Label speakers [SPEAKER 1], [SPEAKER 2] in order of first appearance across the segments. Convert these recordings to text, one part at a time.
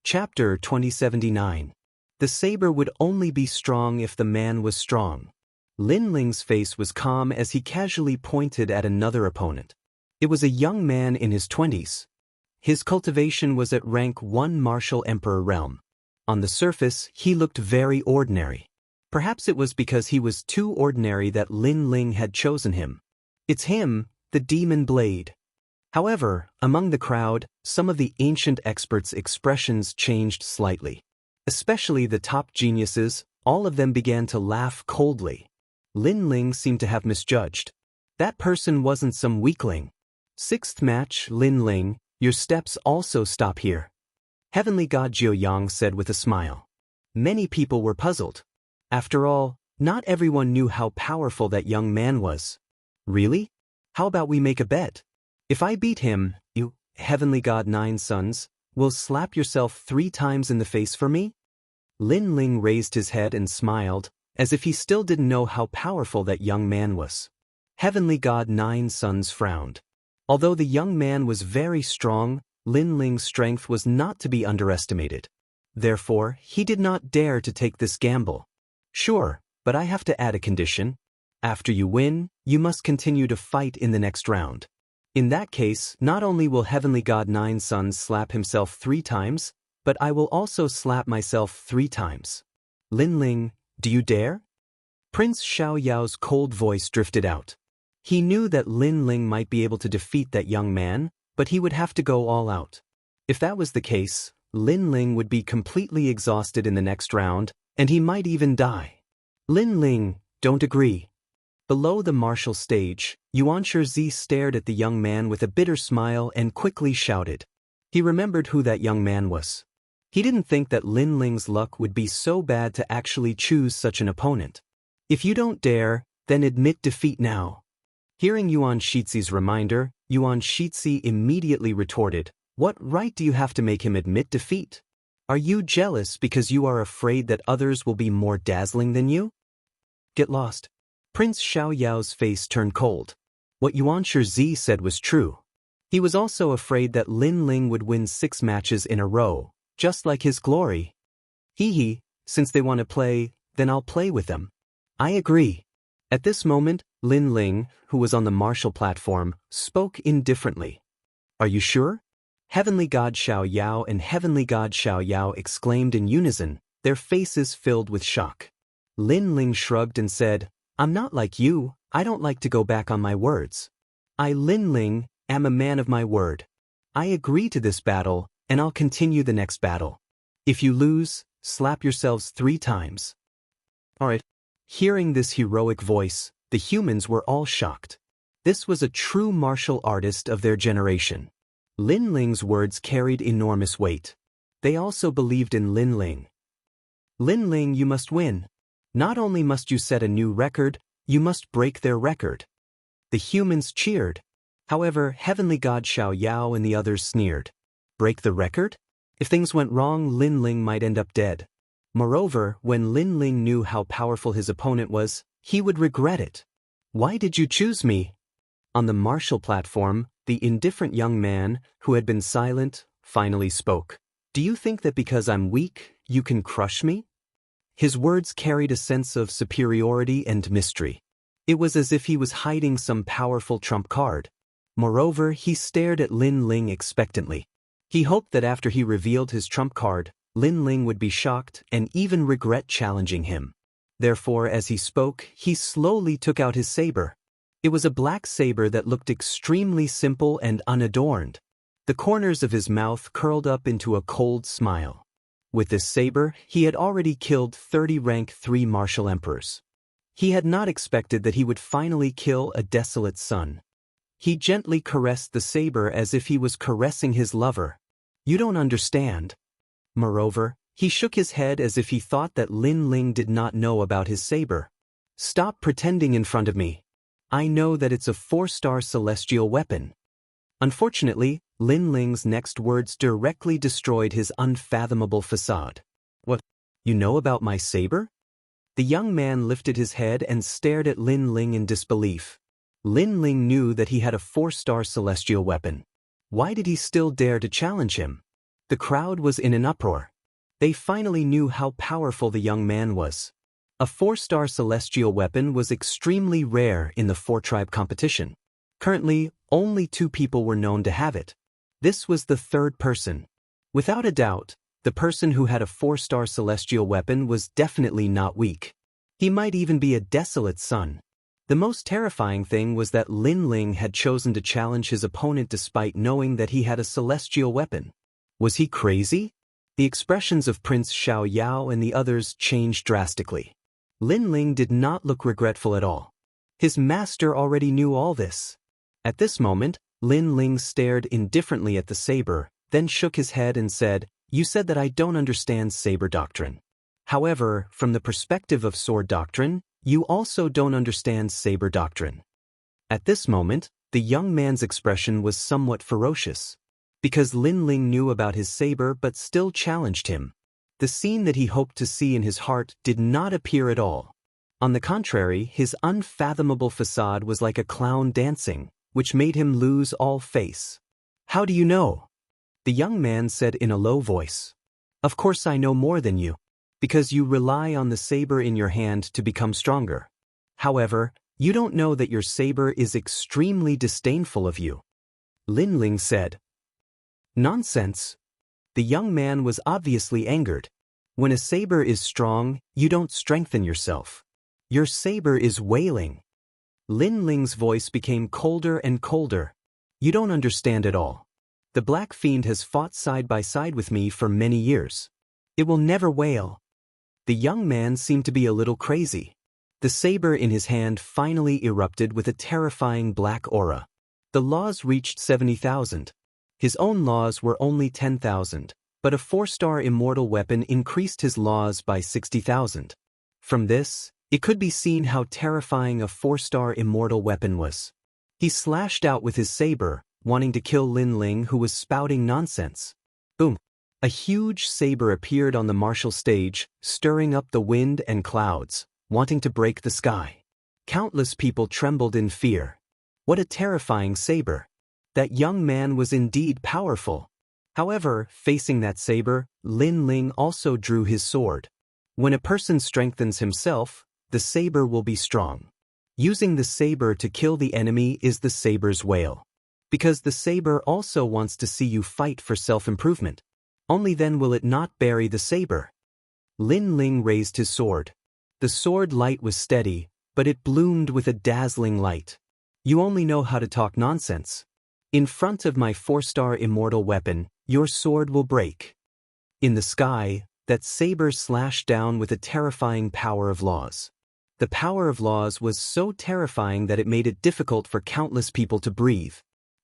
[SPEAKER 1] Chapter 2079. The saber would only be strong if the man was strong. Lin Ling's face was calm as he casually pointed at another opponent. It was a young man in his 20s. His cultivation was at rank 1 martial emperor realm. On the surface, he looked very ordinary. Perhaps it was because he was too ordinary that Lin Ling had chosen him. It's him, the demon blade. However, among the crowd, some of the ancient experts' expressions changed slightly. Especially the top geniuses, all of them began to laugh coldly. Lin Ling seemed to have misjudged. That person wasn't some weakling. Sixth match, Lin Ling, your steps also stop here. Heavenly God Jiu Yang said with a smile. Many people were puzzled. After all, not everyone knew how powerful that young man was. Really? How about we make a bet? If I beat him, you, Heavenly God 9 sons, will slap yourself 3 times in the face for me? Lin Ling raised his head and smiled, as if he still didn't know how powerful that young man was. Heavenly God 9 sons frowned. Although the young man was very strong, Lin Ling's strength was not to be underestimated. Therefore, he did not dare to take this gamble. Sure, but I have to add a condition. After you win, you must continue to fight in the next round. In that case, not only will Heavenly God 9 sons slap himself 3 times, but I will also slap myself 3 times. Lin Ling, do you dare? Prince Xiao Yao's cold voice drifted out. He knew that Lin Ling might be able to defeat that young man, but he would have to go all out. If that was the case, Lin Ling would be completely exhausted in the next round, and he might even die. Lin Ling, don't agree. Below the martial stage, Yuan Shizi stared at the young man with a bitter smile and quickly shouted. He remembered who that young man was. He didn't think that Lin Ling's luck would be so bad to actually choose such an opponent. If you don't dare, then admit defeat now. Hearing Yuan Shizi's reminder, Yuan Shizi immediately retorted, what right do you have to make him admit defeat? Are you jealous because you are afraid that others will be more dazzling than you? Get lost. Prince Xiao Yao's face turned cold. What Yuan Shizi said was true. He was also afraid that Lin Ling would win 6 matches in a row, just like his glory. Hee, since they want to play, then I'll play with them. I agree. At this moment, Lin Ling, who was on the martial platform, spoke indifferently. Are you sure? Heavenly God Xiao Yao and Heavenly God Xiao Yao exclaimed in unison, their faces filled with shock. Lin Ling shrugged and said, I'm not like you, I don't like to go back on my words. I, Lin Ling, am a man of my word. I agree to this battle, and I'll continue the next battle. If you lose, slap yourselves 3 times. Alright. Hearing this heroic voice, the humans were all shocked. This was a true martial artist of their generation. Lin Ling's words carried enormous weight. They also believed in Lin Ling. Lin Ling, you must win. Not only must you set a new record, you must break their record. The humans cheered. However, Heavenly God Xiao Yao and the others sneered. Break the record? If things went wrong, Lin Ling might end up dead. Moreover, when Lin Ling knew how powerful his opponent was, he would regret it. Why did you choose me? On the martial platform, the indifferent young man, who had been silent, finally spoke. Do you think that because I'm weak, you can crush me? His words carried a sense of superiority and mystery. It was as if he was hiding some powerful trump card. Moreover, he stared at Lin Ling expectantly. He hoped that after he revealed his trump card, Lin Ling would be shocked and even regret challenging him. Therefore, as he spoke, he slowly took out his saber. It was a black saber that looked extremely simple and unadorned. The corners of his mouth curled up into a cold smile. With this saber, he had already killed 30 rank 3 martial emperors. He had not expected that he would finally kill a desolate son. He gently caressed the saber as if he was caressing his lover. You don't understand. Moreover, he shook his head as if he thought that Lin Ling did not know about his saber. Stop pretending in front of me. I know that it's a 4-star celestial weapon. Unfortunately, Lin Ling's next words directly destroyed his unfathomable facade. What? You know about my saber? The young man lifted his head and stared at Lin Ling in disbelief. Lin Ling knew that he had a 4-star celestial weapon. Why did he still dare to challenge him? The crowd was in an uproar. They finally knew how powerful the young man was. A 4-star celestial weapon was extremely rare in the 4-tribe competition. Currently, only 2 people were known to have it. This was the third person. Without a doubt, the person who had a 4-star celestial weapon was definitely not weak. He might even be a desolate son. The most terrifying thing was that Lin Ling had chosen to challenge his opponent despite knowing that he had a celestial weapon. Was he crazy? The expressions of Prince Xiao Yao and the others changed drastically. Lin Ling did not look regretful at all. His master already knew all this. At this moment, Lin Ling stared indifferently at the saber, then shook his head and said, "You said that I don't understand saber doctrine. However, from the perspective of sword doctrine, you also don't understand saber doctrine." At this moment, the young man's expression was somewhat ferocious. Because Lin Ling knew about his saber but still challenged him. The scene that he hoped to see in his heart did not appear at all. On the contrary, his unfathomable facade was like a clown dancing, which made him lose all face. "How do you know?" The young man said in a low voice. "Of course I know more than you. Because you rely on the saber in your hand to become stronger. However, you don't know that your saber is extremely disdainful of you." Lin Ling said. "Nonsense." The young man was obviously angered. When a saber is strong, you don't strengthen yourself. Your saber is wailing. Lin Ling's voice became colder and colder. "You don't understand at all. The Black Fiend has fought side by side with me for many years. It will never wail." The young man seemed to be a little crazy. The saber in his hand finally erupted with a terrifying black aura. The laws reached 70,000. His own laws were only 10,000, but a 4-star immortal weapon increased his laws by 60,000. From this, it could be seen how terrifying a 4-star immortal weapon was. He slashed out with his saber, wanting to kill Lin Ling, who was spouting nonsense. Boom! A huge saber appeared on the martial stage, stirring up the wind and clouds, wanting to break the sky. Countless people trembled in fear. What a terrifying saber! That young man was indeed powerful. However, facing that saber, Lin Ling also drew his sword. When a person strengthens himself, the saber will be strong. Using the saber to kill the enemy is the saber's wail. Because the saber also wants to see you fight for self-improvement. Only then will it not bury the saber. Lin Ling raised his sword. The sword light was steady, but it bloomed with a dazzling light. "You only know how to talk nonsense. In front of my 4-star immortal weapon, your sword will break." In the sky, that saber slashed down with a terrifying power of laws. The power of laws was so terrifying that it made it difficult for countless people to breathe.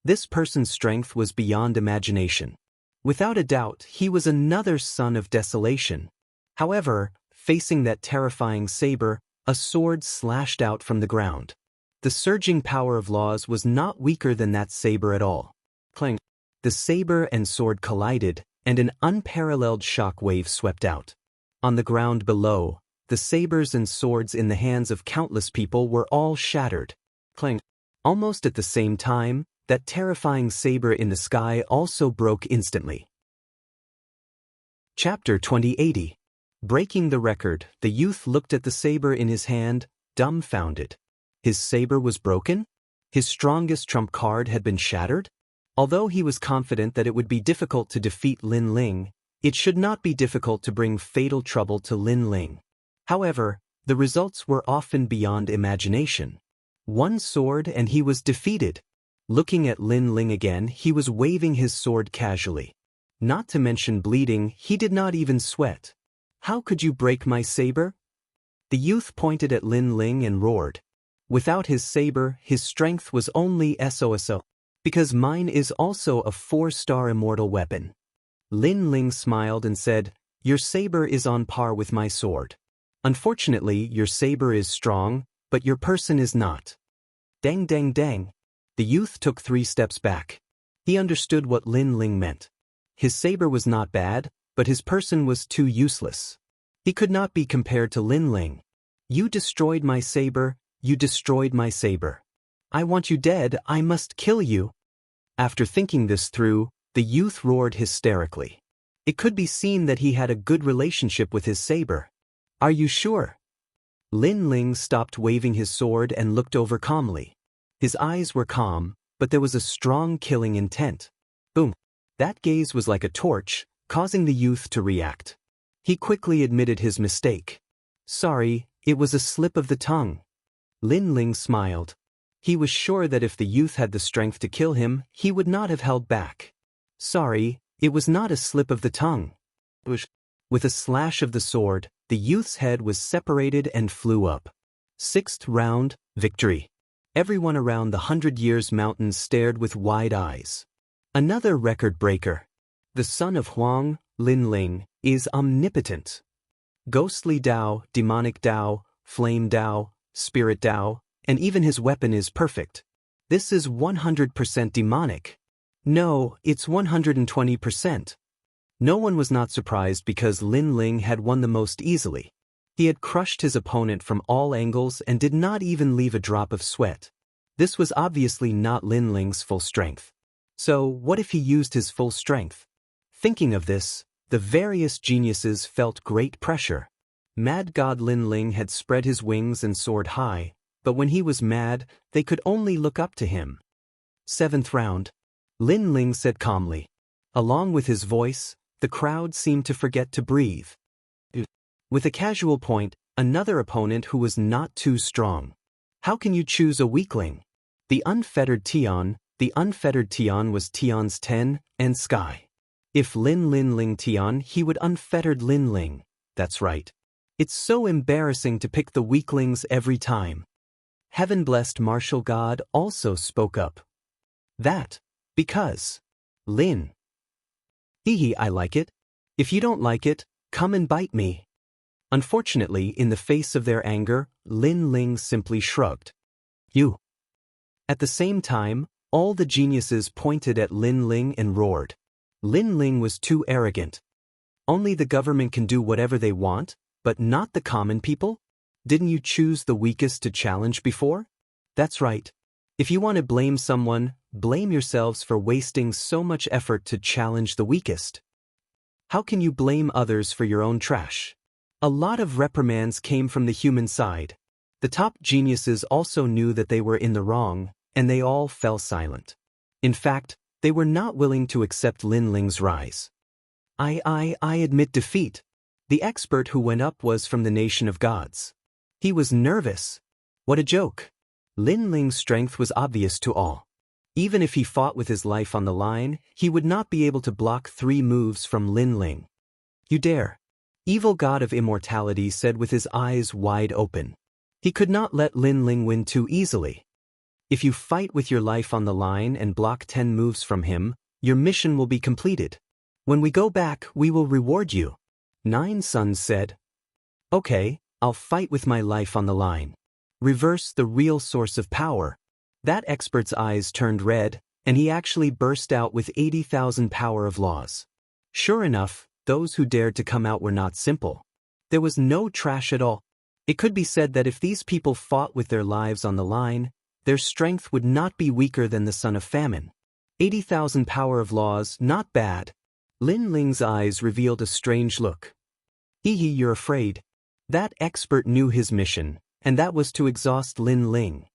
[SPEAKER 1] This person's strength was beyond imagination. Without a doubt, he was another son of desolation. However, facing that terrifying saber, a sword slashed out from the ground. The surging power of laws was not weaker than that saber at all. Clang! The saber and sword collided, and an unparalleled shock wave swept out. On the ground below, the sabers and swords in the hands of countless people were all shattered. Clang! Almost at the same time, that terrifying saber in the sky also broke instantly. Chapter 2080. Breaking the record, the youth looked at the saber in his hand, dumbfounded. His saber was broken? His strongest trump card had been shattered? Although he was confident that it would be difficult to defeat Lin Ling, it should not be difficult to bring fatal trouble to Lin Ling. However, the results were often beyond imagination. One sword and he was defeated. Looking at Lin Ling again, he was waving his sword casually. Not to mention bleeding, he did not even sweat. "How could you break my saber?" The youth pointed at Lin Ling and roared. "Without his saber, his strength was only SOSO. Because mine is also a 4-star immortal weapon." Lin Ling smiled and said, "Your saber is on par with my sword. Unfortunately, your saber is strong, but your person is not." Dang dang dang. The youth took 3 steps back. He understood what Lin Ling meant. His saber was not bad, but his person was too useless. He could not be compared to Lin Ling. "You destroyed my saber, you destroyed my saber. I want you dead, I must kill you." After thinking this through, the youth roared hysterically. It could be seen that he had a good relationship with his saber. Are you sure? Lin Ling stopped waving his sword and looked over calmly. His eyes were calm, but there was a strong killing intent. Boom. That gaze was like a torch, causing the youth to react. He quickly admitted his mistake. Sorry, it was a slip of the tongue. Lin Ling smiled. He was sure that if the youth had the strength to kill him, he would not have held back. Sorry, it was not a slip of the tongue. With a slash of the sword, the youth's head was separated and flew up. Sixth round, victory. Everyone around the 100 Years Mountains stared with wide eyes. Another record breaker. The son of Huang, Lin Ling, is omnipotent. Ghostly Dao, demonic Dao, flame Dao, spirit Dao, and even his weapon is perfect. This is 100% demonic. No, it's 120%. No one was not surprised because Lin Ling had won the most easily. He had crushed his opponent from all angles and did not even leave a drop of sweat. This was obviously not Lin Ling's full strength. So, what if he used his full strength? Thinking of this, the various geniuses felt great pressure. Mad God Lin Ling had spread his wings and soared high, but when he was mad, they could only look up to him. Seventh round. Lin Ling said calmly. Along with his voice, the crowd seemed to forget to breathe. With a casual point, another opponent who was not too strong. How can you choose a weakling? The unfettered Tian was Tian's 10 and Sky. If Lin Ling Tian, he would unfettered Lin Ling. That's right. It's so embarrassing to pick the weaklings every time. Heaven-blessed martial god also spoke up. Because. Lin. Hehe, I like it. If you don't like it, come and bite me. Unfortunately, in the face of their anger, Lin Ling simply shrugged. You. At the same time, all the geniuses pointed at Lin Ling and roared. Lin Ling was too arrogant. Only the government can do whatever they want, but not the common people? Didn't you choose the weakest to challenge before? That's right. If you want to blame someone, blame yourselves for wasting so much effort to challenge the weakest. How can you blame others for your own trash? A lot of reprimands came from the human side. The top geniuses also knew that they were in the wrong, and they all fell silent. In fact, they were not willing to accept Lin Ling's rise. I admit defeat. The expert who went up was from the nation of gods. He was nervous. What a joke. Lin Ling's strength was obvious to all. Even if he fought with his life on the line, he would not be able to block 3 moves from Lin Ling. You dare. Evil God of Immortality said with his eyes wide open. He could not let Lin Ling win too easily. If you fight with your life on the line and block 10 moves from him, your mission will be completed. When we go back, we will reward you. 9 Sons said. Okay, I'll fight with my life on the line. Reverse the real source of power. That expert's eyes turned red, and he actually burst out with 80,000 power of laws. Sure enough, those who dared to come out were not simple. There was no trash at all. It could be said that if these people fought with their lives on the line, their strength would not be weaker than the son of famine. 80,000 power of laws, not bad. Lin Ling's eyes revealed a strange look. Hehe, you're afraid. That expert knew his mission, and that was to exhaust Lin Ling.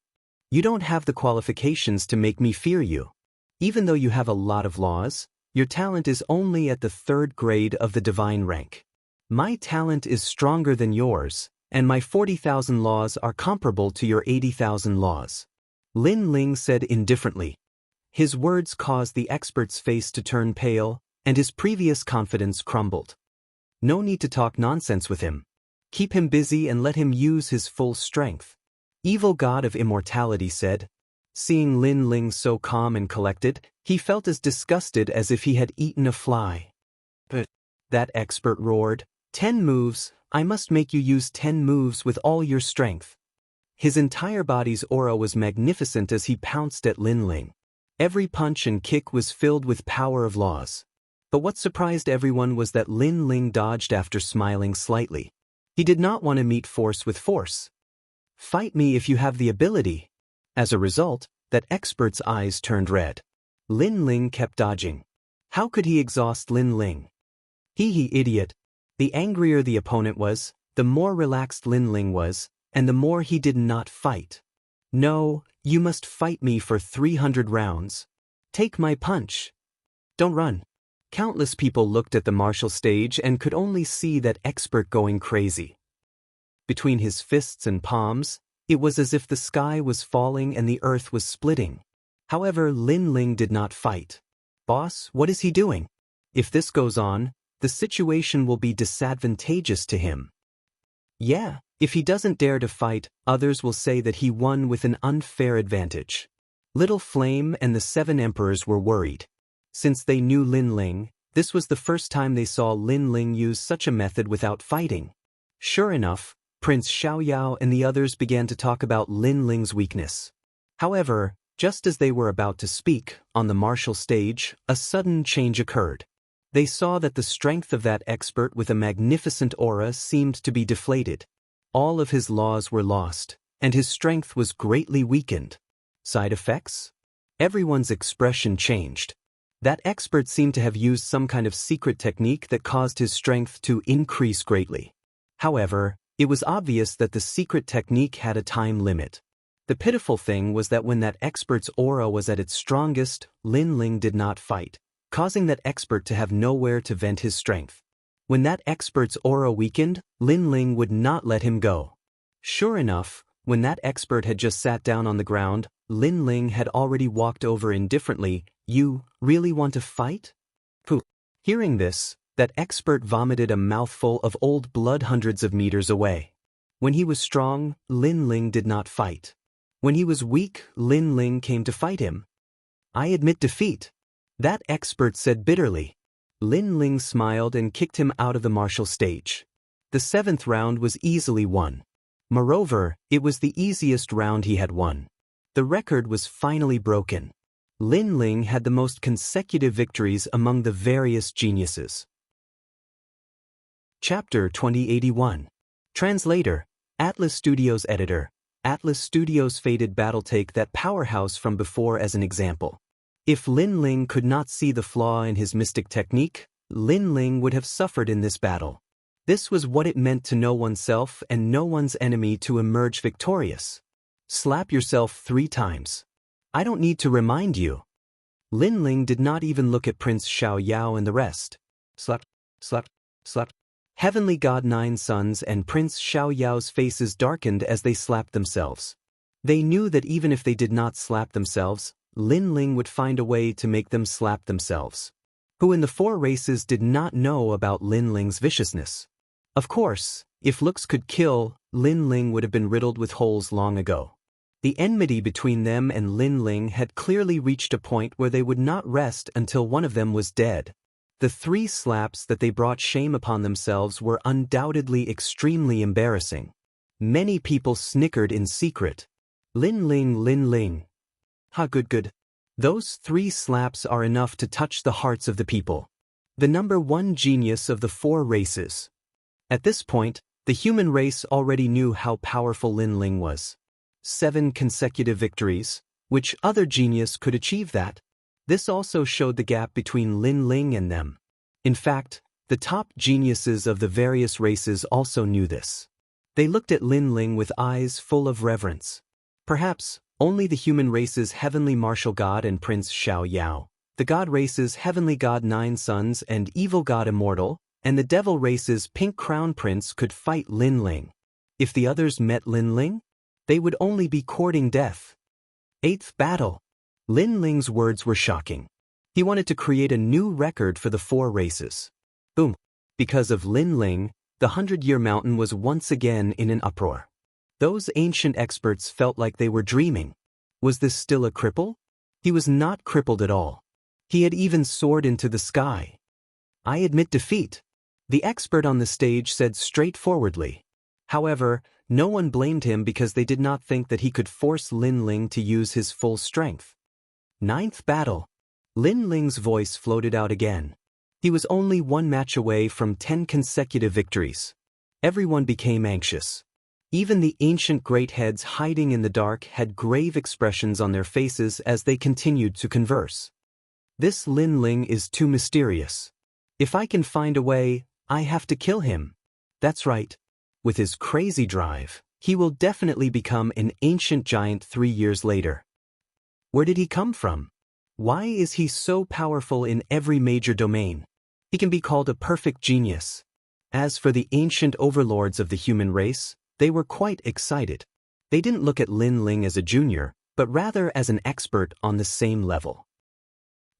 [SPEAKER 1] You don't have the qualifications to make me fear you. Even though you have a lot of laws, your talent is only at the 3rd grade of the divine rank. My talent is stronger than yours, and my 40,000 laws are comparable to your 80,000 laws. Lin Ling said indifferently. His words caused the expert's face to turn pale, and his previous confidence crumbled. No need to talk nonsense with him. Keep him busy and let him use his full strength. Evil God of Immortality said. Seeing Lin Ling so calm and collected, he felt as disgusted as if he had eaten a fly. But that expert roared, 10 moves, I must make you use 10 moves with all your strength. His entire body's aura was magnificent as he pounced at Lin Ling. Every punch and kick was filled with power of laws. But what surprised everyone was that Lin Ling dodged after smiling slightly. He did not want to meet force with force. Fight me if you have the ability. As a result, that expert's eyes turned red. Lin Ling kept dodging. How could he exhaust Lin Ling? He idiot. The angrier the opponent was, the more relaxed Lin Ling was, and the more he did not fight. No, you must fight me for 300 rounds. Take my punch. Don't run. Countless people looked at the martial stage and could only see that expert going crazy. Between his fists and palms, it was as if the sky was falling and the earth was splitting. However, Lin Ling did not fight. Boss, what is he doing? If this goes on, the situation will be disadvantageous to him. Yeah, if he doesn't dare to fight, others will say that he won with an unfair advantage. Little Flame and the 7 emperors were worried. Since they knew Lin Ling, this was the first time they saw Lin Ling use such a method without fighting. Sure enough, Prince Xiaoyao and the others began to talk about Lin Ling's weakness. However, just as they were about to speak, on the martial stage, a sudden change occurred. They saw that the strength of that expert with a magnificent aura seemed to be deflated. All of his laws were lost, and his strength was greatly weakened. Side effects? Everyone's expression changed. That expert seemed to have used some kind of secret technique that caused his strength to increase greatly. However, it was obvious that the secret technique had a time limit. The pitiful thing was that when that expert's aura was at its strongest, Lin Ling did not fight, causing that expert to have nowhere to vent his strength. When that expert's aura weakened, Lin Ling would not let him go. Sure enough, when that expert had just sat down on the ground, Lin Ling had already walked over indifferently. You really want to fight? Pooh. Hearing this, that expert vomited a mouthful of old blood hundreds of meters away. When he was strong, Lin Ling did not fight. When he was weak, Lin Ling came to fight him. I admit defeat. That expert said bitterly. Lin Ling smiled and kicked him out of the martial stage. The 7th round was easily won. Moreover, it was the easiest round he had won. The record was finally broken. Lin Ling had the most consecutive victories among the various geniuses. Chapter 2081. Translator, Atlas Studios Editor. Atlas Studios Fated Battle. Take that powerhouse from before as an example. If Lin Ling could not see the flaw in his mystic technique, Lin Ling would have suffered in this battle. This was what it meant to know oneself and know one's enemy to emerge victorious. Slap yourself 3 times. I don't need to remind you. Lin Ling did not even look at Prince Xiaoyao and the rest. Slap, slap, slap. Heavenly God 9 Sons and Prince Xiaoyao's faces darkened as they slapped themselves. They knew that even if they did not slap themselves, Lin Ling would find a way to make them slap themselves. Who in the 4 races did not know about Lin Ling's viciousness? Of course, if looks could kill, Lin Ling would have been riddled with holes long ago. The enmity between them and Lin Ling had clearly reached a point where they would not rest until one of them was dead. The 3 slaps that they brought shame upon themselves were undoubtedly extremely embarrassing. Many people snickered in secret. Lin Ling, Lin Ling. Ha, good. Those 3 slaps are enough to touch the hearts of the people. The number 1 genius of the 4 races. At this point, the human race already knew how powerful Lin Ling was. 7 consecutive victories. Which other genius could achieve that? This also showed the gap between Lin Ling and them. In fact, the top geniuses of the various races also knew this. They looked at Lin Ling with eyes full of reverence. Perhaps, only the human race's heavenly martial god and Prince Xiaoyao, the god race's heavenly god 9 Sons and evil god Immortal, and the devil race's pink crown prince could fight Lin Ling. If the others met Lin Ling, they would only be courting death. 8th battle. Lin Ling's words were shocking. He wanted to create a new record for the 4 races. Boom. Because of Lin Ling, the 100-Year Mountain was once again in an uproar. Those ancient experts felt like they were dreaming. Was this still a cripple? He was not crippled at all. He had even soared into the sky. I admit defeat, the expert on the stage said straightforwardly. However, no one blamed him because they did not think that he could force Lin Ling to use his full strength. 9th battle. Lin Ling's voice floated out again. He was only 1 match away from 10 consecutive victories. Everyone became anxious. Even the ancient great heads hiding in the dark had grave expressions on their faces as they continued to converse. This Lin Ling is too mysterious. If I can find a way, I have to kill him. That's right. With his crazy drive, he will definitely become an ancient giant 3 years later. Where did he come from? Why is he so powerful in every major domain? He can be called a perfect genius. As for the ancient overlords of the human race, they were quite excited. They didn't look at Lin Ling as a junior, but rather as an expert on the same level.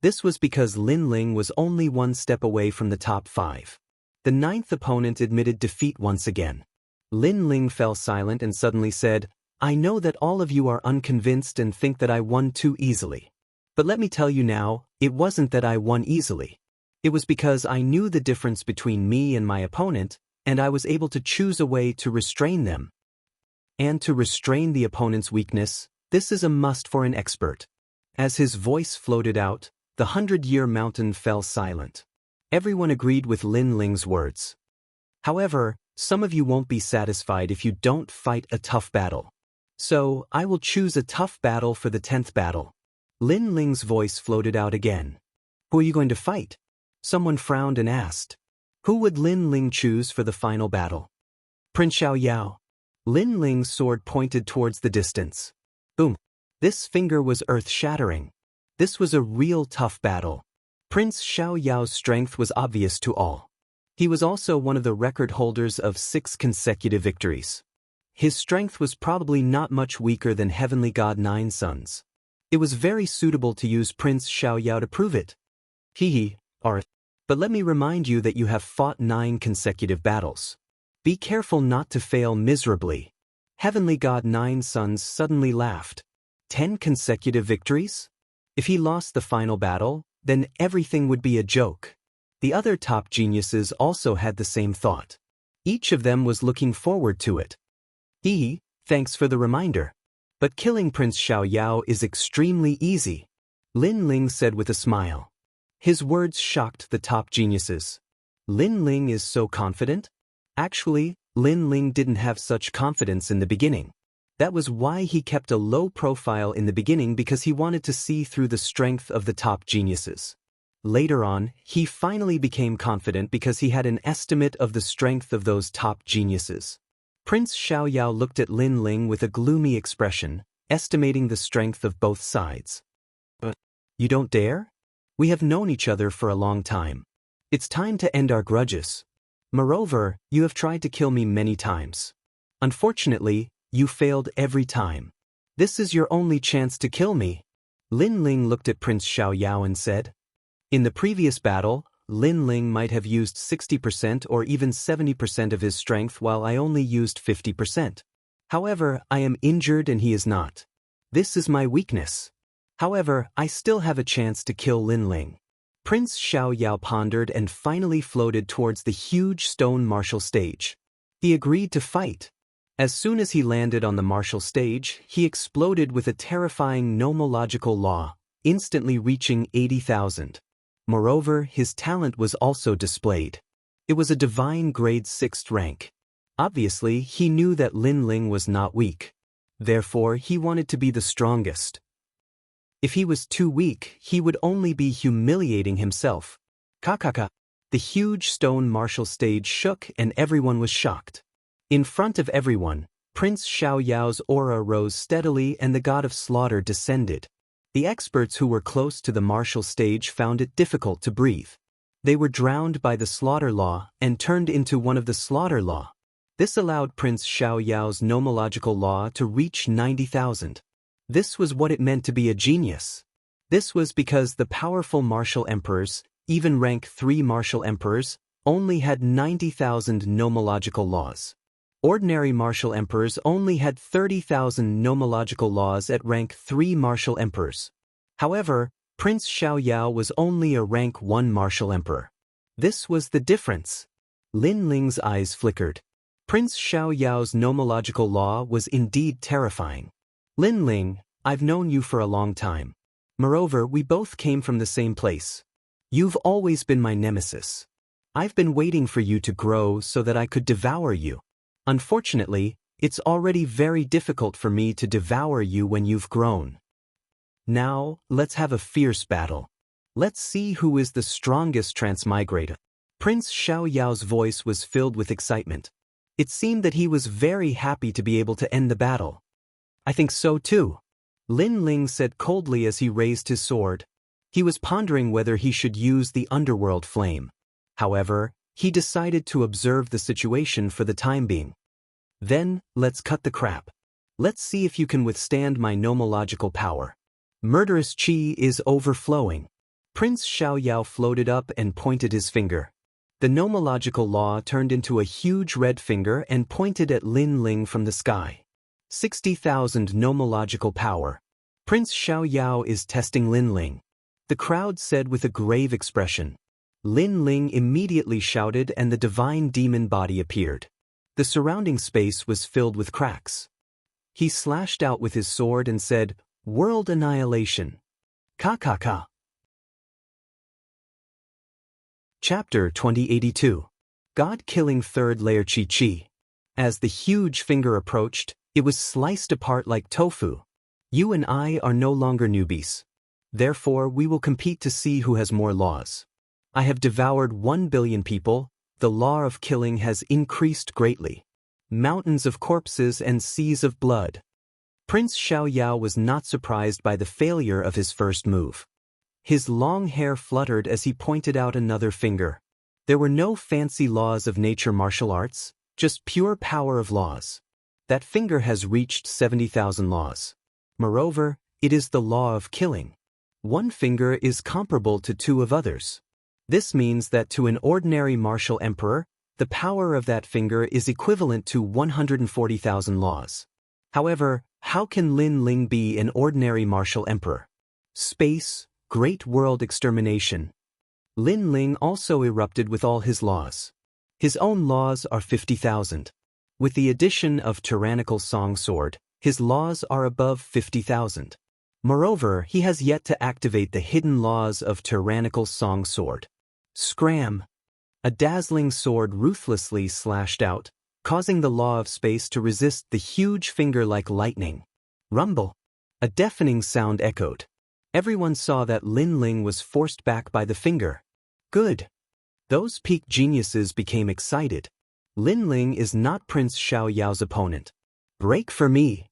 [SPEAKER 1] This was because Lin Ling was only one step away from the top 5. The 9th opponent admitted defeat once again. Lin Ling fell silent and suddenly said, "I know that all of you are unconvinced and think that I won too easily. But let me tell you now, it wasn't that I won easily. It was because I knew the difference between me and my opponent, and I was able to choose a way to restrain them." And to restrain the opponent's weakness, this is a must for an expert. As his voice floated out, the 100-year mountain fell silent. Everyone agreed with Lin Ling's words. However, some of you won't be satisfied if you don't fight a tough battle. So, I will choose a tough battle for the 10th battle. Lin Ling's voice floated out again. Who are you going to fight? Someone frowned and asked. Who would Lin Ling choose for the final battle? Prince Xiao Yao. Lin Ling's sword pointed towards the distance. Boom. This finger was earth-shattering. This was a real tough battle. Prince Xiao Yao's strength was obvious to all. He was also one of the record holders of 6 consecutive victories. His strength was probably not much weaker than Heavenly God Nine Sons. It was very suitable to use Prince Xiao Yao to prove it. But let me remind you that you have fought 9 consecutive battles. Be careful not to fail miserably. Heavenly God Nine Sons suddenly laughed. 10 consecutive victories? If he lost the final battle, then everything would be a joke. The other top geniuses also had the same thought. Each of them was looking forward to it. Thanks for the reminder. But killing Prince Xiao Yao is extremely easy, Lin Ling said with a smile. His words shocked the top geniuses. Lin Ling is so confident? Actually, Lin Ling didn't have such confidence in the beginning. That was why he kept a low profile in the beginning, because he wanted to see through the strength of the top geniuses. Later on, he finally became confident because he had an estimate of the strength of those top geniuses. Prince Xiao Yao looked at Lin Ling with a gloomy expression, estimating the strength of both sides. But you don't dare? We have known each other for a long time. It's time to end our grudges. Moreover, you have tried to kill me many times. Unfortunately, you failed every time. This is your only chance to kill me. Lin Ling looked at Prince Xiao Yao and said. In the previous battle, Lin Ling might have used 60% or even 70% of his strength while I only used 50%. However, I am injured and he is not. This is my weakness. However, I still have a chance to kill Lin Ling. Prince Xiao Yao pondered and finally floated towards the huge stone martial stage. He agreed to fight. As soon as he landed on the martial stage, he exploded with a terrifying nomological law, instantly reaching 80,000. Moreover, his talent was also displayed. It was a divine grade 6th rank. Obviously, he knew that Lin Ling was not weak. Therefore, he wanted to be the strongest. If he was too weak, he would only be humiliating himself. Kakaka. The huge stone martial stage shook and everyone was shocked. In front of everyone, Prince Xiao Yao's aura rose steadily and the god of slaughter descended. The experts who were close to the martial stage found it difficult to breathe. They were drowned by the slaughter law and turned into one of the slaughter law. This allowed Prince Xiao Yao's nomological law to reach 90,000. This was what it meant to be a genius. This was because the powerful martial emperors, even rank 3 martial emperors, only had 90,000 nomological laws. Ordinary martial emperors only had 30,000 nomological laws at rank 3 martial emperors. However, Prince Xiao Yao was only a rank 1 martial emperor. This was the difference. Lin Ling's eyes flickered. Prince Xiao Yao's nomological law was indeed terrifying. Lin Ling, I've known you for a long time. Moreover, we both came from the same place. You've always been my nemesis. I've been waiting for you to grow so that I could devour you. Unfortunately, it's already very difficult for me to devour you when you've grown. Now, let's have a fierce battle. Let's see who is the strongest transmigrator. Prince Xiaoyao's voice was filled with excitement. It seemed that he was very happy to be able to end the battle. I think so too, Lin Ling said coldly as he raised his sword. He was pondering whether he should use the underworld flame. However, he decided to observe the situation for the time being. Then, let's cut the crap. Let's see if you can withstand my nomological power. Murderous qi is overflowing. Prince Xiaoyao floated up and pointed his finger. The nomological law turned into a huge red finger and pointed at Lin Ling from the sky. 60,000 nomological power. Prince Xiaoyao is testing Lin Ling. The crowd said with a grave expression. Lin Ling immediately shouted and the divine demon body appeared. The surrounding space was filled with cracks. He slashed out with his sword and said, "World annihilation." Ka. Chapter 2082. God-killing third layer Qi. As the huge finger approached, it was sliced apart like tofu. You and I are no longer newbies. Therefore, we will compete to see who has more laws. I have devoured 1 billion people. The law of killing has increased greatly. Mountains of corpses and seas of blood. Prince Xiaoyao was not surprised by the failure of his first move. His long hair fluttered as he pointed out another finger. There were no fancy laws of nature martial arts, just pure power of laws. That finger has reached 70,000 laws. Moreover, it is the law of killing. One finger is comparable to 2 of others. This means that to an ordinary martial emperor, the power of that finger is equivalent to 140,000 laws. However, how can Lin Ling be an ordinary martial emperor? Space, great world extermination. Lin Ling also erupted with all his laws. His own laws are 50,000. With the addition of tyrannical song sword, his laws are above 50,000. Moreover, he has yet to activate the hidden laws of tyrannical song sword. Scram! A dazzling sword ruthlessly slashed out, causing the law of space to resist the huge finger like lightning. Rumble! A deafening sound echoed. Everyone saw that Lin Ling was forced back by the finger. Good! Those peak geniuses became excited. Lin Ling is not Prince Xiaoyao's opponent. Break for me!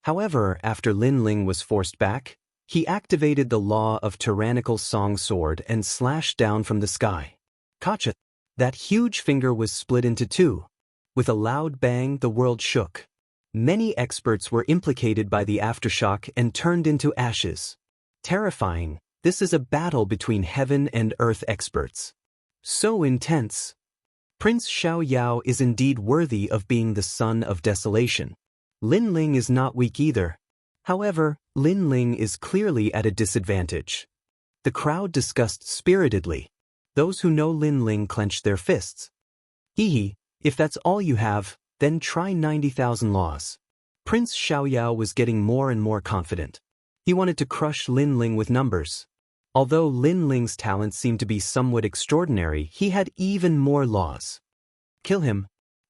[SPEAKER 1] However, after Lin Ling was forced back, he activated the law of tyrannical song sword and slashed down from the sky. Gotcha! That huge finger was split into 2. With a loud bang, the world shook. Many experts were implicated by the aftershock and turned into ashes. Terrifying, this is a battle between heaven and earth experts. So intense. Prince Xiaoyao is indeed worthy of being the son of desolation. Lin Ling is not weak either. However, Lin Ling is clearly at a disadvantage. The crowd discussed spiritedly. Those who know Lin Ling clenched their fists. Hee, if that's all you have, then try 90,000 laws. Prince Xiaoyao was getting more and more confident. He wanted to crush Lin Ling with numbers. Although Lin Ling's talent seemed to be somewhat extraordinary, he had even more laws. Kill him.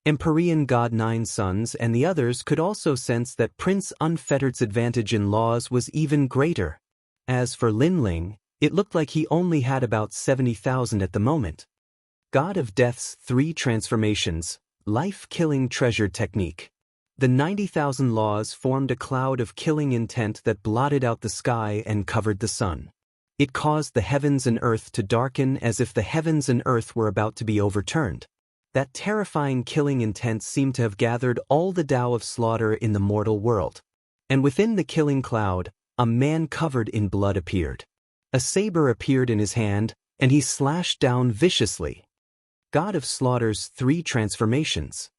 [SPEAKER 1] Empyrean God 9 sons and the others could also sense that Prince Unfettered's advantage in laws was even greater. As for Lin Ling, it looked like he only had about 70,000 at the moment. God of Death's 3 transformations, life-killing treasure technique. The 90,000 laws formed a cloud of killing intent that blotted out the sky and covered the sun. It caused the heavens and earth to darken as if the heavens and earth were about to be overturned. That terrifying killing intent seemed to have gathered all the Tao of slaughter in the mortal world. And within the killing cloud, a man covered in blood appeared. A saber appeared in his hand, and he slashed down viciously. God of Slaughter's 3 transformations.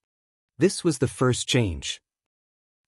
[SPEAKER 1] This was the first change.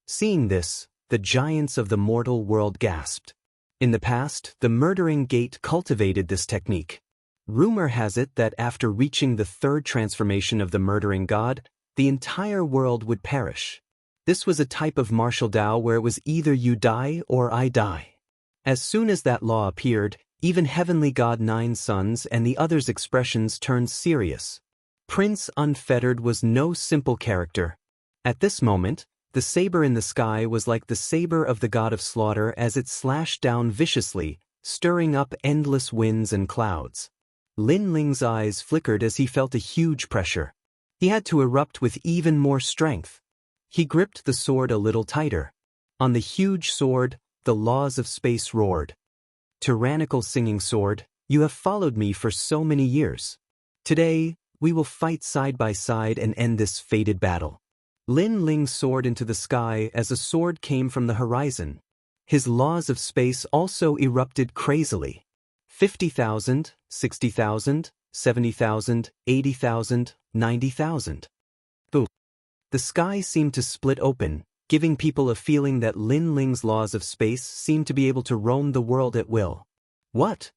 [SPEAKER 1] Seeing this, the giants of the mortal world gasped. In the past, the Murdering Gate cultivated this technique. Rumor has it that after reaching the 3rd transformation of the Murdering God, the entire world would perish. This was a type of martial Tao where it was either you die or I die. As soon as that law appeared, even Heavenly God 9 sons and the others' expressions turned serious. Prince Unfettered was no simple character. At this moment, the saber in the sky was like the saber of the God of Slaughter as it slashed down viciously, stirring up endless winds and clouds. Lin Ling's eyes flickered as he felt a huge pressure. He had to erupt with even more strength. He gripped the sword a little tighter. On the huge sword, the laws of space roared. Tyrannical singing sword, you have followed me for so many years. Today, we will fight side by side and end this fated battle. Lin Ling soared into the sky as a sword came from the horizon. His laws of space also erupted crazily. 50,000, 60,000, 70,000, 80,000, 90,000. Boom. The sky seemed to split open, giving people a feeling that Lin Ling's laws of space seemed to be able to roam the world at will. What?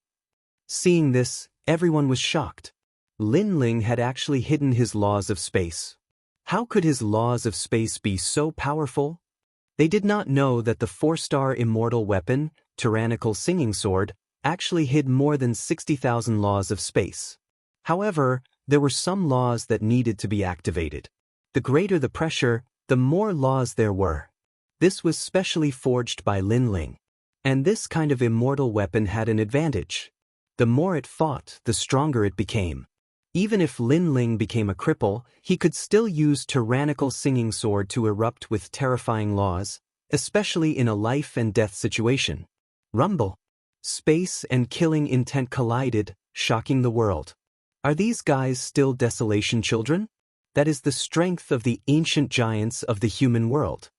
[SPEAKER 1] Seeing this, everyone was shocked. Lin Ling had actually hidden his laws of space. How could his laws of space be so powerful? They did not know that the 4-star immortal weapon, tyrannical singing sword, actually hid more than 60,000 laws of space. However, there were some laws that needed to be activated. The greater the pressure, the more laws there were. This was specially forged by Lin Ling. And this kind of immortal weapon had an advantage. The more it fought, the stronger it became. Even if Lin Ling became a cripple, he could still use tyrannical singing sword to erupt with terrifying laws, especially in a life and death situation. Rumble. Space and killing intent collided, shocking the world. Are these guys still desolation children? That is the strength of the ancient giants of the human world.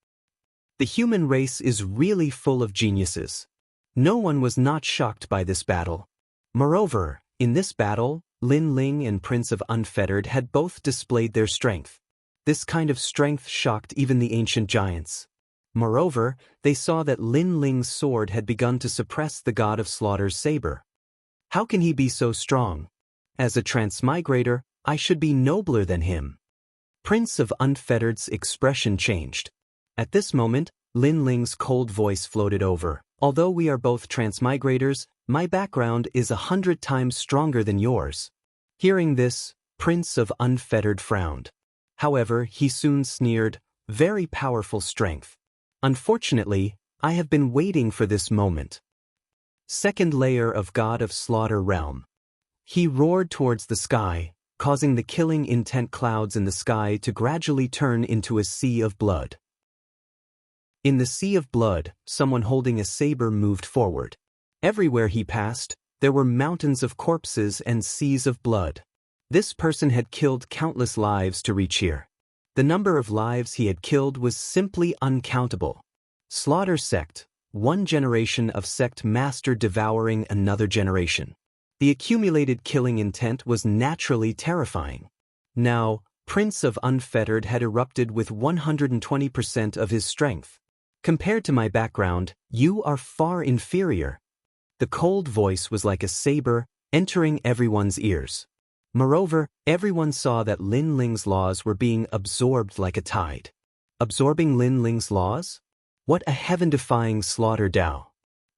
[SPEAKER 1] The human race is really full of geniuses. No one was not shocked by this battle. Moreover, in this battle, Lin Ling and Prince of Unfettered had both displayed their strength. This kind of strength shocked even the ancient giants. Moreover, they saw that Lin Ling's sword had begun to suppress the god of slaughter's saber. How can he be so strong? As a transmigrator, I should be nobler than him. Prince of Unfettered's expression changed. At this moment, Lin Ling's cold voice floated over. Although we are both transmigrators, my background is 100 times stronger than yours. Hearing this, Prince of Unfettered frowned. However, he soon sneered, very powerful strength. Unfortunately, I have been waiting for this moment. Second layer of God of Slaughter realm. He roared towards the sky, causing the killing intent clouds in the sky to gradually turn into a sea of blood. In the sea of blood, someone holding a saber moved forward. Everywhere he passed, there were mountains of corpses and seas of blood. This person had killed countless lives to reach here. The number of lives he had killed was simply uncountable. Slaughter sect, one generation of sect master devouring another generation. The accumulated killing intent was naturally terrifying. Now, Prince of Unfettered had erupted with 120% of his strength. Compared to my background, you are far inferior. The cold voice was like a saber, entering everyone's ears. Moreover, everyone saw that Lin Ling's laws were being absorbed like a tide. Absorbing Lin Ling's laws? What a heaven-defying slaughter Dao.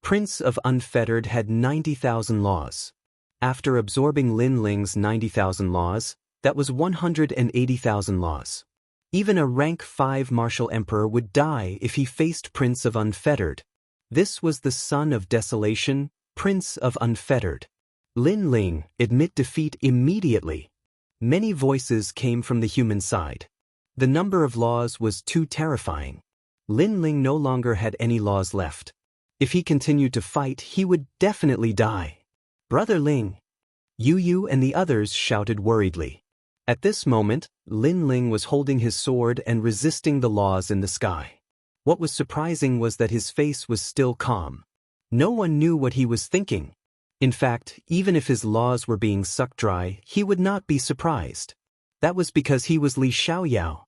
[SPEAKER 1] Prince of Unfettered had 90,000 laws. After absorbing Lin Ling's 90,000 laws, that was 180,000 laws. Even a rank 5 martial emperor would die if he faced Prince of Unfettered. This was the son of desolation, Prince of Unfettered. Lin Ling, admit defeat immediately. Many voices came from the human side. The number of laws was too terrifying. Lin Ling no longer had any laws left. If he continued to fight, he would definitely die. Brother Ling. Yu and the others shouted worriedly. At this moment, Lin Ling was holding his sword and resisting the laws in the sky. What was surprising was that his face was still calm. No one knew what he was thinking. In fact, even if his laws were being sucked dry, he would not be surprised. That was because he was Li Xiaoyao.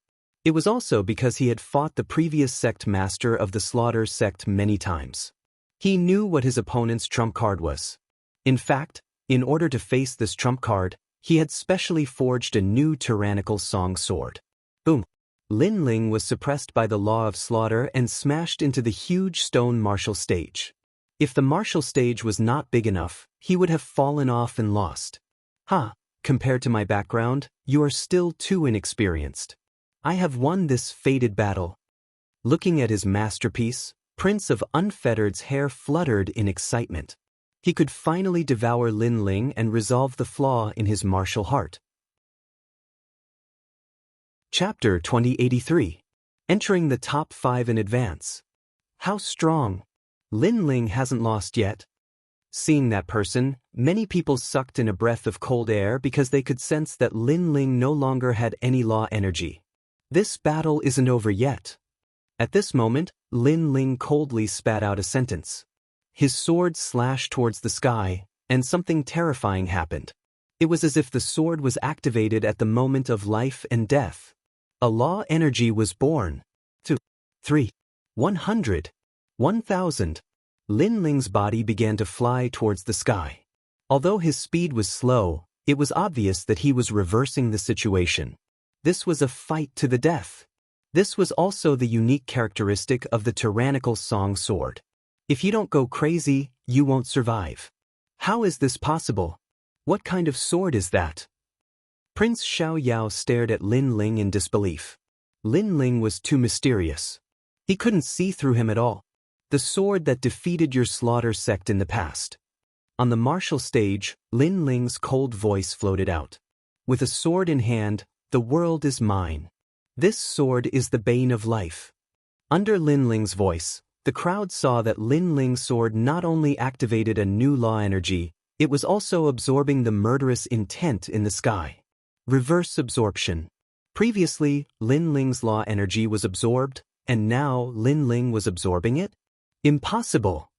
[SPEAKER 1] It was also because he had fought the previous sect master of the Slaughter sect many times. He knew what his opponent's trump card was. In fact, in order to face this trump card, he had specially forged a new tyrannical song sword. Boom! Lin Ling was suppressed by the law of slaughter and smashed into the huge stone martial stage. If the martial stage was not big enough, he would have fallen off and lost. Compared to my background, you are still too inexperienced. I have won this fated battle. Looking at his masterpiece, Prince of Unfettered's hair fluttered in excitement. He could finally devour Lin Ling and resolve the flaw in his martial heart. Chapter 2083. Entering the top 5 in advance. How strong? Lin Ling hasn't lost yet. Seeing that person, many people sucked in a breath of cold air because they could sense that Lin Ling no longer had any law energy. This battle isn't over yet. At this moment, Lin Ling coldly spat out a sentence. His sword slashed towards the sky, and something terrifying happened. It was as if the sword was activated at the moment of life and death. A law energy was born. 2, 3, 100, 1000. Lin Ling's body began to fly towards the sky. Although his speed was slow, it was obvious that he was reversing the situation. This was a fight to the death. This was also the unique characteristic of the tyrannical Song sword. If you don't go crazy, you won't survive. How is this possible? What kind of sword is that? Prince Xiao Yao stared at Lin Ling in disbelief. Lin Ling was too mysterious. He couldn't see through him at all. The sword that defeated your slaughter sect in the past. On the martial stage, Lin Ling's cold voice floated out. With a sword in hand, the world is mine. This sword is the bane of life. Under Lin Ling's voice, the crowd saw that Lin Ling's sword not only activated a new law energy, it was also absorbing the murderous intent in the sky. Reverse absorption. Previously, Lin Ling's law energy was absorbed, and now Lin Ling was absorbing it? Impossible!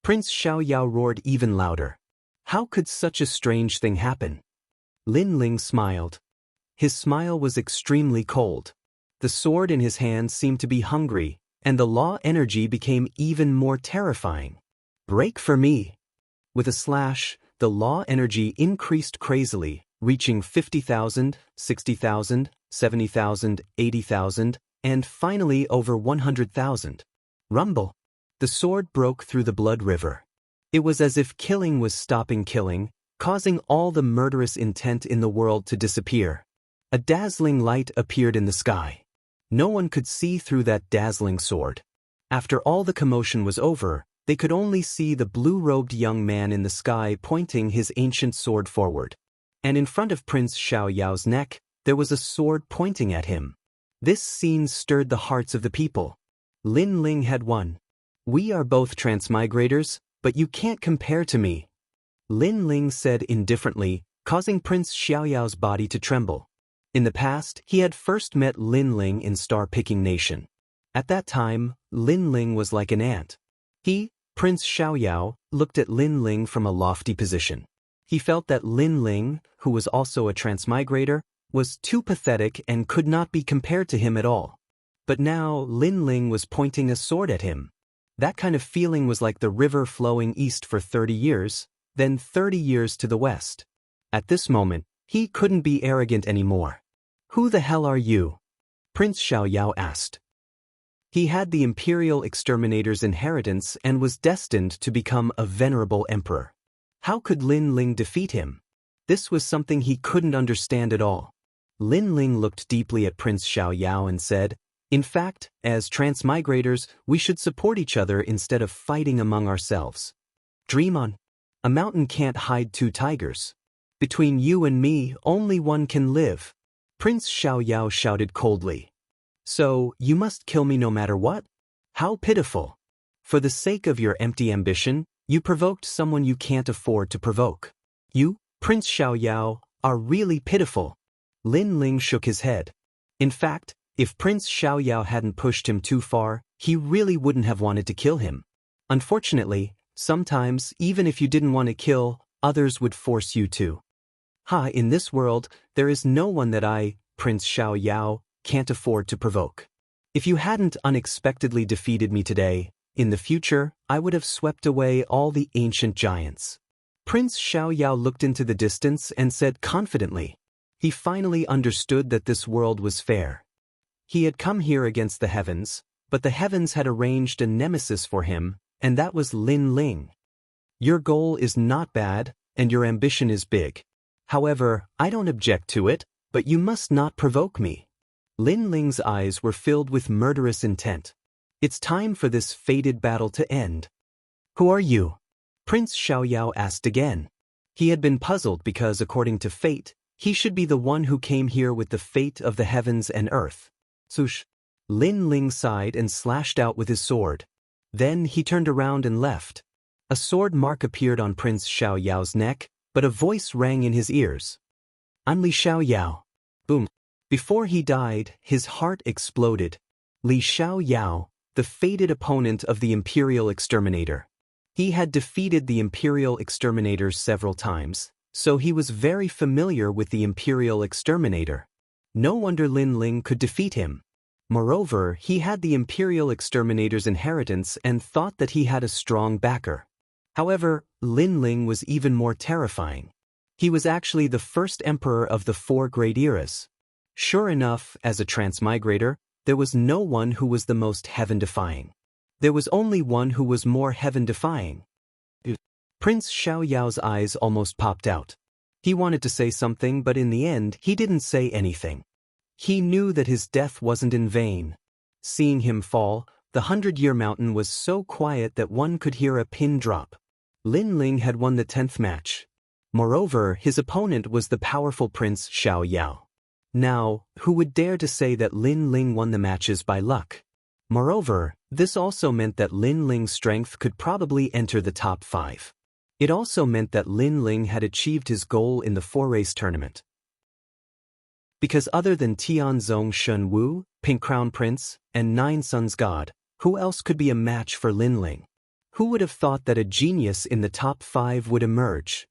[SPEAKER 1] Prince Xiao Yao roared even louder. How could such a strange thing happen? Lin Ling smiled. His smile was extremely cold. The sword in his hand seemed to be hungry, and the law energy became even more terrifying. Break for me! With a slash, the law energy increased crazily, reaching 50,000, 60,000, 70,000, 80,000, and finally over 100,000. Rumble! The sword broke through the blood river. It was as if killing was stopping killing, causing all the murderous intent in the world to disappear. A dazzling light appeared in the sky. No one could see through that dazzling sword. After all the commotion was over, they could only see the blue-robed young man in the sky pointing his ancient sword forward. And in front of Prince Xiao Yao's neck, there was a sword pointing at him. This scene stirred the hearts of the people. Lin Ling had won. We are both transmigrators, but you can't compare to me. Lin Ling said indifferently, causing Prince Xiao Yao's body to tremble. In the past, he had first met Lin Ling in Star-Picking Nation. At that time, Lin Ling was like an ant. He, Prince Xiao Yao, looked at Lin Ling from a lofty position. He felt that Lin Ling, who was also a transmigrator, was too pathetic and could not be compared to him at all. But now Lin Ling was pointing a sword at him. That kind of feeling was like the river flowing east for 30 years, then 30 years to the west. At this moment, he couldn't be arrogant anymore. Who the hell are you? Prince Xiao Yao asked. He had the imperial exterminator's inheritance and was destined to become a venerable emperor. How could Lin Ling defeat him? This was something he couldn't understand at all. Lin Ling looked deeply at Prince Xiao Yao and said, "In fact, as transmigrators, we should support each other instead of fighting among ourselves. Dream on. A mountain can't hide two tigers. Between you and me, only one can live." Prince Xiao Yao shouted coldly. "So, you must kill me no matter what? How pitiful. For the sake of your empty ambition, you provoked someone you can't afford to provoke. You, Prince Xiao Yao, are really pitiful." Lin Ling shook his head. In fact, if Prince Xiao Yao hadn't pushed him too far, he really wouldn't have wanted to kill him. Unfortunately, sometimes, even if you didn't want to kill, others would force you to. In this world, there is no one that I, Prince Xiao Yao, can't afford to provoke. If you hadn't unexpectedly defeated me today, in the future, I would have swept away all the ancient giants. Prince Xiao Yao looked into the distance and said confidently. He finally understood that this world was fair. He had come here against the heavens, but the heavens had arranged a nemesis for him, and that was Lin Ling. Your goal is not bad, and your ambition is big. However, I don't object to it, but you must not provoke me. Lin Ling's eyes were filled with murderous intent. It's time for this fated battle to end. Who are you? Prince Xiaoyao asked again. He had been puzzled because, according to fate, he should be the one who came here with the fate of the heavens and earth. Sush. Lin Ling sighed and slashed out with his sword. Then he turned around and left. A sword mark appeared on Prince Xiaoyao's neck, but a voice rang in his ears. I'm Li Xiaoyao. Boom. Before he died, his heart exploded. Li Xiaoyao, the fated opponent of the Imperial Exterminator. He had defeated the Imperial Exterminator several times, so he was very familiar with the Imperial Exterminator. No wonder Lin Ling could defeat him. Moreover, he had the Imperial Exterminator's inheritance and thought that he had a strong backer. However, Lin Ling was even more terrifying. He was actually the first emperor of the 4 great eras. Sure enough, as a transmigrator, there was no one who was the most heaven-defying. There was only one who was more heaven-defying. Prince Xiaoyao's eyes almost popped out. He wanted to say something, but in the end, he didn't say anything. He knew that his death wasn't in vain. Seeing him fall, the 100-year mountain was so quiet that one could hear a pin drop. Lin Ling had won the 10th match. Moreover, his opponent was the powerful Prince Xiaoyao. Now, who would dare to say that Lin Ling won the matches by luck? Moreover, this also meant that Lin Ling's strength could probably enter the top 5. It also meant that Lin Ling had achieved his goal in the 4-race tournament. Because other than Tianzong Shun Wu, Pink Crown Prince, and 9 Suns God, who else could be a match for Lin Ling? Who would have thought that a genius in the top 5 would emerge?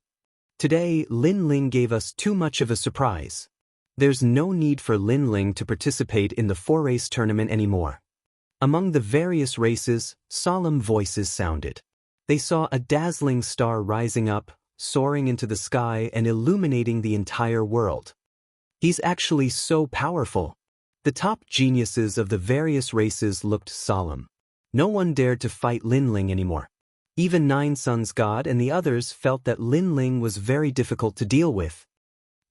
[SPEAKER 1] Today, Lin Ling gave us too much of a surprise. There's no need for Lin Ling to participate in the 4-race tournament anymore. Among the various races, solemn voices sounded. They saw a dazzling star rising up, soaring into the sky and illuminating the entire world. He's actually so powerful. The top geniuses of the various races looked solemn. No one dared to fight Lin Ling anymore. Even 9 Suns God and the others felt that Lin Ling was very difficult to deal with.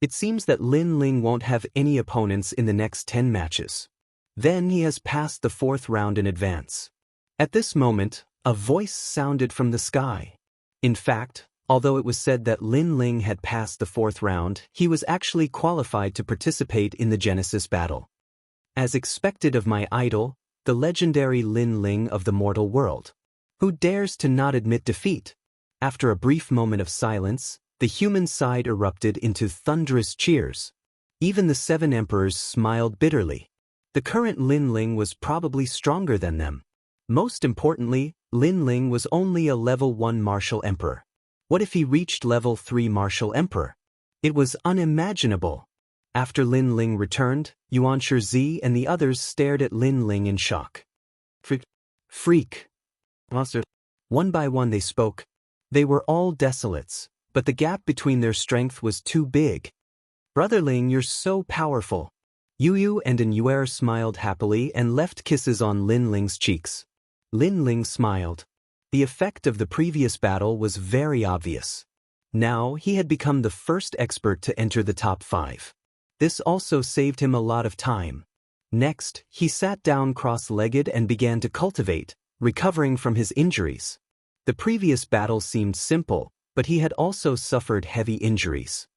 [SPEAKER 1] It seems that Lin Ling won't have any opponents in the next 10 matches. Then he has passed the 4th round in advance. At this moment, a voice sounded from the sky. In fact, although it was said that Lin Ling had passed the 4th round, he was actually qualified to participate in the Genesis battle. As expected of my idol, the legendary Lin Ling of the mortal world. Who dares to not admit defeat? After a brief moment of silence, the human side erupted into thunderous cheers. Even the 7 emperors smiled bitterly. The current Lin Ling was probably stronger than them. Most importantly, Lin Ling was only a level 1 martial emperor. What if he reached level 3 martial emperor? It was unimaginable. After Lin Ling returned, Yuan Shizi and the others stared at Lin Ling in shock. Freak. Monster. One by one they spoke. They were all desolates, but the gap between their strength was too big. Brother Ling, you're so powerful. Yu and An Yuer smiled happily and left kisses on Lin Ling's cheeks. Lin Ling smiled. The effect of the previous battle was very obvious. Now he had become the first expert to enter the top 5. This also saved him a lot of time. Next, he sat down cross-legged and began to cultivate, recovering from his injuries. The previous battle seemed simple, but he had also suffered heavy injuries.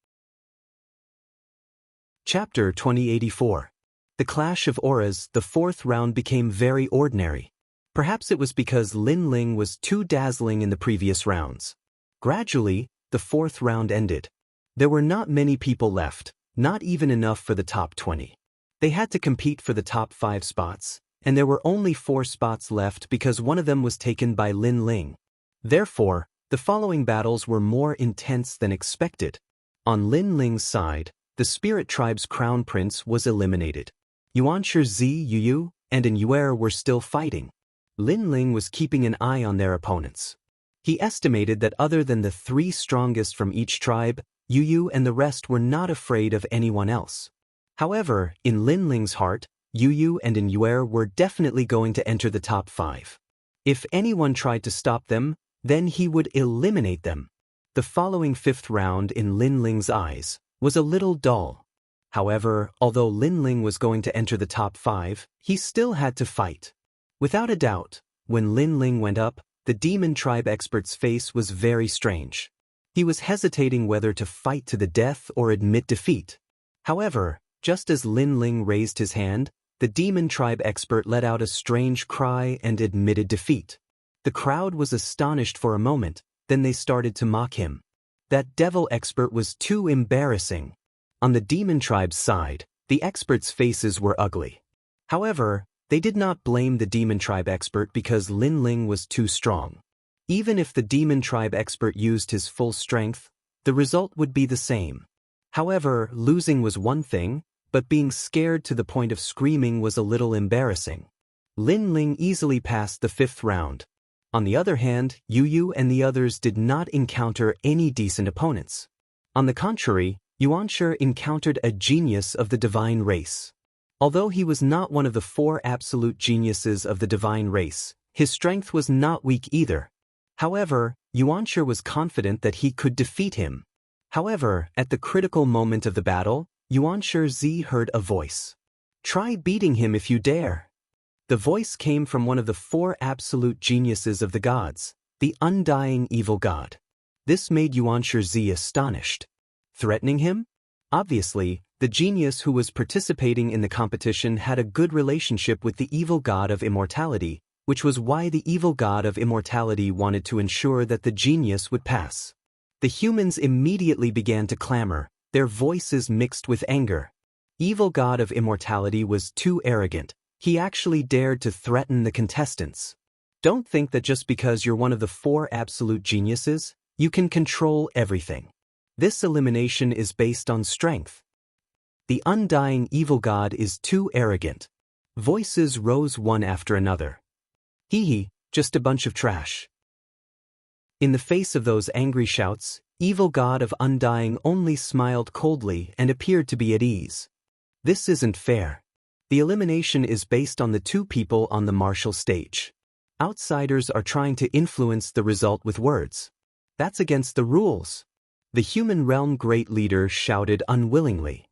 [SPEAKER 1] Chapter 2084. The Clash of Auras. The 4th round became very ordinary. Perhaps it was because Lin Ling was too dazzling in the previous rounds. Gradually, the 4th round ended. There were not many people left, not even enough for the top 20. They had to compete for the top 5 spots, and there were only 4 spots left because one of them was taken by Lin Ling. Therefore, the following battles were more intense than expected. On Lin Ling's side, the Spirit Tribe's Crown Prince was eliminated. Yuan Shizi, Yu, and An Yuer were still fighting. Lin Ling was keeping an eye on their opponents. He estimated that other than the 3 strongest from each tribe, Yu and the rest were not afraid of anyone else. However, in Lin Ling's heart, Yu and An Yuer were definitely going to enter the top 5. If anyone tried to stop them, then he would eliminate them. The following 5th round in Lin Ling's eyes was a little dull. However, although Lin Ling was going to enter the top 5, he still had to fight. Without a doubt, when Lin Ling went up, the demon tribe expert's face was very strange. He was hesitating whether to fight to the death or admit defeat. However, just as Lin Ling raised his hand, the demon tribe expert let out a strange cry and admitted defeat. The crowd was astonished for a moment, then they started to mock him. That devil expert was too embarrassing. On the demon tribe's side, the experts' faces were ugly. However, they did not blame the demon tribe expert because Lin Ling was too strong. Even if the demon tribe expert used his full strength, the result would be the same. However, losing was one thing, but being scared to the point of screaming was a little embarrassing. Lin Ling easily passed the 5th round. On the other hand, Yu Yu and the others did not encounter any decent opponents. On the contrary, Yuanshi encountered a genius of the divine race. Although he was not one of the 4 absolute geniuses of the divine race, his strength was not weak either. However, Yuanshi was confident that he could defeat him. However, at the critical moment of the battle, Yuanshi heard a voice. "Try beating him if you dare." The voice came from one of the 4 absolute geniuses of the gods, the undying evil god. This made Yuanshi astonished. Threatening him? Obviously, the genius who was participating in the competition had a good relationship with the evil god of immortality, which was why the evil god of immortality wanted to ensure that the genius would pass. The humans immediately began to clamor, their voices mixed with anger. Evil god of immortality was too arrogant. He actually dared to threaten the contestants. Don't think that just because you're one of the 4 absolute geniuses, you can control everything. This elimination is based on strength. The undying evil god is too arrogant. Voices rose one after another. Hee, just a bunch of trash. In the face of those angry shouts, evil god of undying only smiled coldly and appeared to be at ease. This isn't fair. The elimination is based on the 2 people on the martial stage. Outsiders are trying to influence the result with words. That's against the rules. The human realm great leader shouted unwillingly.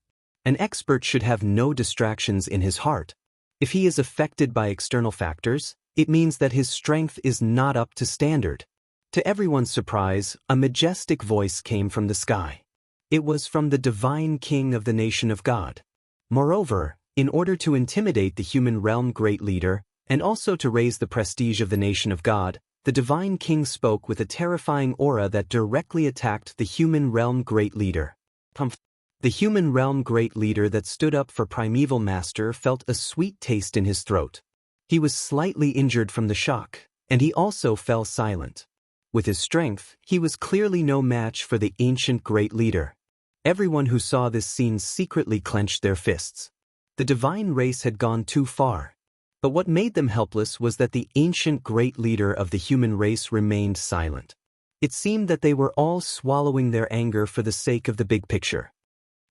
[SPEAKER 1] An expert should have no distractions in his heart. If he is affected by external factors, it means that his strength is not up to standard. To everyone's surprise, a majestic voice came from the sky. It was from the divine king of the nation of God. Moreover, in order to intimidate the human realm great leader, and also to raise the prestige of the nation of God, the divine king spoke with a terrifying aura that directly attacked the human realm great leader. The human realm great leader that stood up for Primeval Master felt a sweet taste in his throat. He was slightly injured from the shock, and he also fell silent. With his strength, he was clearly no match for the ancient great leader. Everyone who saw this scene secretly clenched their fists. The divine race had gone too far. But what made them helpless was that the ancient great leader of the human race remained silent. It seemed that they were all swallowing their anger for the sake of the big picture.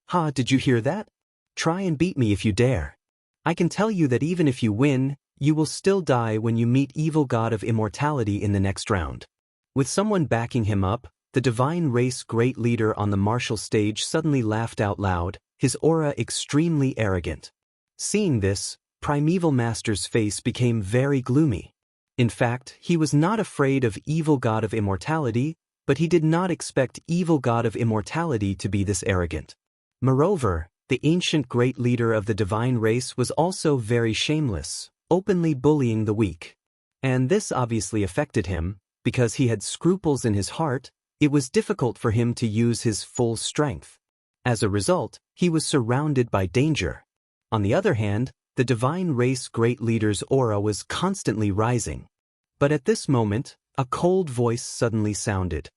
[SPEAKER 1] "Ha, did you hear that? Try and beat me if you dare. I can tell you that even if you win, you will still die when you meet evil god of immortality in the next round." With someone backing him up, the divine race great leader on the martial stage suddenly laughed out loud, his aura extremely arrogant. Seeing this, Primeval Master's face became very gloomy. In fact, he was not afraid of evil god of immortality, but he did not expect evil god of immortality to be this arrogant. Moreover, the ancient great leader of the divine race was also very shameless, openly bullying the weak. And this obviously affected him. Because he had scruples in his heart, it was difficult for him to use his full strength. As a result, he was surrounded by danger. On the other hand, the divine race great leader's aura was constantly rising. But at this moment, a cold voice suddenly sounded.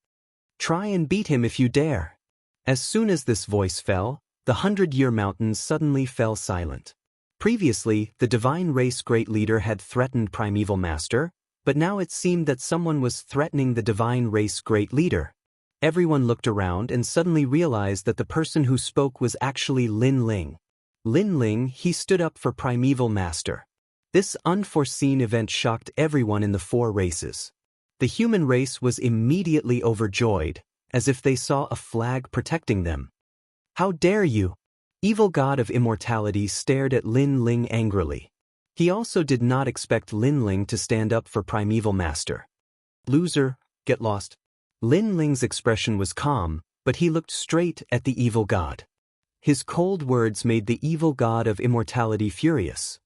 [SPEAKER 1] "Try and beat him if you dare." As soon as this voice fell, the 100-year mountains suddenly fell silent. Previously, the divine race great leader had threatened Primeval Master, but now it seemed that someone was threatening the divine race great leader. Everyone looked around and suddenly realized that the person who spoke was actually Lin Ling. Lin Ling, he stood up for Primeval Master. This unforeseen event shocked everyone in the 4 races. The human race was immediately overjoyed, as if they saw a flag protecting them. "How dare you?" Evil god of immortality stared at Lin Ling angrily. He also did not expect Lin Ling to stand up for Primeval Master. Loser, get lost. Lin Ling's expression was calm, but he looked straight at the evil god. His cold words made the evil god of immortality furious.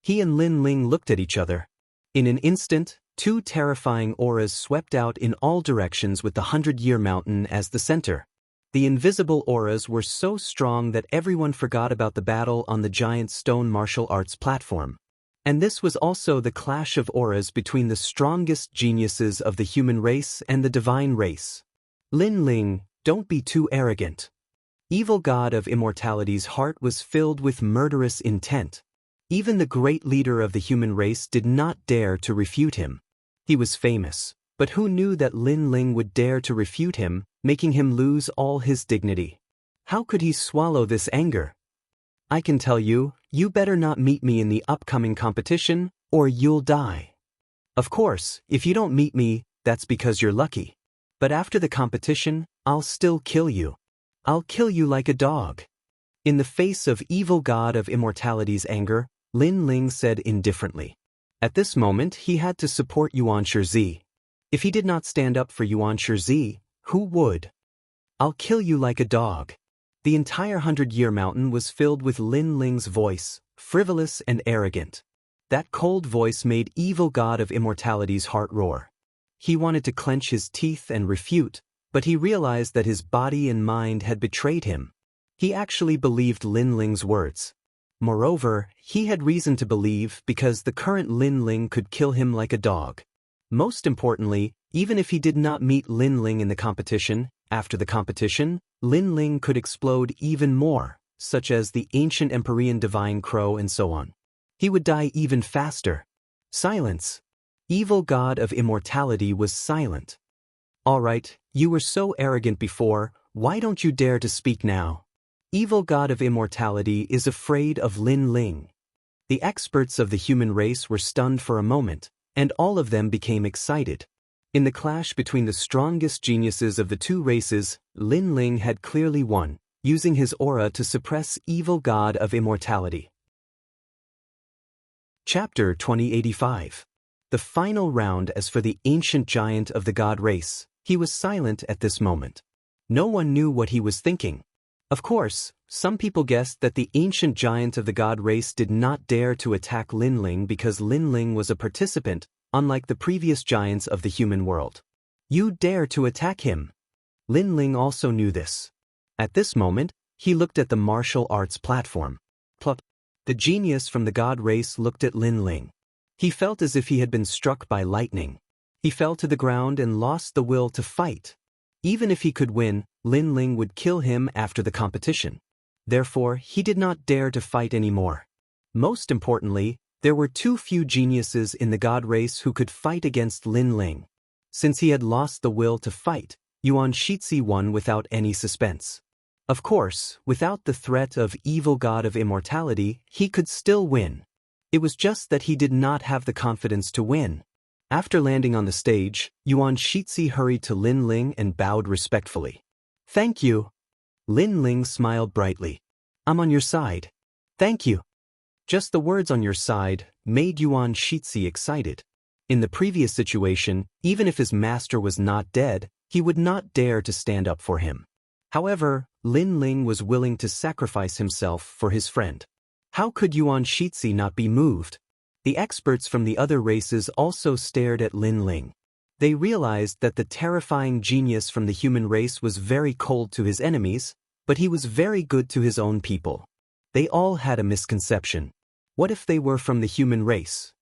[SPEAKER 1] He and Lin Ling looked at each other. In an instant, two terrifying auras swept out in all directions with the 100-Year Mountain as the center. The invisible auras were so strong that everyone forgot about the battle on the giant stone martial arts platform. And this was also the clash of auras between the strongest geniuses of the human race and the divine race. Lin Ling, don't be too arrogant. Evil god of immortality's heart was filled with murderous intent. Even the great leader of the human race did not dare to refute him. He was famous, but who knew that Lin Ling would dare to refute him, making him lose all his dignity? How could he swallow this anger? I can tell you, you better not meet me in the upcoming competition, or you'll die. Of course, if you don't meet me, that's because you're lucky. But after the competition, I'll still kill you. I'll kill you like a dog. In the face of evil god of immortality's anger, Lin Ling said indifferently. At this moment he had to support Yuan Shizi. If he did not stand up for Yuan Shizi, who would? I'll kill you like a dog. The entire 100-Year Mountain was filled with Lin Ling's voice, frivolous and arrogant. That cold voice made evil god of immortality's heart roar. He wanted to clench his teeth and refute, but he realized that his body and mind had betrayed him. He actually believed Lin Ling's words. Moreover, he had reason to believe because the current Lin Ling could kill him like a dog. Most importantly, even if he did not meet Lin Ling in the competition, after the competition, Lin Ling could explode even more, such as the ancient Empyrean divine crow and so on. He would die even faster. Silence. Evil god of immortality was silent. All right, you were so arrogant before, why don't you dare to speak now? Evil god of immortality is afraid of Lin Ling. The experts of the human race were stunned for a moment, and all of them became excited. In the clash between the strongest geniuses of the two races, Lin Ling had clearly won, using his aura to suppress evil god of immortality. Chapter 2085. The final round. As for the ancient giant of the god race, he was silent at this moment. No one knew what he was thinking. Of course, some people guessed that the ancient giant of the god race did not dare to attack Lin Ling because Lin Ling was a participant, unlike the previous giants of the human world. You dare to attack him? Lin Ling also knew this. At this moment, he looked at the martial arts platform. Plop. The genius from the god race looked at Lin Ling. He felt as if he had been struck by lightning. He fell to the ground and lost the will to fight. Even if he could win, Lin Ling would kill him after the competition. Therefore, he did not dare to fight anymore. Most importantly, there were too few geniuses in the god race who could fight against Lin Ling. Since he had lost the will to fight, Yuan Shizi won without any suspense. Of course, without the threat of evil god of immortality, he could still win. It was just that he did not have the confidence to win. After landing on the stage, Yuan Shizi hurried to Lin Ling and bowed respectfully. Thank you. Lin Ling smiled brightly. I'm on your side. Thank you. Just the words "on your side" made Yuan Shizi excited. In the previous situation, even if his master was not dead, he would not dare to stand up for him. However, Lin Ling was willing to sacrifice himself for his friend. How could Yuan Shizi not be moved? The experts from the other races also stared at Lin Ling. They realized that the terrifying genius from the human race was very cold to his enemies, but he was very good to his own people. They all had a misconception. What if they were from the human race?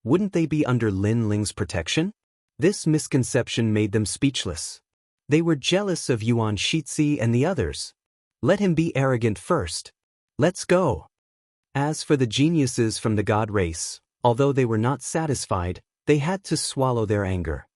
[SPEAKER 1] Wouldn't they be under Lin Ling's protection? This misconception made them speechless. They were jealous of Yuan Shizi and the others. Let him be arrogant first. Let's go. As for the geniuses from the god race, although they were not satisfied, they had to swallow their anger.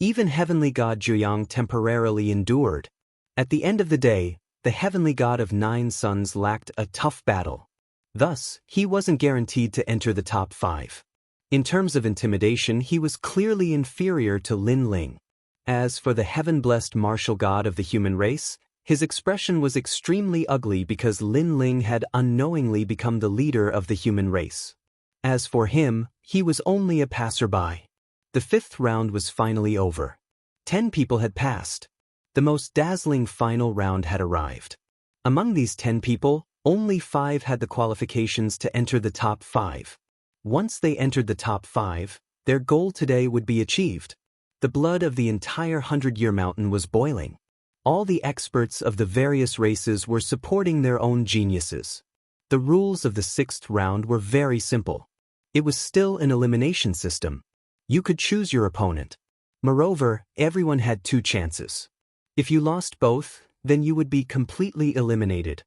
[SPEAKER 1] Even heavenly god Zhuyang temporarily endured. At the end of the day, the heavenly god of 9 suns lacked a tough battle. Thus, he wasn't guaranteed to enter the top 5. In terms of intimidation, he was clearly inferior to Lin Ling. As for the heaven-blessed martial god of the human race, his expression was extremely ugly because Lin Ling had unknowingly become the leader of the human race. As for him, he was only a passerby. The fifth round was finally over. 10 people had passed. The most dazzling final round had arrived. Among these 10 people, only 5 had the qualifications to enter the top 5. Once they entered the top 5, their goal today would be achieved. The blood of the entire 100-Year Mountain was boiling. All the experts of the various races were supporting their own geniuses. The rules of the 6th round were very simple. It was still an elimination system. You could choose your opponent. Moreover, everyone had 2 chances. If you lost both, then you would be completely eliminated.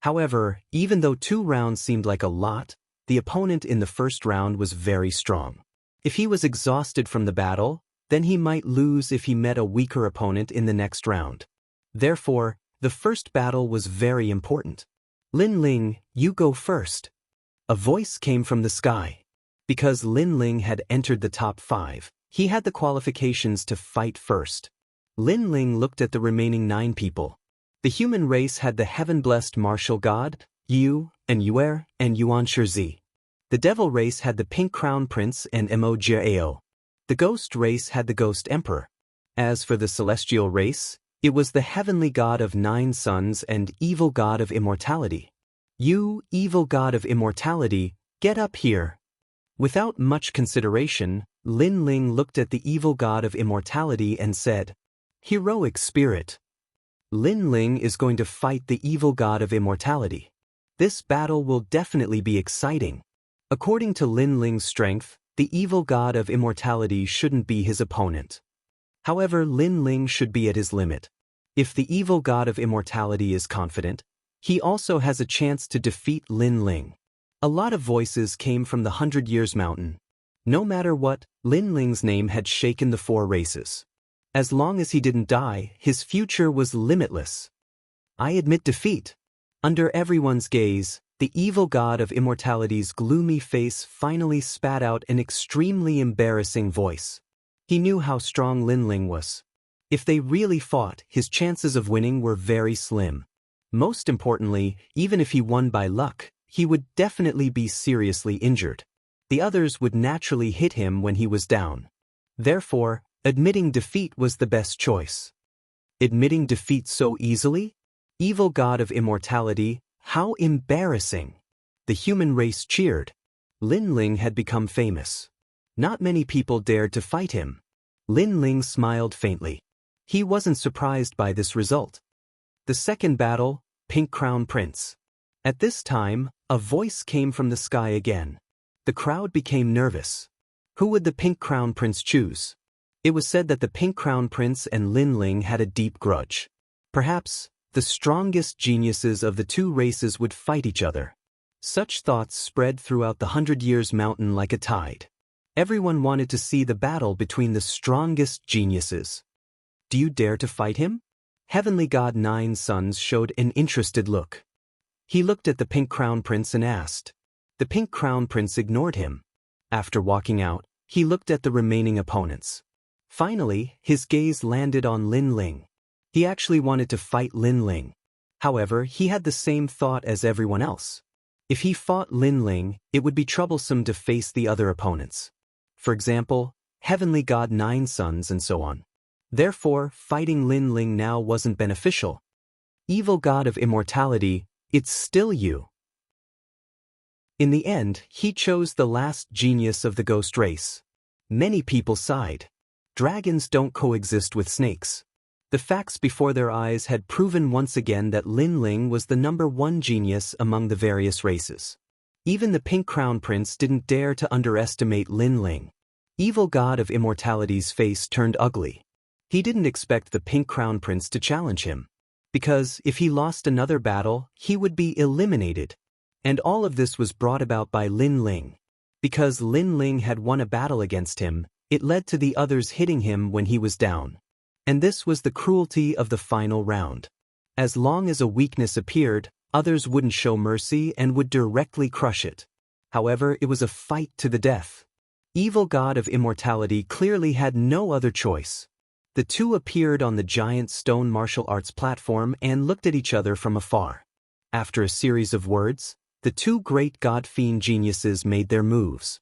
[SPEAKER 1] However, even though 2 rounds seemed like a lot, the opponent in the first round was very strong. If he was exhausted from the battle, then he might lose if he met a weaker opponent in the next round. Therefore, the first battle was very important. Lin Ling, you go first. A voice came from the sky. Because Lin Ling had entered the top 5, he had the qualifications to fight first. Lin Ling looked at the remaining 9 people. The human race had the heaven-blessed martial god, Yu, and Yuer, and Yuan Shizi. The devil race had the pink crown prince and Mo Jiao. The ghost race had the ghost emperor. As for the celestial race, it was the heavenly god of 9 suns and evil god of immortality. You, evil god of immortality, get up here. Without much consideration, Lin Ling looked at the evil god of immortality and said, "Heroic spirit." Lin Ling is going to fight the evil god of immortality. This battle will definitely be exciting. According to Lin Ling's strength, the evil god of immortality shouldn't be his opponent. However, Lin Ling should be at his limit. If the evil god of immortality is confident, he also has a chance to defeat Lin Ling. A lot of voices came from the 100 Years Mountain. No matter what, Lin Ling's name had shaken the 4 races. As long as he didn't die, his future was limitless. I admit defeat. Under everyone's gaze, the evil god of immortality's gloomy face finally spat out an extremely embarrassing voice. He knew how strong Lin Ling was. If they really fought, his chances of winning were very slim. Most importantly, even if he won by luck, he would definitely be seriously injured. The others would naturally hit him when he was down. Therefore, admitting defeat was the best choice. Admitting defeat so easily? Evil god of immortality, how embarrassing! The human race cheered. Lin Ling had become famous. Not many people dared to fight him. Lin Ling smiled faintly. He wasn't surprised by this result. The second battle, Pink Crown Prince. At this time, a voice came from the sky again. The crowd became nervous. Who would the Pink Crown Prince choose? It was said that the Pink Crown Prince and Lin Ling had a deep grudge. Perhaps, the strongest geniuses of the 2 races would fight each other. Such thoughts spread throughout the 100 Years Mountain like a tide. Everyone wanted to see the battle between the strongest geniuses. Do you dare to fight him? Heavenly God 9 Suns showed an interested look. He looked at the Pink Crown Prince and asked. The Pink Crown Prince ignored him. After walking out, he looked at the remaining opponents. Finally, his gaze landed on Lin Ling. He actually wanted to fight Lin Ling. However, he had the same thought as everyone else. If he fought Lin Ling, it would be troublesome to face the other opponents. For example, Heavenly God 9 Suns and so on. Therefore, fighting Lin Ling now wasn't beneficial. Evil god of immortality, it's still you. In the end, he chose the last genius of the ghost race. Many people sighed. Dragons don't coexist with snakes. The facts before their eyes had proven once again that Lin Ling was the #1 genius among the various races. Even the Pink Crown Prince didn't dare to underestimate Lin Ling. Evil god of immortality's face turned ugly. He didn't expect the Pink Crown Prince to challenge him. Because if he lost another battle, he would be eliminated. And all of this was brought about by Lin Ling. Because Lin Ling had won a battle against him, it led to the others hitting him when he was down. And this was the cruelty of the final round. As long as a weakness appeared, others wouldn't show mercy and would directly crush it. However, it was a fight to the death. Evil god of immortality clearly had no other choice. The 2 appeared on the giant stone martial arts platform and looked at each other from afar. After a series of words, the 2 great god-fiend geniuses made their moves.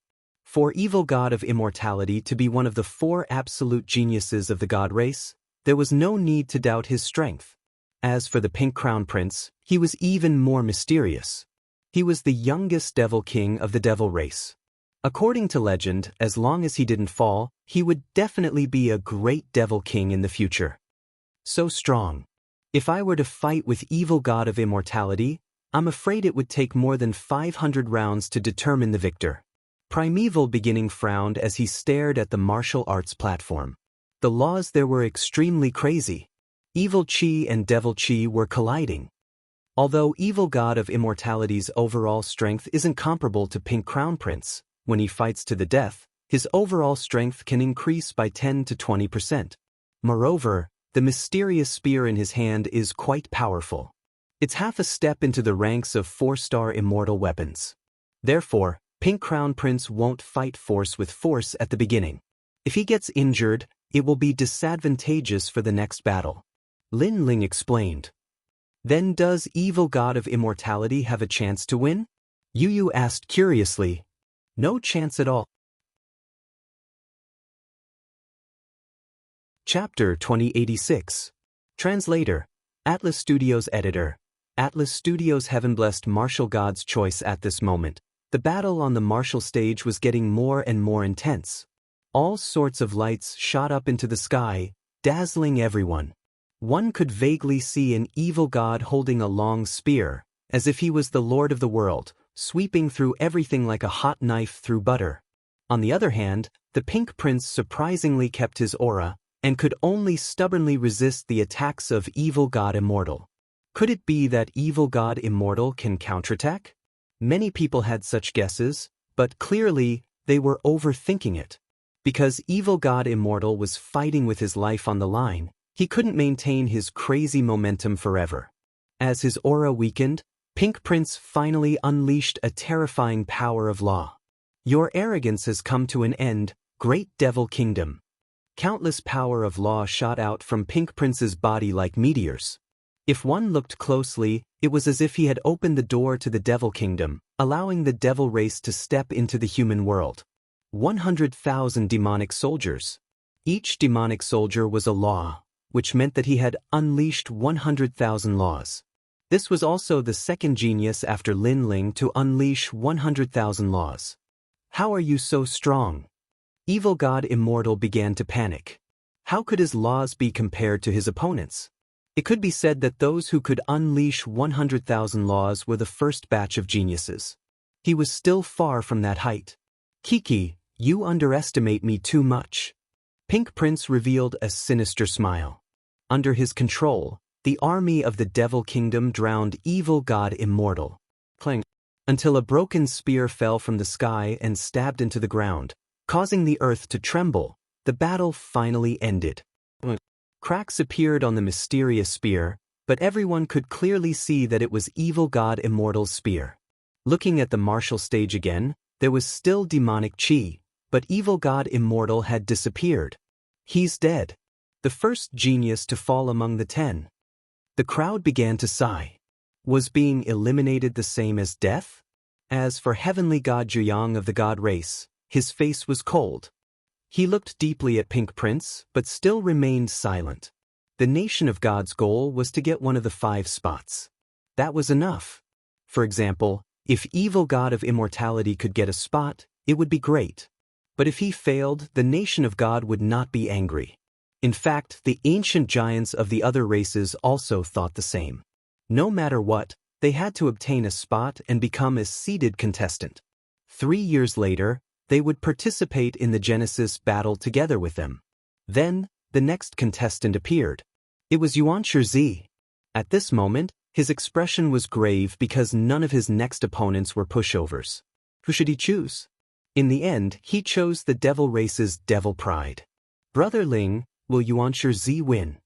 [SPEAKER 1] For evil god of immortality to be one of the 4 absolute geniuses of the god race, there was no need to doubt his strength. As for the Pink Crown Prince, he was even more mysterious. He was the youngest devil king of the devil race. According to legend, as long as he didn't fall, he would definitely be a great devil king in the future. So strong. If I were to fight with evil god of immortality, I'm afraid it would take more than 500 rounds to determine the victor. Primeval Beginning frowned as he stared at the martial arts platform. The laws there were extremely crazy. Evil chi and devil chi were colliding. Although evil god of immortality's overall strength isn't comparable to Pink Crown Prince, when he fights to the death, his overall strength can increase by 10 to 20%. Moreover, the mysterious spear in his hand is quite powerful. It's half a step into the ranks of 4-star immortal weapons. Therefore, Pink Crown Prince won't fight force with force at the beginning. If he gets injured, it will be disadvantageous for the next battle. Lin Ling explained. Then does evil god of immortality have a chance to win? Yu Yu asked curiously. No chance at all. Chapter 2086. Translator. Atlas Studios Editor. Atlas Studios Heaven-blessed martial god's choice. At this moment, the battle on the martial stage was getting more and more intense. All sorts of lights shot up into the sky, dazzling everyone. One could vaguely see an evil god holding a long spear, as if he was the lord of the world, sweeping through everything like a hot knife through butter. On the other hand, the Pink Prince surprisingly kept his aura, and could only stubbornly resist the attacks of evil god immortal. Could it be that evil god immortal can counterattack? Many people had such guesses, but clearly, they were overthinking it. Because evil god immortal was fighting with his life on the line, he couldn't maintain his crazy momentum forever. As his aura weakened, Pink Prince finally unleashed a terrifying power of law. Your arrogance has come to an end, great devil kingdom. Countless power of law shot out from Pink Prince's body like meteors. If one looked closely, it was as if he had opened the door to the devil kingdom, allowing the devil race to step into the human world. 100,000 demonic soldiers. Each demonic soldier was a law, which meant that he had unleashed 100,000 laws. This was also the second genius after Lin Ling to unleash 100,000 laws. How are you so strong? Evil god immortal began to panic. How could his laws be compared to his opponents? It could be said that those who could unleash 100,000 laws were the first batch of geniuses. He was still far from that height. Kiki, you underestimate me too much. Pink Prince revealed a sinister smile. Under his control, the army of the Devil Kingdom drowned evil god immortal. Clang. Until a broken spear fell from the sky and stabbed into the ground, causing the earth to tremble, the battle finally ended. Cracks appeared on the mysterious spear, but everyone could clearly see that it was evil god immortal's spear. Looking at the martial stage again, there was still demonic chi, but evil god immortal had disappeared. He's dead. The first genius to fall among the 10. The crowd began to sigh. Was being eliminated the same as death? As for heavenly god Zhuyang of the god race, his face was cold. He looked deeply at Pink Prince, but still remained silent. The nation of God's goal was to get one of the 5 spots. That was enough. For example, if evil god of immortality could get a spot, it would be great. But if he failed, the nation of God would not be angry. In fact, the ancient giants of the other races also thought the same. No matter what, they had to obtain a spot and become a seeded contestant. 3 years later, they would participate in the Genesis battle together with them. Then, the next contestant appeared. It was Yuan Shizi. At this moment, his expression was grave because none of his next opponents were pushovers. Who should he choose? In the end, he chose the devil race's devil pride. Brother Ling, will Yuan Shizi win?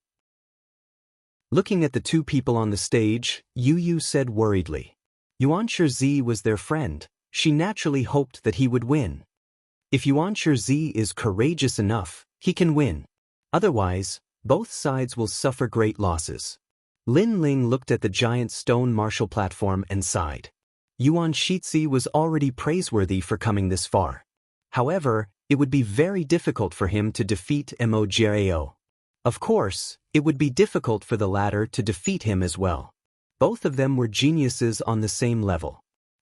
[SPEAKER 1] Looking at the 2 people on the stage, Yu Yu said worriedly. Yuan Shizi was their friend. She naturally hoped that he would win. If Yuan Shizi is courageous enough, he can win. Otherwise, both sides will suffer great losses. Lin Ling looked at the giant stone martial platform and sighed. Yuan Shizi was already praiseworthy for coming this far. However, it would be very difficult for him to defeat Mo. Of course, it would be difficult for the latter to defeat him as well. Both of them were geniuses on the same level.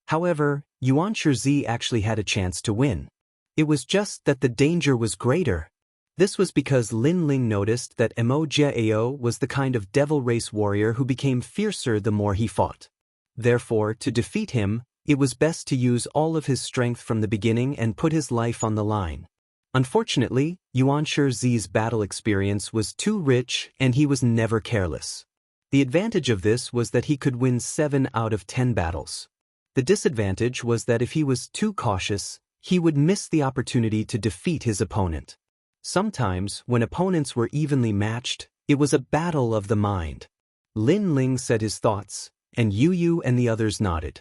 [SPEAKER 1] However, Yuan Shizi actually had a chance to win. It was just that the danger was greater. This was because Lin Ling noticed that Mo was the kind of devil race warrior who became fiercer the more he fought. Therefore, to defeat him, it was best to use all of his strength from the beginning and put his life on the line. Unfortunately, Yuan Shizi's battle experience was too rich and he was never careless. The advantage of this was that he could win 7 out of 10 battles. The disadvantage was that if he was too cautious, he would miss the opportunity to defeat his opponent. Sometimes, when opponents were evenly matched, it was a battle of the mind. Lin Ling said his thoughts, and Yu and the others nodded.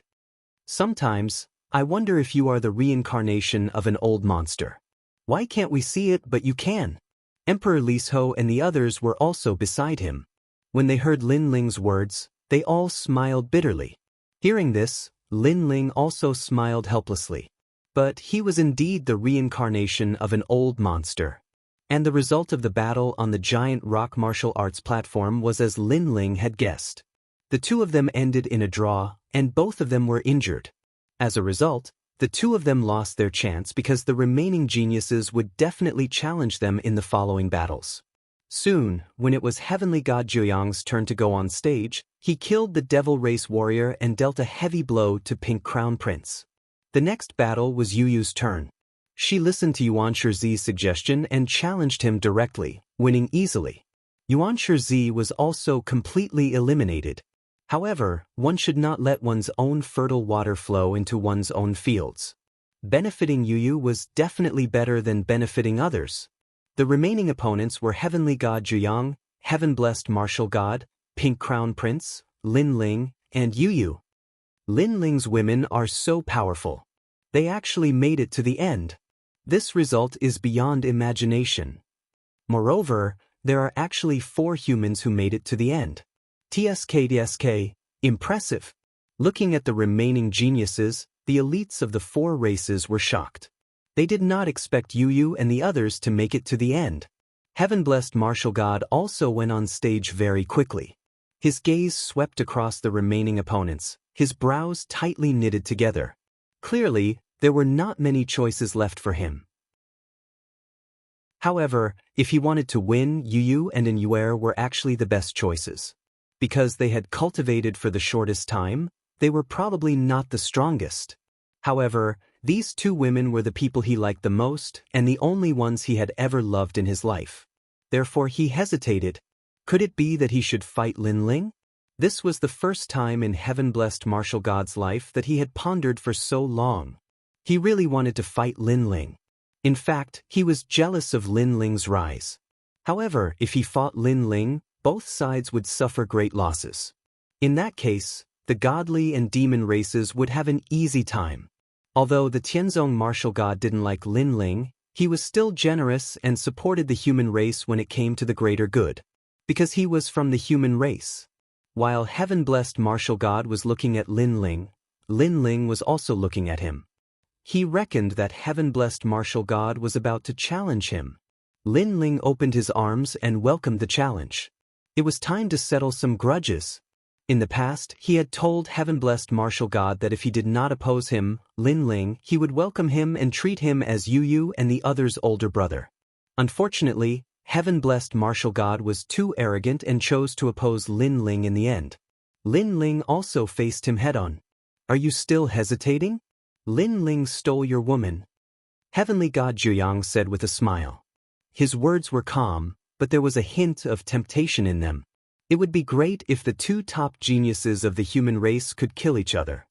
[SPEAKER 1] Sometimes, I wonder if you are the reincarnation of an old monster. Why can't we see it but you can? Emperor Liso and the others were also beside him. When they heard Lin Ling's words, they all smiled bitterly. Hearing this, Lin Ling also smiled helplessly. But he was indeed the reincarnation of an old monster. And the result of the battle on the giant rock martial arts platform was as Lin Ling had guessed. The two of them ended in a draw, and both of them were injured. As a result, the two of them lost their chance because the remaining geniuses would definitely challenge them in the following battles. Soon, when it was Heavenly God Jiuyang's turn to go on stage, he killed the devil race warrior and dealt a heavy blow to Pink Crown Prince. The next battle was Yu's turn. She listened to Yuan Shizi's suggestion and challenged him directly, winning easily. Yuan Shizi was also completely eliminated. However, one should not let one's own fertile water flow into one's own fields. Benefiting Yu was definitely better than benefiting others. The remaining opponents were Heavenly God Juyang, Heaven-Blessed Martial God, Pink Crown Prince, Lin Ling, and Yu. Lin Ling's women are so powerful. They actually made it to the end. This result is beyond imagination. Moreover, there are actually 4 humans who made it to the end. TSK, impressive. Looking at the remaining geniuses, the elites of the 4 races were shocked. They did not expect Yu and the others to make it to the end. Heaven-Blessed Martial God also went on stage very quickly. His gaze swept across the remaining opponents, his brows tightly knitted together. Clearly, there were not many choices left for him. However, if he wanted to win, Yu and Enyuer were actually the best choices. Because they had cultivated for the shortest time, they were probably not the strongest. However, these 2 women were the people he liked the most and the only ones he had ever loved in his life. Therefore he hesitated. Could it be that he should fight Lin Ling? This was the first time in Heaven-Blessed Martial God's life that he had pondered for so long. He really wanted to fight Lin Ling. In fact, he was jealous of Lin Ling's rise. However, if he fought Lin Ling, both sides would suffer great losses. In that case, the godly and demon races would have an easy time. Although the Tianzong martial god didn't like Lin Ling, he was still generous and supported the human race when it came to the greater good. Because he was from the human race. While Heaven-Blessed Martial God was looking at Lin Ling was also looking at him. He reckoned that Heaven-Blessed Martial God was about to challenge him. Lin Ling opened his arms and welcomed the challenge. It was time to settle some grudges. In the past, he had told Heaven-Blessed Martial God that if he did not oppose him, Lin Ling, he would welcome him and treat him as Yu and the other's older brother. Unfortunately, Heaven-Blessed Martial God was too arrogant and chose to oppose Lin Ling in the end. Lin Ling also faced him head-on. Are you still hesitating? Lin Ling stole your woman. Heavenly God Juyang said with a smile. His words were calm, but there was a hint of temptation in them. It would be great if the 2 top geniuses of the human race could kill each other.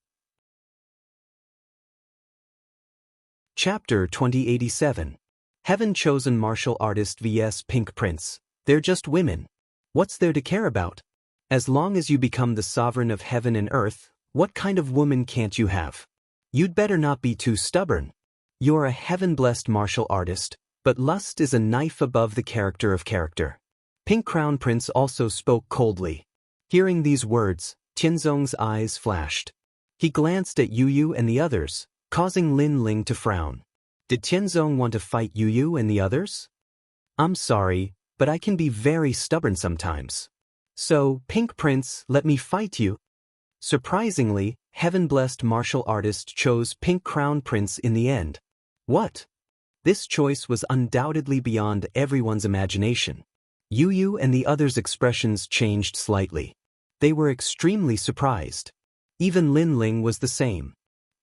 [SPEAKER 1] Chapter 2087. Heaven-Chosen Martial Artist vs. Pink Prince. They're just women. What's there to care about? As long as you become the sovereign of heaven and earth, what kind of woman can't you have? You'd better not be too stubborn. You're a heaven-blessed martial artist, but lust is a knife above the character of character. Pink Crown Prince also spoke coldly. Hearing these words, Tianzong's eyes flashed. He glanced at Yu and the others, causing Lin Ling to frown. Did Tianzong want to fight Yu and the others? I'm sorry, but I can be very stubborn sometimes. So, Pink Prince, let me fight you. Surprisingly, heaven-blessed martial artist chose Pink Crown Prince in the end. What? This choice was undoubtedly beyond everyone's imagination. Yu and the others' expressions changed slightly. They were extremely surprised. Even Lin Ling was the same.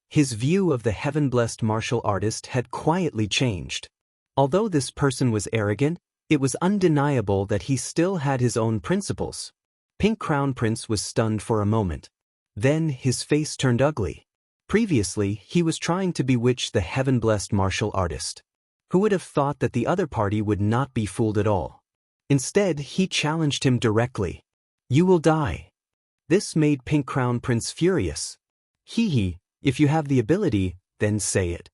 [SPEAKER 1] His view of the heaven-blessed martial artist had quietly changed. Although this person was arrogant, it was undeniable that he still had his own principles. Pink Crown Prince was stunned for a moment. Then his face turned ugly. Previously, he was trying to bewitch the heaven-blessed martial artist. Who would have thought that the other party would not be fooled at all? Instead, he challenged him directly. You will die. This made Pink Crown Prince furious. Hee, if you have the ability, then say it.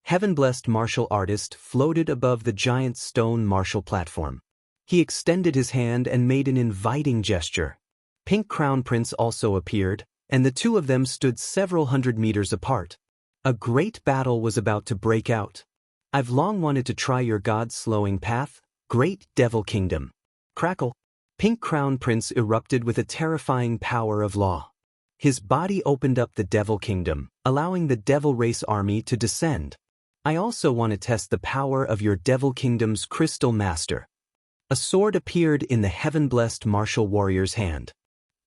[SPEAKER 1] Heaven-blessed martial artist floated above the giant stone martial platform. He extended his hand and made an inviting gesture. Pink Crown Prince also appeared, and the two of them stood several hundred meters apart. A great battle was about to break out. I've long wanted to try your god-slowing path, Great Devil Kingdom. Crackle. Pink Crown Prince erupted with a terrifying power of law. His body opened up the Devil Kingdom, allowing the Devil Race army to descend. I also want to test the power of your Devil Kingdom's Crystal Master. A sword appeared in the heaven-blessed martial warrior's hand.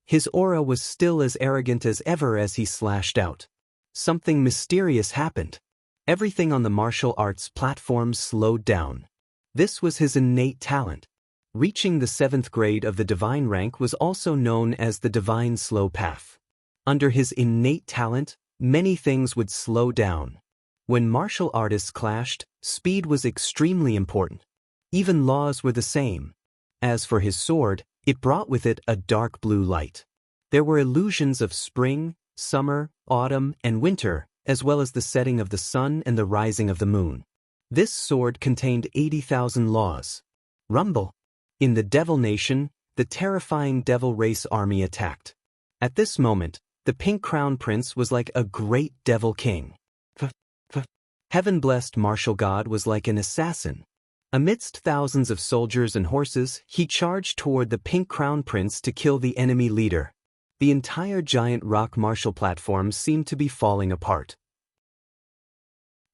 [SPEAKER 1] His aura was still as arrogant as ever as he slashed out. Something mysterious happened. Everything on the martial arts platform slowed down. This was his innate talent. Reaching the 7th grade of the divine rank was also known as the divine slow path. Under his innate talent, many things would slow down. When martial artists clashed, speed was extremely important. Even laws were the same. As for his sword, it brought with it a dark blue light. There were illusions of spring, summer, autumn, and winter, as well as the setting of the sun and the rising of the moon. This sword contained 80,000 laws. Rumble. In the Devil Nation, the terrifying Devil Race army attacked. At this moment, the Pink Crown Prince was like a great devil king. Heaven-blessed martial god was like an assassin. Amidst thousands of soldiers and horses, he charged toward the Pink Crown Prince to kill the enemy leader. The entire giant rock martial platform seemed to be falling apart.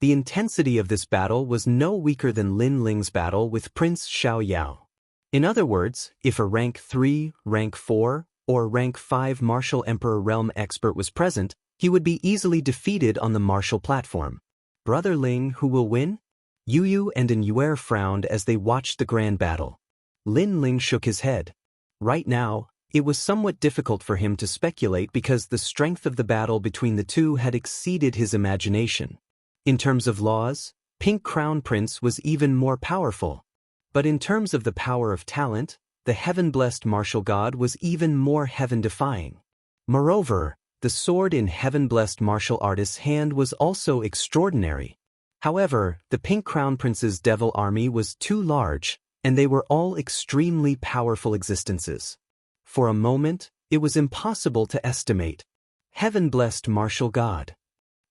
[SPEAKER 1] The intensity of this battle was no weaker than Lin Ling's battle with Prince Xiao Yao. In other words, if a rank 3, rank 4, or rank 5 martial emperor realm expert was present, he would be easily defeated on the martial platform. Brother Ling, who will win? Yu and Yuer frowned as they watched the grand battle. Lin Ling shook his head. Right now, it was somewhat difficult for him to speculate because the strength of the battle between the two had exceeded his imagination. In terms of laws, Pink Crown Prince was even more powerful. But in terms of the power of talent, the heaven-blessed martial god was even more heaven-defying. Moreover, the sword in heaven-blessed martial artist's hand was also extraordinary. However, the Pink Crown Prince's devil army was too large, and they were all extremely powerful existences. For a moment, it was impossible to estimate. Heaven-blessed martial god.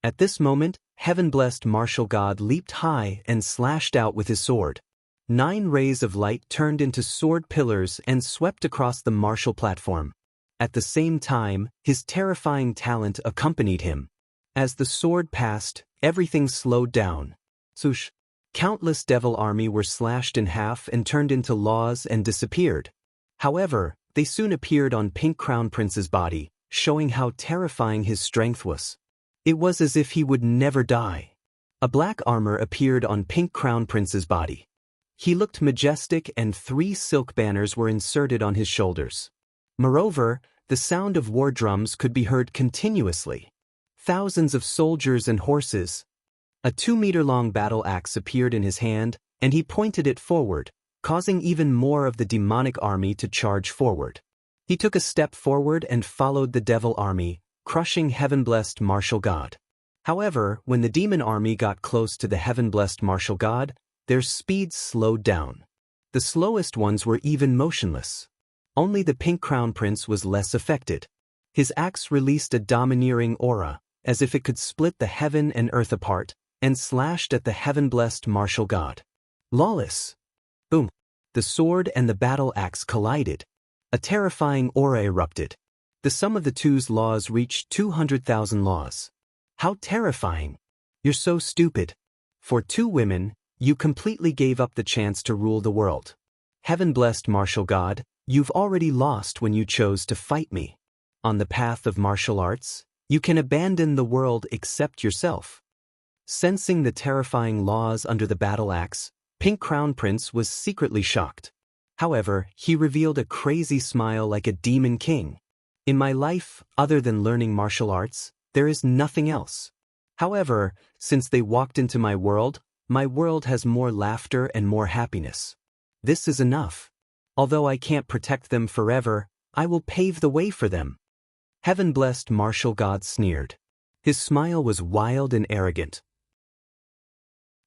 [SPEAKER 1] At this moment, heaven-blessed martial god leaped high and slashed out with his sword. 9 rays of light turned into sword pillars and swept across the martial platform. At the same time, his terrifying talent accompanied him. As the sword passed, everything slowed down. Swoosh! Countless devil army were slashed in half and turned into laws and disappeared. However, they soon appeared on Pink Crown Prince's body, showing how terrifying his strength was. It was as if he would never die. A black armor appeared on Pink Crown Prince's body. He looked majestic and 3 silk banners were inserted on his shoulders. Moreover, the sound of war drums could be heard continuously. Thousands of soldiers and horses. A 2-meter-long battle axe appeared in his hand, and he pointed it forward, causing even more of the demonic army to charge forward. He took a step forward and followed the devil army, crushing heaven-blessed martial god. However, when the demon army got close to the heaven-blessed martial god, their speed slowed down. The slowest ones were even motionless. Only the Pink Crown Prince was less affected. His axe released a domineering aura, as if it could split the heaven and earth apart, and slashed at the heaven-blessed martial god. Lawless! Boom! The sword and the battle axe collided. A terrifying aura erupted. The sum of the two's laws reached 200,000 laws. How terrifying! You're so stupid. For two women, you completely gave up the chance to rule the world. Heaven-blessed martial god, you've already lost when you chose to fight me. On the path of martial arts, you can abandon the world except yourself. Sensing the terrifying laws under the battle axe, Pink Crown Prince was secretly shocked. However, he revealed a crazy smile like a demon king. In my life, other than learning martial arts, there is nothing else. However, since they walked into my world has more laughter and more happiness. This is enough. Although I can't protect them forever, I will pave the way for them. Heaven-blessed martial god sneered. His smile was wild and arrogant.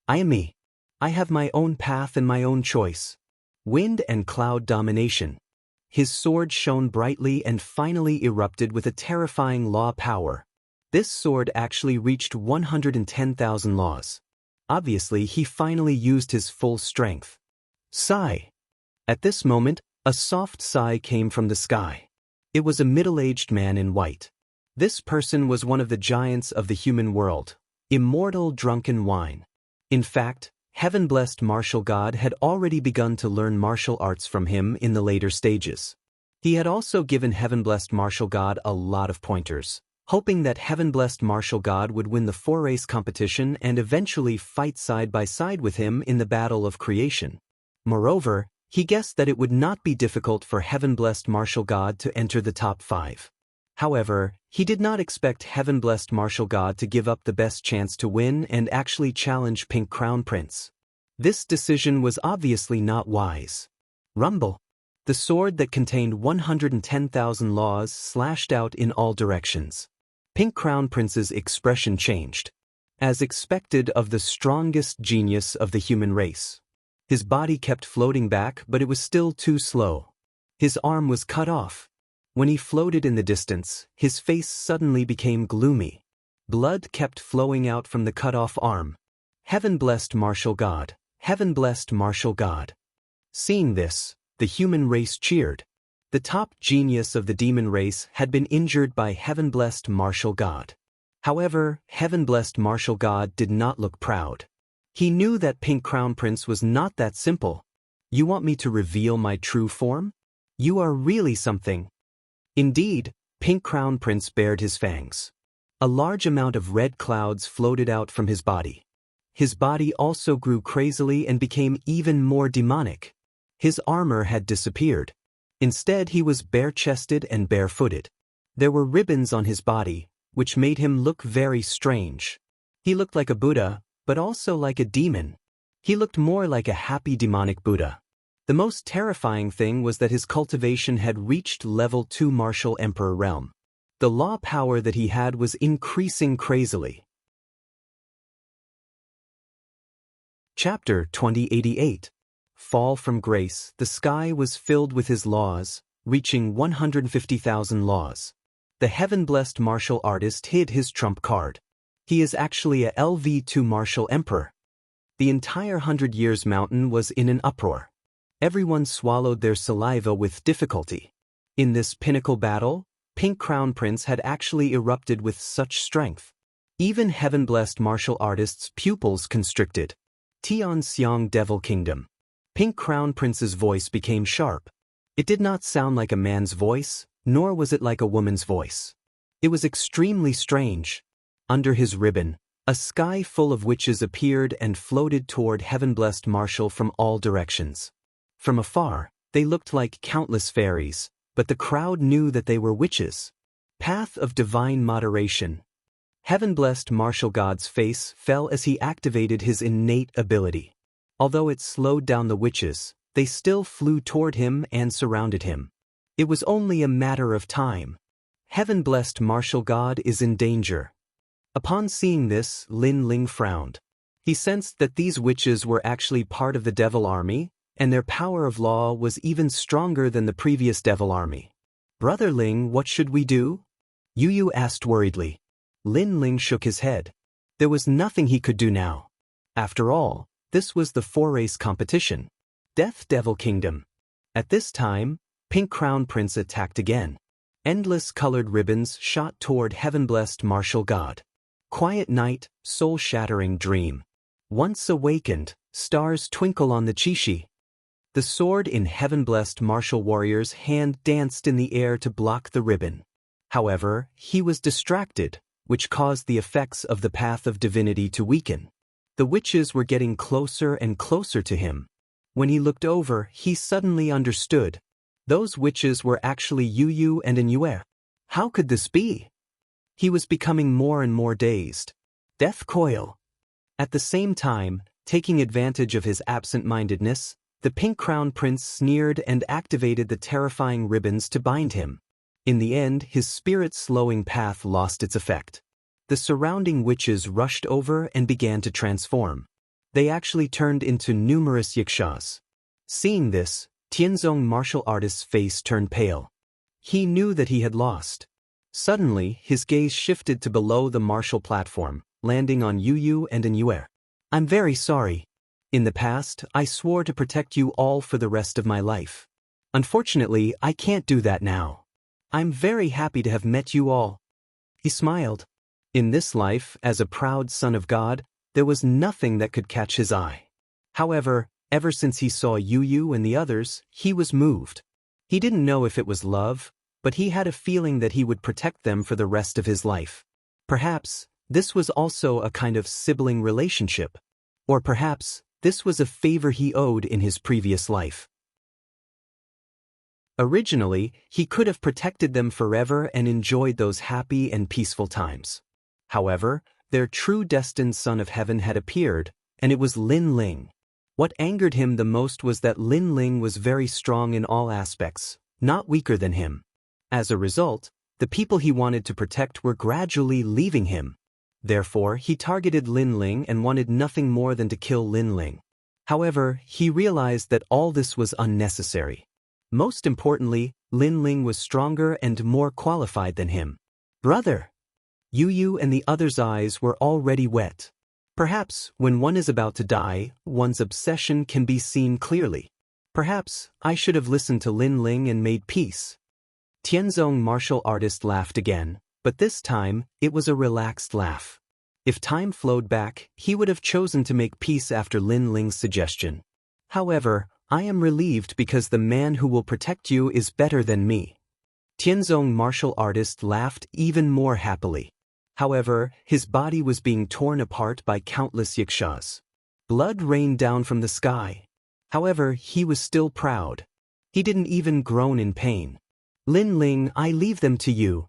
[SPEAKER 1] I am me. I have my own path and my own choice. Wind and cloud domination. His sword shone brightly and finally erupted with a terrifying law power. This sword actually reached 110,000 laws. Obviously, he finally used his full strength. Sigh. At this moment, a soft sigh came from the sky. It was a middle-aged man in white. This person was one of the giants of the human world, immortal drunken wine. In fact, heaven-blessed martial god had already begun to learn martial arts from him in the later stages. He had also given heaven-blessed martial god a lot of pointers, hoping that heaven-blessed martial god would win the 4-race competition and eventually fight side by side with him in the battle of creation. Moreover, he guessed that it would not be difficult for heaven-blessed martial god to enter the top 5. However, he did not expect heaven-blessed martial god to give up the best chance to win and actually challenge Pink Crown Prince. This decision was obviously not wise. Rumble. The sword that contained 110,000 laws slashed out in all directions. Pink Crown Prince's expression changed. As expected of the strongest genius of the human race. His body kept floating back, but it was still too slow. His arm was cut off. When he floated in the distance, his face suddenly became gloomy. Blood kept flowing out from the cut-off arm. Heaven-blessed martial god. Heaven-blessed martial god. Seeing this, the human race cheered. The top genius of the demon race had been injured by heaven-blessed martial god. However, heaven-blessed martial god did not look proud. He knew that Pink Crown Prince was not that simple. You want me to reveal my true form? You are really something. Indeed, Pink Crown Prince bared his fangs. A large amount of red clouds floated out from his body. His body also grew crazily and became even more demonic. His armor had disappeared. Instead, he was bare-chested and barefooted. There were ribbons on his body, which made him look very strange. He looked like a Buddha, but also like a demon. He looked more like a happy demonic Buddha. The most terrifying thing was that his cultivation had reached level 2 martial emperor realm. The law power that he had was increasing crazily. Chapter 2088. Fall from Grace. The sky was filled with his laws, reaching 150,000 laws. The heaven-blessed martial artist hid his trump card. He is actually a LV2 martial emperor. The entire 100 Years Mountain was in an uproar. Everyone swallowed their saliva with difficulty. In this pinnacle battle, Pink Crown Prince had actually erupted with such strength. Even heaven-blessed martial artists' pupils constricted. Tian Xiang Devil Kingdom. Pink Crown Prince's voice became sharp. It did not sound like a man's voice, nor was it like a woman's voice. It was extremely strange. Under his ribbon, a sky full of witches appeared and floated toward heaven-blessed martial from all directions. From afar, they looked like countless fairies, but the crowd knew that they were witches. Path of divine moderation. Heaven-blessed martial god's face fell as he activated his innate ability. Although it slowed down the witches, they still flew toward him and surrounded him. It was only a matter of time. Heaven-blessed martial god is in danger. Upon seeing this, Lin Ling frowned. He sensed that these witches were actually part of the devil army, and their power of law was even stronger than the previous devil army. Brother Ling, what should we do? Yu Yu asked worriedly. Lin Ling shook his head. There was nothing he could do now. After all, this was the 4-race competition. Death Devil Kingdom. At this time, Pink Crown Prince attacked again. Endless colored ribbons shot toward heaven-blessed martial god. Quiet night, soul-shattering dream. Once awakened, stars twinkle on the Chishi. The sword in heaven-blessed martial warrior's hand danced in the air to block the ribbon. However, he was distracted, which caused the effects of the path of divinity to weaken. The witches were getting closer and closer to him. When he looked over, he suddenly understood. Those witches were actually Yu and Anue. How could this be? He was becoming more and more dazed. Death Coil. At the same time, taking advantage of his absent-mindedness, the Pink Crown Prince sneered and activated the terrifying ribbons to bind him. In the end, his spirit-slowing path lost its effect. The surrounding witches rushed over and began to transform. They actually turned into numerous yakshas. Seeing this, Tianzong martial artist's face turned pale. He knew that he had lost. Suddenly, his gaze shifted to below the martial platform, landing on Yu and Anue. I'm very sorry. In the past, I swore to protect you all for the rest of my life. Unfortunately, I can't do that now. I'm very happy to have met you all. He smiled. In this life, as a proud son of God, there was nothing that could catch his eye. However, ever since he saw Yu and the others, he was moved. He didn't know if it was love, but he had a feeling that he would protect them for the rest of his life. Perhaps, this was also a kind of sibling relationship. Or perhaps, this was a favor he owed in his previous life. Originally, he could have protected them forever and enjoyed those happy and peaceful times. However, their true destined son of heaven had appeared, and it was Lin Ling. What angered him the most was that Lin Ling was very strong in all aspects, not weaker than him. As a result, the people he wanted to protect were gradually leaving him. Therefore, he targeted Lin Ling and wanted nothing more than to kill Lin Ling. However, he realized that all this was unnecessary. Most importantly, Lin Ling was stronger and more qualified than him. Brother! Yu and the other's eyes were already wet. Perhaps, when one is about to die, one's obsession can be seen clearly. Perhaps, I should have listened to Lin Ling and made peace. Tianzong martial artist laughed again, but this time, it was a relaxed laugh. If time flowed back, he would have chosen to make peace after Lin Ling's suggestion. However, I am relieved because the man who will protect you is better than me. Tianzong martial artist laughed even more happily. However, his body was being torn apart by countless yakshas. Blood rained down from the sky. However, he was still proud. He didn't even groan in pain. Lin Ling, I leave them to you.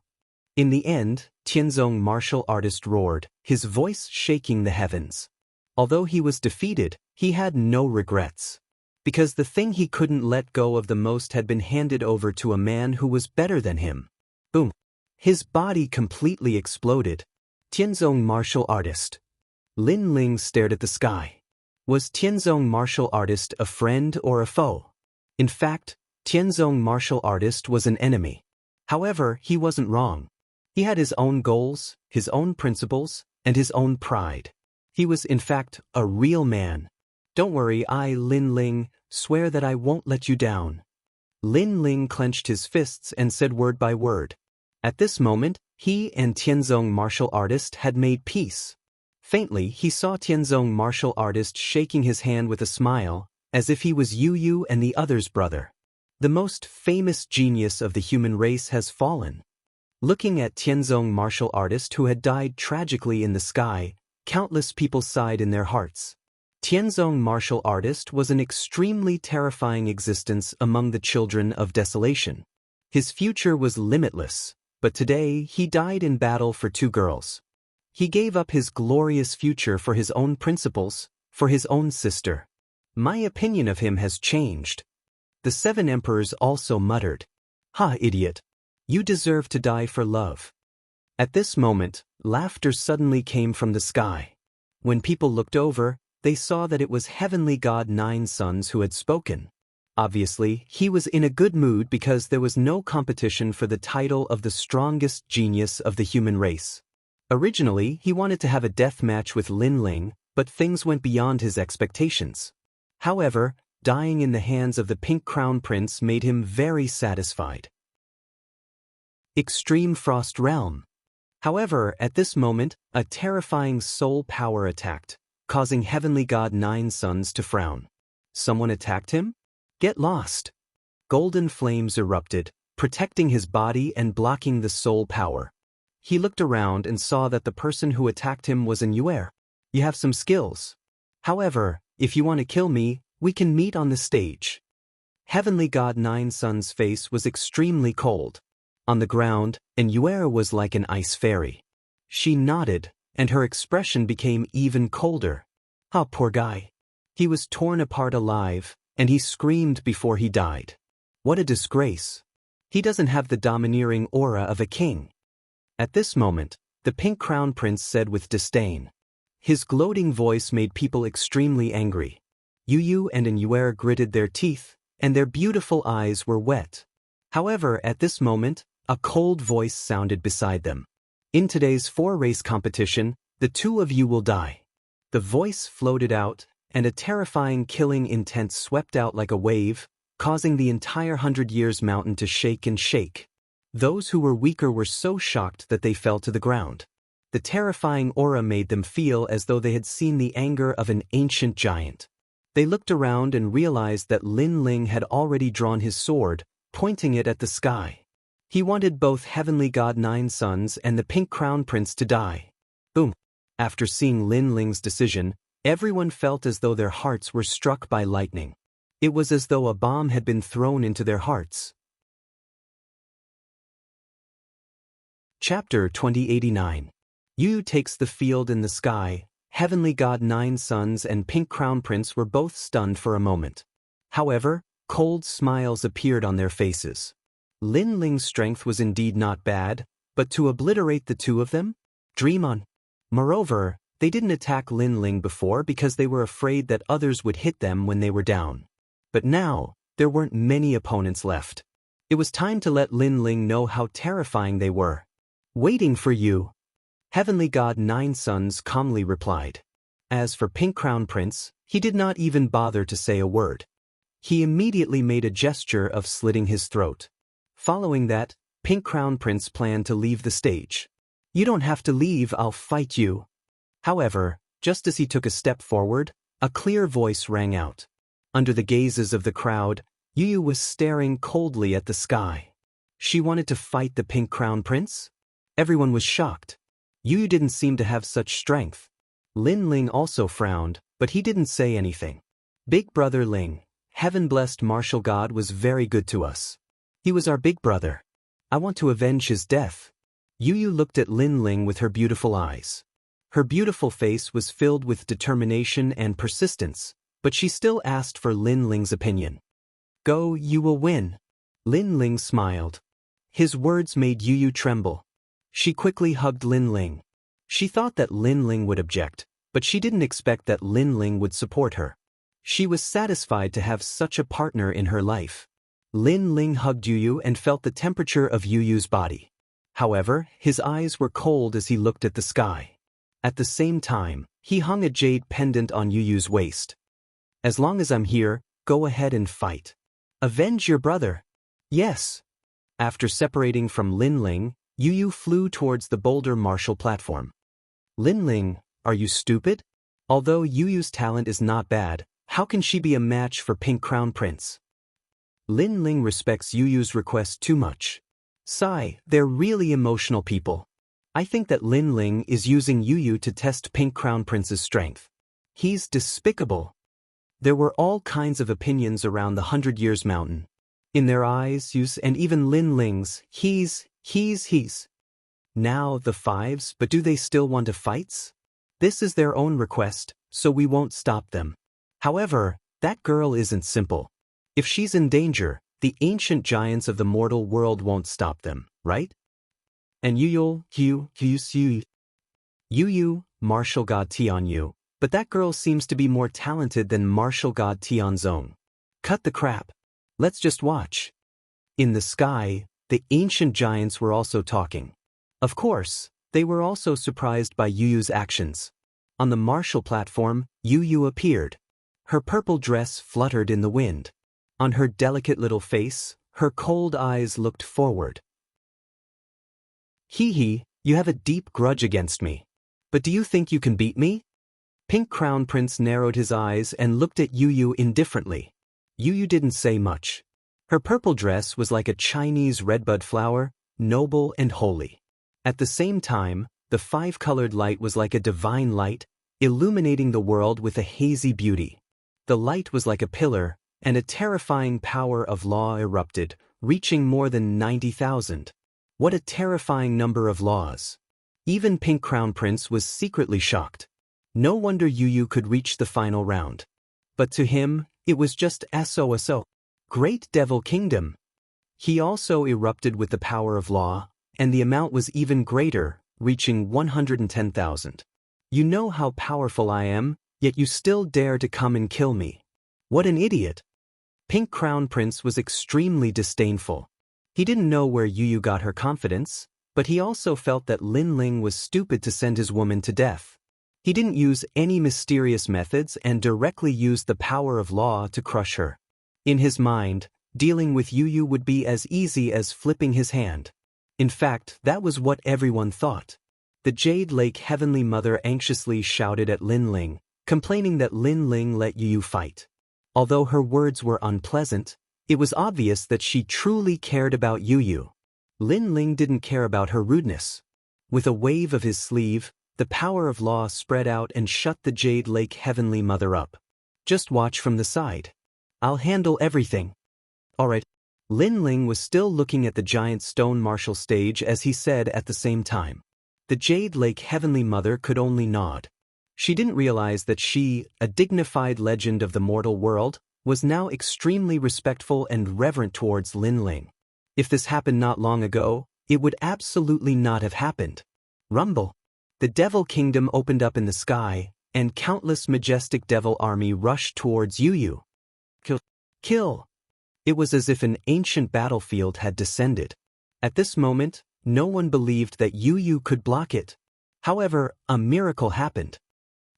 [SPEAKER 1] In the end, Tianzong martial artist roared, his voice shaking the heavens. Although he was defeated, he had no regrets. Because the thing he couldn't let go of the most had been handed over to a man who was better than him. Boom! His body completely exploded. Tianzong martial artist. Lin Ling stared at the sky. Was Tianzong martial artist a friend or a foe? In fact, Tianzong martial artist was an enemy. However, he wasn't wrong. He had his own goals, his own principles, and his own pride. He was, in fact, a real man. Don't worry, I, Lin Ling, swear that I won't let you down. Lin Ling clenched his fists and said word by word. At this moment, he and Tianzong martial artist had made peace. Faintly, he saw Tianzong martial artist shaking his hand with a smile, as if he was Yu and the other's brother. The most famous genius of the human race has fallen. Looking at Tianzong martial artist who had died tragically in the sky, countless people sighed in their hearts. Tianzong martial artist was an extremely terrifying existence among the children of desolation. His future was limitless, but today he died in battle for 2 girls. He gave up his glorious future for his own principles, for his own sister. My opinion of him has changed. The 7 emperors also muttered, "Ha, idiot! You deserve to die for love." At this moment, laughter suddenly came from the sky. When people looked over, they saw that it was heavenly god 9 Sons who had spoken. Obviously, he was in a good mood because there was no competition for the title of the strongest genius of the human race. Originally, he wanted to have a death match with Lin Ling, but things went beyond his expectations. However, dying in the hands of the Pink Crown Prince made him very satisfied. Extreme Frost Realm. However, at this moment, a terrifying soul power attacked, causing Heavenly God Nine Suns to frown. Someone attacked him? Get lost! Golden flames erupted, protecting his body and blocking the soul power. He looked around and saw that the person who attacked him was an Yuer. You have some skills. However, if you want to kill me, we can meet on the stage. Heavenly God Nine Suns' face was extremely cold. On the ground, an Yuer was like an ice fairy. She nodded, and her expression became even colder. Ah, poor guy. He was torn apart alive, and he screamed before he died. What a disgrace. He doesn't have the domineering aura of a king. At this moment, the Pink Crown Prince said with disdain. His gloating voice made people extremely angry. Yu and an Yuer gritted their teeth, and their beautiful eyes were wet. However, at this moment, a cold voice sounded beside them. In today's 4-race competition, the 2 of you will die. The voice floated out, and a terrifying killing intent swept out like a wave, causing the entire 100 Years Mountain to shake and shake. Those who were weaker were so shocked that they fell to the ground. The terrifying aura made them feel as though they had seen the anger of an ancient giant. They looked around and realized that Lin Ling had already drawn his sword, pointing it at the sky. He wanted both Heavenly God Nine Suns and the Pink Crown Prince to die. Boom! After seeing Lin Ling's decision, everyone felt as though their hearts were struck by lightning. It was as though a bomb had been thrown into their hearts. Chapter 2089. Yu takes the field in the sky. Heavenly God Nine Suns and Pink Crown Prince were both stunned for a moment. However, cold smiles appeared on their faces. Lin Ling's strength was indeed not bad, but to obliterate the 2 of them? Dream on. Moreover, they didn't attack Lin Ling before because they were afraid that others would hit them when they were down. But now, there weren't many opponents left. It was time to let Lin Ling know how terrifying they were. Waiting for you. Heavenly God Nine Suns calmly replied. As for Pink Crown Prince, he did not even bother to say a word. He immediately made a gesture of slitting his throat. Following that, Pink Crown Prince planned to leave the stage. You don't have to leave, I'll fight you. However, just as he took a step forward, a clear voice rang out. Under the gazes of the crowd, Yu was staring coldly at the sky. She wanted to fight the Pink Crown Prince? Everyone was shocked. Yu didn't seem to have such strength. Lin Ling also frowned, but he didn't say anything. Big brother Ling, heaven-blessed martial god, was very good to us. He was our big brother. I want to avenge his death. Yu looked at Lin Ling with her beautiful eyes. Her beautiful face was filled with determination and persistence, but she still asked for Lin Ling's opinion. Go, you will win. Lin Ling smiled. His words made Yu tremble. She quickly hugged Lin Ling. She thought that Lin Ling would object, but she didn't expect that Lin Ling would support her. She was satisfied to have such a partner in her life. Lin Ling hugged Yu and felt the temperature of Yu's body. However, his eyes were cold as he looked at the sky. At the same time, he hung a jade pendant on Yu's waist. As long as I'm here, go ahead and fight. Avenge your brother. Yes. After separating from Lin Ling, Yu flew towards the boulder martial platform. Lin Ling, are you stupid? Although Yu's talent is not bad, how can she be a match for Pink Crown Prince? Lin Ling respects Yu's request too much. Sigh, they're really emotional people. I think that Lin Ling is using Yu to test Pink Crown Prince's strength. He's despicable. There were all kinds of opinions around the 100 Years Mountain. In their eyes, Yu's and even Lin Ling's, he's. Now the 5s, but do they still want to fight? This is their own request, so we won't stop them. However, that girl isn't simple. If she's in danger, the ancient giants of the mortal world won't stop them, right? And Yu, martial god Tianyu, but that girl seems to be more talented than martial god Tianzong. Cut the crap. Let's just watch. In the sky, the ancient giants were also talking. Of course, They were also surprised by Yu Yu's actions. On the martial platform, Yu Yu appeared. Her purple dress fluttered in the wind. On her delicate little face, her cold eyes looked forward. Hee hee, you have a deep grudge against me. But do you think you can beat me? Pink Crown Prince narrowed his eyes and looked at Yu Yu indifferently. Yu Yu didn't say much. Her purple dress was like a Chinese redbud flower, noble and holy. At the same time, the five-colored light was like a divine light, illuminating the world with a hazy beauty. The light was like a pillar, and a terrifying power of law erupted, reaching more than 90,000. What a terrifying number of laws. Even Pink Crown Prince was secretly shocked. No wonder Yu Yu could reach the final round. But to him, it was just SOSO. Great Devil Kingdom. He also erupted with the power of law, and the amount was even greater, reaching 110,000. You know how powerful I am, yet you still dare to come and kill me. What an idiot. Pink Crown Prince was extremely disdainful. He didn't know where Yu Yu got her confidence, but he also felt that Lin Ling was stupid to send his woman to death. He didn't use any mysterious methods and directly used the power of law to crush her. In his mind, dealing with Yu Yu would be as easy as flipping his hand. In fact, that was what everyone thought. The Jade Lake Heavenly Mother anxiously shouted at Lin Ling, complaining that Lin Ling let Yu Yu fight. Although her words were unpleasant, it was obvious that she truly cared about Yu Yu. Lin Ling didn't care about her rudeness. With a wave of his sleeve, the power of law spread out and shut the Jade Lake Heavenly Mother up. Just watch from the side. I'll handle everything. Alright. Lin Ling was still looking at the giant stone martial stage as he said at the same time. The Jade Lake Heavenly Mother could only nod. She didn't realize that she, a dignified legend of the mortal world, was now extremely respectful and reverent towards Lin Ling. If this happened not long ago, it would absolutely not have happened. Rumble. The Devil Kingdom opened up in the sky, and countless majestic devil army rushed towards Yu Yu. Kill. Kill. It was as if an ancient battlefield had descended. At this moment, no one believed that Yu Yu could block it. However, a miracle happened.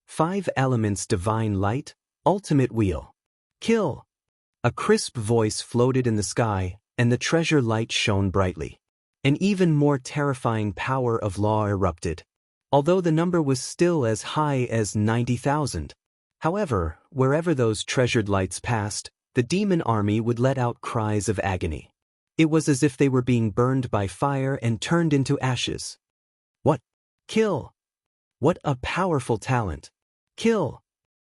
[SPEAKER 1] 5 elements divine light, ultimate wheel. Kill. A crisp voice floated in the sky, and the treasure light shone brightly. An even more terrifying power of law erupted. Although the number was still as high as 90,000. However, wherever those treasured lights passed, the demon army would let out cries of agony. It was as if they were being burned by fire and turned into ashes. What? Kill! What a powerful talent! Kill!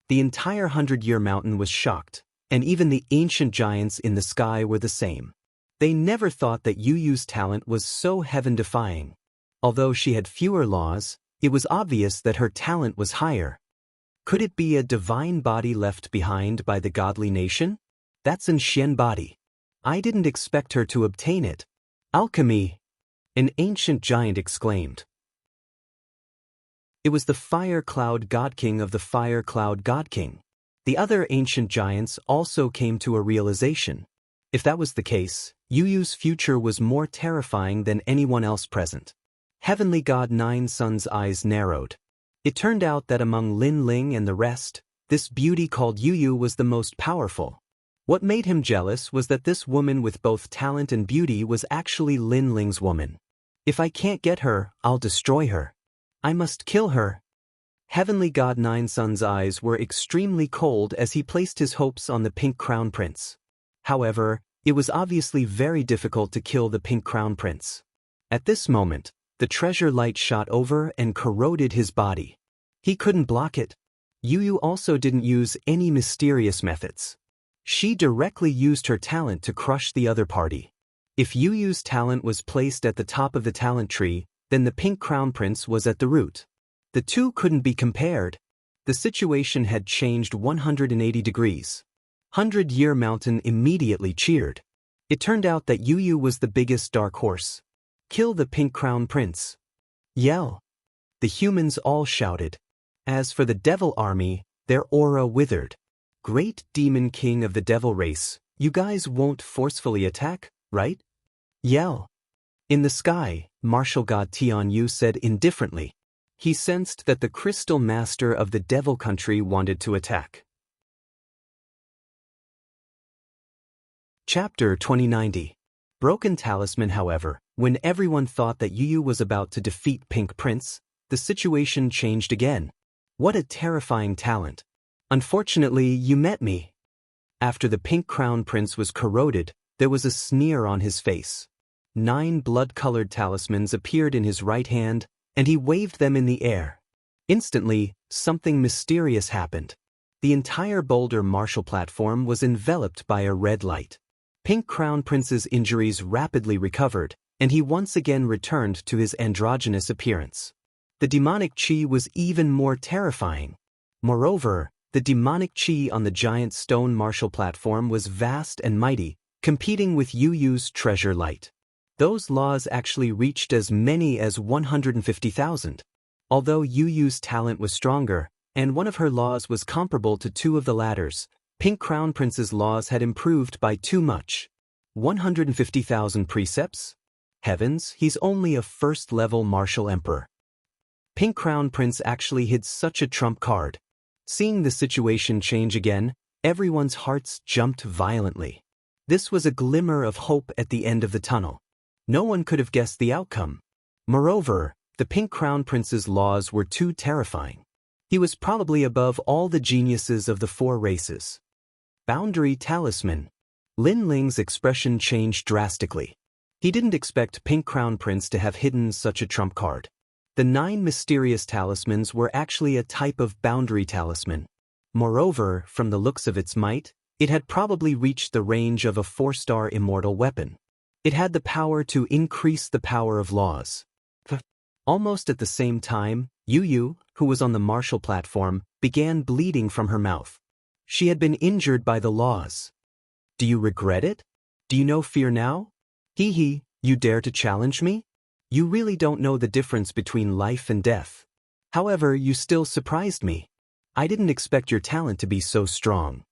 [SPEAKER 1] The entire 100-Year Mountain was shocked, and even the ancient giants in the sky were the same. They never thought that Yu Yu's talent was so heaven-defying. Although she had fewer laws, it was obvious that her talent was higher. Could it be a divine body left behind by the godly nation? That's an Xian body. I didn't expect her to obtain it. Alchemy! An ancient giant exclaimed. It was the Fire Cloud God King of the Fire Cloud God King. The other ancient giants also came to a realization. If that was the case, Yu Yu's future was more terrifying than anyone else present. Heavenly God Nine Sun's eyes narrowed. It turned out that among Lin Ling and the rest, this beauty called Yu Yu was the most powerful. What made him jealous was that this woman with both talent and beauty was actually Lin Ling's woman. If I can't get her, I'll destroy her. I must kill her. Heavenly God Nine Sun's eyes were extremely cold as he placed his hopes on the Pink Crown Prince. However, it was obviously very difficult to kill the Pink Crown Prince. At this moment, the treasure light shot over and corroded his body. He couldn't block it. Yu Yu also didn't use any mysterious methods. She directly used her talent to crush the other party. If Yu Yu's talent was placed at the top of the talent tree, then the Pink Crown Prince was at the root. The two couldn't be compared. The situation had changed 180 degrees. 100-Year Mountain immediately cheered. It turned out that Yu Yu was the biggest dark horse. Kill the Pink Crown Prince. Yell. The humans all shouted. As for the devil army, their aura withered. Great demon king of the devil race, you guys won't forcefully attack, right? Yell. In the sky, martial god Tianyu said indifferently. He sensed that the crystal master of the devil country wanted to attack. Chapter 2090. Broken Talisman. However, when everyone thought that Yu was about to defeat Pink Prince, the situation changed again. What a terrifying talent. Unfortunately, you met me. After the Pink Crown Prince was corroded, there was a sneer on his face. 9 blood-colored talismans appeared in his right hand, and he waved them in the air. Instantly, something mysterious happened. The entire boulder martial platform was enveloped by a red light. Pink Crown Prince's injuries rapidly recovered, and he once again returned to his androgynous appearance. The demonic chi was even more terrifying. Moreover, the demonic chi on the giant stone martial platform was vast and mighty, competing with Yu's treasure light. Those laws actually reached as many as 150,000. Although Yu's talent was stronger, and one of her laws was comparable to 2 of the latter's, Pink Crown Prince's laws had improved by too much. 150,000 precepts? Heavens, he's only a first-level martial emperor. Pink Crown Prince actually hid such a trump card. Seeing the situation change again, everyone's hearts jumped violently. This was a glimmer of hope at the end of the tunnel. No one could have guessed the outcome. Moreover, the Pink Crown Prince's laws were too terrifying. He was probably above all the geniuses of the 4 races. Boundary Talisman. Lin Ling's expression changed drastically. He didn't expect Pink Crown Prince to have hidden such a trump card. The 9 mysterious talismans were actually a type of boundary talisman. Moreover, from the looks of its might, it had probably reached the range of a 4-star immortal weapon. It had the power to increase the power of laws. Almost at the same time, Yu, who was on the martial platform, began bleeding from her mouth. She had been injured by the laws. Do you regret it? Do you know fear now? Hee, you dare to challenge me? You really don't know the difference between life and death. However, you still surprised me. I didn't expect your talent to be so strong.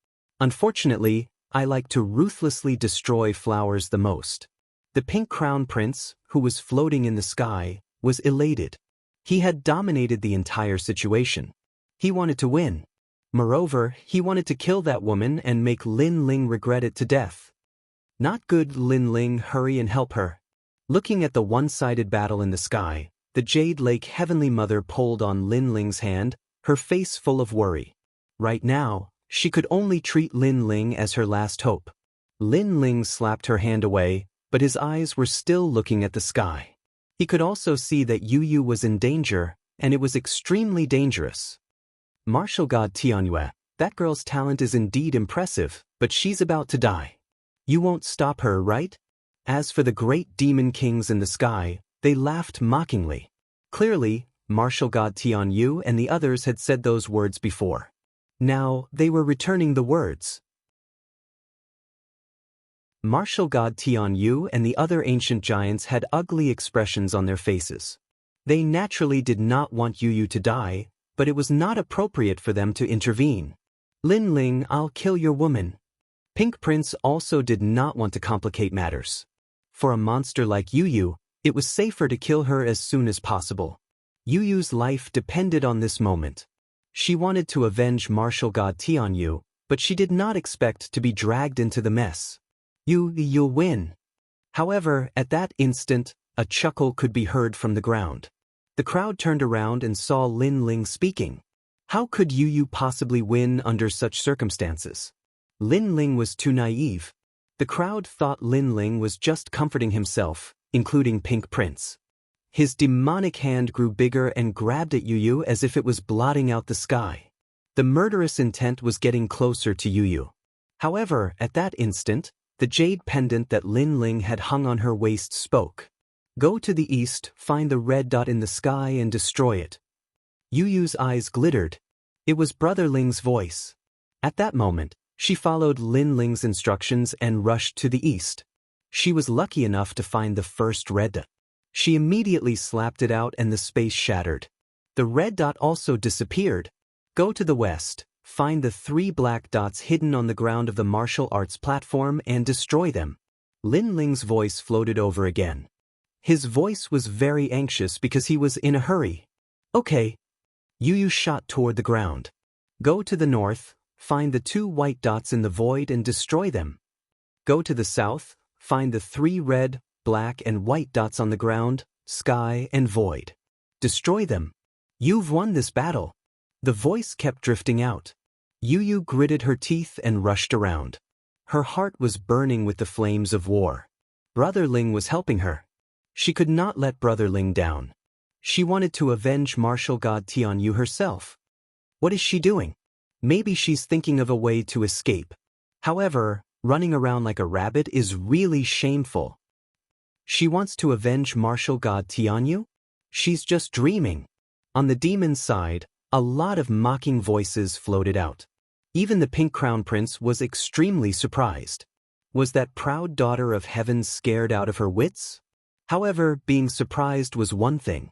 [SPEAKER 1] Unfortunately, I like to ruthlessly destroy flowers the most. The Pink Crown Prince, who was floating in the sky, was elated. He had dominated the entire situation. He wanted to win. Moreover, he wanted to kill that woman and make Lin Ling regret it to death. Not good. Lin Ling, hurry and help her. Looking at the one-sided battle in the sky, the Jade Lake Heavenly Mother pulled on Lin Ling's hand, her face full of worry. Right now, she could only treat Lin Ling as her last hope. Lin Ling slapped her hand away, but his eyes were still looking at the sky. He could also see that Yu was in danger, and it was extremely dangerous. Martial god Tianyue, that girl's talent is indeed impressive, but she's about to die. You won't stop her, right? As for the great demon kings in the sky, they laughed mockingly. Clearly, martial god Tianyu and the others had said those words before. Now, they were returning the words. Martial god Tianyu and the other ancient giants had ugly expressions on their faces. They naturally did not want Yu to die, but it was not appropriate for them to intervene. Lin Ling, I'll kill your woman. Pink Prince also did not want to complicate matters. For a monster like Yu, it was safer to kill her as soon as possible. Yu's life depended on this moment. She wanted to avenge martial god Tianyu, but she did not expect to be dragged into the mess. You'll win. However, at that instant, a chuckle could be heard from the ground. The crowd turned around and saw Lin Ling speaking. How could Yu possibly win under such circumstances? Lin Ling was too naive. The crowd thought Lin Ling was just comforting himself, including Pink Prince. His demonic hand grew bigger and grabbed at Yu as if it was blotting out the sky. The murderous intent was getting closer to Yu. However, at that instant, the jade pendant that Lin Ling had hung on her waist spoke. Go to the east, find the red dot in the sky and destroy it. Yu's eyes glittered. It was Brother Ling's voice. At that moment, she followed Lin Ling's instructions and rushed to the east. She was lucky enough to find the first red dot. She immediately slapped it out and the space shattered. The red dot also disappeared. Go to the west, find the 3 black dots hidden on the ground of the martial arts platform and destroy them. Lin Ling's voice floated over again. His voice was very anxious because he was in a hurry. Okay. Yu Yu shot toward the ground. Go to the north, find the 2 white dots in the void and destroy them. Go to the south, find the 3 red, black and white dots on the ground, sky and void. Destroy them. You've won this battle. The voice kept drifting out. Yu Yu gritted her teeth and rushed around. Her heart was burning with the flames of war. Brother Ling was helping her. She could not let Brother Ling down. She wanted to avenge martial god Tian Yu herself. What is she doing? Maybe she's thinking of a way to escape. However, running around like a rabbit is really shameful. She wants to avenge martial god Tian Yu? She's just dreaming. On the demon's side, a lot of mocking voices floated out. Even the Pink Crown Prince was extremely surprised. Was that proud daughter of heaven scared out of her wits? However, being surprised was one thing.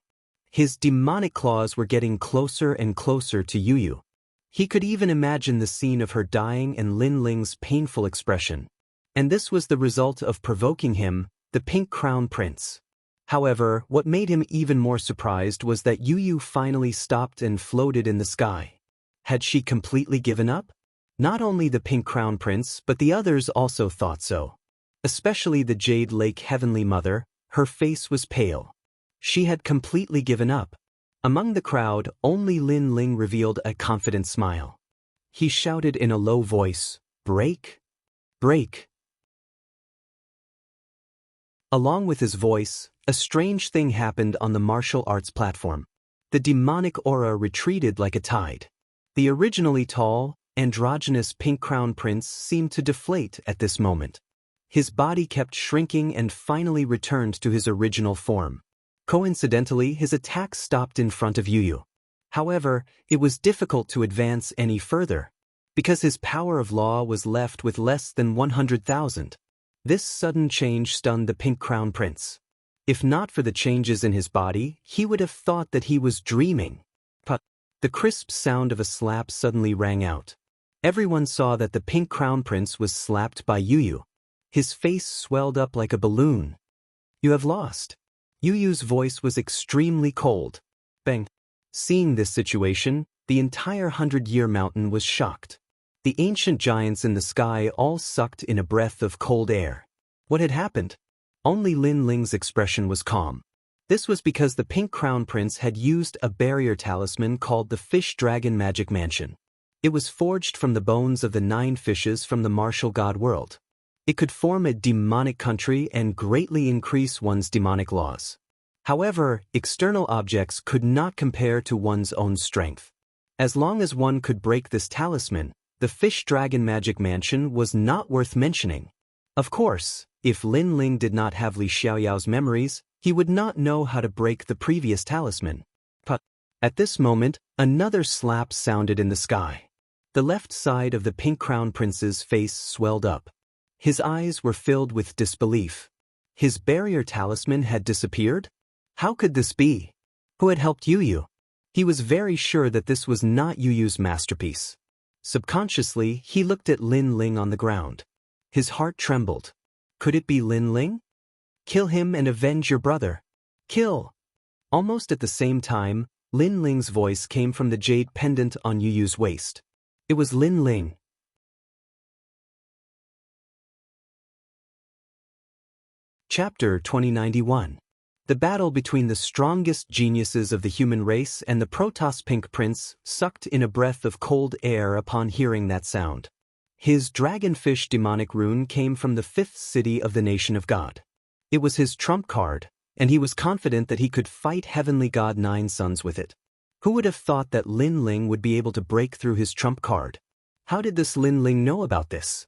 [SPEAKER 1] His demonic claws were getting closer and closer to Yu Yu. He could even imagine the scene of her dying and Lin Ling's painful expression. And this was the result of provoking him, the Pink Crown Prince. However, what made him even more surprised was that Yu Yu finally stopped and floated in the sky. Had she completely given up? Not only the Pink Crown Prince but the others also thought so. Especially the Jade Lake Heavenly Mother, her face was pale. She had completely given up. Among the crowd, only Lin Ling revealed a confident smile. He shouted in a low voice, "Break! Break!" Along with his voice, a strange thing happened on the martial arts platform. The demonic aura retreated like a tide. The originally tall, androgynous Pink Crown Prince seemed to deflate at this moment. His body kept shrinking and finally returned to his original form. Coincidentally, his attack stopped in front of Yu Yu. However, it was difficult to advance any further, because his power of law was left with less than 100,000. This sudden change stunned the Pink Crown Prince. If not for the changes in his body, he would have thought that he was dreaming. But the crisp sound of a slap suddenly rang out. Everyone saw that the Pink Crown Prince was slapped by Yu Yu. His face swelled up like a balloon. "You have lost." Yu Yu's voice was extremely cold. Bang. Seeing this situation, the entire 100-Year Mountain was shocked. The ancient giants in the sky all sucked in a breath of cold air. What had happened? Only Lin Ling's expression was calm. This was because the Pink Crown Prince had used a barrier talisman called the Fish Dragon Magic Mansion. It was forged from the bones of the 9 fishes from the martial god world. It could form a demonic country and greatly increase one's demonic laws. However, external objects could not compare to one's own strength. As long as one could break this talisman, the Fish Dragon Magic Mansion was not worth mentioning. Of course, if Lin Ling did not have Li Xiaoyao's memories, he would not know how to break the previous talisman. But at this moment, another slap sounded in the sky. The left side of the Pink Crown Prince's face swelled up. His eyes were filled with disbelief. His barrier talisman had disappeared? How could this be? Who had helped Yu Yu? He was very sure that this was not Yu Yu's masterpiece. Subconsciously, he looked at Lin Ling on the ground. His heart trembled. Could it be Lin Ling? Kill him and avenge your brother. Kill! Almost at the same time, Lin Ling's voice came from the jade pendant on Yu Yu's waist. It was Lin Ling. Chapter 2091. The battle between the strongest geniuses of the human race and the Protoss Pink Prince sucked in a breath of cold air upon hearing that sound. His dragonfish demonic rune came from the 5th city of the nation of God. It was his trump card, and he was confident that he could fight Heavenly God 9 Suns with it. Who would have thought that Lin Ling would be able to break through his trump card? How did this Lin Ling know about this?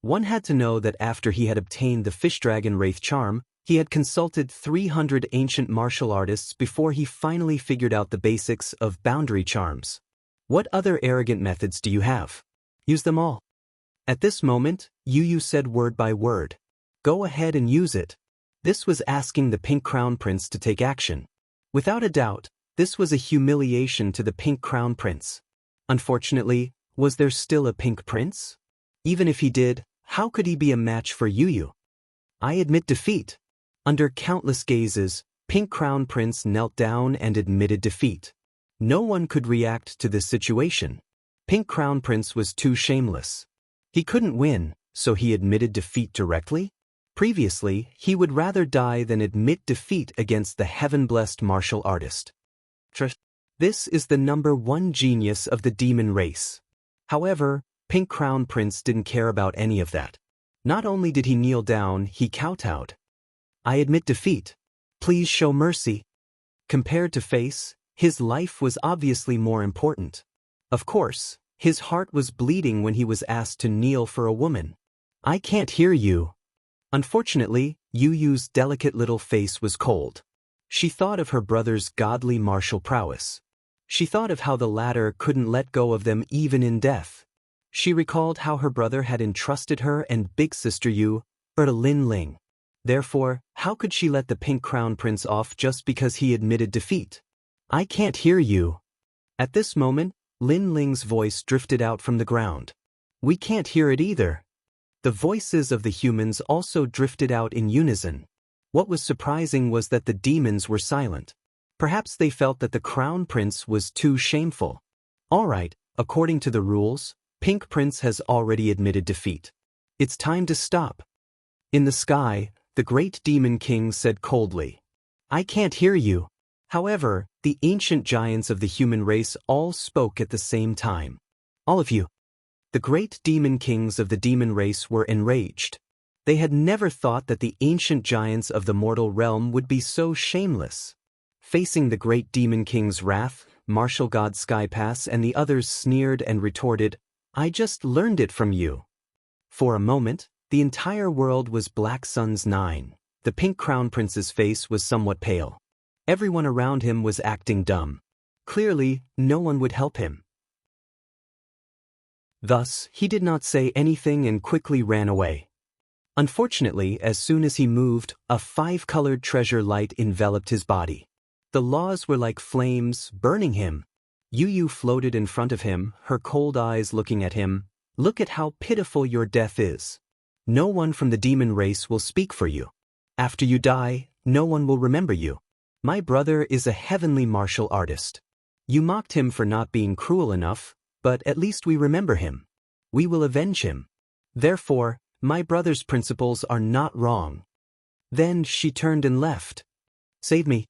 [SPEAKER 1] One had to know that after he had obtained the Fish Dragon Wraith Charm, he had consulted 300 ancient martial artists before he finally figured out the basics of boundary charms. What other arrogant methods do you have? Use them all. At this moment, Yu Yu said word by word. Go ahead and use it. This was asking the Pink Crown Prince to take action. Without a doubt, this was a humiliation to the Pink Crown Prince. Unfortunately, was there still a Pink Prince? Even if he did, how could he be a match for Yu Yu? I admit defeat. Under countless gazes, Pink Crown Prince knelt down and admitted defeat. No one could react to this situation. Pink Crown Prince was too shameless. He couldn't win, so he admitted defeat directly? Previously, he would rather die than admit defeat against the heaven-blessed martial artist. This is the #1 genius of the demon race. However, Pink Crown Prince didn't care about any of that. Not only did he kneel down, he kowtowed. I admit defeat. Please show mercy. Compared to face, his life was obviously more important. Of course, his heart was bleeding when he was asked to kneel for a woman. I can't hear you. Unfortunately, Yu Yu's delicate little face was cold. She thought of her brother's godly martial prowess. She thought of how the latter couldn't let go of them even in death. She recalled how her brother had entrusted her and big sister Yu to Lin Ling. Therefore, how could she let the Pink Crown Prince off just because he admitted defeat? I can't hear you. At this moment, Lin Ling's voice drifted out from the ground. We can't hear it either. The voices of the humans also drifted out in unison. What was surprising was that the demons were silent. Perhaps they felt that the Crown Prince was too shameful. All right, according to the rules, Pink Prince has already admitted defeat. It's time to stop. In the sky, the great demon king said coldly, I can't hear you. However, the ancient giants of the human race all spoke at the same time. All of you. The great demon kings of the demon race were enraged. They had never thought that the ancient giants of the mortal realm would be so shameless. Facing the great demon king's wrath, martial god Skypass and the others sneered and retorted, I just learned it from you. For a moment, the entire world was Black Sun's 9. The Pink Crown Prince's face was somewhat pale. Everyone around him was acting dumb. Clearly, no one would help him. Thus, he did not say anything and quickly ran away. Unfortunately, as soon as he moved, a 5-colored treasure light enveloped his body. The laws were like flames, burning him. Yu Yu floated in front of him, her cold eyes looking at him. Look at how pitiful your death is. No one from the demon race will speak for you. After you die, no one will remember you. My brother is a heavenly martial artist. You mocked him for not being cruel enough, but at least we remember him. We will avenge him. Therefore, my brother's principles are not wrong. Then she turned and left. Save me.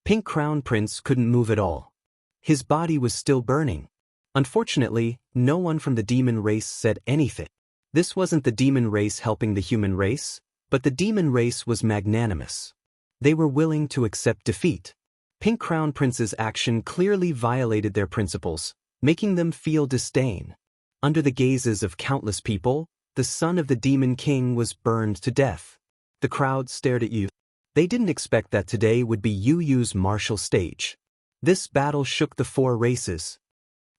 [SPEAKER 1] Pink Crown Prince couldn't move at all. His body was still burning. Unfortunately, no one from the demon race said anything. This wasn't the demon race helping the human race, but the demon race was magnanimous. They were willing to accept defeat. Pink Crown Prince's action clearly violated their principles, making them feel disdain. Under the gazes of countless people, the son of the demon king was burned to death. The crowd stared at Yu. They didn't expect that today would be Yu Yu's martial stage. This battle shook the 4 races.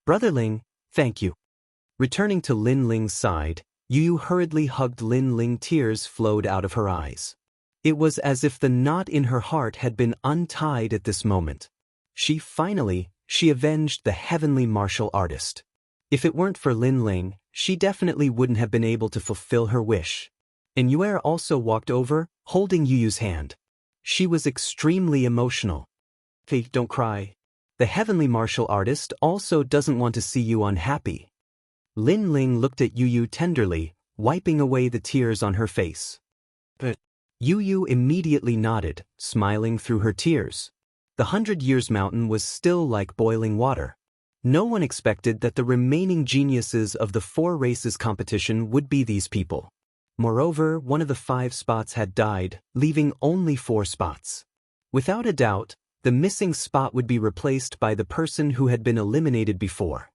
[SPEAKER 1] Brother Ling, thank you. Returning to Lin Ling's side, Yu Yu hurriedly hugged Lin Ling. Tears flowed out of her eyes. It was as if the knot in her heart had been untied at this moment. She avenged the heavenly martial artist. If it weren't for Lin Ling, she definitely wouldn't have been able to fulfill her wish. And Yuer also walked over, holding Yu Yu's hand. She was extremely emotional. Hey, don't cry. The heavenly martial artist also doesn't want to see you unhappy. Lin Ling looked at Yu Yu tenderly, wiping away the tears on her face. But Yu Yu immediately nodded, smiling through her tears. The 100 Years Mountain was still like boiling water. No one expected that the remaining geniuses of the 4 races competition would be these people. Moreover, one of the 5 spots had died, leaving only 4 spots. Without a doubt, the missing spot would be replaced by the person who had been eliminated before.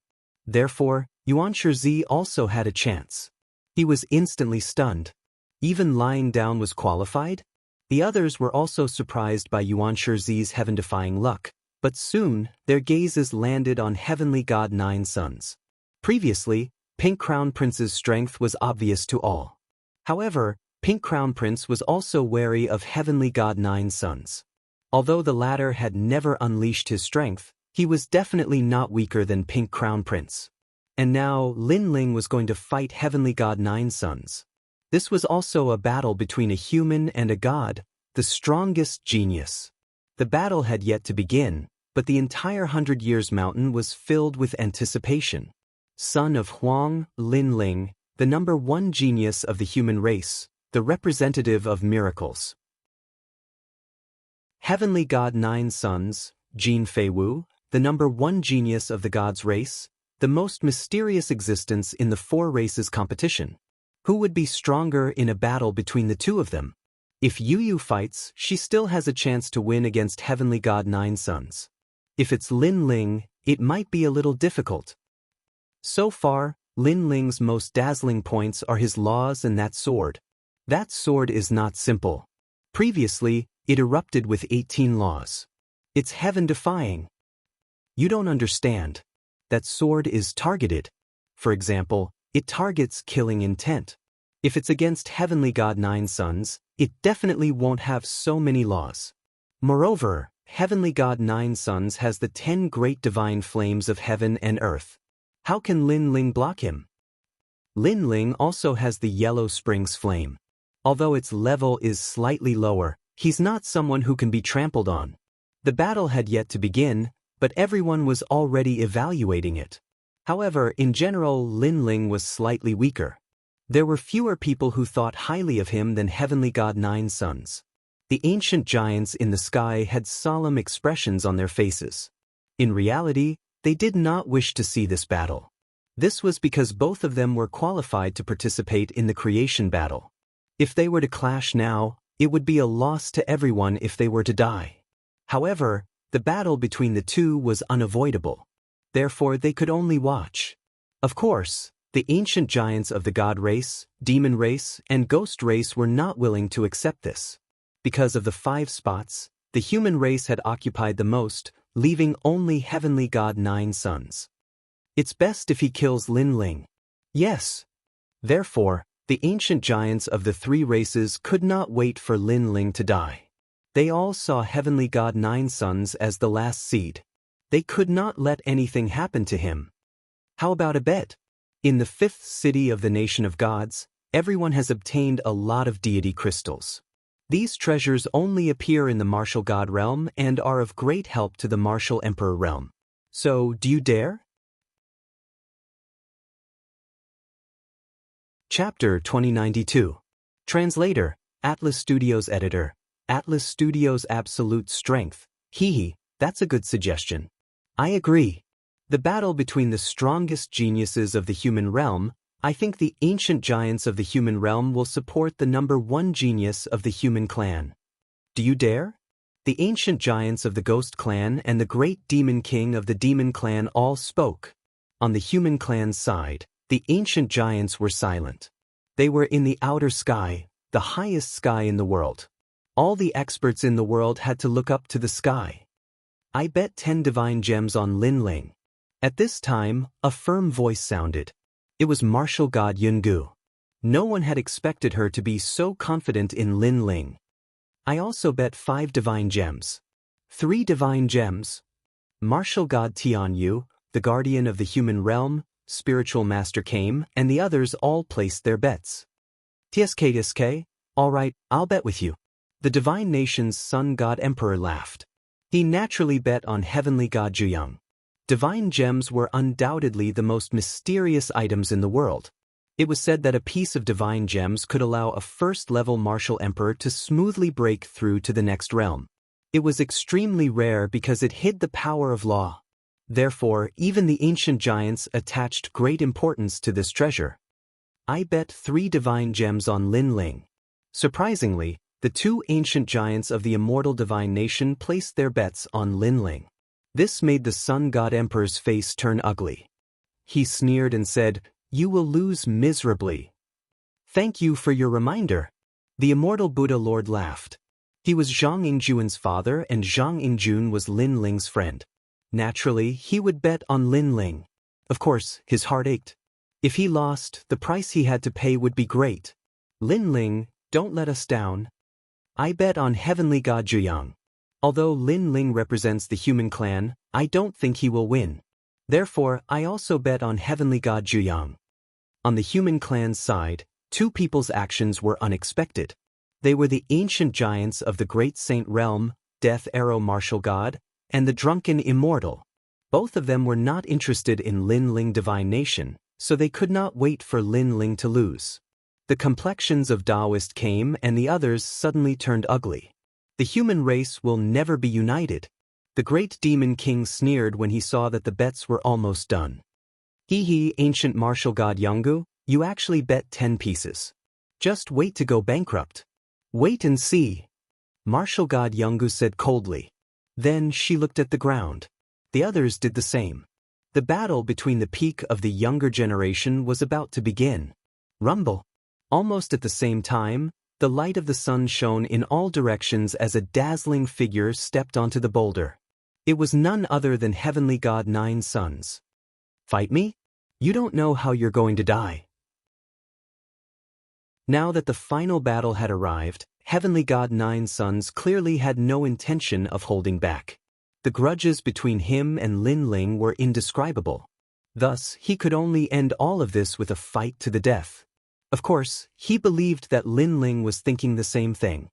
[SPEAKER 1] Therefore, Yuan Shizi also had a chance. He was instantly stunned. Even lying down was qualified? The others were also surprised by Yuan Shizi's heaven-defying luck, but soon their gazes landed on Heavenly God 9 Sons. Previously, Pink Crown Prince's strength was obvious to all. However, Pink Crown Prince was also wary of Heavenly God 9 Sons. Although the latter had never unleashed his strength, he was definitely not weaker than Pink Crown Prince. And now Lin Ling was going to fight Heavenly God 9 Sons. This was also a battle between a human and a god, the strongest genius. The battle had yet to begin, but the entire 100 Years Mountain was filled with anticipation. Son of Huang, Lin Ling, the #1 genius of the human race, the representative of miracles. Heavenly God 9 sons, Jin Fei Wu, the #1 genius of the gods race, the most mysterious existence in the 4 races competition. Who would be stronger in a battle between the two of them? If Yu Yu fights, she still has a chance to win against Heavenly God 9 sons. If it's Lin Ling, it might be a little difficult. So far, Lin Ling's most dazzling points are his laws and that sword. That sword is not simple. Previously, it erupted with 18 laws. It's heaven-defying. You don't understand. That sword is targeted. For example, it targets killing intent. If it's against Heavenly God 9 sons, it definitely won't have so many laws. Moreover, Heavenly God 9 sons has the 10 great divine flames of heaven and earth. How can Lin Ling block him? Lin Ling also has the Yellow Springs flame. Although its level is slightly lower, he's not someone who can be trampled on. The battle had yet to begin, but everyone was already evaluating it. However, in general, Lin Ling was slightly weaker. There were fewer people who thought highly of him than Heavenly God 9 sons. The ancient giants in the sky had solemn expressions on their faces. In reality, they did not wish to see this battle. This was because both of them were qualified to participate in the creation battle. If they were to clash now, it would be a loss to everyone if they were to die. However, the battle between the two was unavoidable. Therefore, they could only watch. Of course, the ancient giants of the god race, demon race, and ghost race were not willing to accept this. Because of the 5 spots, the human race had occupied the most, leaving only Heavenly God 9 sons. It's best if he kills Lin Ling. Yes. Therefore, the ancient giants of the 3 races could not wait for Lin Ling to die. They all saw Heavenly God 9 sons as the last seed. They could not let anything happen to him. How about a bet? In the 5th city of the nation of gods, everyone has obtained a lot of deity crystals. These treasures only appear in the martial god realm and are of great help to the martial emperor realm. So, do you dare? Chapter 2092. Translator, Atlas Studios Editor. Atlas Studios Absolute Strength. Hee, that's a good suggestion. I agree. The battle between the strongest geniuses of the human realm, I think the ancient giants of the human realm will support the #1 genius of the human clan. Do you dare? The ancient giants of the ghost clan and the great demon king of the demon clan all spoke. On the human clan's side, the ancient giants were silent. They were in the outer sky, the highest sky in the world. All the experts in the world had to look up to the sky. I bet 10 divine gems on Lin Ling. At this time, a firm voice sounded. It was martial god Yungu. No one had expected her to be so confident in Lin Ling. I also bet 5 divine gems. 3 divine gems. Martial god Tian Yu, the guardian of the human realm, spiritual master came, and the others all placed their bets. TSK, all right, I'll bet with you. The divine nation's sun god emperor laughed. He naturally bet on heavenly god Zhuyang. Divine gems were undoubtedly the most mysterious items in the world. It was said that a piece of divine gems could allow a first-level martial emperor to smoothly break through to the next realm. It was extremely rare because it hid the power of law. Therefore, even the ancient giants attached great importance to this treasure. I bet 3 divine gems on Lin Ling. Surprisingly, the 2 ancient giants of the immortal divine nation placed their bets on Lin Ling. This made the sun god emperor's face turn ugly. He sneered and said, "You will lose miserably." Thank you for your reminder. The immortal Buddha Lord laughed. He was Zhang Yingjuan's father and Zhang Yingjun was Lin Ling's friend. Naturally, he would bet on Lin Ling. Of course, his heart ached. If he lost, the price he had to pay would be great. Lin Ling, don't let us down. I bet on heavenly god Zhuyang. Although Lin Ling represents the human clan, I don't think he will win. Therefore, I also bet on heavenly god Zhuyang. On the human clan's side, 2 people's actions were unexpected. They were the ancient giants of the Great Saint Realm, Death Arrow Martial God, and the Drunken Immortal. Both of them were not interested in Lin Ling Divine Nation, so they could not wait for Lin Ling to lose. The complexions of Taoist came and the others suddenly turned ugly. The human race will never be united. The great demon king sneered when he saw that the bets were almost done. Hee, ancient martial god Yanggu, you actually bet 10 pieces. Just wait to go bankrupt. Wait and see. Martial god Yanggu said coldly. Then she looked at the ground. The others did the same. The battle between the peak of the younger generation was about to begin. Rumble. Almost at the same time, the light of the sun shone in all directions as a dazzling figure stepped onto the boulder. It was none other than Heavenly God Nine Suns. Fight me? You don't know how you're going to die. Now that the final battle had arrived, Heavenly God Nine Suns clearly had no intention of holding back. The grudges between him and Lin Ling were indescribable. Thus, he could only end all of this with a fight to the death. Of course, he believed that Lin Ling was thinking the same thing.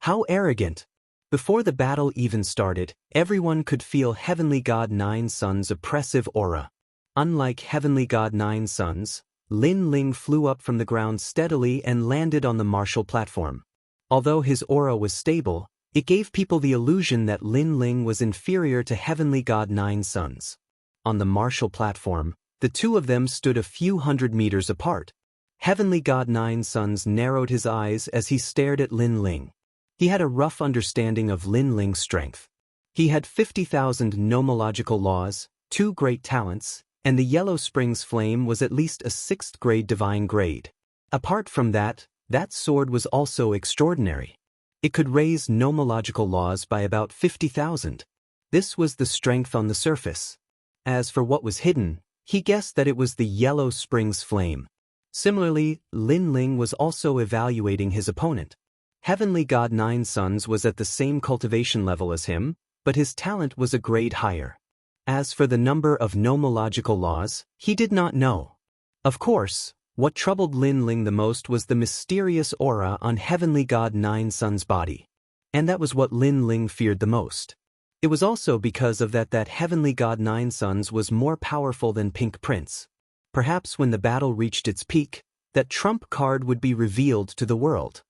[SPEAKER 1] How arrogant! Before the battle even started, everyone could feel Heavenly God Nine Suns' oppressive aura. Unlike Heavenly God Nine Suns, Lin Ling flew up from the ground steadily and landed on the martial platform. Although his aura was stable, it gave people the illusion that Lin Ling was inferior to Heavenly God Nine Suns. On the martial platform, the two of them stood a few hundred meters apart. Heavenly God Nine Suns narrowed his eyes as he stared at Lin Ling. He had a rough understanding of Lin Ling's strength. He had 50,000 nomological laws, 2 great talents, and the Yellow Springs Flame was at least a 6th grade divine grade. Apart from that, that sword was also extraordinary. It could raise nomological laws by about 50,000. This was the strength on the surface. As for what was hidden, he guessed that it was the Yellow Springs Flame. Similarly, Lin Ling was also evaluating his opponent. Heavenly God Nine Suns was at the same cultivation level as him, but his talent was a grade higher. As for the number of nomological laws, he did not know. Of course, what troubled Lin Ling the most was the mysterious aura on Heavenly God Nine Suns' body. And that was what Lin Ling feared the most. It was also because of that Heavenly God Nine Suns was more powerful than Pink Prince. Perhaps when the battle reached its peak, that trump card would be revealed to the world.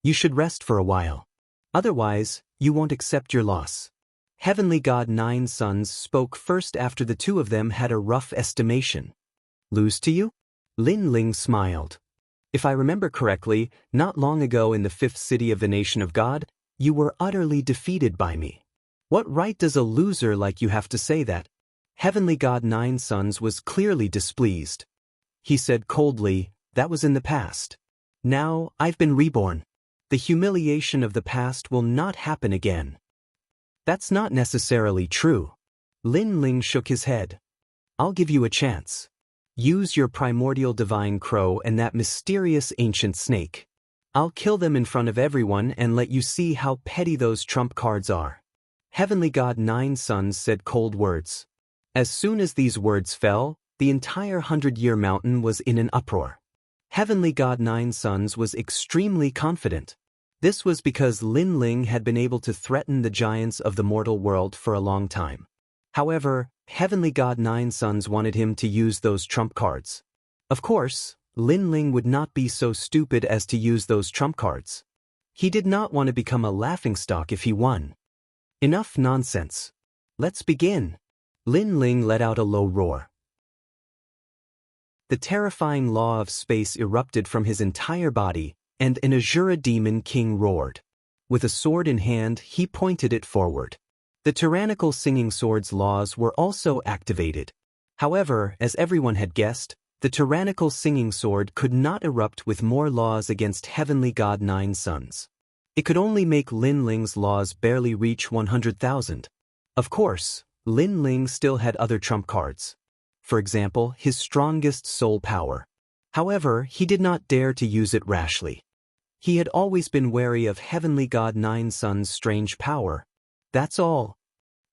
[SPEAKER 1] You should rest for a while. Otherwise, you won't accept your loss. Heavenly God Nine Suns spoke first after the two of them had a rough estimation. Lose to you? Lin Ling smiled. If I remember correctly, not long ago in the 5th city of the Nation of God, you were utterly defeated by me. What right does a loser like you have to say that? Heavenly God Nine Suns was clearly displeased. He said coldly, that was in the past. Now, I've been reborn. The humiliation of the past will not happen again. That's not necessarily true. Lin Ling shook his head. I'll give you a chance. Use your primordial divine crow and that mysterious ancient snake. I'll kill them in front of everyone and let you see how petty those trump cards are. Heavenly God Nine Suns said cold words. As soon as these words fell, the entire 100-year mountain was in an uproar. Heavenly God Nine Suns was extremely confident. This was because Lin Ling had been able to threaten the giants of the mortal world for a long time. However, Heavenly God Nine Suns wanted him to use those trump cards. Of course, Lin Ling would not be so stupid as to use those trump cards. He did not want to become a laughingstock if he won. Enough nonsense. Let's begin. Lin Ling let out a low roar. The terrifying law of space erupted from his entire body, and an Azura demon king roared. With a sword in hand, he pointed it forward. The tyrannical singing sword's laws were also activated. However, as everyone had guessed, the tyrannical singing sword could not erupt with more laws against Heavenly God Nine Suns. It could only make Lin Ling's laws barely reach 100,000. Of course, Lin Ling still had other trump cards. For example, his strongest soul power. However, he did not dare to use it rashly. He had always been wary of Heavenly God Nine Suns' strange power. That's all.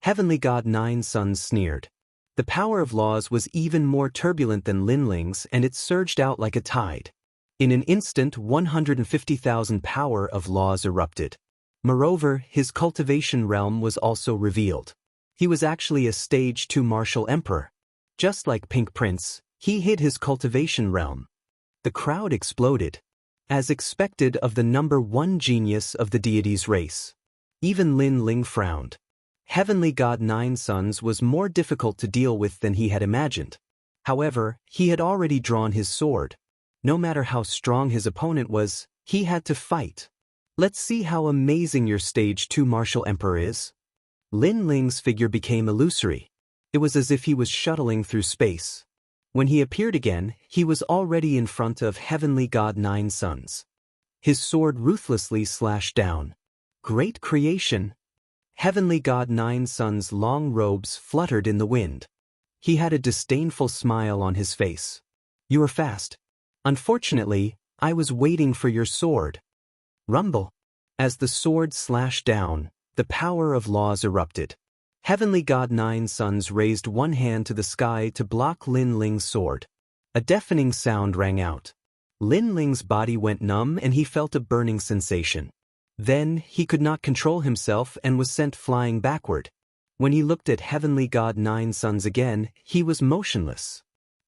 [SPEAKER 1] Heavenly God Nine Suns sneered. The power of laws was even more turbulent than Lin Ling's and it surged out like a tide. In an instant 150,000 power of laws erupted. Moreover, his cultivation realm was also revealed. He was actually a stage 2 martial emperor. Just like Pink Prince, he hid his cultivation realm. The crowd exploded. As expected of the number 1 genius of the deity's race. Even Lin Ling frowned. Heavenly God Nine Sons was more difficult to deal with than he had imagined. However, he had already drawn his sword. No matter how strong his opponent was, he had to fight. Let's see how amazing your stage 2 martial emperor is. Lin Ling's figure became illusory. It was as if he was shuttling through space. When he appeared again, he was already in front of Heavenly God Nine Sons. His sword ruthlessly slashed down. Great creation! Heavenly God Nine Sons' long robes fluttered in the wind. He had a disdainful smile on his face. You are fast. Unfortunately, I was waiting for your sword. Rumble. As the sword slashed down, the power of laws erupted. Heavenly God Nine Sons raised one hand to the sky to block Lin Ling's sword. A deafening sound rang out. Lin Ling's body went numb and he felt a burning sensation. Then, he could not control himself and was sent flying backward. When he looked at Heavenly God Nine Sons again, he was motionless.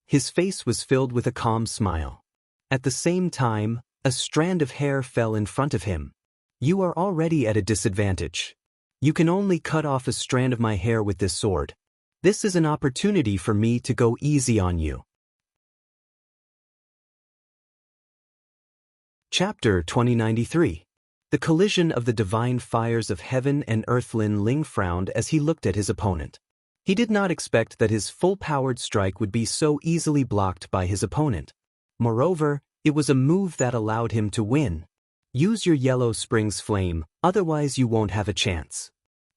[SPEAKER 1] His face was filled with a calm smile. At the same time, a strand of hair fell in front of him. You are already at a disadvantage. You can only cut off a strand of my hair with this sword. This is an opportunity for me to go easy on you. Chapter 2093. The collision of the divine fires of heaven and earth. Lin Ling frowned as he looked at his opponent. He did not expect that his full-powered strike would be so easily blocked by his opponent. Moreover, it was a move that allowed him to win. Use your yellow spring's flame, otherwise you won't have a chance.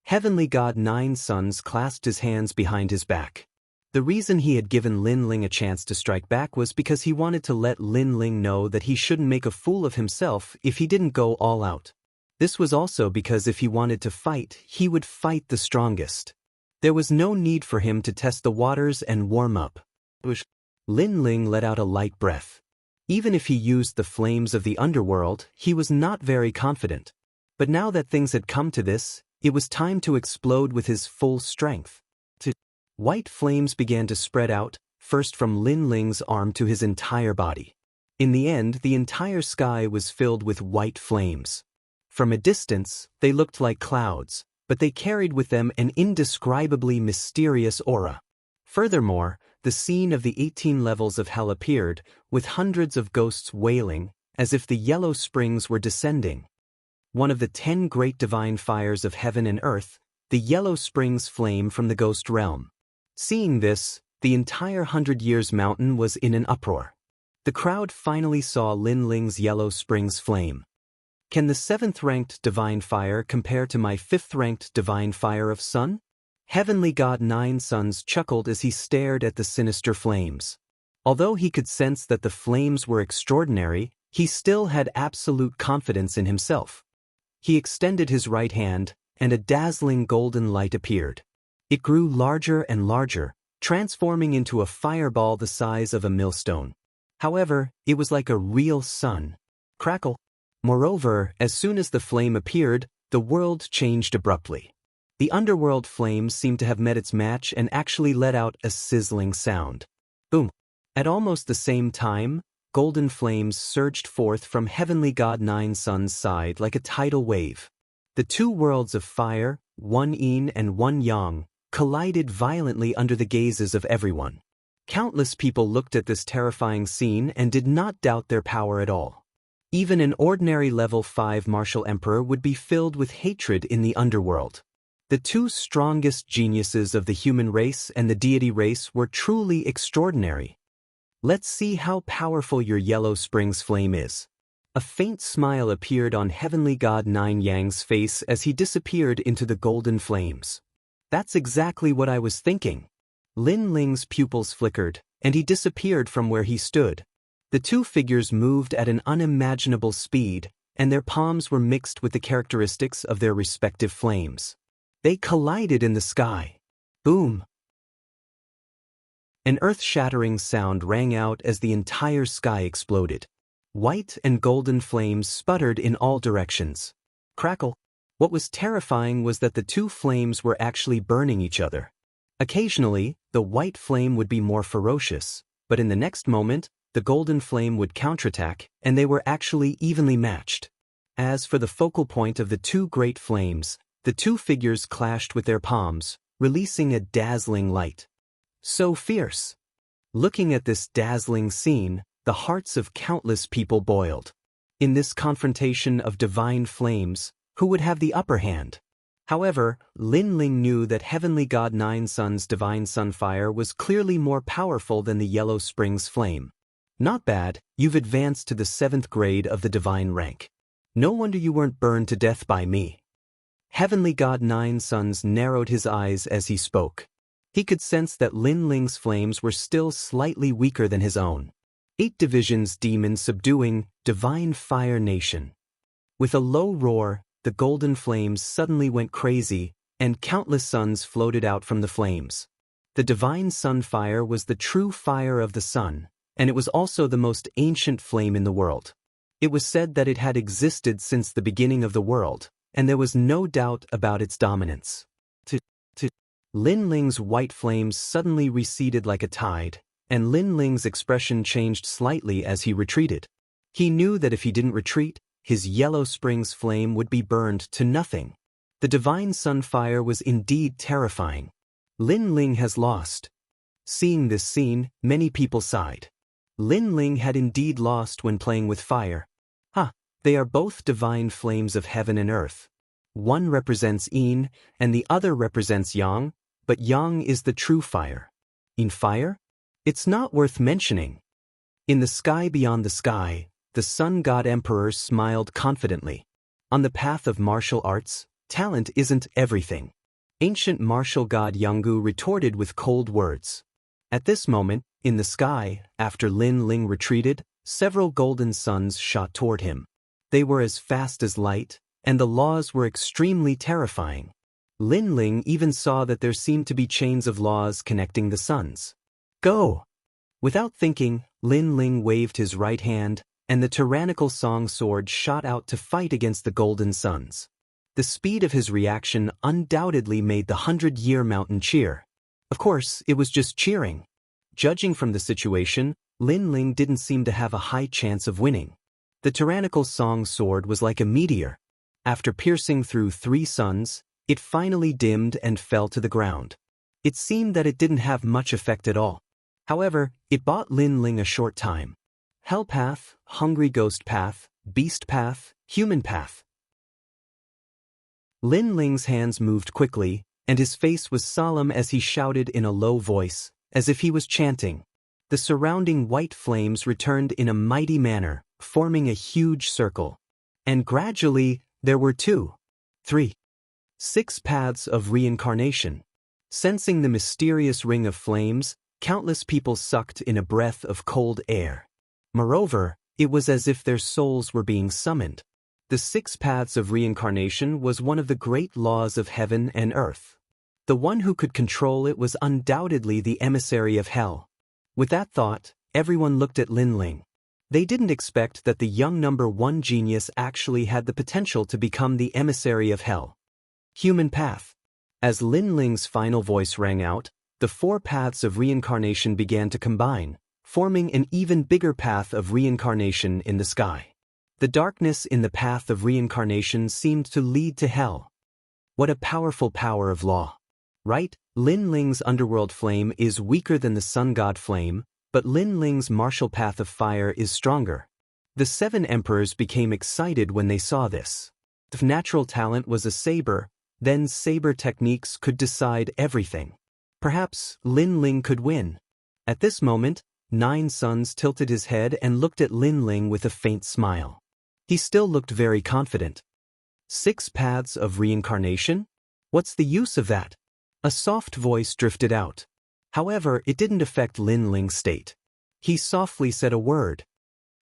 [SPEAKER 1] Heavenly God Nine Sons clasped his hands behind his back. The reason he had given Lin Ling a chance to strike back was because he wanted to let Lin Ling know that he shouldn't make a fool of himself if he didn't go all out. This was also because if he wanted to fight, he would fight the strongest. There was no need for him to test the waters and warm up. Lin Ling let out a light breath. Even if he used the flames of the underworld, he was not very confident. But now that things had come to this, it was time to explode with his full strength. White flames began to spread out, first from Lin Ling's arm to his entire body. In the end, the entire sky was filled with white flames. From a distance, they looked like clouds, but they carried with them an indescribably mysterious aura. Furthermore, the scene of the 18 levels of hell appeared, with hundreds of ghosts wailing, as if the yellow springs were descending. One of the 10 great divine fires of heaven and earth, the yellow springs flame from the ghost realm. Seeing this, the entire 100 Years Mountain was in an uproar. The crowd finally saw Lin Ling's yellow springs flame. Can the 7th-ranked divine fire compare to my 5th-ranked divine fire of sun? Heavenly God Nine Sons chuckled as he stared at the sinister flames. Although he could sense that the flames were extraordinary, he still had absolute confidence in himself. He extended his right hand, and a dazzling golden light appeared. It grew larger and larger, transforming into a fireball the size of a millstone. However, it was like a real sun. Crackle. Moreover, as soon as the flame appeared, the world changed abruptly. The underworld flames seemed to have met its match and actually let out a sizzling sound. Boom. At almost the same time, golden flames surged forth from Heavenly God Nine Sons' side like a tidal wave. The two worlds of fire, one yin and one yang, collided violently under the gazes of everyone. Countless people looked at this terrifying scene and did not doubt their power at all. Even an ordinary level 5 martial emperor would be filled with hatred in the underworld. The two strongest geniuses of the human race and the deity race were truly extraordinary. Let's see how powerful your yellow springs flame is. A faint smile appeared on Heavenly God Nine Yang's face as he disappeared into the golden flames. That's exactly what I was thinking. Lin Ling's pupils flickered, and he disappeared from where he stood. The two figures moved at an unimaginable speed, and their palms were mixed with the characteristics of their respective flames. They collided in the sky. Boom! An earth-shattering sound rang out as the entire sky exploded. White and golden flames sputtered in all directions. Crackle. What was terrifying was that the two flames were actually burning each other. Occasionally, the white flame would be more ferocious, but in the next moment, the golden flame would counterattack, and they were actually evenly matched. As for the focal point of the two great flames, the two figures clashed with their palms, releasing a dazzling light. So fierce. Looking at this dazzling scene, the hearts of countless people boiled. In this confrontation of divine flames, who would have the upper hand? However, Lin Ling knew that Heavenly God Nine Sun's divine sunfire was clearly more powerful than the Yellow Springs flame. Not bad, you've advanced to the 7th grade of the divine rank. No wonder you weren't burned to death by me. Heavenly God Nine Suns narrowed his eyes as he spoke. He could sense that Lin Ling's flames were still slightly weaker than his own. 8 divisions demon subduing, divine fire nation. With a low roar, the golden flames suddenly went crazy, and countless suns floated out from the flames. The divine sunfire was the true fire of the sun, and it was also the most ancient flame in the world. It was said that it had existed since the beginning of the world, and there was no doubt about its dominance. Lin Ling's white flames suddenly receded like a tide, and Lin Ling's expression changed slightly as he retreated. He knew that if he didn't retreat, his Yellow Springs flame would be burned to nothing. The divine sunfire was indeed terrifying. Lin Ling has lost. Seeing this scene, many people sighed. Lin Ling had indeed lost when playing with fire. They are both divine flames of heaven and earth. One represents Yin, and the other represents Yang, but Yang is the true fire. In fire? It's not worth mentioning. In the sky beyond the sky, the Sun God Emperor smiled confidently. On the path of martial arts, talent isn't everything. Ancient martial god Yanggu retorted with cold words. At this moment, in the sky, after Lin Ling retreated, several golden suns shot toward him. They were as fast as light, and the laws were extremely terrifying. Lin Ling even saw that there seemed to be chains of laws connecting the suns. Go! Without thinking, Lin Ling waved his right hand, and the tyrannical song sword shot out to fight against the golden suns. The speed of his reaction undoubtedly made the 100-year mountain cheer. Of course, it was just cheering. Judging from the situation, Lin Ling didn't seem to have a high chance of winning. The tyrannical song sword was like a meteor. After piercing through 3 suns, it finally dimmed and fell to the ground. It seemed that it didn't have much effect at all. However, it bought Lin Ling a short time. Hell path, hungry ghost path, beast path, human path. Lin Ling's hands moved quickly, and his face was solemn as he shouted in a low voice, as if he was chanting. The surrounding white flames returned in a mighty manner, forming a huge circle. And gradually, there were 2, 3, 6 paths of reincarnation. Sensing the mysterious ring of flames, countless people sucked in a breath of cold air. Moreover, it was as if their souls were being summoned. The 6 paths of reincarnation was one of the great laws of heaven and earth. The one who could control it was undoubtedly the emissary of hell. With that thought, everyone looked at Lin Ling. They didn't expect that the young number 1 genius actually had the potential to become the emissary of hell. Human path. As Lin Ling's final voice rang out, the 4 paths of reincarnation began to combine, forming an even bigger path of reincarnation in the sky. The darkness in the path of reincarnation seemed to lead to hell. What a powerful power of law. Right, Lin Ling's underworld flame is weaker than the sun god flame, but Lin Ling's martial path of fire is stronger. The 7 emperors became excited when they saw this. If natural talent was a saber, then saber techniques could decide everything. Perhaps Lin Ling could win. At this moment, 9 Suns tilted his head and looked at Lin Ling with a faint smile. He still looked very confident. 6 paths of reincarnation? What's the use of that? A soft voice drifted out. However, it didn't affect Lin Ling's state. He softly said a word.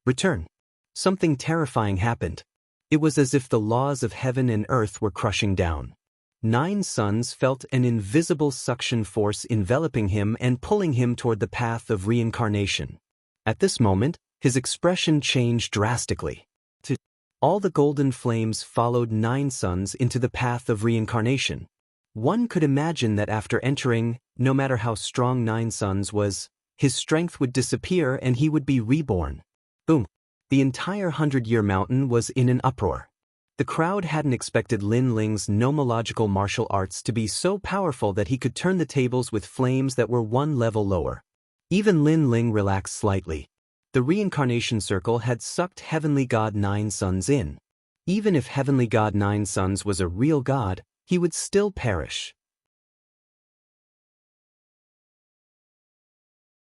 [SPEAKER 1] Return. Something terrifying happened. It was as if the laws of heaven and earth were crushing down. 9 Suns felt an invisible suction force enveloping him and pulling him toward the path of reincarnation. At this moment, his expression changed drastically. All the golden flames followed 9 suns into the path of reincarnation. One could imagine that after entering, no matter how strong 9 suns was, his strength would disappear and he would be reborn. Boom! The entire 100-year mountain was in an uproar. The crowd hadn't expected Lin Ling's nomological martial arts to be so powerful that he could turn the tables with flames that were 1 level lower. Even Lin Ling relaxed slightly. The reincarnation circle had sucked Heavenly God 9 Suns in. Even if Heavenly God 9 Suns was a real god, he would still perish.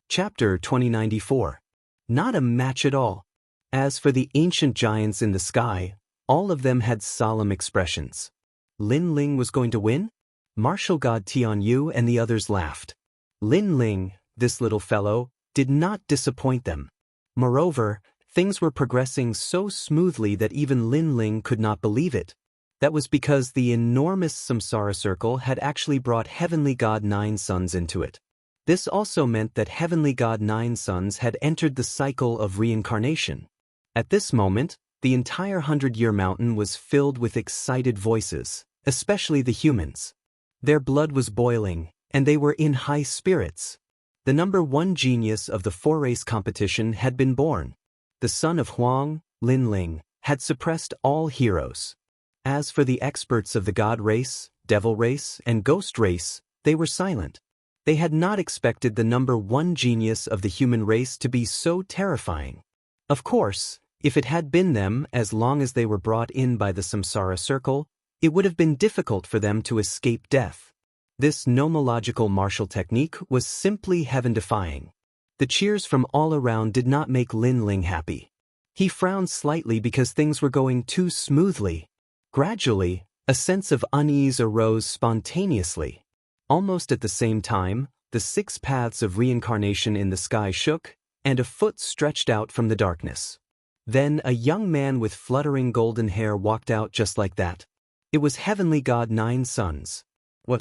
[SPEAKER 1] Chapter 2094. Not a match at all. As for the ancient giants in the sky, all of them had solemn expressions. Lin Ling was going to win? Martial God Tian Yu and the others laughed. Lin Ling, this little fellow, did not disappoint them. Moreover, things were progressing so smoothly that even Lin Ling could not believe it. That was because the enormous samsara circle had actually brought Heavenly God 9 Suns into it. This also meant that Heavenly God 9 Suns had entered the cycle of reincarnation. At this moment, the entire 100-year mountain was filled with excited voices, especially the humans. Their blood was boiling, and they were in high spirits. The number 1 genius of the 4-race competition had been born. The son of Huang, Lin Ling, had suppressed all heroes. As for the experts of the God race, Devil race, and Ghost race, they were silent. They had not expected the number 1 genius of the human race to be so terrifying. Of course, if it had been them, as long as they were brought in by the samsara circle, it would have been difficult for them to escape death. This nomological martial technique was simply heaven-defying. The cheers from all around did not make Lin Ling happy. He frowned slightly because things were going too smoothly. Gradually, a sense of unease arose spontaneously. Almost at the same time, the 6 paths of reincarnation in the sky shook, and a foot stretched out from the darkness. Then a young man with fluttering golden hair walked out just like that. It was Heavenly God 9 Suns. What?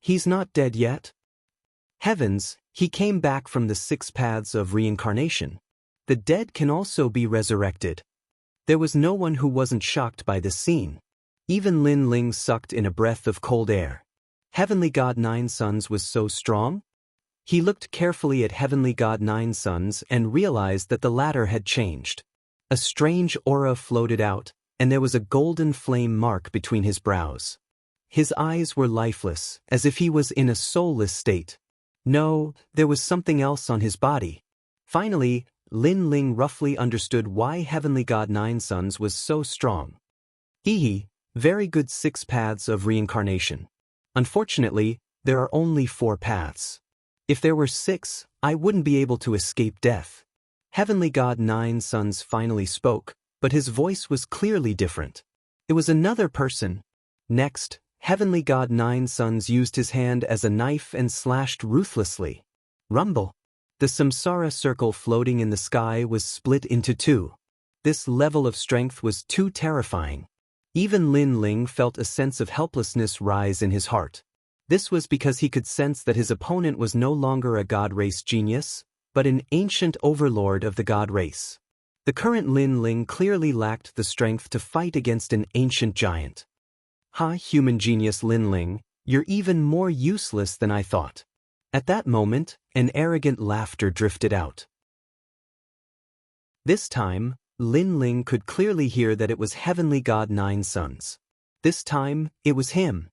[SPEAKER 1] He's not dead yet? Heavens, he came back from the 6 paths of reincarnation. The dead can also be resurrected. There was no one who wasn't shocked by this scene. Even Lin Ling sucked in a breath of cold air. Heavenly God 9 Suns was so strong? He looked carefully at Heavenly God 9 Suns and realized that the latter had changed. A strange aura floated out, and there was a golden flame mark between his brows. His eyes were lifeless, as if he was in a soulless state. No, there was something else on his body. Finally, Lin Ling roughly understood why Heavenly God 9 Suns was so strong. Very good 6 paths of reincarnation. Unfortunately, there are only 4 paths. If there were 6, I wouldn't be able to escape death. Heavenly God 9 Suns finally spoke, but his voice was clearly different. It was another person. Next, Heavenly God 9 Suns used his hand as a knife and slashed ruthlessly. Rumble. The samsara circle floating in the sky was split into 2. This level of strength was too terrifying. Even Lin Ling felt a sense of helplessness rise in his heart. This was because he could sense that his opponent was no longer a God race genius, but an ancient overlord of the God race. The current Lin Ling clearly lacked the strength to fight against an ancient giant. Human genius Lin Ling, you're even more useless than I thought. At that moment, an arrogant laughter drifted out. This time, Lin Ling could clearly hear that it was Heavenly God 9 Suns. This time, it was him.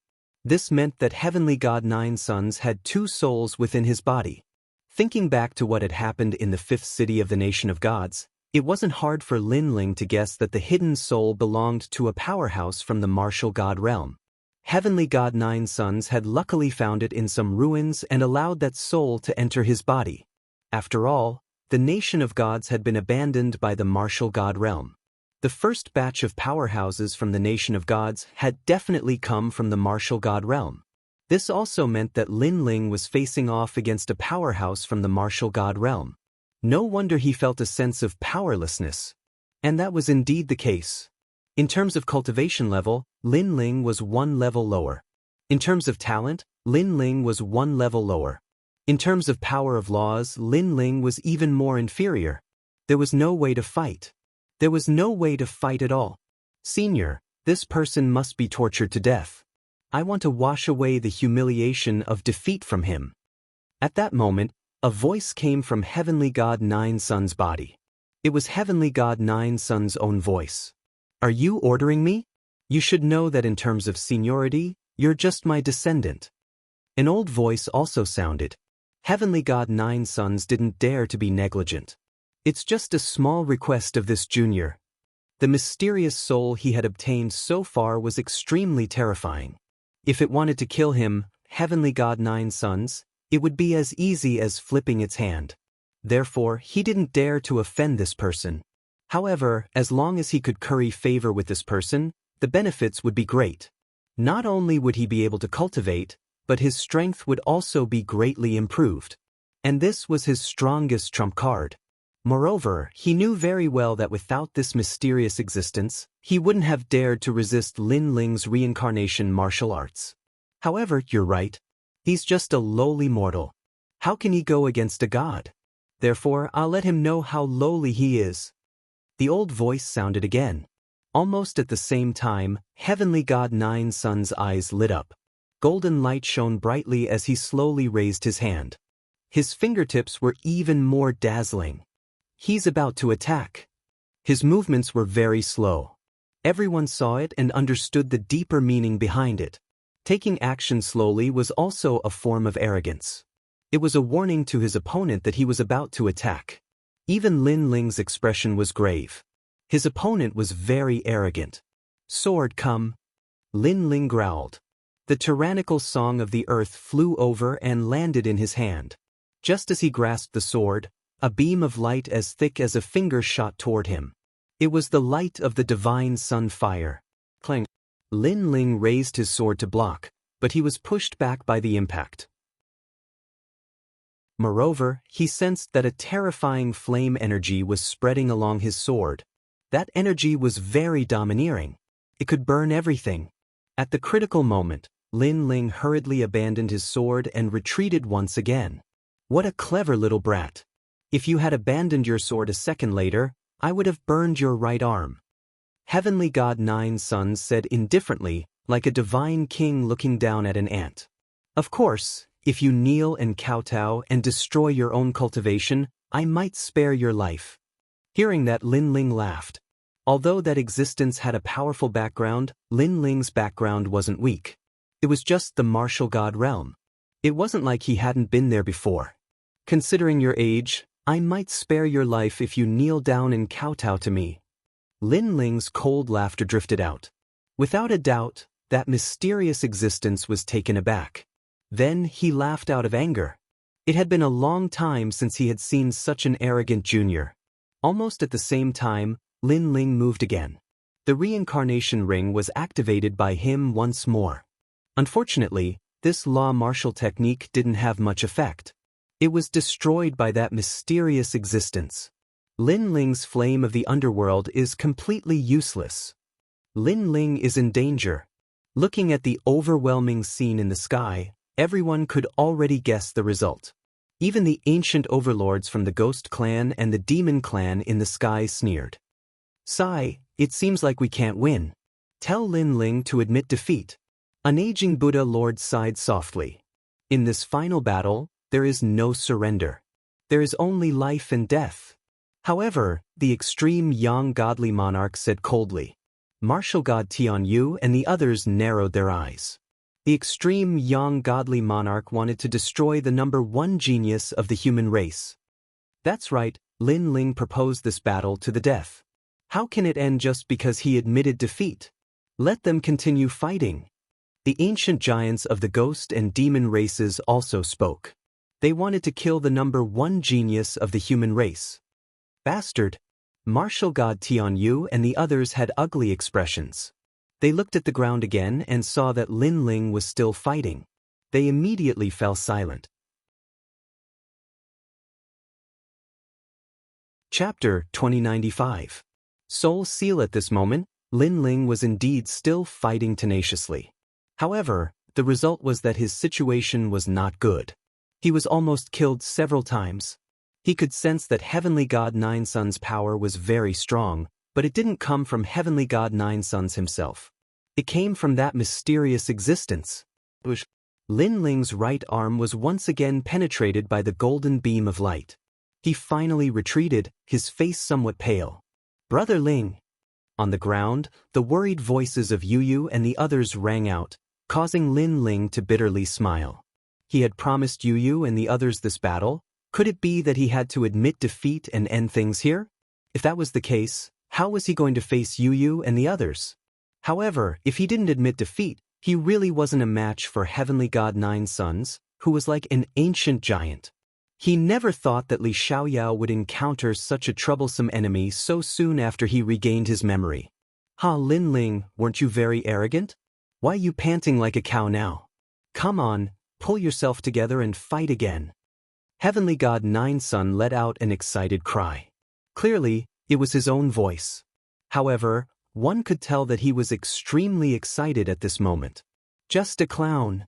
[SPEAKER 1] This meant that Heavenly God 9 Suns had 2 souls within his body. Thinking back to what had happened in the 5th city of the nation of gods, it wasn't hard for Lin Ling to guess that the hidden soul belonged to a powerhouse from the martial god realm. Heavenly God 9 Suns had luckily found it in some ruins and allowed that soul to enter his body. After all, the nation of gods had been abandoned by the martial god realm. The first batch of powerhouses from the nation of gods had definitely come from the martial god realm. This also meant that Lin Ling was facing off against a powerhouse from the martial god realm. No wonder he felt a sense of powerlessness. And that was indeed the case. In terms of cultivation level, Lin Ling was 1 level lower. In terms of talent, Lin Ling was 1 level lower. In terms of power of laws, Lin Ling was even more inferior. There was no way to fight. There was no way to fight at all. Senior, this person must be tortured to death. I want to wash away the humiliation of defeat from him. At that moment, a voice came from Heavenly God Nine Sun's body. It was Heavenly God Nine Sun's own voice. Are you ordering me? You should know that in terms of seniority, you're just my descendant. An old voice also sounded. Heavenly God Nine Suns didn't dare to be negligent. It's just a small request of this junior. The mysterious soul he had obtained so far was extremely terrifying. If it wanted to kill him, Heavenly God Nine Suns, it would be as easy as flipping its hand. Therefore, he didn't dare to offend this person. However, as long as he could curry favor with this person, the benefits would be great. Not only would he be able to cultivate, but his strength would also be greatly improved. And this was his strongest trump card. Moreover, he knew very well that without this mysterious existence, he wouldn't have dared to resist Lin Ling's reincarnation martial arts. However, you're right. He's just a lowly mortal. How can he go against a god? Therefore, I'll let him know how lowly he is. The old voice sounded again. Almost at the same time, Heavenly God Nine Sun's eyes lit up. Golden light shone brightly as he slowly raised his hand. His fingertips were even more dazzling. He's about to attack. His movements were very slow. Everyone saw it and understood the deeper meaning behind it. Taking action slowly was also a form of arrogance. It was a warning to his opponent that he was about to attack. Even Lin Ling's expression was grave. His opponent was very arrogant. Sword come. Lin Ling growled. The tyrannical song of the earth flew over and landed in his hand. Just as he grasped the sword, a beam of light as thick as a finger shot toward him. It was the light of the divine sun fire. Clang. Lin Ling raised his sword to block, but he was pushed back by the impact. Moreover, he sensed that a terrifying flame energy was spreading along his sword. That energy was very domineering. It could burn everything. At the critical moment, Lin Ling hurriedly abandoned his sword and retreated once again. What a clever little brat. If you had abandoned your sword a second later, I would have burned your right arm. Heavenly God Nine Suns said indifferently, like a divine king looking down at an ant. Of course, if you kneel and kowtow and destroy your own cultivation, I might spare your life. Hearing that, Lin Ling laughed. Although that existence had a powerful background, Lin Ling's background wasn't weak. It was just the martial god realm. It wasn't like he hadn't been there before. Considering your age, I might spare your life if you kneel down and kowtow to me. Lin Ling's cold laughter drifted out. Without a doubt, that mysterious existence was taken aback. Then he laughed out of anger. It had been a long time since he had seen such an arrogant junior. Almost at the same time, Lin Ling moved again. The reincarnation ring was activated by him once more. Unfortunately, this law martial technique didn't have much effect. It was destroyed by that mysterious existence. Lin Ling's flame of the underworld is completely useless. Lin Ling is in danger. Looking at the overwhelming scene in the sky, everyone could already guess the result. Even the ancient overlords from the Ghost Clan and the Demon Clan in the sky sneered. Sigh, it seems like we can't win. Tell Lin Ling to admit defeat. An aging Buddha Lord sighed softly. In this final battle, there is no surrender. There is only life and death. However, the extreme young godly monarch said coldly. Martial god Tian Yu and the others narrowed their eyes. The extreme young godly monarch wanted to destroy the number one genius of the human race. That's right, Lin Ling proposed this battle to the death. How can it end just because he admitted defeat? Let them continue fighting. The ancient giants of the ghost and demon races also spoke. They wanted to kill the number one genius of the human race. Bastard! Martial god Tian Yu and the others had ugly expressions. They looked at the ground again and saw that Lin Ling was still fighting. They immediately fell silent. Chapter 2095. Soul Seal. At this moment, Lin Ling was indeed still fighting tenaciously. However, the result was that his situation was not good. He was almost killed several times. He could sense that Heavenly God Nine Sun's power was very strong, but it didn't come from Heavenly God Nine Suns himself. It came from that mysterious existence. Lin Ling's right arm was once again penetrated by the golden beam of light. He finally retreated, his face somewhat pale. "Brother Ling!" On the ground, the worried voices of Yu Yu and the others rang out, causing Lin Ling to bitterly smile. He had promised Yu Yu and the others this battle. Could it be that he had to admit defeat and end things here? If that was the case, how was he going to face Yu Yu and the others? However, if he didn't admit defeat, he really wasn't a match for Heavenly God Nine Suns, who was like an ancient giant. He never thought that Li Xiaoyao would encounter such a troublesome enemy so soon after he regained his memory. "Ha, Lin Ling, weren't you very arrogant? Why you panting like a cow now? Come on, pull yourself together and fight again." Heavenly God Nine Sun let out an excited cry. Clearly, it was his own voice. However, one could tell that he was extremely excited at this moment. "Just a clown,"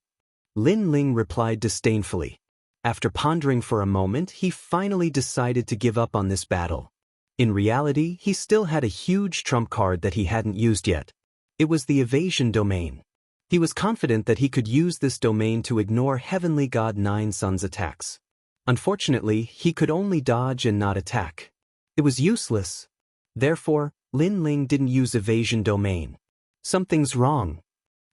[SPEAKER 1] Lin Ling replied disdainfully. After pondering for a moment, he finally decided to give up on this battle. In reality, he still had a huge trump card that he hadn't used yet. It was the evasion domain. He was confident that he could use this domain to ignore Heavenly God Nine Sun's attacks. Unfortunately, he could only dodge and not attack. It was useless. Therefore, Lin Ling didn't use evasion domain. Something's wrong.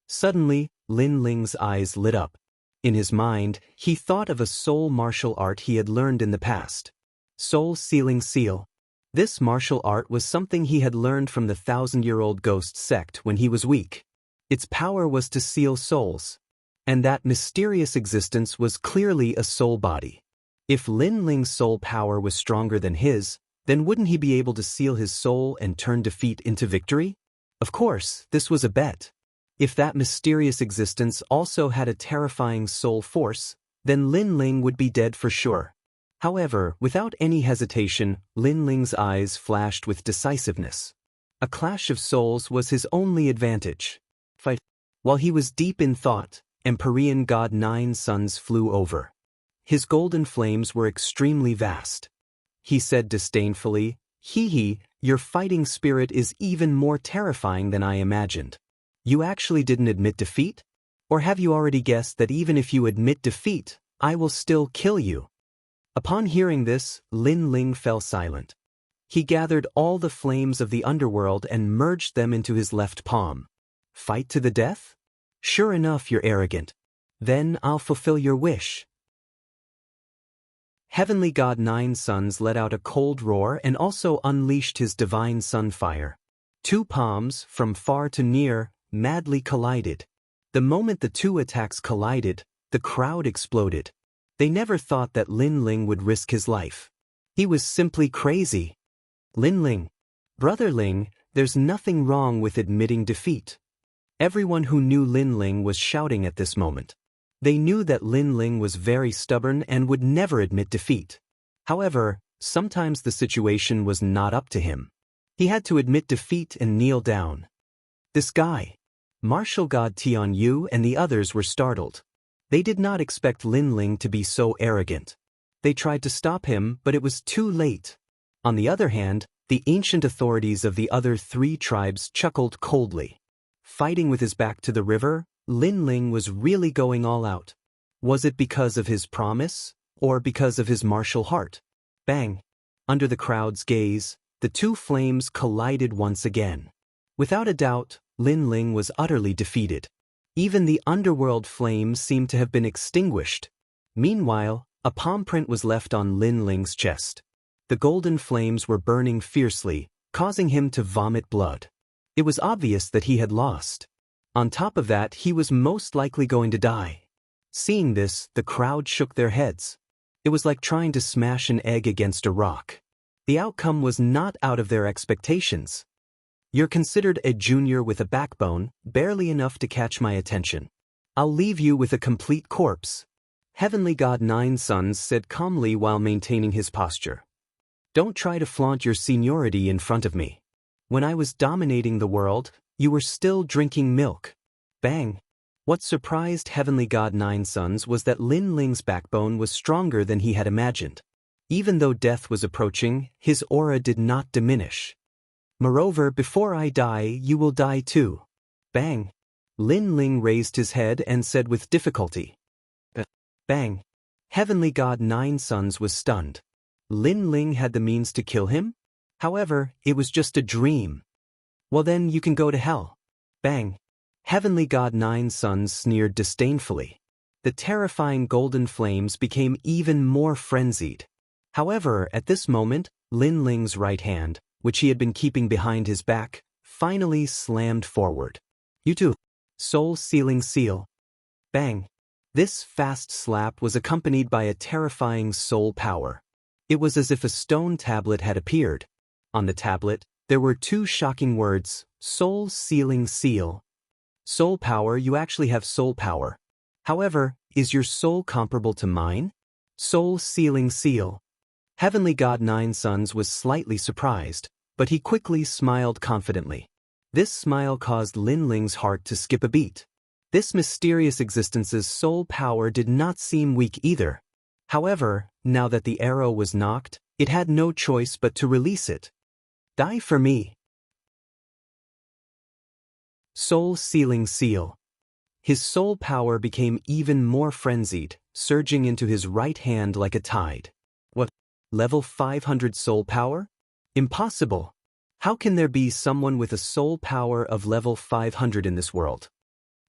[SPEAKER 1] Suddenly, Lin Ling's eyes lit up. In his mind, he thought of a soul martial art he had learned in the past. Soul Sealing Seal. This martial art was something he had learned from the 1,000-year-old ghost sect when he was weak. Its power was to seal souls. And that mysterious existence was clearly a soul body. If Lin Ling's soul power was stronger than his, then wouldn't he be able to seal his soul and turn defeat into victory? Of course, this was a bet. If that mysterious existence also had a terrifying soul force, then Lin Ling would be dead for sure. However, without any hesitation, Lin Ling's eyes flashed with decisiveness. A clash of souls was his only advantage. Fight. While he was deep in thought, Empyrean God Nine Suns flew over. His golden flames were extremely vast. He said disdainfully, "Hee, your fighting spirit is even more terrifying than I imagined. You actually didn't admit defeat? Or have you already guessed that even if you admit defeat, I will still kill you?" Upon hearing this, Lin Ling fell silent. He gathered all the flames of the underworld and merged them into his left palm. "Fight to the death? Sure enough, you're arrogant. Then I'll fulfill your wish." Heavenly God Nine Suns let out a cold roar and also unleashed his divine sunfire. Two palms, from far to near, madly collided. The moment the two attacks collided, the crowd exploded. They never thought that Lin Ling would risk his life. He was simply crazy. "Lin Ling, Brother Ling, there's nothing wrong with admitting defeat." Everyone who knew Lin Ling was shouting at this moment. They knew that Lin Ling was very stubborn and would never admit defeat. However, sometimes the situation was not up to him. He had to admit defeat and kneel down. This guy, Martial God Tian Yu and the others were startled. They did not expect Lin Ling to be so arrogant. They tried to stop him, but it was too late. On the other hand, the ancient authorities of the other three tribes chuckled coldly. Fighting with his back to the river, Lin Ling was really going all out. Was it because of his promise, or because of his martial heart? Bang! Under the crowd's gaze, the two flames collided once again. Without a doubt, Lin Ling was utterly defeated. Even the underworld flames seemed to have been extinguished. Meanwhile, a palm print was left on Lin Ling's chest. The golden flames were burning fiercely, causing him to vomit blood. It was obvious that he had lost. On top of that, he was most likely going to die. Seeing this, the crowd shook their heads. It was like trying to smash an egg against a rock. The outcome was not out of their expectations. "You're considered a junior with a backbone, barely enough to catch my attention. I'll leave you with a complete corpse," Heavenly God Nine Suns said calmly while maintaining his posture. "Don't try to flaunt your seniority in front of me. When I was dominating the world, you were still drinking milk." Bang! What surprised Heavenly God Nine Suns was that Lin Ling's backbone was stronger than he had imagined. Even though death was approaching, his aura did not diminish. Moreover, before I die, you will die too. Bang! Lin Ling raised his head and said with difficulty. Bang! Heavenly God Nine Suns was stunned. Lin Ling had the means to kill him? However, it was just a dream. Well then you can go to hell. Bang! Heavenly God Nine Suns sneered disdainfully. The terrifying golden flames became even more frenzied. However, at this moment, Lin Ling's right hand, which he had been keeping behind his back, finally slammed forward. You too. Soul-sealing seal. Bang! This fast slap was accompanied by a terrifying soul power. It was as if a stone tablet had appeared. On the tablet, there were two shocking words, soul-sealing seal. Soul power, you actually have soul power. However, is your soul comparable to mine? Soul-sealing seal. Heavenly God Nine Suns was slightly surprised, but he quickly smiled confidently. This smile caused Lin Ling's heart to skip a beat. This mysterious existence's soul power did not seem weak either. However, now that the arrow was knocked, it had no choice but to release it. Die for me. Soul-sealing seal. His soul power became even more frenzied, surging into his right hand like a tide. What? Level 500 soul power? Impossible. How can there be someone with a soul power of level 500 in this world?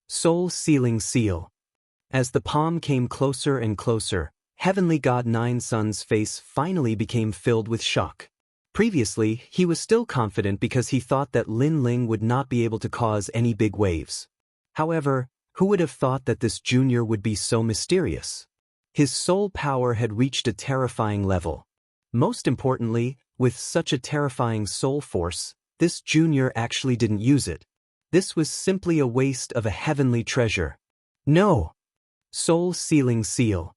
[SPEAKER 1] Soul-sealing seal. As the palm came closer and closer, Heavenly God Nine Suns' face finally became filled with shock. Previously, he was still confident because he thought that Lin Ling would not be able to cause any big waves. However, who would have thought that this junior would be so mysterious? His soul power had reached a terrifying level. Most importantly, with such a terrifying soul force, this junior actually didn't use it. This was simply a waste of a heavenly treasure. No! Soul-sealing seal.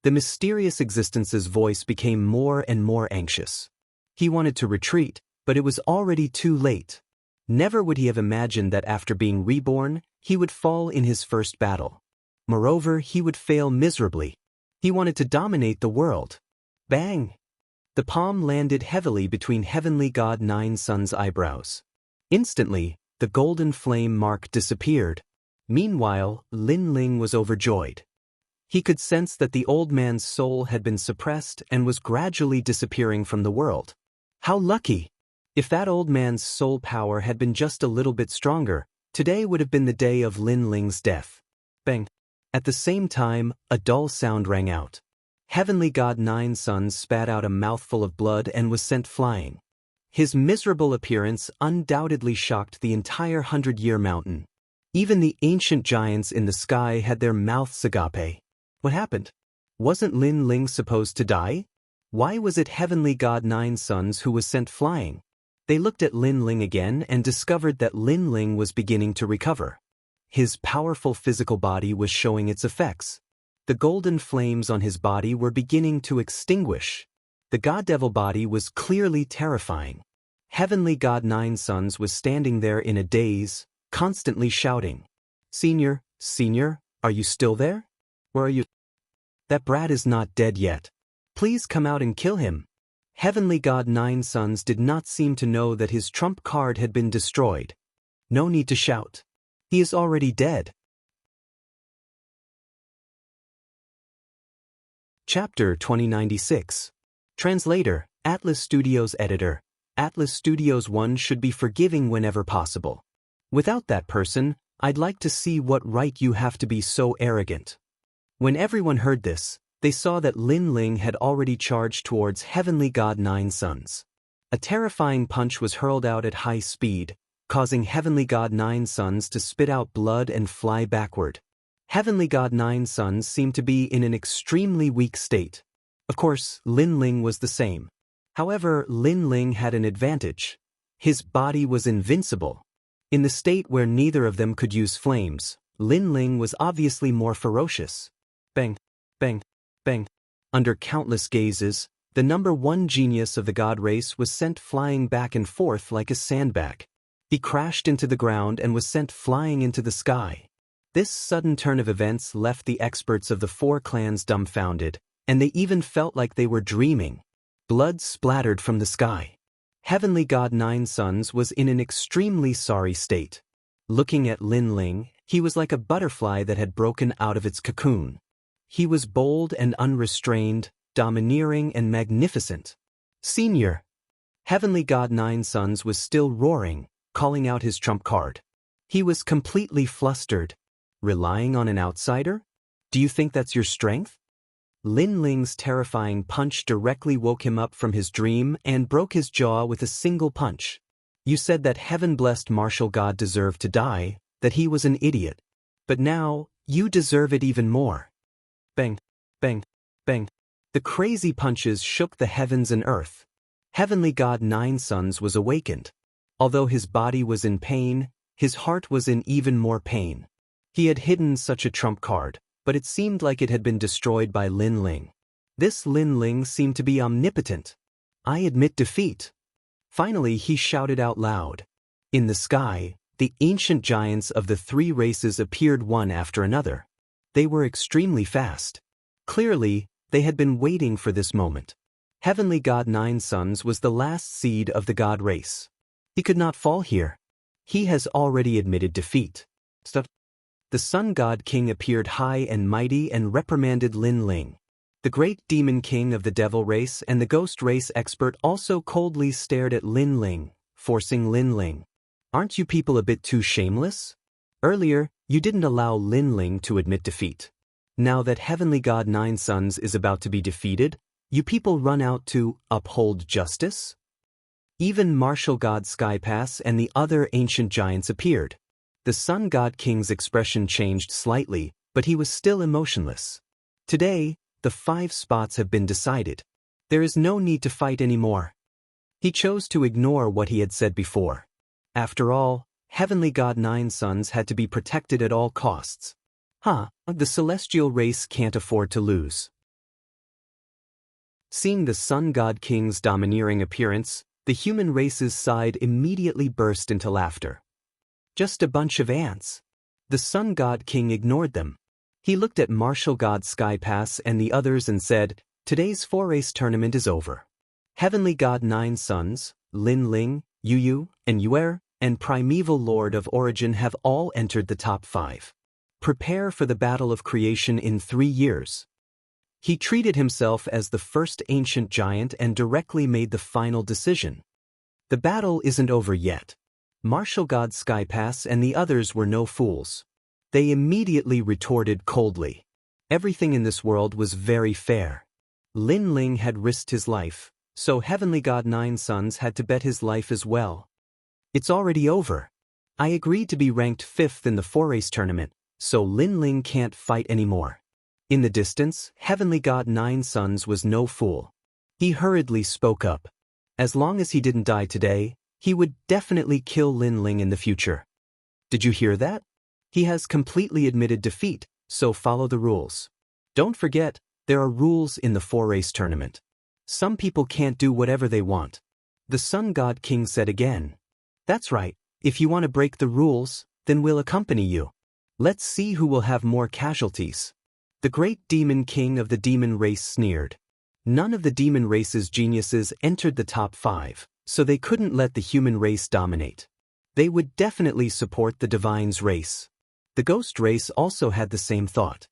[SPEAKER 1] The mysterious existence's voice became more and more anxious. He wanted to retreat, but it was already too late. Never would he have imagined that after being reborn, he would fall in his first battle. Moreover, he would fail miserably. He wanted to dominate the world. Bang! The palm landed heavily between Heavenly God Nine Suns' eyebrows. Instantly, the golden flame mark disappeared. Meanwhile, Lin Ling was overjoyed. He could sense that the old man's soul had been suppressed and was gradually disappearing from the world. How lucky! If that old man's soul power had been just a little bit stronger, today would have been the day of Lin Ling's death. Bang! At the same time, a dull sound rang out. Heavenly God Nine Suns spat out a mouthful of blood and was sent flying. His miserable appearance undoubtedly shocked the entire 100-year mountain. Even the ancient giants in the sky had their mouths agape. What happened? Wasn't Lin Ling supposed to die? Why was it Heavenly God Nine Suns who was sent flying? They looked at Lin Ling again and discovered that Lin Ling was beginning to recover. His powerful physical body was showing its effects. The golden flames on his body were beginning to extinguish. The God Devil body was clearly terrifying. Heavenly God Nine Suns was standing there in a daze, constantly shouting, "Senior, Senior, are you still there? Where are you? That brat is not dead yet. Please come out and kill him." Heavenly God Nine Suns did not seem to know that his trump card had been destroyed. No need to shout. He is already dead. Chapter 2096. Translator, Atlas Studios Editor. Atlas Studios 1 should be forgiving whenever possible. Without that person, I'd like to see what right you have to be so arrogant. When everyone heard this, they saw that Lin Ling had already charged towards Heavenly God Nine Suns. A terrifying punch was hurled out at high speed, causing Heavenly God Nine Suns to spit out blood and fly backward. Heavenly God Nine Suns seemed to be in an extremely weak state. Of course, Lin Ling was the same. However, Lin Ling had an advantage. His body was invincible. In the state where neither of them could use flames, Lin Ling was obviously more ferocious. Bang, bang, bang. Under countless gazes, the number one genius of the god race was sent flying back and forth like a sandbag. He crashed into the ground and was sent flying into the sky. This sudden turn of events left the experts of the four clans dumbfounded, and they even felt like they were dreaming. Blood splattered from the sky. Heavenly God Nine Suns was in an extremely sorry state. Looking at Lin Ling, he was like a butterfly that had broken out of its cocoon. He was bold and unrestrained, domineering and magnificent. Senior. Heavenly God Nine Suns was still roaring, calling out his trump card. He was completely flustered. Relying on an outsider? Do you think that's your strength? Lin Ling's terrifying punch directly woke him up from his dream and broke his jaw with a single punch. You said that heaven-blessed martial god deserved to die, that he was an idiot. But now, you deserve it even more. Bang, bang, bang. The crazy punches shook the heavens and earth. Heavenly God Nine Suns was awakened. Although his body was in pain, his heart was in even more pain. He had hidden such a trump card, but it seemed like it had been destroyed by Lin Ling. This Lin Ling seemed to be omnipotent. I admit defeat. Finally, he shouted out loud. In the sky, the ancient giants of the three races appeared one after another. They were extremely fast. Clearly, they had been waiting for this moment. Heavenly God Nine Suns was the last seed of the god race. He could not fall here. He has already admitted defeat. The Sun God King appeared high and mighty and reprimanded Lin Ling. The great demon king of the devil race and the ghost race expert also coldly stared at Lin Ling, forcing Lin Ling. Aren't you people a bit too shameless? Earlier, you didn't allow Lin Ling to admit defeat. Now that Heavenly God Nine Suns is about to be defeated, you people run out to uphold justice? Even Martial God Skypass and the other ancient giants appeared. The Sun God King's expression changed slightly, but he was still emotionless. Today, the 5 spots have been decided. There is no need to fight anymore. He chose to ignore what he had said before. After all, Heavenly God Nine Suns had to be protected at all costs. The celestial race can't afford to lose. Seeing the Sun God King's domineering appearance, the human race's side immediately burst into laughter. Just a bunch of ants. The Sun God King ignored them. He looked at Martial God Skypass and the others and said, today's 4-race tournament is over. Heavenly God Nine Suns, Lin Ling, Yu, and Yuer, and Primeval Lord of Origin have all entered the top 5. Prepare for the battle of creation in 3 years. He treated himself as the first ancient giant and directly made the final decision. The battle isn't over yet. Martial God Skypass and the others were no fools. They immediately retorted coldly. Everything in this world was very fair. Lin Ling had risked his life, so Heavenly God Nine Suns had to bet his life as well. It's already over. I agreed to be ranked 5th in the 4-race tournament, so Lin Ling can't fight anymore. In the distance, Heavenly God Nine Suns was no fool. He hurriedly spoke up. As long as he didn't die today, he would definitely kill Lin Ling in the future. Did you hear that? He has completely admitted defeat, so follow the rules. Don't forget, there are rules in the 4-race tournament. Some people can't do whatever they want. The Sun God King said again. That's right, if you want to break the rules, then we'll accompany you. Let's see who will have more casualties. The great demon king of the demon race sneered. None of the demon race's geniuses entered the top 5. So they couldn't let the human race dominate. They would definitely support the divine's race. The ghost race also had the same thought.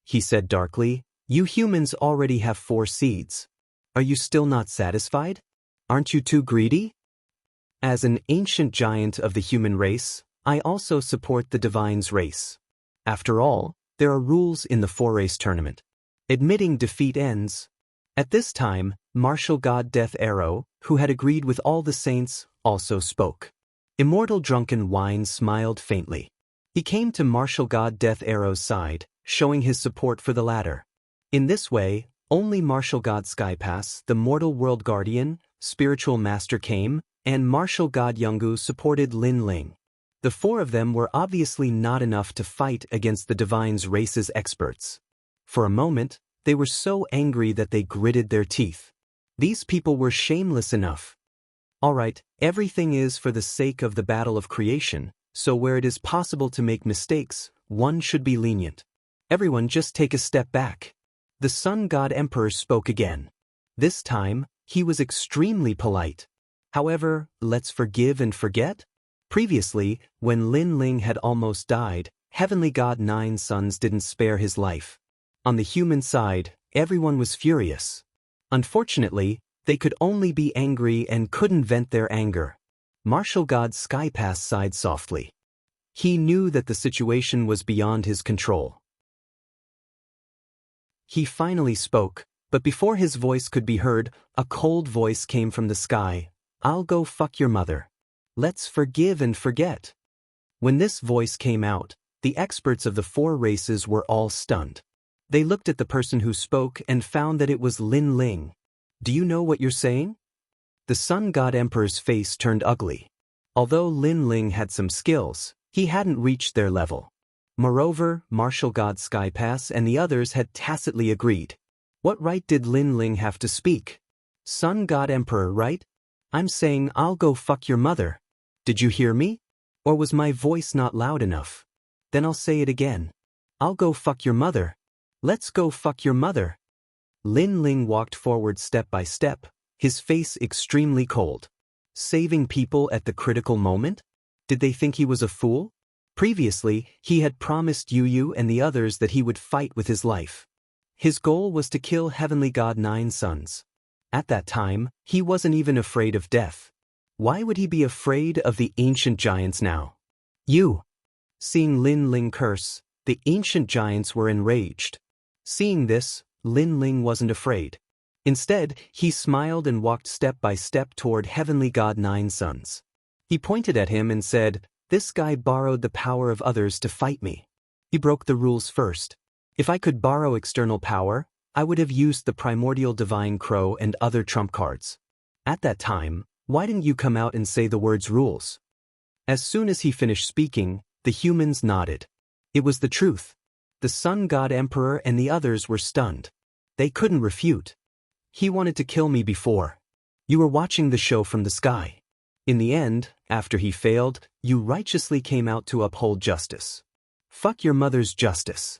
[SPEAKER 1] He said darkly, you humans already have 4 seeds. Are you still not satisfied? Aren't you too greedy? As an ancient giant of the human race, I also support the divine's race. After all, there are rules in the 4-race tournament. Admitting defeat ends. At this time, Martial God Death Arrow, who had agreed with all the saints, also spoke. Immortal Drunken Wine smiled faintly. He came to Martial God Death Arrow's side, showing his support for the latter. In this way, only Martial God Skypass, the Mortal World Guardian, Spiritual Master came, and Martial God Yungu supported Lin Ling. The 4 of them were obviously not enough to fight against the Divine's race's experts. For a moment, they were so angry that they gritted their teeth. These people were shameless enough. Alright, everything is for the sake of the battle of creation, so where it is possible to make mistakes, one should be lenient. Everyone just take a step back. The Sun God Emperor spoke again. This time, he was extremely polite. However, let's forgive and forget? Previously, when Lin Ling had almost died, Heavenly God Nine Sons didn't spare his life. On the human side, everyone was furious. Unfortunately, they could only be angry and couldn't vent their anger. Martial God Skypass sighed softly. He knew that the situation was beyond his control. He finally spoke, but before his voice could be heard, a cold voice came from the sky. I'll go fuck your mother. Let's forgive and forget. When this voice came out, the experts of the 4 races were all stunned. They looked at the person who spoke and found that it was Lin Ling. Do you know what you're saying? The Sun God Emperor's face turned ugly. Although Lin Ling had some skills, he hadn't reached their level. Moreover, Martial God Skypass and the others had tacitly agreed. What right did Lin Ling have to speak? Sun God Emperor, right? I'm saying I'll go fuck your mother. Did you hear me? Or was my voice not loud enough? Then I'll say it again. I'll go fuck your mother. Let's go fuck your mother. Lin Ling walked forward step by step, his face extremely cold. Saving people at the critical moment? Did they think he was a fool? Previously, he had promised Yu and the others that he would fight with his life. His goal was to kill Heavenly God Nine Sons. At that time, he wasn't even afraid of death. Why would he be afraid of the ancient giants now? Seeing Lin Ling curse, the ancient giants were enraged. Seeing this, Lin Ling wasn't afraid. Instead, he smiled and walked step by step toward Heavenly God Nine Sons. He pointed at him and said, "This guy borrowed the power of others to fight me. He broke the rules first. If I could borrow external power, I would have used the primordial divine crow and other trump cards. At that time, why didn't you come out and say the words rules?" As soon as he finished speaking, the humans nodded. It was the truth. The Sun God Emperor and the others were stunned. They couldn't refute. He wanted to kill me before. You were watching the show from the sky. In the end, after he failed, you righteously came out to uphold justice. Fuck your mother's justice.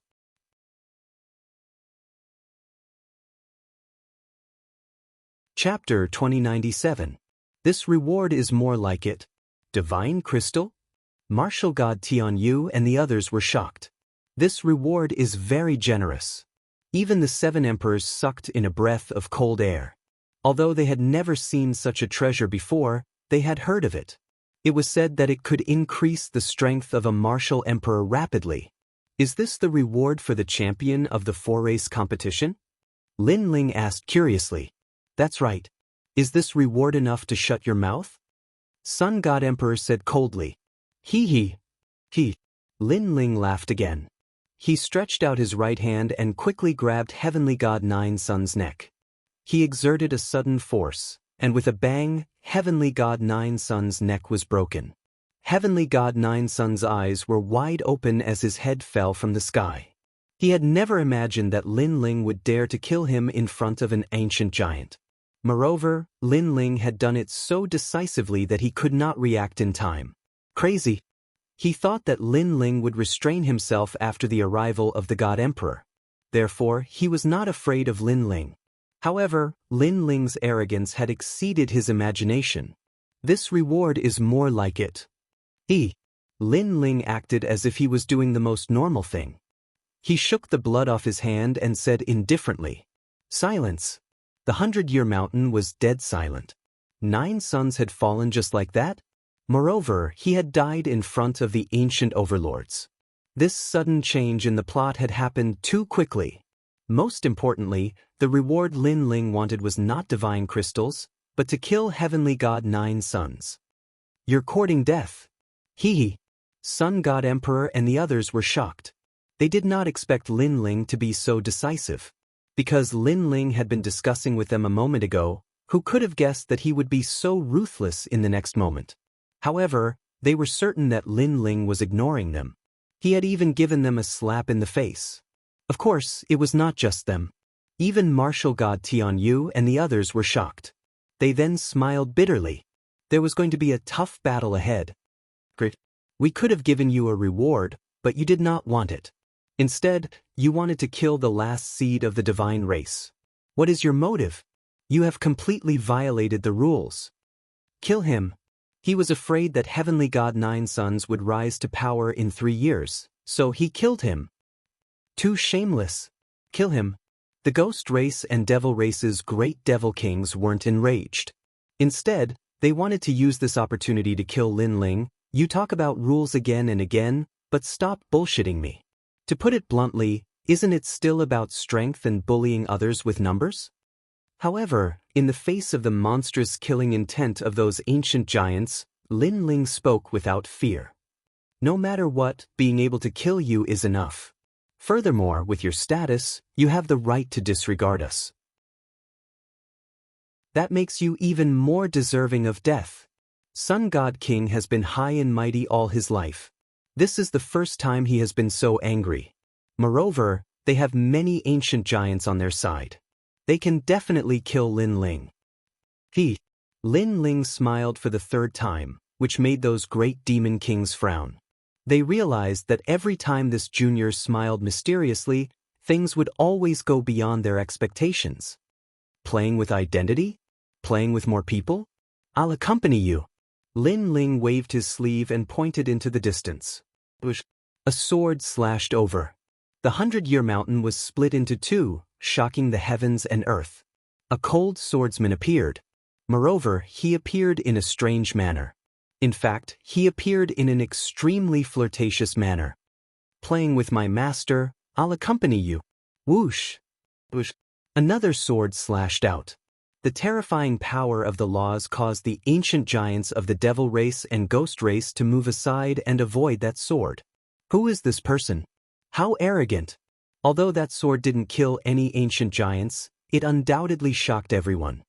[SPEAKER 1] Chapter 2097. This reward is more like it. Divine Crystal? Martial God Tian Yu and the others were shocked. This reward is very generous. Even the 7 emperors sucked in a breath of cold air. Although they had never seen such a treasure before, they had heard of it. It was said that it could increase the strength of a martial emperor rapidly. Is this the reward for the champion of the 4-race competition? Lin Ling asked curiously. That's right. Is this reward enough to shut your mouth? Sun God Emperor said coldly. He. Lin Ling laughed again. He stretched out his right hand and quickly grabbed Heavenly God Nine Sons' neck. He exerted a sudden force, and with a bang, Heavenly God Nine Sons' neck was broken. Heavenly God Nine Sons' eyes were wide open as his head fell from the sky. He had never imagined that Lin Ling would dare to kill him in front of an ancient giant. Moreover, Lin Ling had done it so decisively that he could not react in time. Crazy. He thought that Lin Ling would restrain himself after the arrival of the God Emperor. Therefore, he was not afraid of Lin Ling. However, Lin Ling's arrogance had exceeded his imagination. This reward is more like it. Lin Ling acted as if he was doing the most normal thing. He shook the blood off his hand and said indifferently, "Silence." The 100-year mountain was dead silent. 9 sons had fallen just like that. Moreover, he had died in front of the ancient overlords. This sudden change in the plot had happened too quickly. Most importantly, the reward Lin Ling wanted was not divine crystals, but to kill Heavenly God Nine Sons. You're courting death. Sun God Emperor and the others were shocked. They did not expect Lin Ling to be so decisive. Because Lin Ling had been discussing with them a moment ago, who could have guessed that he would be so ruthless in the next moment? However, they were certain that Lin Ling was ignoring them. He had even given them a slap in the face. Of course, it was not just them. Even Martial God Tian Yu and the others were shocked. They then smiled bitterly. There was going to be a tough battle ahead. We could have given you a reward, but you did not want it. Instead, you wanted to kill the last seed of the divine race. What is your motive? You have completely violated the rules. Kill him. He was afraid that heavenly god Nine Sons would rise to power in 3 years, so he killed him. Too shameless. Kill him. The ghost race and devil race's great devil kings weren't enraged. Instead, they wanted to use this opportunity to kill Lin Ling. You talk about rules again and again, but stop bullshitting me. To put it bluntly, isn't it still about strength and bullying others with numbers? However, in the face of the monstrous killing intent of those ancient giants, Lin Ling spoke without fear. No matter what, being able to kill you is enough. Furthermore, with your status, you have the right to disregard us. That makes you even more deserving of death. Sun God King has been high and mighty all his life. This is the first time he has been so angry. Moreover, they have many ancient giants on their side. They can definitely kill Lin Ling. Lin Ling smiled for the 3rd time, which made those great demon kings frown. They realized that every time this junior smiled mysteriously, things would always go beyond their expectations. Playing with identity? Playing with more people? I'll accompany you. Lin Ling waved his sleeve and pointed into the distance. A sword slashed over. The 100-Year Mountain was split into 2, shocking the heavens and earth. A cold swordsman appeared. Moreover, he appeared in a strange manner. In fact, he appeared in an extremely flirtatious manner. Playing with my master, I'll accompany you. Whoosh! Whoosh! Another sword slashed out. The terrifying power of the laws caused the ancient giants of the devil race and ghost race to move aside and avoid that sword. Who is this person? How arrogant! Although that sword didn't kill any ancient giants, it undoubtedly shocked everyone.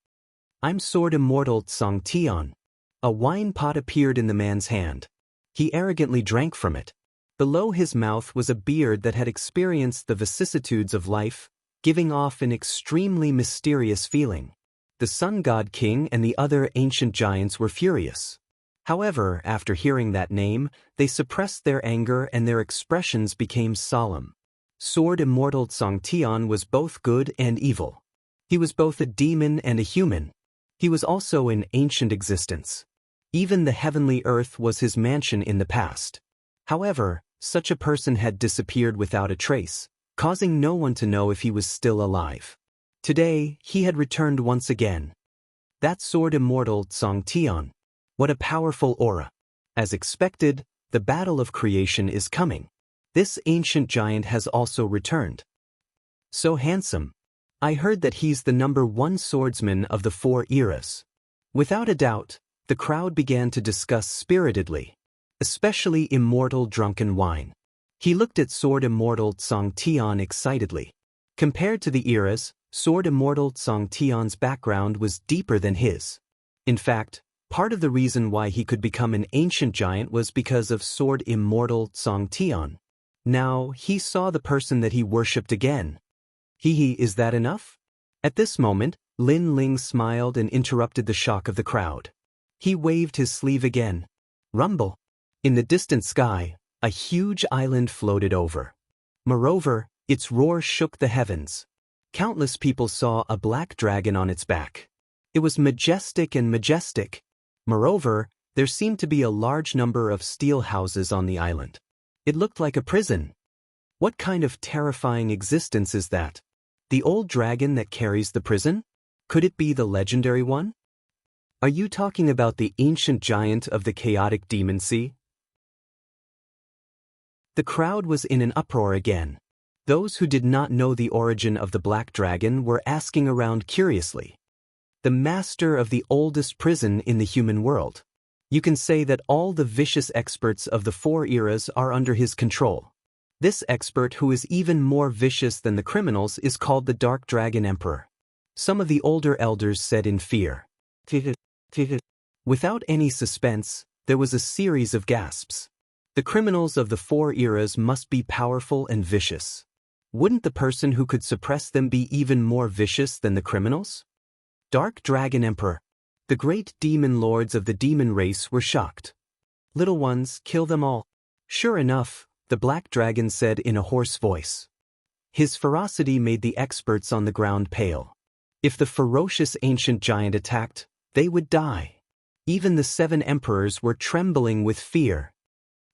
[SPEAKER 1] I'm Sword Immortal Tsang Tian. A wine pot appeared in the man's hand. He arrogantly drank from it. Below his mouth was a beard that had experienced the vicissitudes of life, giving off an extremely mysterious feeling. The Sun God King and the other ancient giants were furious. However, after hearing that name, they suppressed their anger and their expressions became solemn. Sword Immortal Tsang Tian was both good and evil. He was both a demon and a human. He was also in ancient existence. Even the heavenly earth was his mansion in the past. However, such a person had disappeared without a trace, causing no one to know if he was still alive. Today, he had returned once again. That Sword Immortal Tsang Tian. What a powerful aura. As expected, the battle of creation is coming. This ancient giant has also returned. So handsome. I heard that he's the #1 swordsman of the 4 eras. Without a doubt, the crowd began to discuss spiritedly, especially Immortal Drunken Wine. He looked at Sword Immortal Tsang Tian excitedly. Compared to the eras, Sword Immortal Tsang Tian's background was deeper than his. In fact, part of the reason why he could become an ancient giant was because of Sword Immortal Tsang Tian. Now, he saw the person that he worshipped again. Is that enough? At this moment, Lin Ling smiled and interrupted the shock of the crowd. He waved his sleeve again. Rumble. In the distant sky, a huge island floated over. Moreover, its roar shook the heavens. Countless people saw a black dragon on its back. It was majestic and majestic. Moreover, there seemed to be a large number of steel houses on the island. It looked like a prison. What kind of terrifying existence is that? The old dragon that carries the prison? Could it be the legendary one? Are you talking about the ancient giant of the chaotic demon sea? The crowd was in an uproar again. Those who did not know the origin of the black dragon were asking around curiously. The master of the oldest prison in the human world. You can say that all the vicious experts of the 4 eras are under his control. This expert, who is even more vicious than the criminals, is called the Dark Dragon Emperor. Some of the older elders said in fear. Without any suspense, there was a series of gasps. The criminals of the 4 eras must be powerful and vicious. Wouldn't the person who could suppress them be even more vicious than the criminals? Dark Dragon Emperor. The great demon lords of the demon race were shocked. Little ones, kill them all. Sure enough, the black dragon said in a hoarse voice. His ferocity made the experts on the ground pale. If the ferocious ancient giant attacked, they would die. Even the 7 emperors were trembling with fear.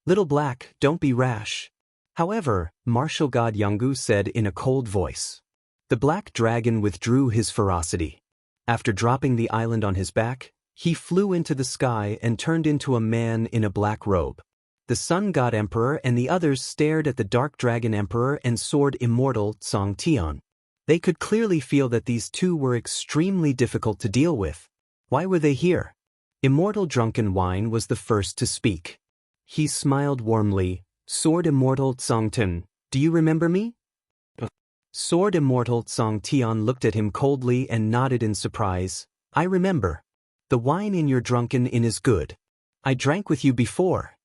[SPEAKER 1] Little Black, don't be rash. However, martial god Yongu said in a cold voice. The black dragon withdrew his ferocity. After dropping the island on his back, he flew into the sky and turned into a man in a black robe. The Sun God Emperor and the others stared at the Dark Dragon Emperor and Sword Immortal Song Tian. They could clearly feel that these two were extremely difficult to deal with. Why were they here? Immortal Drunken Wine was the first to speak. He smiled warmly. Sword Immortal Tsongtian, do you remember me? Sword Immortal Song Tian looked at him coldly and nodded in surprise. I remember. The wine in your drunken inn is good. I drank with you before.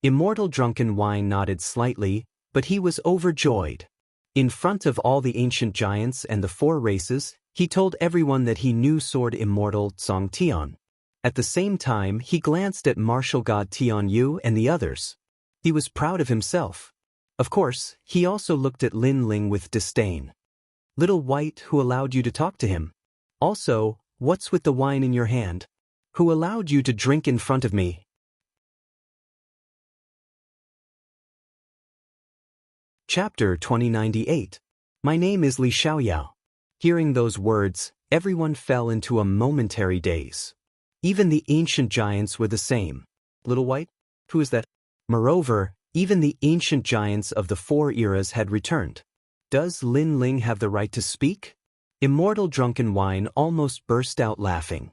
[SPEAKER 1] Immortal Drunken Wine nodded slightly, but he was overjoyed. In front of all the ancient giants and the 4 races, he told everyone that he knew Sword Immortal Song Tian. At the same time, he glanced at martial god Tian Yu and the others. He was proud of himself. Of course, he also looked at Lin Ling with disdain. Little White, who allowed you to talk to him? Also, what's with the wine in your hand? Who allowed you to drink in front of me? Chapter 2098. My name is Li Xiaoyao. Hearing those words, everyone fell into a momentary daze. Even the ancient giants were the same. Little White? Who is that? Moreover, even the ancient giants of the 4 eras had returned. Does Lin Ling have the right to speak? Immortal Drunken Wine almost burst out laughing.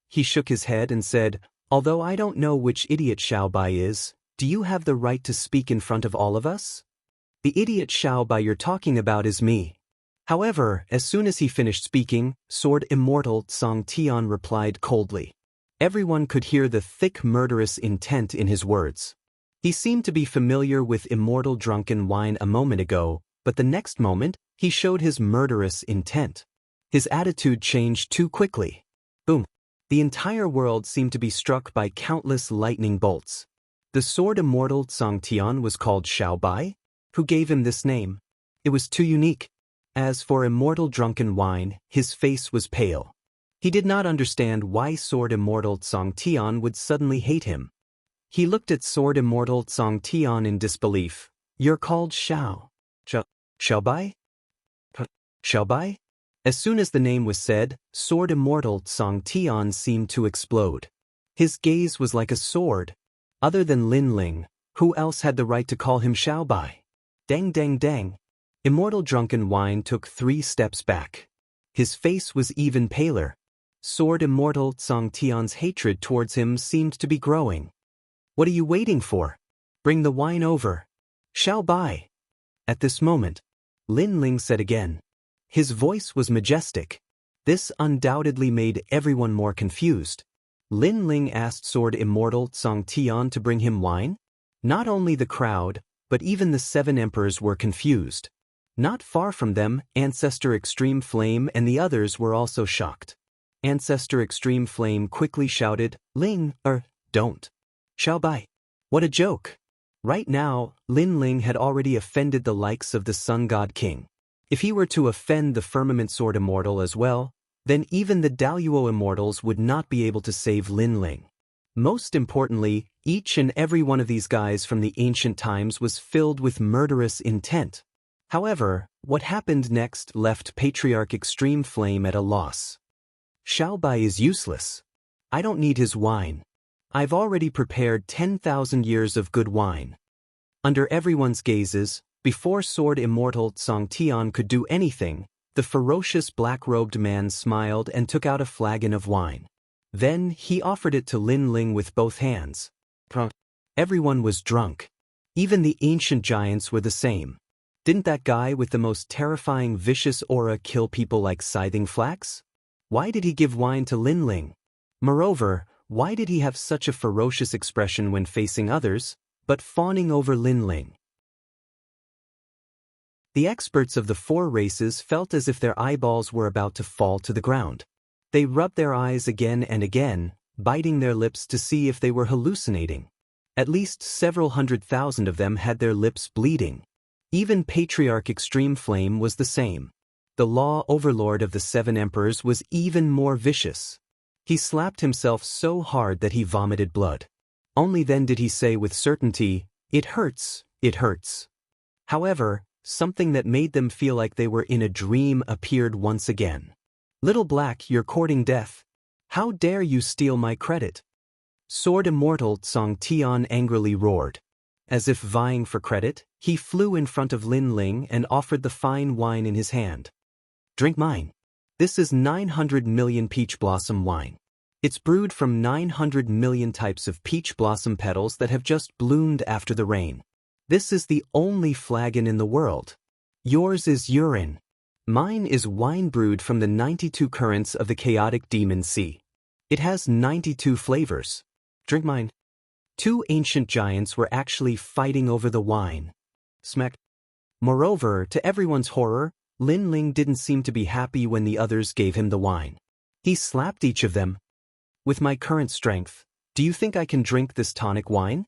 [SPEAKER 1] He shook his head and said, although I don't know which idiot Xiaobai is, do you have the right to speak in front of all of us? The idiot Xiaobai you're talking about is me. However, as soon as he finished speaking, Sword Immortal Song Tian replied coldly. Everyone could hear the thick murderous intent in his words. He seemed to be familiar with Immortal Drunken Wine a moment ago, but the next moment, he showed his murderous intent. His attitude changed too quickly. Boom. The entire world seemed to be struck by countless lightning bolts. The Sword Immortal Song Tian was called Xiaobai? Who gave him this name? It was too unique. As for Immortal Drunken Wine, his face was pale. He did not understand why Sword Immortal Song Tian would suddenly hate him. He looked at Sword Immortal Song Tian in disbelief. You're called Xiaobai? Xiaobai? As soon as the name was said, Sword Immortal Song Tian seemed to explode. His gaze was like a sword. Other than Lin Ling, who else had the right to call him Xiaobai? Dang dang dang. Immortal Drunken Wine took 3 steps back. His face was even paler. Sword Immortal Song Tian's hatred towards him seemed to be growing. What are you waiting for? Bring the wine over. Xiaobai. At this moment, Lin Ling said again. His voice was majestic. This undoubtedly made everyone more confused. Lin Ling asked Sword Immortal Song Tian to bring him wine? Not only the crowd, but even the 7 emperors were confused. Not far from them, Ancestor Extreme Flame and the others were also shocked. Ancestor Extreme Flame quickly shouted, Ling, don't. Xiaobai. What a joke. Right now, Lin Ling had already offended the likes of the Sun God King. If he were to offend the Firmament Sword Immortal as well, then even the Daluo Immortals would not be able to save Lin Ling. Most importantly, each and every one of these guys from the ancient times was filled with murderous intent. However, what happened next left Patriarch Extreme Flame at a loss. Xiaobai is useless. I don't need his wine. I've already prepared 10,000 years of good wine. Under everyone's gazes, before Sword Immortal Song Tian could do anything, the ferocious black-robed man smiled and took out a flagon of wine. Then he offered it to Lin Ling with both hands. Everyone was drunk. Even the ancient giants were the same. Didn't that guy with the most terrifying vicious aura kill people like Scything Flax? Why did he give wine to Lin Ling? Moreover, why did he have such a ferocious expression when facing others, but fawning over Lin Ling? The experts of the 4 races felt as if their eyeballs were about to fall to the ground. They rubbed their eyes again and again, biting their lips to see if they were hallucinating. At least several 100,000 of them had their lips bleeding. Even Patriarch Extreme Flame was the same. The law overlord of the 7 emperors was even more vicious. He slapped himself so hard that he vomited blood. Only then did he say with certainty, "It hurts, it hurts." However, something that made them feel like they were in a dream appeared once again. "Little Black, you're courting death. How dare you steal my credit?" Sword Immortal Tsong Tian angrily roared. As if vying for credit, he flew in front of Lin Ling and offered the fine wine in his hand. "Drink mine. This is 900 million peach blossom wine. It's brewed from 900 million types of peach blossom petals that have just bloomed after the rain. This is the only flagon in the world. Yours is urine. Mine is wine brewed from the 92 currents of the chaotic demon sea. It has 92 flavors. Drink mine." 2 ancient giants were actually fighting over the wine. Smack. Moreover, to everyone's horror, Lin Ling didn't seem to be happy when the others gave him the wine. He slapped each of them. "With my current strength, do you think I can drink this tonic wine?"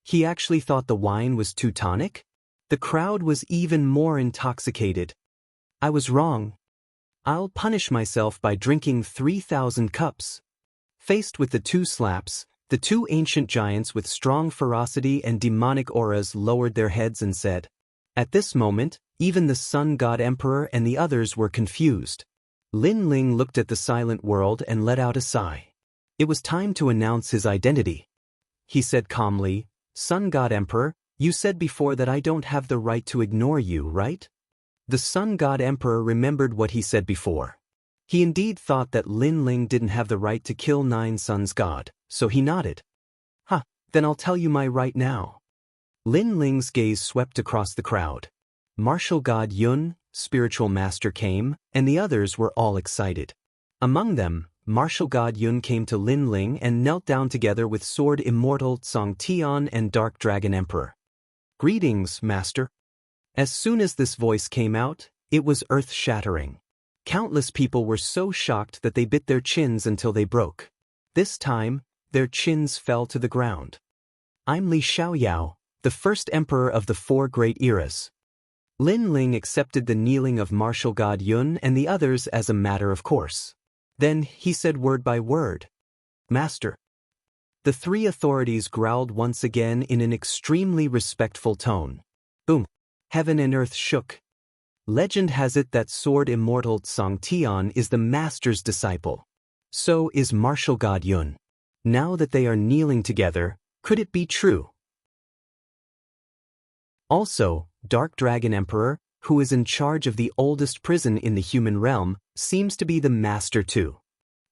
[SPEAKER 1] He actually thought the wine was too tonic? The crowd was even more intoxicated. "I was wrong. I'll punish myself by drinking 3,000 cups." Faced with the 2 slaps, the 2 ancient giants with strong ferocity and demonic auras lowered their heads and said. At this moment, even the Sun God Emperor and the others were confused. Lin Ling looked at the silent world and let out a sigh. It was time to announce his identity. He said calmly, "Sun God Emperor, you said before that I don't have the right to ignore you, right?" The Sun God Emperor remembered what he said before. He indeed thought that Lin Ling didn't have the right to kill 9 suns god, so he nodded. "Huh, then I'll tell you my right now." Lin Ling's gaze swept across the crowd. Martial God Yun, spiritual master came, and the others were all excited. Among them, Martial God Yun came to Lin Ling and knelt down together with Sword Immortal Tsong Tian and Dark Dragon Emperor. "Greetings, Master." As soon as this voice came out, it was earth-shattering. Countless people were so shocked that they bit their chins until they broke. This time, their chins fell to the ground. "I'm Li Xiaoyao, the first emperor of the 4 great eras." Lin Ling accepted the kneeling of Martial God Yun and the others as a matter of course. Then he said word by word, "Master." The 3 authorities growled once again in an extremely respectful tone. Boom! Heaven and earth shook. Legend has it that Sword Immortal Tsong Tian is the master's disciple. So is Martial God Yun. Now that they are kneeling together, could it be true? Also, Dark Dragon Emperor, who is in charge of the oldest prison in the human realm, seems to be the master too.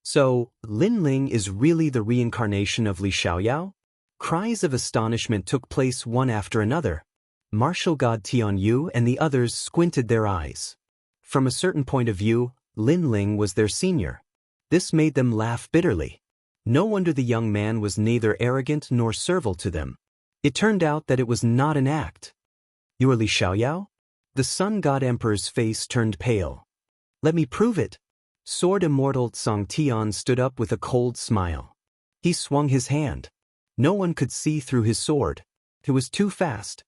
[SPEAKER 1] So, Lin Ling is really the reincarnation of Li Xiaoyao? Cries of astonishment took place one after another. Martial God Tian Yu and the others squinted their eyes. From a certain point of view, Lin Ling was their senior. This made them laugh bitterly. No wonder the young man was neither arrogant nor servile to them. It turned out that it was not an act. "You are Li Xiaoyao?" The Sun God Emperor's face turned pale. "Let me prove it." Sword Immortal Tsong Tian stood up with a cold smile. He swung his hand. No one could see through his sword. It was too fast.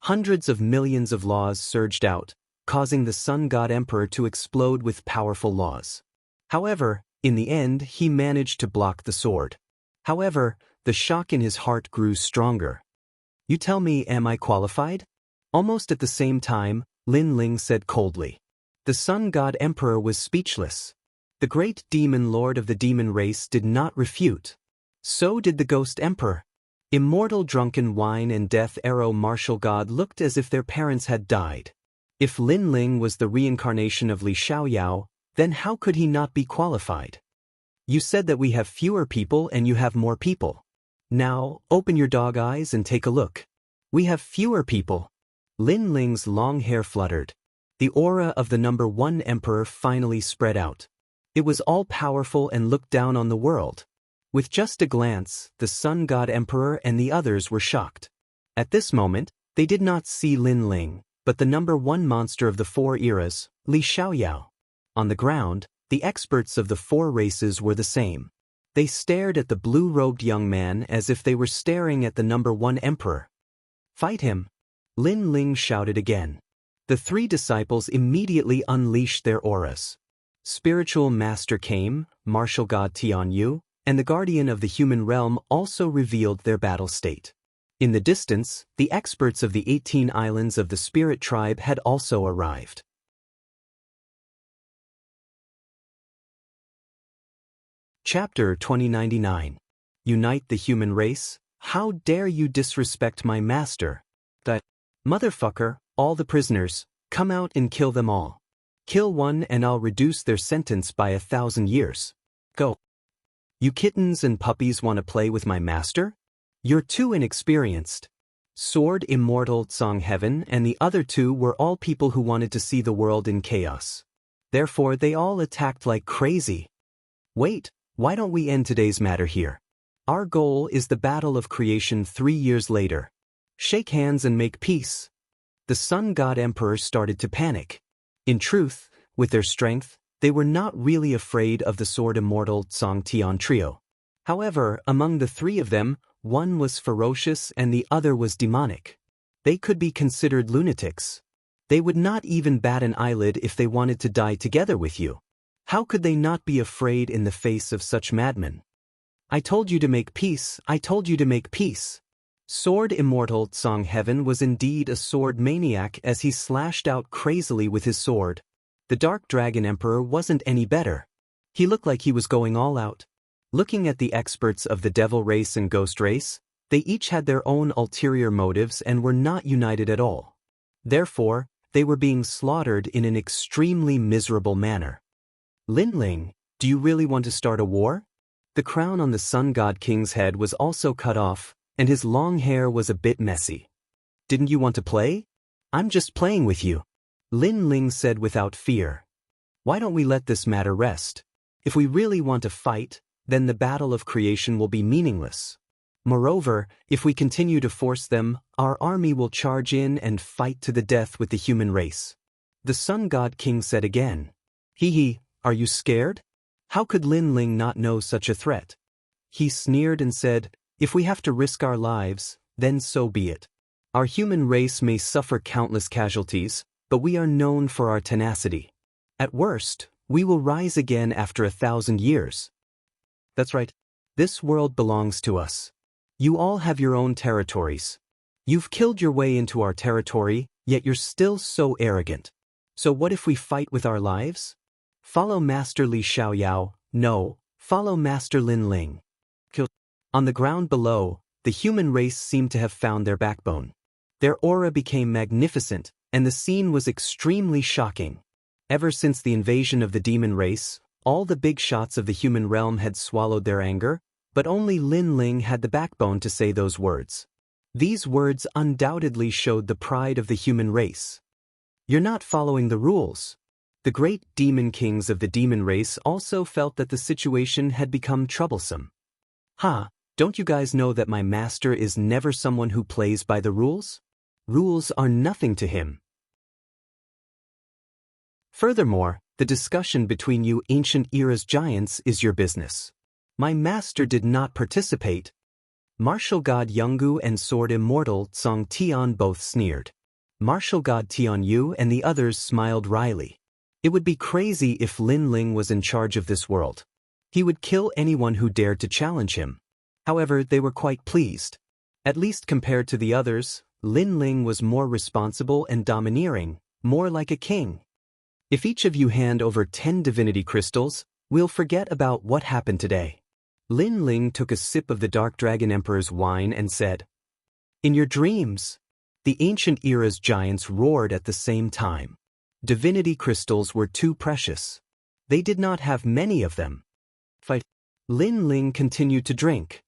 [SPEAKER 1] Hundreds of millions of laws surged out, causing the Sun God Emperor to explode with powerful laws. However, in the end, he managed to block the sword. However, the shock in his heart grew stronger. "You tell me, am I qualified?" Almost at the same time, Lin Ling said coldly. The Sun God Emperor was speechless. The great demon lord of the demon race did not refute. So did the Ghost Emperor. Immortal Drunken Wine and Death Arrow Martial God looked as if their parents had died. If Lin Ling was the reincarnation of Li Xiaoyao, then how could he not be qualified? "You said that we have fewer people and you have more people. Now, open your dog eyes and take a look. We have fewer people." Lin Ling's long hair fluttered. The aura of the number 1 emperor finally spread out. It was all-powerful and looked down on the world. With just a glance, the Sun God Emperor and the others were shocked. At this moment, they did not see Lin Ling, but the number 1 monster of the 4 eras, Li Xiaoyao. On the ground, the experts of the 4 races were the same. They stared at the blue-robed young man as if they were staring at the #1 emperor. "Fight him!" Lin Ling shouted again. The 3 disciples immediately unleashed their auras. Spiritual Master came, Martial God Tian Yu, and the Guardian of the Human Realm also revealed their battle state. In the distance, the experts of the 18 islands of the Spirit Tribe had also arrived. Chapter 2099. Unite the Human Race? How dare you disrespect my master? That motherfucker, all the prisoners, come out and kill them all. Kill one and I'll reduce their sentence by 1,000 years. Go. You kittens and puppies want to play with my master? You're too inexperienced. Sword Immortal Song Heaven and the other 2 were all people who wanted to see the world in chaos. Therefore they all attacked like crazy. Wait, why don't we end today's matter here? Our goal is the battle of creation 3 years later. Shake hands and make peace. The Sun God Emperor started to panic. In truth, with their strength, they were not really afraid of the Sword Immortal Song Tian trio. However, among the 3 of them, one was ferocious and the other was demonic. They could be considered lunatics. They would not even bat an eyelid if they wanted to die together with you. How could they not be afraid in the face of such madmen? I told you to make peace, I told you to make peace. Sword Immortal Song Heaven was indeed a sword maniac as he slashed out crazily with his sword. The Dark Dragon Emperor wasn't any better. He looked like he was going all out. Looking at the experts of the Devil Race and Ghost Race, they each had their own ulterior motives and were not united at all. Therefore, they were being slaughtered in an extremely miserable manner. Lin Ling, do you really want to start a war? The crown on the Sun God King's head was also cut off, and his long hair was a bit messy. Didn't you want to play? I'm just playing with you. Lin Ling said without fear. Why don't we let this matter rest? If we really want to fight, then the battle of creation will be meaningless. Moreover, if we continue to force them, our army will charge in and fight to the death with the human race. The Sun God King said again. Hee, are you scared? How could Lin Ling not know such a threat? He sneered and said, if we have to risk our lives, then so be it. Our human race may suffer countless casualties, but we are known for our tenacity. At worst, we will rise again after 1,000 years. That's right. This world belongs to us. You all have your own territories. You've killed your way into our territory, yet you're still so arrogant. So what if we fight with our lives? Follow Master Li Xiaoyao, no, follow Master Lin Ling. On the ground below, the human race seemed to have found their backbone. Their aura became magnificent, and the scene was extremely shocking. Ever since the invasion of the demon race, all the big shots of the human realm had swallowed their anger, but only Lin Ling had the backbone to say those words. These words undoubtedly showed the pride of the human race. You're not following the rules. The great demon kings of the demon race also felt that the situation had become troublesome. Don't you guys know that my master is never someone who plays by the rules? Rules are nothing to him. Furthermore, the discussion between you ancient era's giants is your business. My master did not participate. Martial God Yungu and Sword Immortal Song Tian both sneered. Martial God Tian Yu and the others smiled wryly. It would be crazy if Lin Ling was in charge of this world. He would kill anyone who dared to challenge him. However, they were quite pleased. At least compared to the others, Lin Ling was more responsible and domineering, more like a king. If each of you hand over 10 divinity crystals, we'll forget about what happened today. Lin Ling took a sip of the Dark Dragon Emperor's wine and said, in your dreams. The ancient era's giants roared at the same time. Divinity crystals were too precious. They did not have many of them. Fight. Lin Ling continued to drink.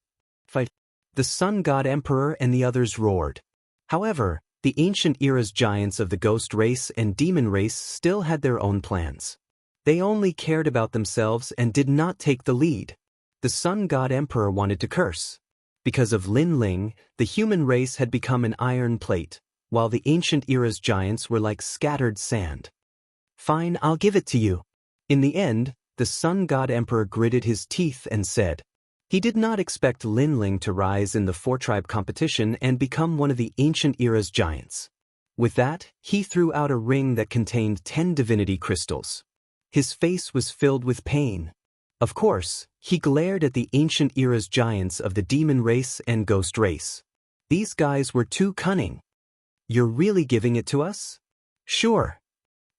[SPEAKER 1] Fight. The Sun God Emperor and the others roared. However, the ancient era's giants of the ghost race and demon race still had their own plans. They only cared about themselves and did not take the lead. The Sun God Emperor wanted to curse. Because of Lin Ling, the human race had become an iron plate, while the ancient era's giants were like scattered sand. Fine, I'll give it to you. In the end, the Sun God Emperor gritted his teeth and said, He did not expect Lin Ling to rise in the four-tribe competition and become one of the ancient era's giants. With that, he threw out a ring that contained 10 divinity crystals. His face was filled with pain. Of course, he glared at the ancient era's giants of the demon race and ghost race. These guys were too cunning. You're really giving it to us? Sure.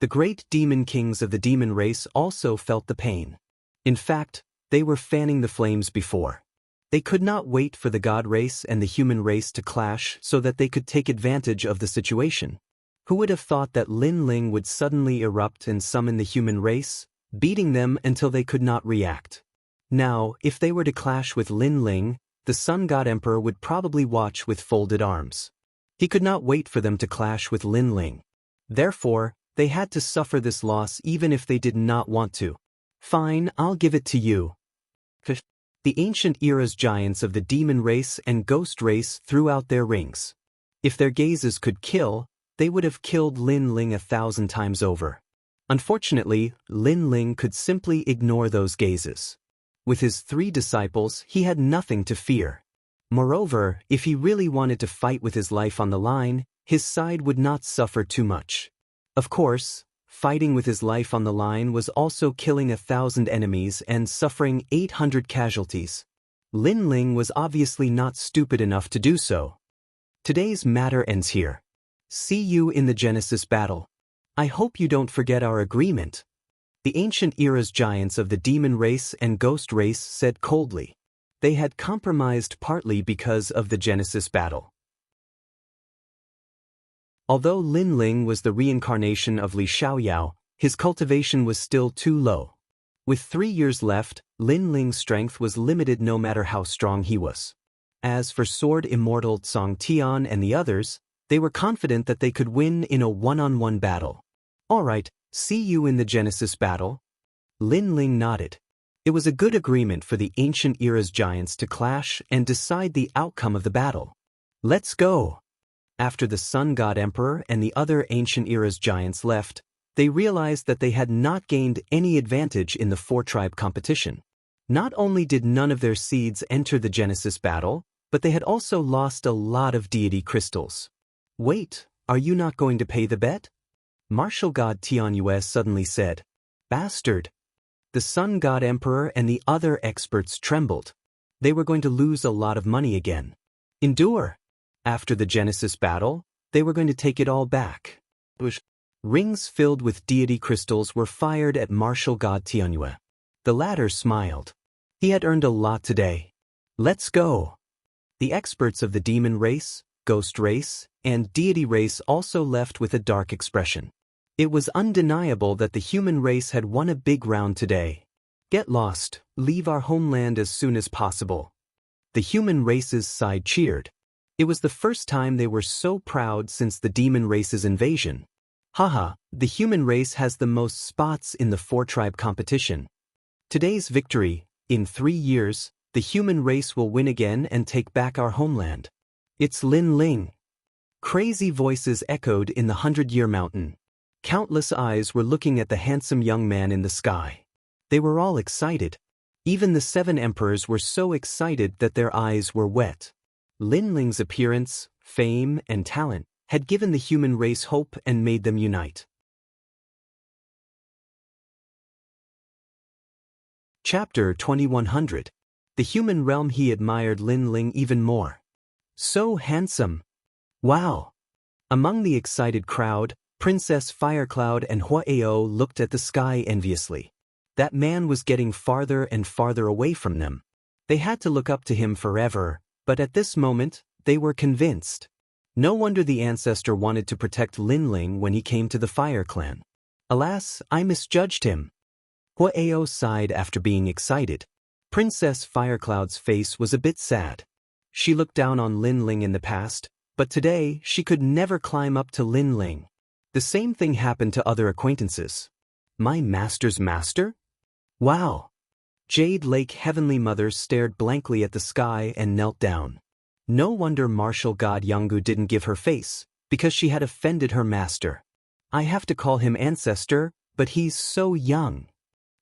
[SPEAKER 1] The great demon kings of the demon race also felt the pain. In fact, they were fanning the flames before. They could not wait for the god race and the human race to clash so that they could take advantage of the situation. Who would have thought that Lin Ling would suddenly erupt and summon the human race, beating them until they could not react? Now, if they were to clash with Lin Ling, the Sun God Emperor would probably watch with folded arms. He could not wait for them to clash with Lin Ling. Therefore, they had to suffer this loss even if they did not want to. Fine, I'll give it to you. The ancient era's giants of the demon race and ghost race threw out their rings. If their gazes could kill, they would have killed Lin Ling 1,000 times over. Unfortunately, Lin Ling could simply ignore those gazes. With his 3 disciples, he had nothing to fear. Moreover, if he really wanted to fight with his life on the line, his side would not suffer too much. Of course, fighting with his life on the line was also killing 1,000 enemies and suffering 800 casualties. Lin Ling was obviously not stupid enough to do so. Today's matter ends here. See you in the Genesis battle. I hope you don't forget our agreement. The ancient era's giants of the demon race and ghost race said coldly. They had compromised partly because of the Genesis battle. Although Lin Ling was the reincarnation of Li Xiaoyao, his cultivation was still too low. With 3 years left, Lin Ling's strength was limited no matter how strong he was. As for Sword Immortal Song Tian and the others, they were confident that they could win in a one-on-one battle. Alright, see you in the Genesis battle. Lin Ling nodded. It was a good agreement for the ancient era's giants to clash and decide the outcome of the battle. Let's go! After the Sun God Emperor and the other ancient era's giants left, they realized that they had not gained any advantage in the four-tribe competition. Not only did none of their seeds enter the Genesis battle, but they had also lost a lot of deity crystals. Wait, are you not going to pay the bet? Martial God Tianyue suddenly said. Bastard! The Sun God Emperor and the other experts trembled. They were going to lose a lot of money again. Endure! After the Genesis battle, they were going to take it all back. Rings filled with deity crystals were fired at Martial God Tianyue. The latter smiled. He had earned a lot today. Let's go! The experts of the demon race, ghost race, and deity race also left with a dark expression. It was undeniable that the human race had won a big round today. Get lost, leave our homeland as soon as possible. The human race's side cheered. It was the first time they were so proud since the demon race's invasion. Haha, the human race has the most spots in the four-tribe competition. Today's victory, in 3 years, the human race will win again and take back our homeland. It's Lin Ling. Crazy voices echoed in the 100-Year Mountain. Countless eyes were looking at the handsome young man in the sky. They were all excited. Even the 7 emperors were so excited that their eyes were wet. Lin Ling's appearance, fame, and talent had given the human race hope and made them unite. Chapter 2100. The human realm. He admired Lin Ling even more. So handsome. Wow! Among the excited crowd, Princess Firecloud and Huaeo looked at the sky enviously. That man was getting farther and farther away from them. They had to look up to him forever, but at this moment, they were convinced. No wonder the ancestor wanted to protect Lin Ling when he came to the Fire Clan. Alas, I misjudged him. Huaeo sighed after being excited. Princess Firecloud's face was a bit sad. She looked down on Lin Ling in the past, but today she could never climb up to Lin Ling. The same thing happened to other acquaintances. My master's master? Wow! Jade Lake Heavenly Mother stared blankly at the sky and knelt down. No wonder Martial God Yanggu didn't give her face, because she had offended her master. I have to call him ancestor, but he's so young.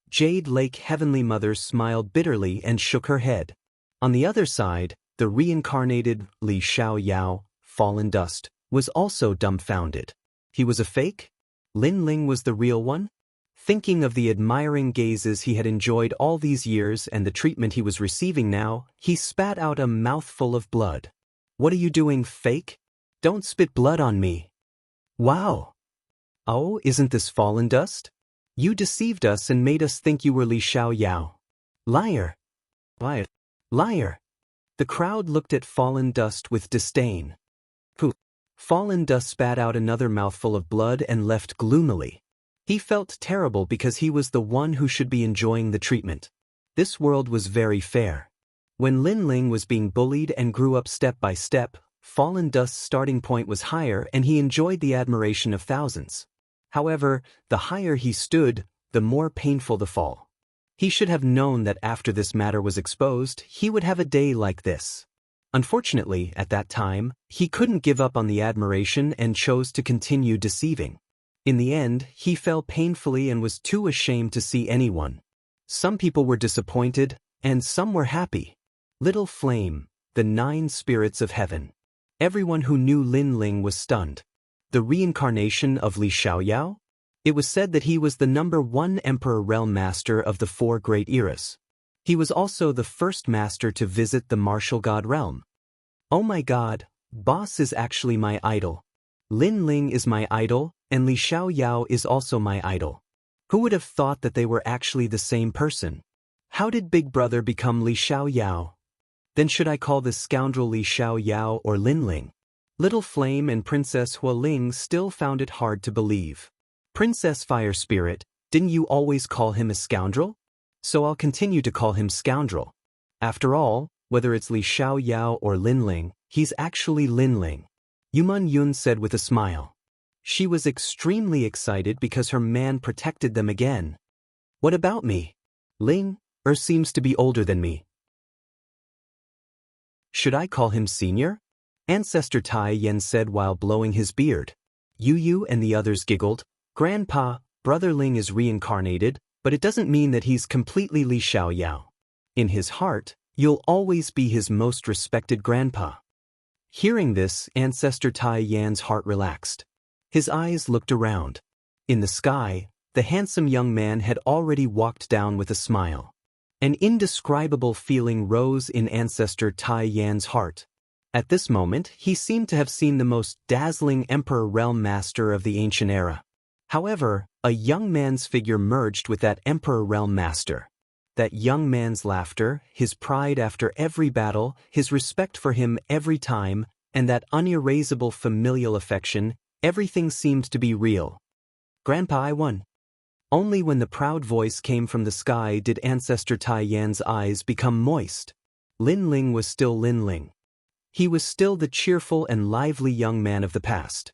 [SPEAKER 1] Jade Lake Heavenly Mother smiled bitterly and shook her head. On the other side, the reincarnated Li Xiaoyao, fallen dust, was also dumbfounded. He was a fake? Lin Ling was the real one? Thinking of the admiring gazes he had enjoyed all these years and the treatment he was receiving now, he spat out a mouthful of blood. What are you doing, fake? Don't spit blood on me. Wow! Oh, isn't this fallen dust? You deceived us and made us think you were Li Xiaoyao. Liar! Liar! Liar! The crowd looked at fallen dust with disdain. Pooh! Fallen dust spat out another mouthful of blood and left gloomily. He felt terrible because he was the one who should be enjoying the treatment. This world was very fair. When Lin Ling was being bullied and grew up step by step, fallen dust's starting point was higher and he enjoyed the admiration of thousands. However, the higher he stood, the more painful the fall. He should have known that after this matter was exposed, he would have a day like this. Unfortunately, at that time, he couldn't give up on the admiration and chose to continue deceiving. In the end, he fell painfully and was too ashamed to see anyone. Some people were disappointed, and some were happy. Little Flame, the 9 spirits of heaven. Everyone who knew Lin Ling was stunned. The reincarnation of Li Xiaoyao? It was said that he was the #1 Emperor Realm Master of the 4 Great Eras. He was also the first master to visit the Martial God Realm. Oh my god, Boss is actually my idol. Lin Ling is my idol, and Li Xiaoyao is also my idol. Who would have thought that they were actually the same person? How did Big Brother become Li Xiaoyao? Then should I call this scoundrel Li Xiaoyao or Lin Ling? Little Flame and Princess Hualing still found it hard to believe. Princess Fire Spirit, didn't you always call him a scoundrel? So I'll continue to call him scoundrel. After all, whether it's Li Xiaoyao or Lin Ling, he's actually Lin Ling. Yuman Yun said with a smile. She was extremely excited because her man protected them again. What about me? Ling seems to be older than me. Should I call him senior? Ancestor Tai Yan said while blowing his beard. Yu and the others giggled. Grandpa, Brother Ling is reincarnated, but it doesn't mean that he's completely Li Xiaoyao. In his heart, you'll always be his most respected grandpa. Hearing this, Ancestor Tai Yan's heart relaxed. His eyes looked around. In the sky, the handsome young man had already walked down with a smile. An indescribable feeling rose in Ancestor Tai Yan's heart. At this moment, he seemed to have seen the most dazzling Emperor Realm Master of the ancient era. However, a young man's figure merged with that Emperor Realm Master. That young man's laughter, his pride after every battle, his respect for him every time, and that unerasable familial affection, everything seemed to be real. Grandpa, I won. Only when the proud voice came from the sky did Ancestor Tai Yan's eyes become moist. Lin Ling was still Lin Ling. He was still the cheerful and lively young man of the past.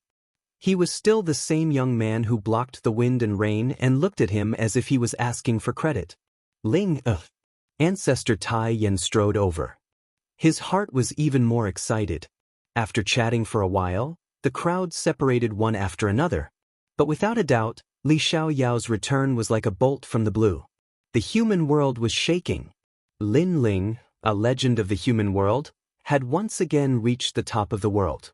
[SPEAKER 1] He was still the same young man who blocked the wind and rain and looked at him as if he was asking for credit. Ling, Ancestor Tai Yan strode over. His heart was even more excited. After chatting for a while, the crowd separated one after another. But without a doubt, Li Xiaoyao's return was like a bolt from the blue. The human world was shaking. Lin Ling, a legend of the human world, had once again reached the top of the world.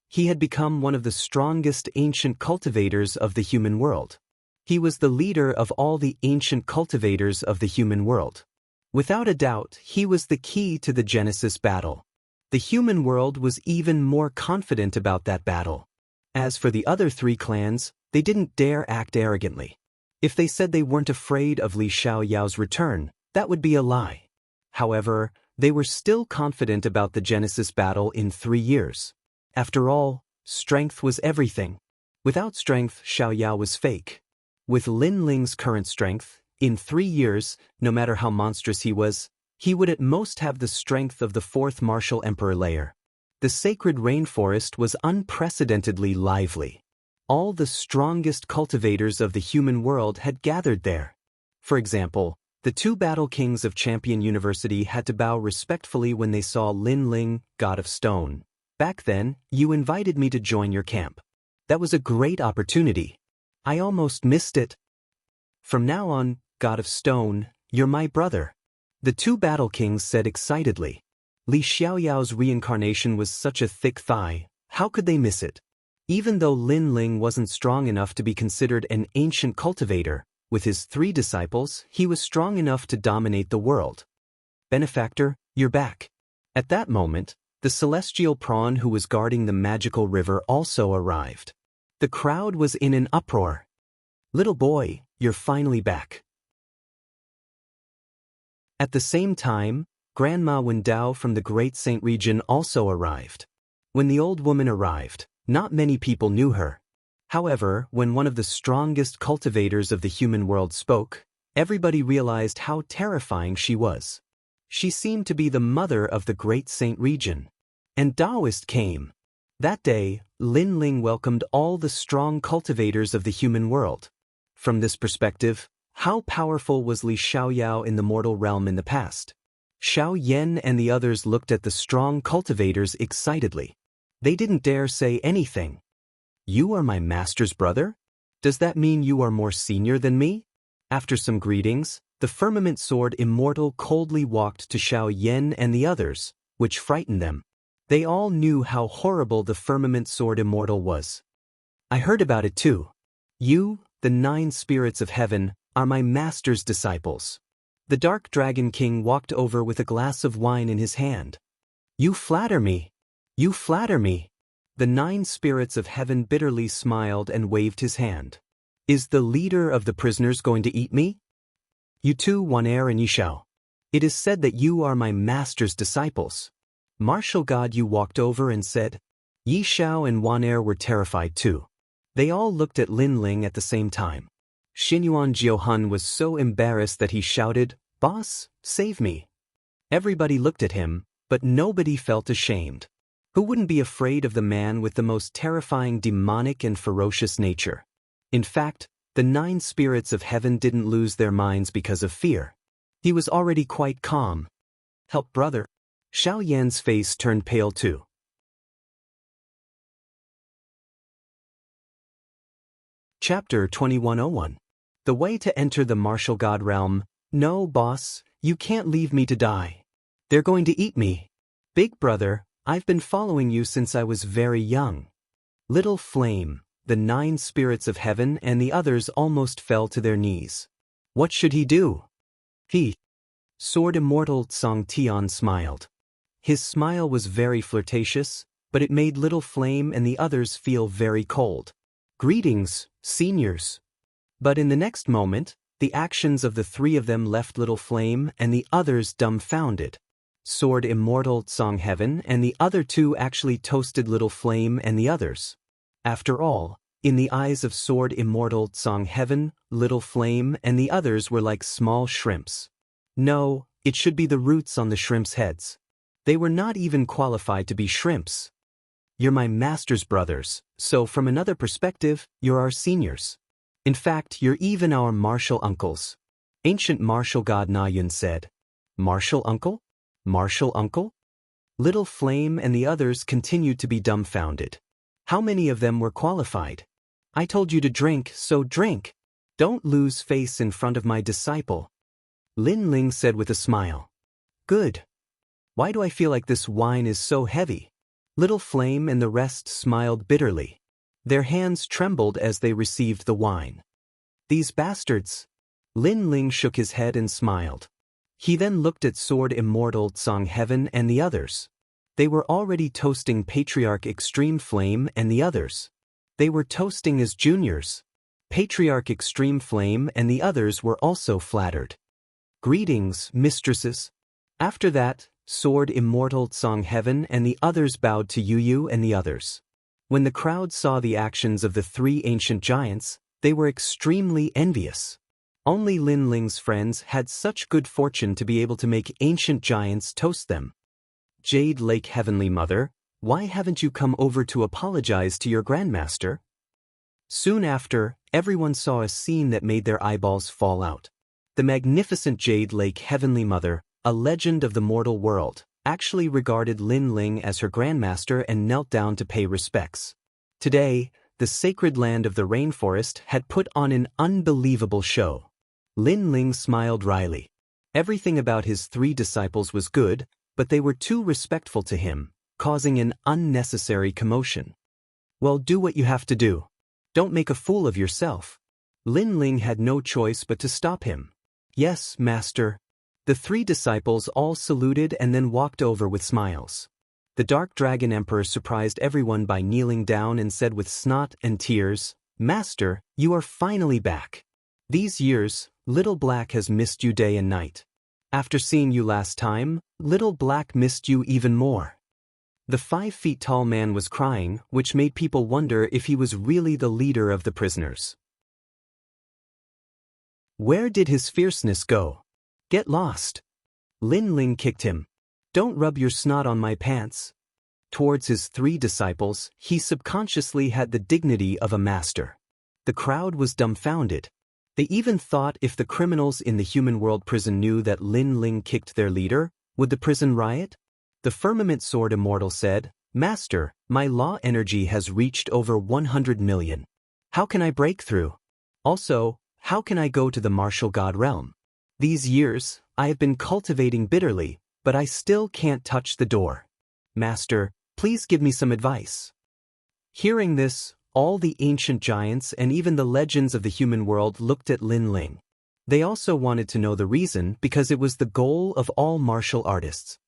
[SPEAKER 1] He had become one of the strongest ancient cultivators of the human world. He was the leader of all the ancient cultivators of the human world. Without a doubt, he was the key to the Genesis battle. The human world was even more confident about that battle. As for the other 3 clans, they didn't dare act arrogantly. If they said they weren't afraid of Li Xiaoyao's return, that would be a lie. However, they were still confident about the Genesis battle in 3 years. After all, strength was everything. Without strength, Xiaoyao was fake. With Lin Ling's current strength, in 3 years, no matter how monstrous he would at most have the strength of the 4th Martial Emperor layer. The sacred rainforest was unprecedentedly lively. All the strongest cultivators of the human world had gathered there. For example, the 2 battle kings of Champion University had to bow respectfully when they saw Lin Ling, God of Stone. Back then, you invited me to join your camp. That was a great opportunity. I almost missed it. From now on, God of Stone, you're my brother. The 2 battle kings said excitedly. Li Xiaoyao's reincarnation was such a thick thigh, how could they miss it? Even though Lin Ling wasn't strong enough to be considered an ancient cultivator, with his 3 disciples, he was strong enough to dominate the world. Benefactor, you're back. At that moment, the celestial prawn who was guarding the magical river also arrived. The crowd was in an uproar. Little boy, you're finally back. At the same time, Grandma Wendao from the Great Saint region also arrived. When the old woman arrived, not many people knew her. However, when one of the strongest cultivators of the human world spoke, everybody realized how terrifying she was. She seemed to be the mother of the Great Saint region. And Taoist came. That day, Lin Ling welcomed all the strong cultivators of the human world. From this perspective, how powerful was Li Xiaoyao in the mortal realm in the past? Xiao Yan and the others looked at the strong cultivators excitedly. They didn't dare say anything. You are my master's brother? Does that mean you are more senior than me? After some greetings, the firmament sword immortal coldly walked to Xiao Yan and the others, which frightened them. They all knew how horrible the firmament sword immortal was. I heard about it too. You, the 9 spirits of heaven, are my master's disciples. The Dark Dragon King walked over with a glass of wine in his hand. You flatter me. You flatter me. The 9 spirits of heaven bitterly smiled and waved his hand. Is the leader of the prisoners going to eat me? You too, Wan-Er and Yishao. It is said that you are my master's disciples. Martial God, you walked over and said. Yishao and Wan-Er were terrified too. They all looked at Lin Ling at the same time. Xinyuan Jiuhun was so embarrassed that he shouted, Boss, save me. Everybody looked at him, but nobody felt ashamed. Who wouldn't be afraid of the man with the most terrifying demonic and ferocious nature? In fact, the 9 spirits of heaven didn't lose their minds because of fear. He was already quite calm. Help, brother. Xiao Yan's face turned pale too. Chapter 2101. The way to enter the martial god realm. No, boss, you can't leave me to die. They're going to eat me. Big brother, I've been following you since I was very young. Little Flame, the 9 spirits of heaven and the others almost fell to their knees. What should he do? Sword Immortal Song Tian smiled. His smile was very flirtatious, but it made Little Flame and the others feel very cold. Greetings, seniors. But in the next moment, the actions of the 3 of them left Little Flame and the others dumbfounded. Sword Immortal Song Heaven and the other 2 actually toasted Little Flame and the others. After all, in the eyes of Sword Immortal Song Heaven, Little Flame and the others were like small shrimps. No, it should be the roots on the shrimps' heads. They were not even qualified to be shrimps. You're my master's brothers, so from another perspective, you're our seniors. In fact, you're even our martial uncles. Ancient martial god Na Yun said. Martial uncle? Martial uncle? Little Flame and the others continued to be dumbfounded. How many of them were qualified? I told you to drink, so drink. Don't lose face in front of my disciple. Lin Ling said with a smile. Good. Why do I feel like this wine is so heavy? Little Flame and the rest smiled bitterly. Their hands trembled as they received the wine. These bastards. Lin Ling shook his head and smiled. He then looked at Sword Immortal Song Heaven and the others. They were already toasting Patriarch Extreme Flame and the others. They were toasting as juniors. Patriarch Extreme Flame and the others were also flattered. Greetings, mistresses. After that, Sword Immortal Song Heaven and the others bowed to Yu and the others. When the crowd saw the actions of the 3 ancient giants, they were extremely envious. Only Lin Ling's friends had such good fortune to be able to make ancient giants toast them. Jade Lake Heavenly Mother, why haven't you come over to apologize to your grandmaster? Soon after, everyone saw a scene that made their eyeballs fall out. The magnificent Jade Lake Heavenly Mother, a legend of the mortal world, actually regarded Lin Ling as her grandmaster and knelt down to pay respects. Today, the sacred land of the rainforest had put on an unbelievable show. Lin Ling smiled wryly. Everything about his 3 disciples was good, but they were too respectful to him, causing an unnecessary commotion. Well, do what you have to do. Don't make a fool of yourself. Lin Ling had no choice but to stop him. Yes, master. The 3 disciples all saluted and then walked over with smiles. The Dark Dragon Emperor surprised everyone by kneeling down and said with snot and tears, "Master, you are finally back. These years, Little Black has missed you day and night. After seeing you last time, Little Black missed you even more." The 5-feet-tall man was crying, which made people wonder if he was really the leader of the prisoners. Where did his fierceness go? Get lost. Lin Ling kicked him. Don't rub your snot on my pants. Towards his 3 disciples, he subconsciously had the dignity of a master. The crowd was dumbfounded. They even thought if the criminals in the human world prison knew that Lin Ling kicked their leader, would the prison riot? The Firmament Sword Immortal said, "Master, my law energy has reached over 100 million. How can I break through? Also, how can I go to the martial god realm? These years, I have been cultivating bitterly, but I still can't touch the door. Master, please give me some advice." Hearing this, all the ancient giants and even the legends of the human world looked at Lin Ling. They also wanted to know the reason because it was the goal of all martial artists.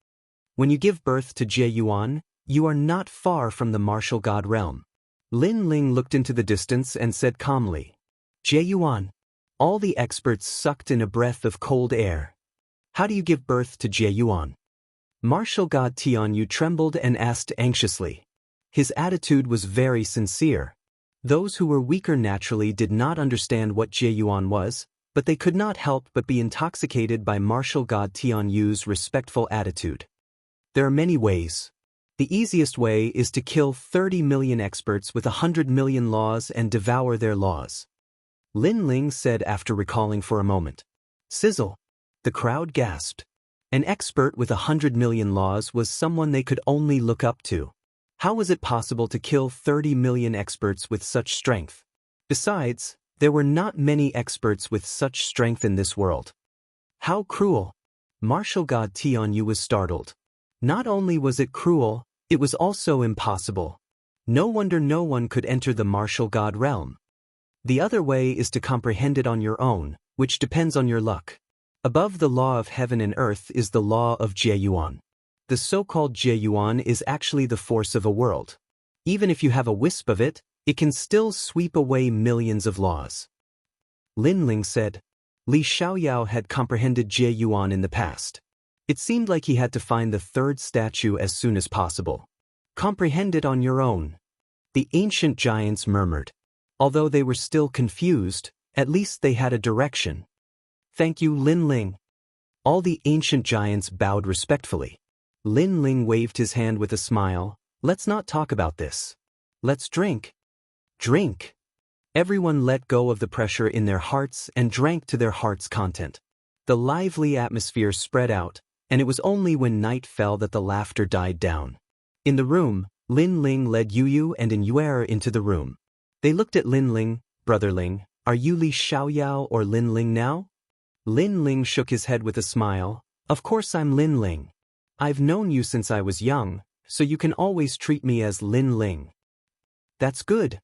[SPEAKER 1] When you give birth to Jie Yuan, you are not far from the martial god realm. Lin Ling looked into the distance and said calmly, "Jie Yuan." All the experts sucked in a breath of cold air. "How do you give birth to Jie Yuan?" Martial god Tianyu trembled and asked anxiously. His attitude was very sincere. Those who were weaker naturally did not understand what Jie Yuan was, but they could not help but be intoxicated by martial god Tianyu's respectful attitude. There are many ways. The easiest way is to kill 30 million experts with 100 million laws and devour their laws. Lin Ling said after recalling for a moment. Sizzle. The crowd gasped. An expert with 100 million laws was someone they could only look up to. How was it possible to kill 30 million experts with such strength? Besides, there were not many experts with such strength in this world. How cruel! Martial god Tianyu was startled. Not only was it cruel, it was also impossible. No wonder no one could enter the martial god realm. The other way is to comprehend it on your own, which depends on your luck. Above the law of heaven and earth is the law of Jie Yuan. The so-called Jie Yuan is actually the force of a world. Even if you have a wisp of it, it can still sweep away millions of laws. Lin Ling said. Li Xiaoyao had comprehended Jie Yuan in the past. It seemed like he had to find the 3rd statue as soon as possible. Comprehend it on your own. The ancient giants murmured. Although they were still confused, at least they had a direction. Thank you, Lin Ling. All the ancient giants bowed respectfully. Lin Ling waved his hand with a smile. Let's not talk about this. Let's drink. Drink. Everyone let go of the pressure in their hearts and drank to their heart's content. The lively atmosphere spread out, and it was only when night fell that the laughter died down. In the room, Lin Ling led Yu and Yuer into the room. They looked at Lin Ling. Brother Ling, are you Li Xiaoyao or Lin Ling now? Lin Ling shook his head with a smile. Of course I'm Lin Ling. I've known you since I was young, so you can always treat me as Lin Ling. That's good.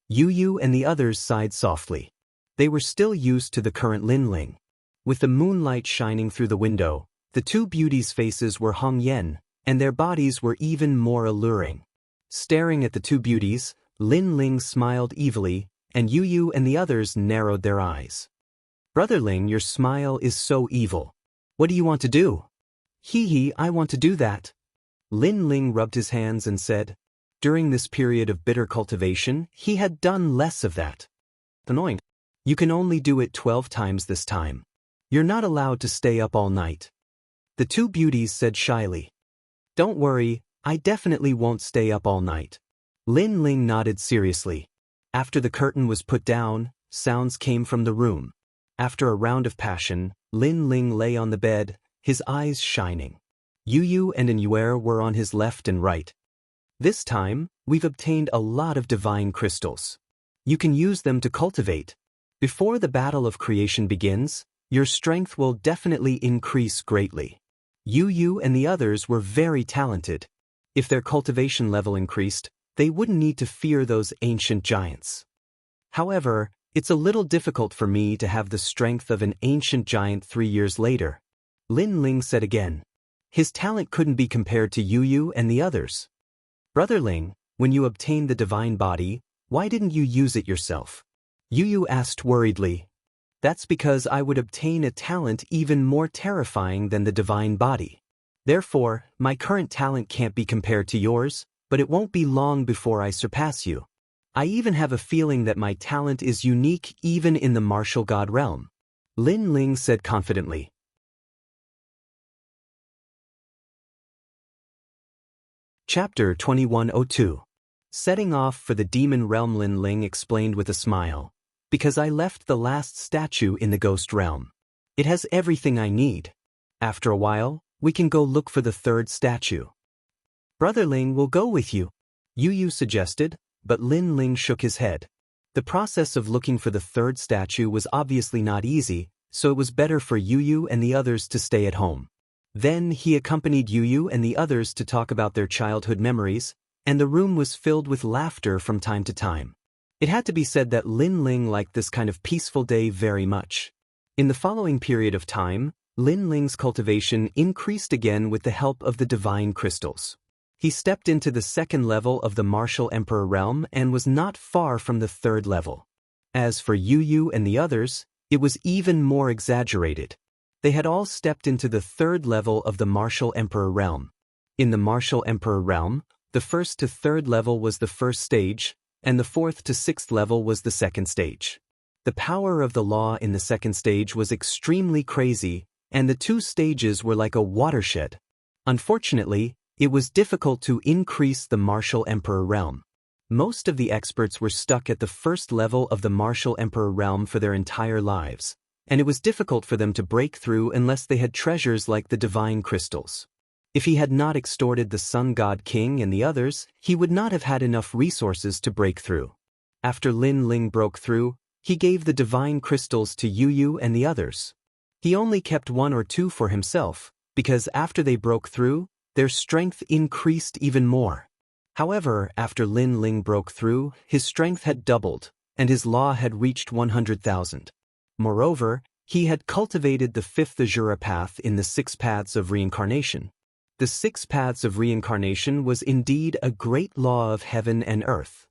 [SPEAKER 1] Yu and the others sighed softly. They were still used to the current Lin Ling. With the moonlight shining through the window, the 2 beauties' faces were Hong Yen, and their bodies were even more alluring. Staring at the 2 beauties, Lin Ling smiled evilly, and Yu and the others narrowed their eyes. Brother Ling, your smile is so evil. What do you want to do? Hee, I want to do that. Lin Ling rubbed his hands and said. During this period of bitter cultivation, he had done less of that. Annoying. You can only do it 12 times this time. You're not allowed to stay up all night. The 2 beauties said shyly. Don't worry, I definitely won't stay up all night. Lin Ling nodded seriously. After the curtain was put down, sounds came from the room. After a round of passion, Lin Ling lay on the bed, his eyes shining. Yu and Yuer were on his left and right. This time, we've obtained a lot of divine crystals. You can use them to cultivate. Before the battle of creation begins, Your strength will definitely increase greatly. Yu and the others were very talented. If their cultivation level increased, they wouldn't need to fear those ancient giants. However, it's a little difficult for me to have the strength of an ancient giant 3 years later, Lin Ling said again. His talent couldn't be compared to Yu and the others. Brother Ling, when you obtained the divine body, why didn't you use it yourself? Yu asked worriedly. That's because I would obtain a talent even more terrifying than the divine body. Therefore, my current talent can't be compared to yours, but it won't be long before I surpass you. I even have a feeling that my talent is unique even in the martial god realm, Lin Ling said confidently. Chapter 2102. Setting off for the demon realm. Lin Ling explained with a smile. Because I left the last statue in the ghost realm. It has everything I need. After a while, we can go look for the third statue. Brother Ling will go with you, Yu suggested, but Lin Ling shook his head. The process of looking for the third statue was obviously not easy, so it was better for Yu and the others to stay at home. Then he accompanied Yu and the others to talk about their childhood memories, and the room was filled with laughter from time to time. It had to be said that Lin Ling liked this kind of peaceful day very much. In the following period of time, Lin Ling's cultivation increased again with the help of the divine crystals. He stepped into the second level of the martial emperor realm and was not far from the third level. As for Yu and the others, it was even more exaggerated. They had all stepped into the third level of the martial emperor realm. In the martial emperor realm, the first to third level was the first stage, and the fourth to sixth level was the second stage. The power of the law in the second stage was extremely crazy, and the two stages were like a watershed. Unfortunately, it was difficult to increase the martial emperor realm. Most of the experts were stuck at the first level of the martial emperor realm for their entire lives, and it was difficult for them to break through unless they had treasures like the divine crystals. If he had not extorted the Sun God King and the others, he would not have had enough resources to break through. After Lin Ling broke through, he gave the divine crystals to Yu and the others. He only kept 1 or 2 for himself, because after they broke through, their strength increased even more. However, after Lin Ling broke through, his strength had doubled, and his law had reached 100,000. Moreover, he had cultivated the 5th Azura path in the 6 paths of reincarnation. The 6 paths of reincarnation was indeed a great law of heaven and earth.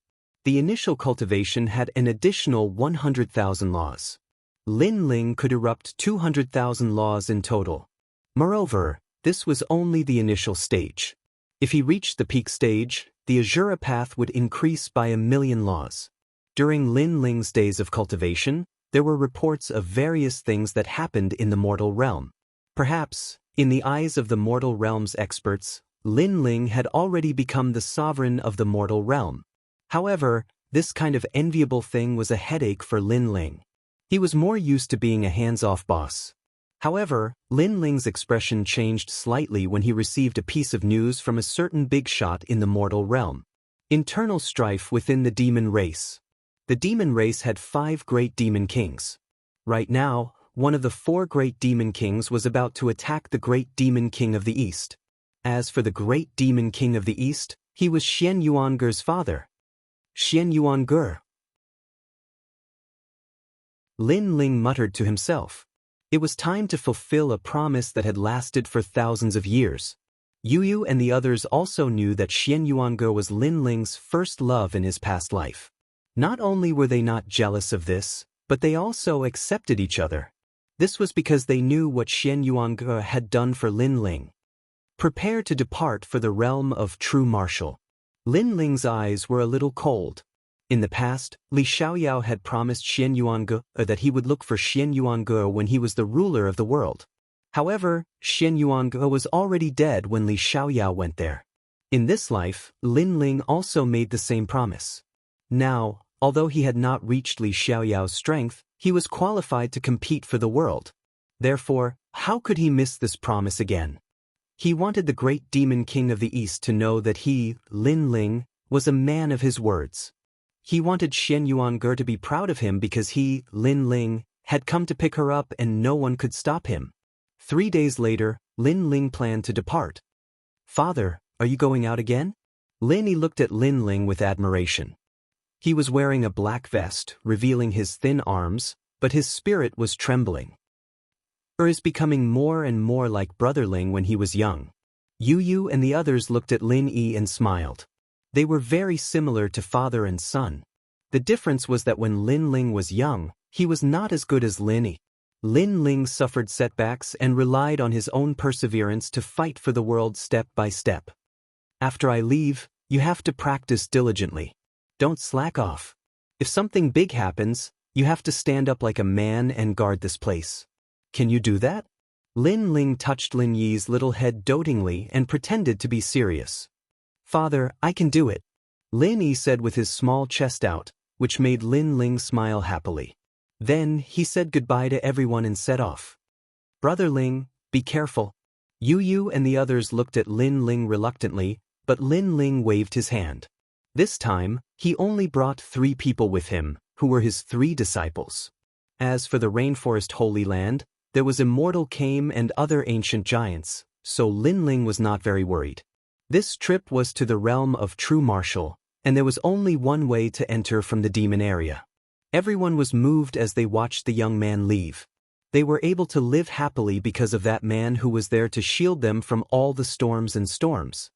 [SPEAKER 1] The initial cultivation had an additional 100,000 laws. Lin Ling could erupt 200,000 laws in total. Moreover, this was only the initial stage. If he reached the peak stage, the Azura path would increase by 1,000,000 laws. During Lin Ling's days of cultivation, there were reports of various things that happened in the mortal realm. Perhaps, in the eyes of the mortal realm's experts, Lin Ling had already become the sovereign of the mortal realm. However, this kind of enviable thing was a headache for Lin Ling. He was more used to being a hands-off boss. However, Lin Ling's expression changed slightly when he received a piece of news from a certain big shot in the mortal realm. Internal strife within the demon race. The demon race had 5 great demon kings. Right now, one of the 4 great demon kings was about to attack the great demon king of the East. As for the great demon king of the East, he was Xian Yuange's father. Xian Yuange. Lin Ling muttered to himself. It was time to fulfill a promise that had lasted for thousands of years. Yu and the others also knew that Xian Yuange was Lin Ling's first love in his past life. Not only were they not jealous of this, but they also accepted each other. This was because they knew what Xian Yuange had done for Lin Ling. Prepare to depart for the realm of true martial. Lin Ling's eyes were a little cold. In the past, Li Xiaoyao had promised Xian Yuange that he would look for Xian Yuange when he was the ruler of the world. However, Xian Yuange was already dead when Li Xiaoyao went there. In this life, Lin Ling also made the same promise. Now, although he had not reached Li Xiaoyao's strength, he was qualified to compete for the world. Therefore, how could he miss this promise again? He wanted the great demon king of the East to know that he, Lin Ling, was a man of his words. He wanted Xian Yuange to be proud of him because he, Lin Ling, had come to pick her up and no one could stop him. 3 days later, Lin Ling planned to depart. "Father, are you going out again?" Lin looked at Lin Ling with admiration. He was wearing a black vest, revealing his thin arms, but his spirit was trembling. Is becoming more and more like Brother Ling when he was young. Yu Yu and the others looked at Lin Yi and smiled. They were very similar to father and son. The difference was that when Lin Ling was young, he was not as good as Lin Yi. Lin Ling suffered setbacks and relied on his own perseverance to fight for the world step by step. "After I leave, you have to practice diligently. Don't slack off. If something big happens, you have to stand up like a man and guard this place. Can you do that?" Lin Ling touched Lin Yi's little head dotingly and pretended to be serious. "Father, I can do it," Lin Yi said with his small chest out, which made Lin Ling smile happily. Then he said goodbye to everyone and set off. "Brother Ling, be careful." Yu Yu and the others looked at Lin Ling reluctantly, but Lin Ling waved his hand. This time, he only brought 3 people with him, who were his 3 disciples. As for the Rainforest Holy Land, there was Immortal Kame and other ancient giants, so Lin Ling was not very worried. This trip was to the realm of true martial, and there was only one way to enter from the demon area. Everyone was moved as they watched the young man leave. They were able to live happily because of that man who was there to shield them from all the storms and storms.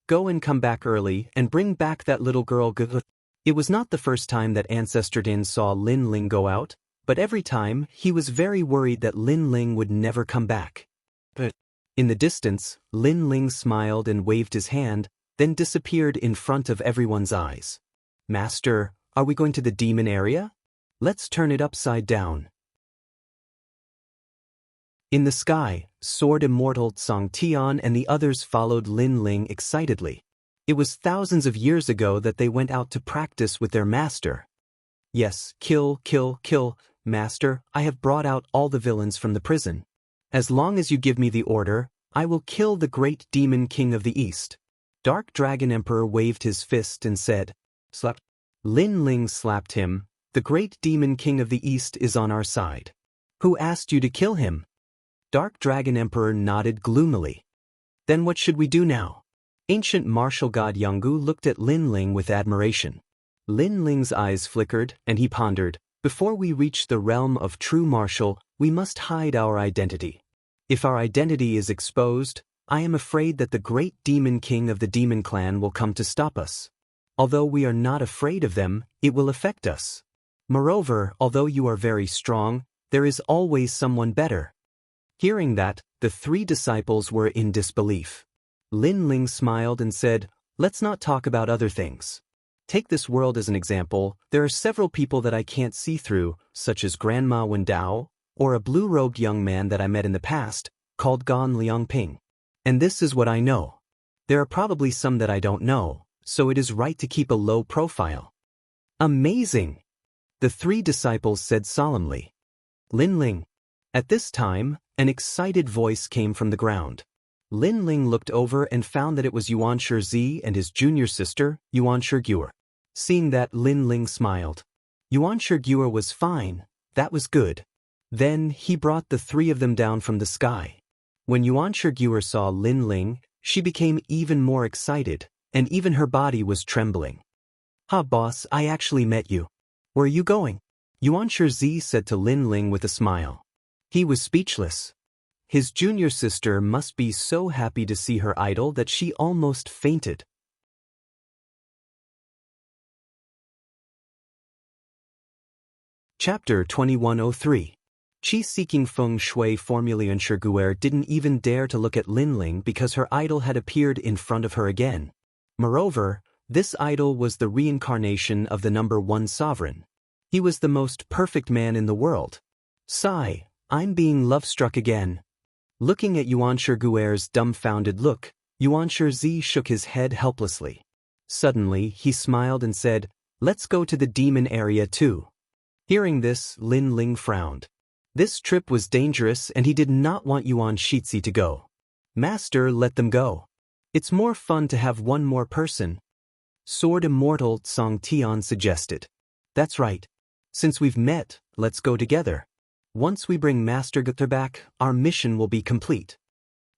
[SPEAKER 1] "Go and come back early and bring back that little girl." It was not the first time that Ancestor Din saw Lin Ling go out, but every time he was very worried that Lin Ling would never come back. But in the distance, Lin Ling smiled and waved his hand, then disappeared in front of everyone's eyes. "Master, are we going to the demon area? Let's turn it upside down." In the sky, Sword Immortal Song Tian and the others followed Lin Ling excitedly. It was thousands of years ago that they went out to practice with their master. "Yes, kill, kill, kill, master, I have brought out all the villains from the prison. As long as you give me the order, I will kill the great demon king of the east." Dark Dragon Emperor waved his fist and said, "Slap." Lin Ling slapped him. "The great demon king of the east is on our side. Who asked you to kill him?" Dark Dragon Emperor nodded gloomily. "Then what should we do now?" Ancient martial god Yanggu looked at Lin Ling with admiration. Lin Ling's eyes flickered, and he pondered, "Before we reach the realm of true martial, we must hide our identity. If our identity is exposed, I am afraid that the great demon king of the demon clan will come to stop us. Although we are not afraid of them, it will affect us. Moreover, although you are very strong, there is always someone better." Hearing that, the 3 disciples were in disbelief. Lin Ling smiled and said, "Let's not talk about other things. Take this world as an example. There are several people that I can't see through, such as Grandma Wendao, or a blue-robed young man that I met in the past, called Gan Liangping. And this is what I know. There are probably some that I don't know, so it is right to keep a low profile." "Amazing!" the 3 disciples said solemnly. "Lin Ling." At this time, an excited voice came from the ground. Lin Ling looked over and found that it was Yuan Shizi and his junior sister, Yuan Shiguer. Seeing that, Lin Ling smiled. Yuan Shiguer was fine, that was good. Then he brought the 3 of them down from the sky. When Yuan Shiguer saw Lin Ling, she became even more excited, and even her body was trembling. "Ha boss, I actually met you. Where are you going?" Yuan Shizi said to Lin Ling with a smile. He was speechless. His junior sister must be so happy to see her idol that she almost fainted. Chapter 2103. Qi-seeking feng shui formula Yuan Shiguer didn't even dare to look at Lin Ling because her idol had appeared in front of her again. Moreover, this idol was the reincarnation of the number 1 sovereign. He was the most perfect man in the world. Sigh, I'm being love-struck again. Looking at Yuan Shiguer's dumbfounded look, Yuan Shizi shook his head helplessly. Suddenly, he smiled and said, "Let's go to the demon area too." Hearing this, Lin Ling frowned. This trip was dangerous and he did not want Yuan Shizi to go. "Master, let them go. It's more fun to have one more person." Sword Immortal Song Tian suggested. "That's right. Since we've met, let's go together. Once we bring Master Gunther back, our mission will be complete.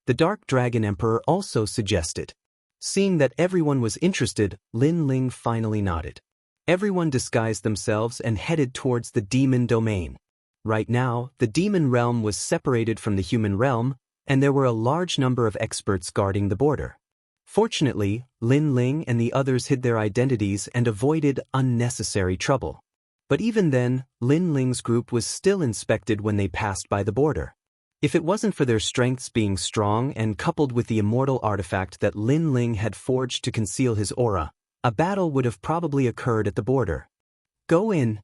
[SPEAKER 1] The Dark Dragon Emperor also suggested. Seeing that everyone was interested, Lin Ling finally nodded. Everyone disguised themselves and headed towards the demon domain. Right now, the demon realm was separated from the human realm, and there were a large number of experts guarding the border. Fortunately, Lin Ling and the others hid their identities and avoided unnecessary trouble. But even then, Lin Ling's group was still inspected when they passed by the border. If it wasn't for their strengths being strong and coupled with the immortal artifact that Lin Ling had forged to conceal his aura, a battle would have probably occurred at the border. Go in.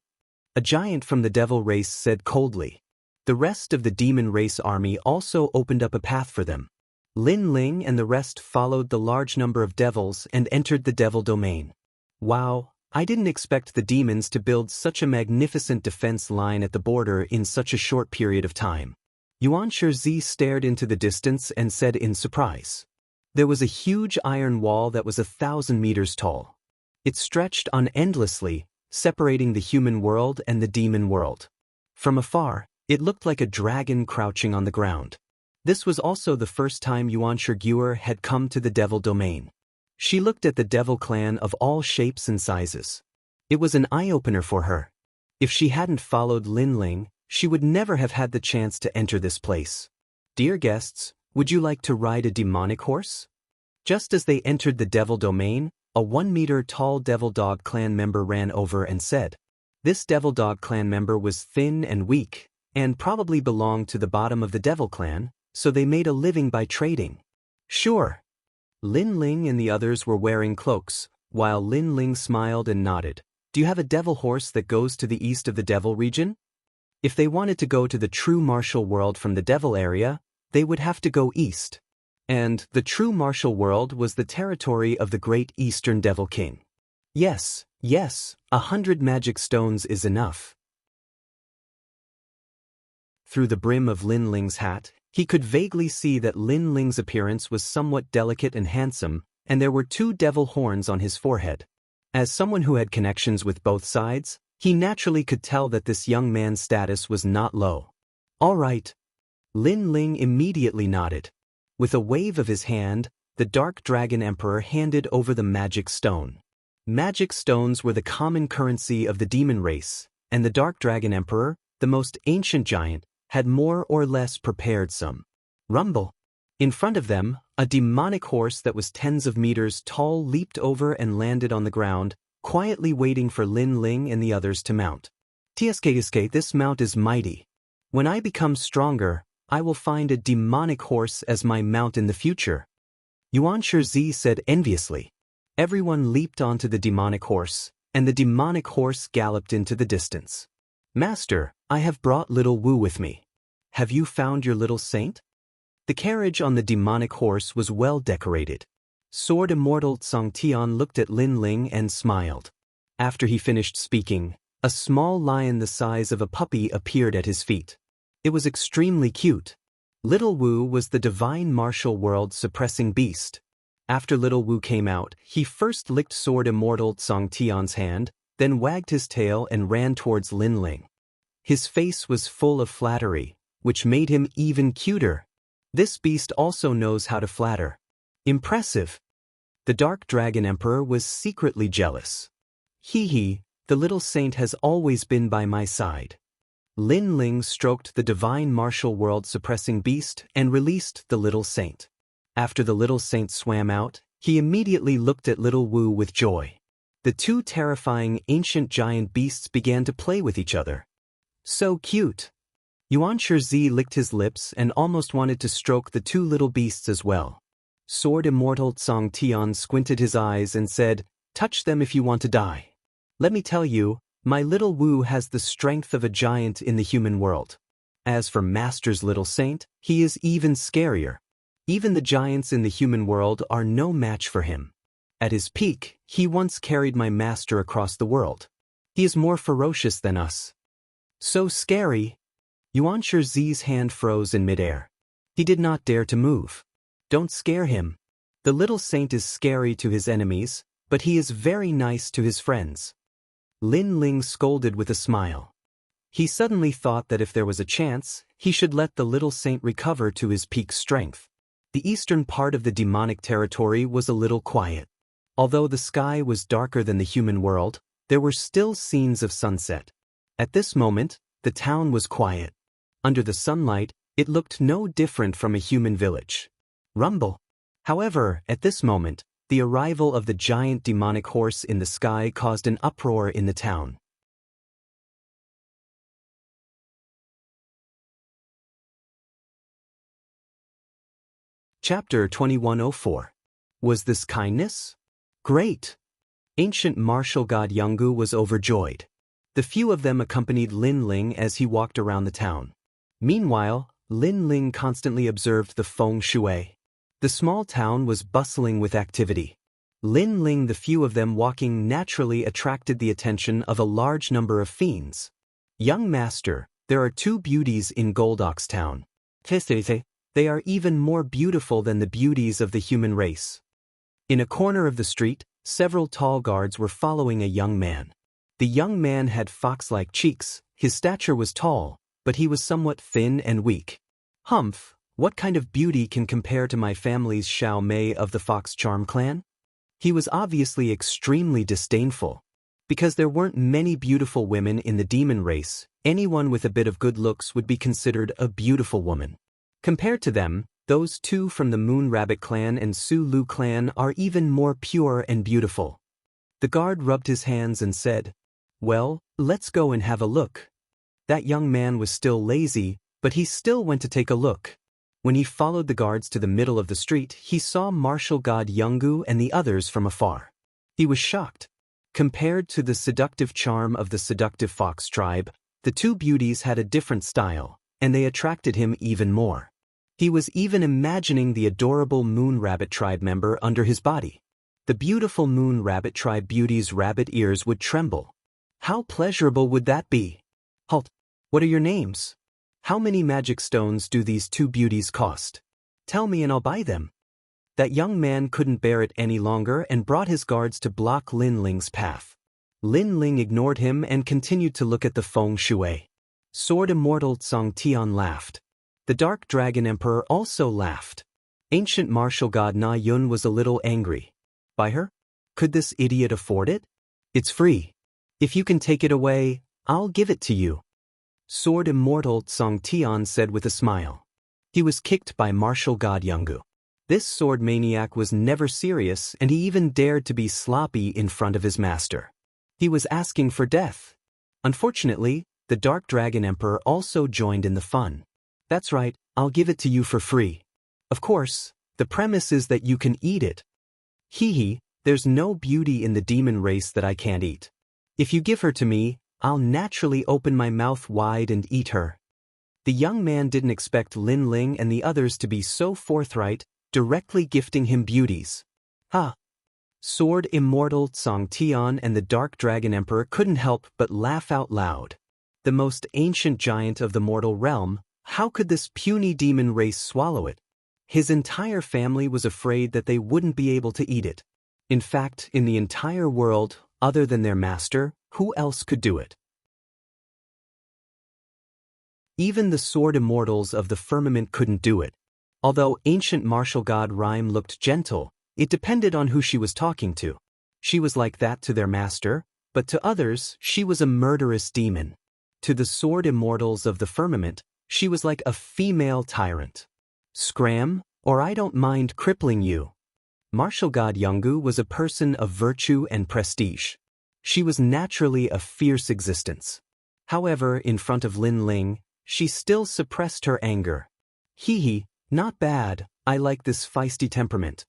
[SPEAKER 1] A giant from the devil race said coldly. The rest of the demon race army also opened up a path for them. Lin Ling and the rest followed the large number of devils and entered the devil domain. Wow, I didn't expect the demons to build such a magnificent defense line at the border in such a short period of time. Yuan Shizi stared into the distance and said in surprise. There was a huge iron wall that was 1,000 meters tall. It stretched on endlessly, separating the human world and the demon world. From afar, it looked like a dragon crouching on the ground. This was also the first time Yuan Shiguer had come to the devil domain. She looked at the devil clan of all shapes and sizes. It was an eye-opener for her. If she hadn't followed Lin Ling, she would never have had the chance to enter this place. Dear guests, would you like to ride a demonic horse? Just as they entered the devil domain, a 1-meter-tall Devil Dog clan member ran over and said. This Devil Dog clan member was thin and weak, and probably belonged to the bottom of the Devil clan, so they made a living by trading. Sure. Lin Ling and the others were wearing cloaks, while Lin Ling smiled and nodded. Do you have a devil horse that goes to the east of the devil region? If they wanted to go to the true martial world from the devil area, they would have to go east. And the true martial world was the territory of the great Eastern Devil King. Yes, 100 magic stones is enough. Through the brim of Lin Ling's hat, he could vaguely see that Lin Ling's appearance was somewhat delicate and handsome, and there were 2 devil horns on his forehead. As someone who had connections with both sides, he naturally could tell that this young man's status was not low. All right. Lin Ling immediately nodded. With a wave of his hand, the Dark Dragon Emperor handed over the magic stone. Magic stones were the common currency of the demon race, and the Dark Dragon Emperor, the most ancient giant, had more or less prepared some. Rumble. In front of them, a demonic horse that was tens of meters tall leaped over and landed on the ground, quietly waiting for Lin Ling and the others to mount. Tsk, this mount is mighty. When I become stronger, I will find a demonic horse as my mount in the future. Yuan Shizi said enviously. Everyone leaped onto the demonic horse, and the demonic horse galloped into the distance. Master, I have brought little Wu with me. Have you found your little saint? The carriage on the demonic horse was well decorated. Sword Immortal Tsang Tian looked at Lin Ling and smiled. After he finished speaking, a small lion the size of a puppy appeared at his feet. It was extremely cute. Little Wu was the divine martial world suppressing beast. After Little Wu came out, he first licked Sword Immortal Tsang Tian's hand, then wagged his tail and ran towards Lin Ling. His face was full of flattery, which made him even cuter. This beast also knows how to flatter. Impressive. The Dark Dragon Emperor was secretly jealous. Hee, the little saint has always been by my side. Lin Ling stroked the divine martial world suppressing beast and released the little saint. After the little saint swam out, he immediately looked at Little Wu with joy. The 2 terrifying ancient giant beasts began to play with each other. So cute. Yuan Shizi licked his lips and almost wanted to stroke the 2 little beasts as well. Sword Immortal Tsang Tian squinted his eyes and said, touch them if you want to die. Let me tell you, my little Wu has the strength of a giant in the human world. As for Master's little saint, he is even scarier. Even the giants in the human world are no match for him. At his peak, he once carried my master across the world. He is more ferocious than us. So scary. Yuan Shizi's hand froze in midair. He did not dare to move. Don't scare him. The little saint is scary to his enemies, but he is very nice to his friends. Lin Ling scolded with a smile. He suddenly thought that if there was a chance, he should let the little saint recover to his peak strength. The eastern part of the demonic territory was a little quiet. Although the sky was darker than the human world, there were still scenes of sunset. At this moment, the town was quiet. Under the sunlight, it looked no different from a human village. Rumble. However, at this moment, the arrival of the giant demonic horse in the sky caused an uproar in the town. Chapter 2104. Was this kindness? Great! Ancient martial god Yungu was overjoyed. The few of them accompanied Lin Ling as he walked around the town. Meanwhile, Lin Ling constantly observed the feng shui. The small town was bustling with activity. Lin Ling, the few of them walking naturally, attracted the attention of a large number of fiends. Young master, there are 2 beauties in Goldox town. They are even more beautiful than the beauties of the human race. In a corner of the street, several tall guards were following a young man. The young man had fox-like cheeks, his stature was tall, but he was somewhat thin and weak. Humph, what kind of beauty can compare to my family's Xiao Mei of the Fox Charm clan? He was obviously extremely disdainful. Because there weren't many beautiful women in the demon race, anyone with a bit of good looks would be considered a beautiful woman. Compared to them, those 2 from the Moon Rabbit clan and Su Lu clan are even more pure and beautiful. The guard rubbed his hands and said, "Well, let's go and have a look." That young man was still lazy, but he still went to take a look. When he followed the guards to the middle of the street, he saw martial god Yungu and the others from afar. He was shocked. Compared to the seductive charm of the seductive fox tribe, the 2 beauties had a different style, and they attracted him even more. He was even imagining the adorable Moon Rabbit tribe member under his body. The beautiful Moon Rabbit tribe beauty's rabbit ears would tremble. How pleasurable would that be? Halt! What are your names? How many magic stones do these 2 beauties cost? Tell me and I'll buy them. That young man couldn't bear it any longer and brought his guards to block Lin Ling's path. Lin Ling ignored him and continued to look at the feng shui. Sword Immortal Tsang Tian laughed. The Dark Dragon Emperor also laughed. Ancient martial god Na Yun was a little angry. Buy her? Could this idiot afford it? It's free. If you can take it away, I'll give it to you. Sword Immortal Tsang Tian said with a smile. He was kicked by martial god Yungu. This sword maniac was never serious, and he even dared to be sloppy in front of his master. He was asking for death. Unfortunately, the Dark Dragon Emperor also joined in the fun. That's right, I'll give it to you for free. Of course, the premise is that you can eat it. Hee, there's no beauty in the demon race that I can't eat. If you give her to me, I'll naturally open my mouth wide and eat her. The young man didn't expect Lin Ling and the others to be so forthright, directly gifting him beauties. Ha! Sword Immortal Tsang Tian and the Dark Dragon Emperor couldn't help but laugh out loud. The most ancient giant of the mortal realm, how could this puny demon race swallow it? His entire family was afraid that they wouldn't be able to eat it. In fact, in the entire world, other than their master, who else could do it? Even the sword immortals of the firmament couldn't do it. Although ancient martial god Rhyme looked gentle, it depended on who she was talking to. She was like that to their master, but to others, she was a murderous demon. To the sword immortals of the firmament, she was like a female tyrant. Scram, or I don't mind crippling you. Martial god Yungu was a person of virtue and prestige. She was naturally a fierce existence. However, in front of Lin Ling, she still suppressed her anger. Hee, not bad, I like this feisty temperament.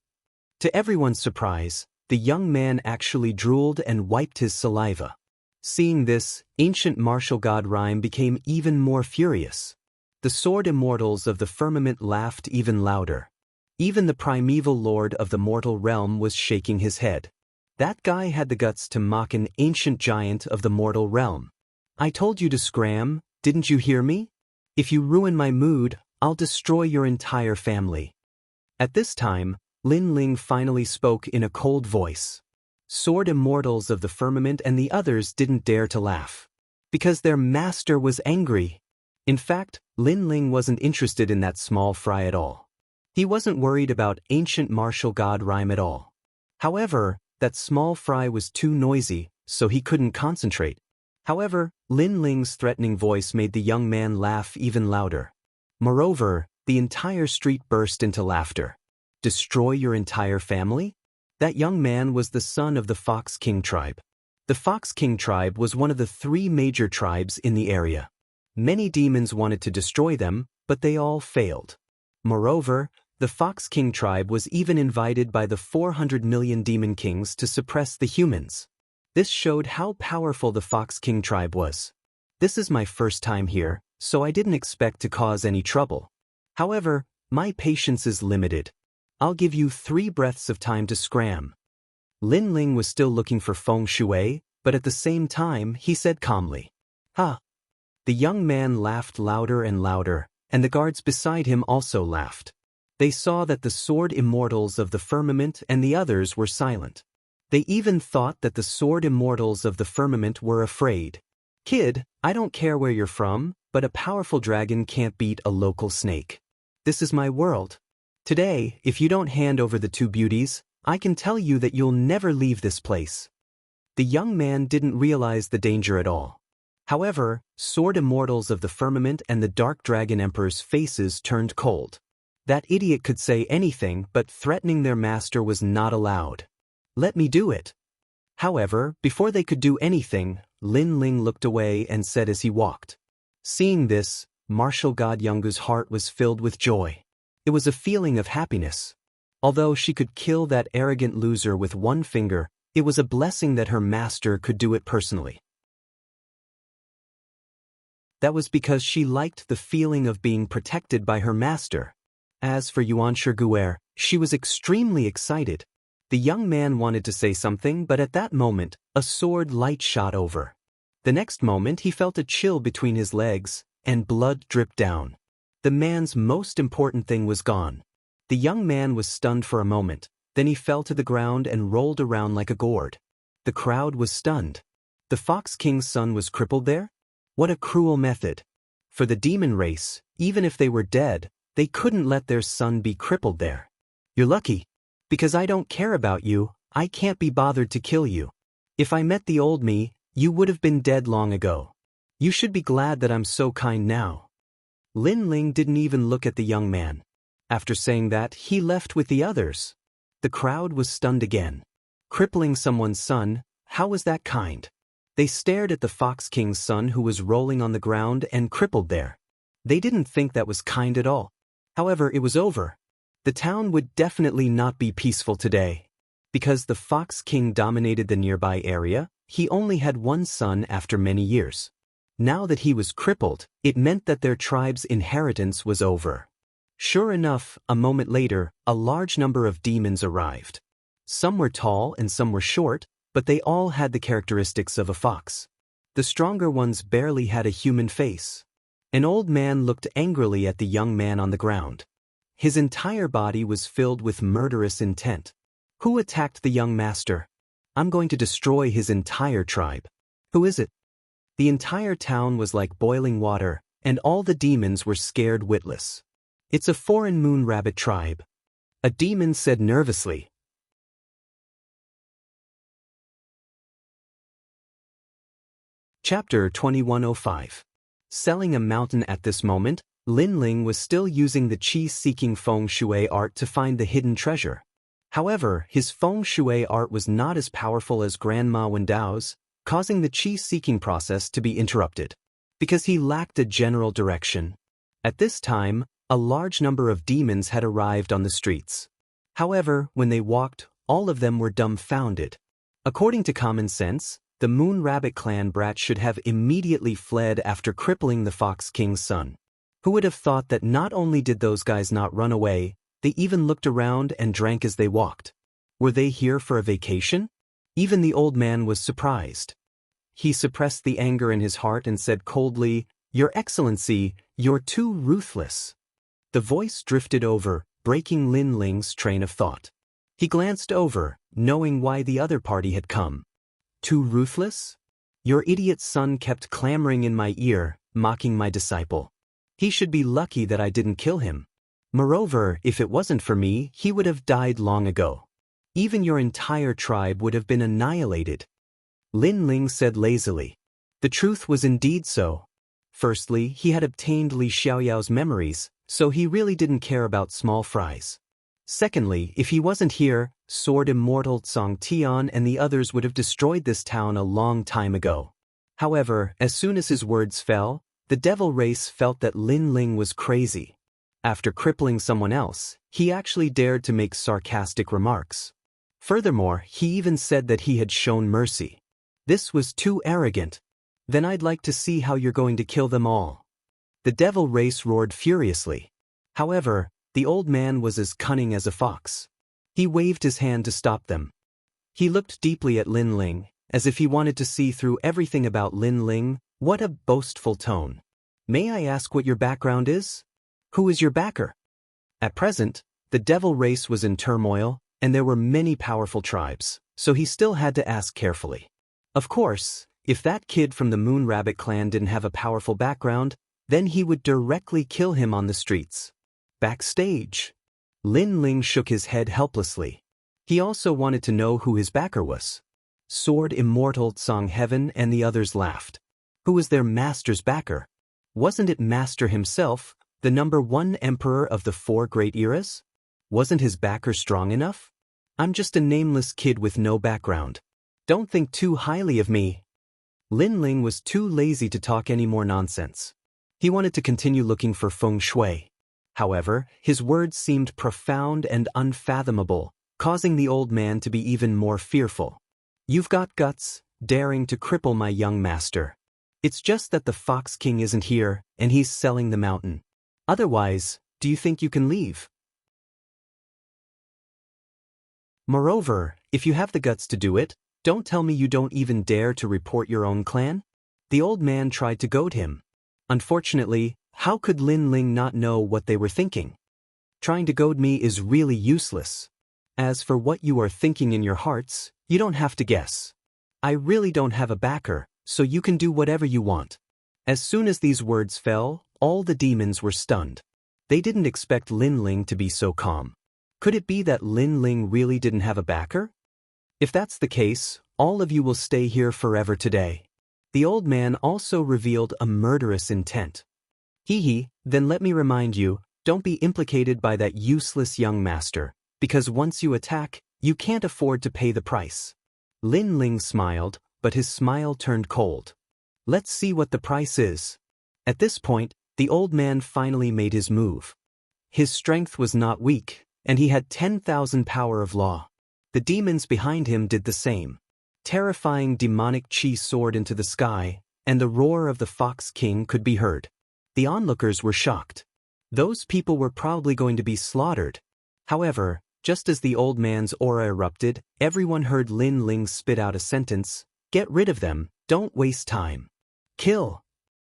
[SPEAKER 1] To everyone's surprise, the young man actually drooled and wiped his saliva. Seeing this, ancient martial god Rhyme became even more furious. The sword immortals of the firmament laughed even louder. Even the primeval lord of the mortal realm was shaking his head. That guy had the guts to mock an ancient giant of the mortal realm. I told you to scram, didn't you hear me? If you ruin my mood, I'll destroy your entire family. At this time, Lin Ling finally spoke in a cold voice. Sword immortals of the firmament and the others didn't dare to laugh. Because their master was angry. In fact, Lin Ling wasn't interested in that small fry at all. He wasn't worried about ancient martial god rhyme at all. However, that small fry was too noisy, so he couldn't concentrate. However, Lin Ling's threatening voice made the young man laugh even louder. Moreover, the entire street burst into laughter. Destroy your entire family? That young man was the son of the Fox King tribe. The Fox King tribe was one of the 3 major tribes in the area. Many demons wanted to destroy them, but they all failed. Moreover, the Fox King tribe was even invited by the 400 million demon kings to suppress the humans. This showed how powerful the Fox King tribe was. This is my first time here, so I didn't expect to cause any trouble. However, my patience is limited. I'll give you 3 breaths of time to scram. Lin Ling was still looking for feng shui, but at the same time he said calmly, "Ha." The young man laughed louder and louder, and the guards beside him also laughed. They saw that the sword immortals of the firmament and the others were silent. They even thought that the sword immortals of the firmament were afraid. Kid, I don't care where you're from, but a powerful dragon can't beat a local snake. This is my world. Today, if you don't hand over the 2 beauties, I can tell you that you'll never leave this place. The young man didn't realize the danger at all. However, sword immortals of the firmament and the dark dragon emperor's faces turned cold. That idiot could say anything, but threatening their master was not allowed. Let me do it. However, before they could do anything, Lin Ling looked away and said as he walked. Seeing this, martial god Yungu's heart was filled with joy. It was a feeling of happiness. Although she could kill that arrogant loser with 1 finger, it was a blessing that her master could do it personally. That was because she liked the feeling of being protected by her master. As for Yuan Shiguer, she was extremely excited. The young man wanted to say something, but at that moment, a sword light shot over. The next moment he felt a chill between his legs, and blood dripped down. The man's most important thing was gone. The young man was stunned for a moment, then he fell to the ground and rolled around like a gourd. The crowd was stunned. The Fox King's son was crippled there? What a cruel method. For the demon race, even if they were dead, they couldn't let their son be crippled there. You're lucky. Because I don't care about you, I can't be bothered to kill you. If I met the old me, you would have been dead long ago. You should be glad that I'm so kind now. Lin Ling didn't even look at the young man. After saying that, he left with the others. The crowd was stunned again. Crippling someone's son, how was that kind? They stared at the Fox King's son who was rolling on the ground and crippled there. They didn't think that was kind at all. However, it was over. The town would definitely not be peaceful today. Because the Fox King dominated the nearby area, he only had 1 son after many years. Now that he was crippled, it meant that their tribe's inheritance was over. Sure enough, a moment later, a large number of demons arrived. Some were tall and some were short, but they all had the characteristics of a fox. The stronger ones barely had a human face. An old man looked angrily at the young man on the ground. His entire body was filled with murderous intent. Who attacked the young master? I'm going to destroy his entire tribe. Who is it? The entire town was like boiling water, and all the demons were scared witless. It's a foreign moon rabbit tribe. A demon said nervously. Chapter 2105. Selling a mountain. At this moment, Lin Ling was still using the qi-seeking feng shui art to find the hidden treasure. However, his feng shui art was not as powerful as Grandma Wendao's, causing the qi-seeking process to be interrupted. Because he lacked a general direction. At this time, a large number of demons had arrived on the streets. However, when they walked, all of them were dumbfounded. According to common sense, the Moon Rabbit clan brat should have immediately fled after crippling the Fox King's son. Who would have thought that not only did those guys not run away, they even looked around and drank as they walked. Were they here for a vacation? Even the old man was surprised. He suppressed the anger in his heart and said coldly, "Your Excellency, you're too ruthless." The voice drifted over, breaking Lin Ling's train of thought. He glanced over, knowing why the other party had come. Too ruthless? Your idiot son kept clamoring in my ear, mocking my disciple. He should be lucky that I didn't kill him. Moreover, if it wasn't for me, he would have died long ago. Even your entire tribe would have been annihilated. Lin Ling said lazily. The truth was indeed so. Firstly, he had obtained Li Xiaoyao's memories, so he really didn't care about small fries. Secondly, if he wasn't here, Sword Immortal Song Tian and the others would have destroyed this town a long time ago. However, as soon as his words fell, the devil race felt that Lin Ling was crazy. After crippling someone else, he actually dared to make sarcastic remarks. Furthermore, he even said that he had shown mercy. This was too arrogant. Then I'd like to see how you're going to kill them all. The devil race roared furiously. However, the old man was as cunning as a fox. He waved his hand to stop them. He looked deeply at Lin Ling, as if he wanted to see through everything about Lin Ling. What a boastful tone. May I ask what your background is? Who is your backer? At present, the devil race was in turmoil, and there were many powerful tribes, so he still had to ask carefully. Of course, if that kid from the Moon Rabbit clan didn't have a powerful background, then he would directly kill him on the streets. Backstage. Lin Ling shook his head helplessly. He also wanted to know who his backer was. Sword Immortal Song Heaven and the others laughed. Who was their master's backer? Wasn't it Master himself, the #1 emperor of the 4 great eras? Wasn't his backer strong enough? I'm just a nameless kid with no background. Don't think too highly of me. Lin Ling was too lazy to talk any more nonsense. He wanted to continue looking for feng shui. However, his words seemed profound and unfathomable, causing the old man to be even more fearful. You've got guts, daring to cripple my young master. It's just that the Fox King isn't here, and he's selling the mountain. Otherwise, do you think you can leave? Moreover, if you have the guts to do it, don't tell me you don't even dare to report your own clan? The old man tried to goad him. Unfortunately, how could Lin Ling not know what they were thinking? Trying to goad me is really useless. As for what you are thinking in your hearts, you don't have to guess. I really don't have a backer, so you can do whatever you want. As soon as these words fell, all the demons were stunned. They didn't expect Lin Ling to be so calm. Could it be that Lin Ling really didn't have a backer? If that's the case, all of you will stay here forever today. The old man also revealed a murderous intent. Then let me remind you, don't be implicated by that useless young master, because once you attack, you can't afford to pay the price. Lin Ling smiled, but his smile turned cold. Let's see what the price is. At this point, the old man finally made his move. His strength was not weak, and he had 10,000 power of law. The demons behind him did the same. Terrifying demonic chi soared into the sky, and the roar of the Fox King could be heard. The onlookers were shocked. Those people were probably going to be slaughtered. However, just as the old man's aura erupted, everyone heard Lin Ling spit out a sentence, "Get rid of them, don't waste time. Kill."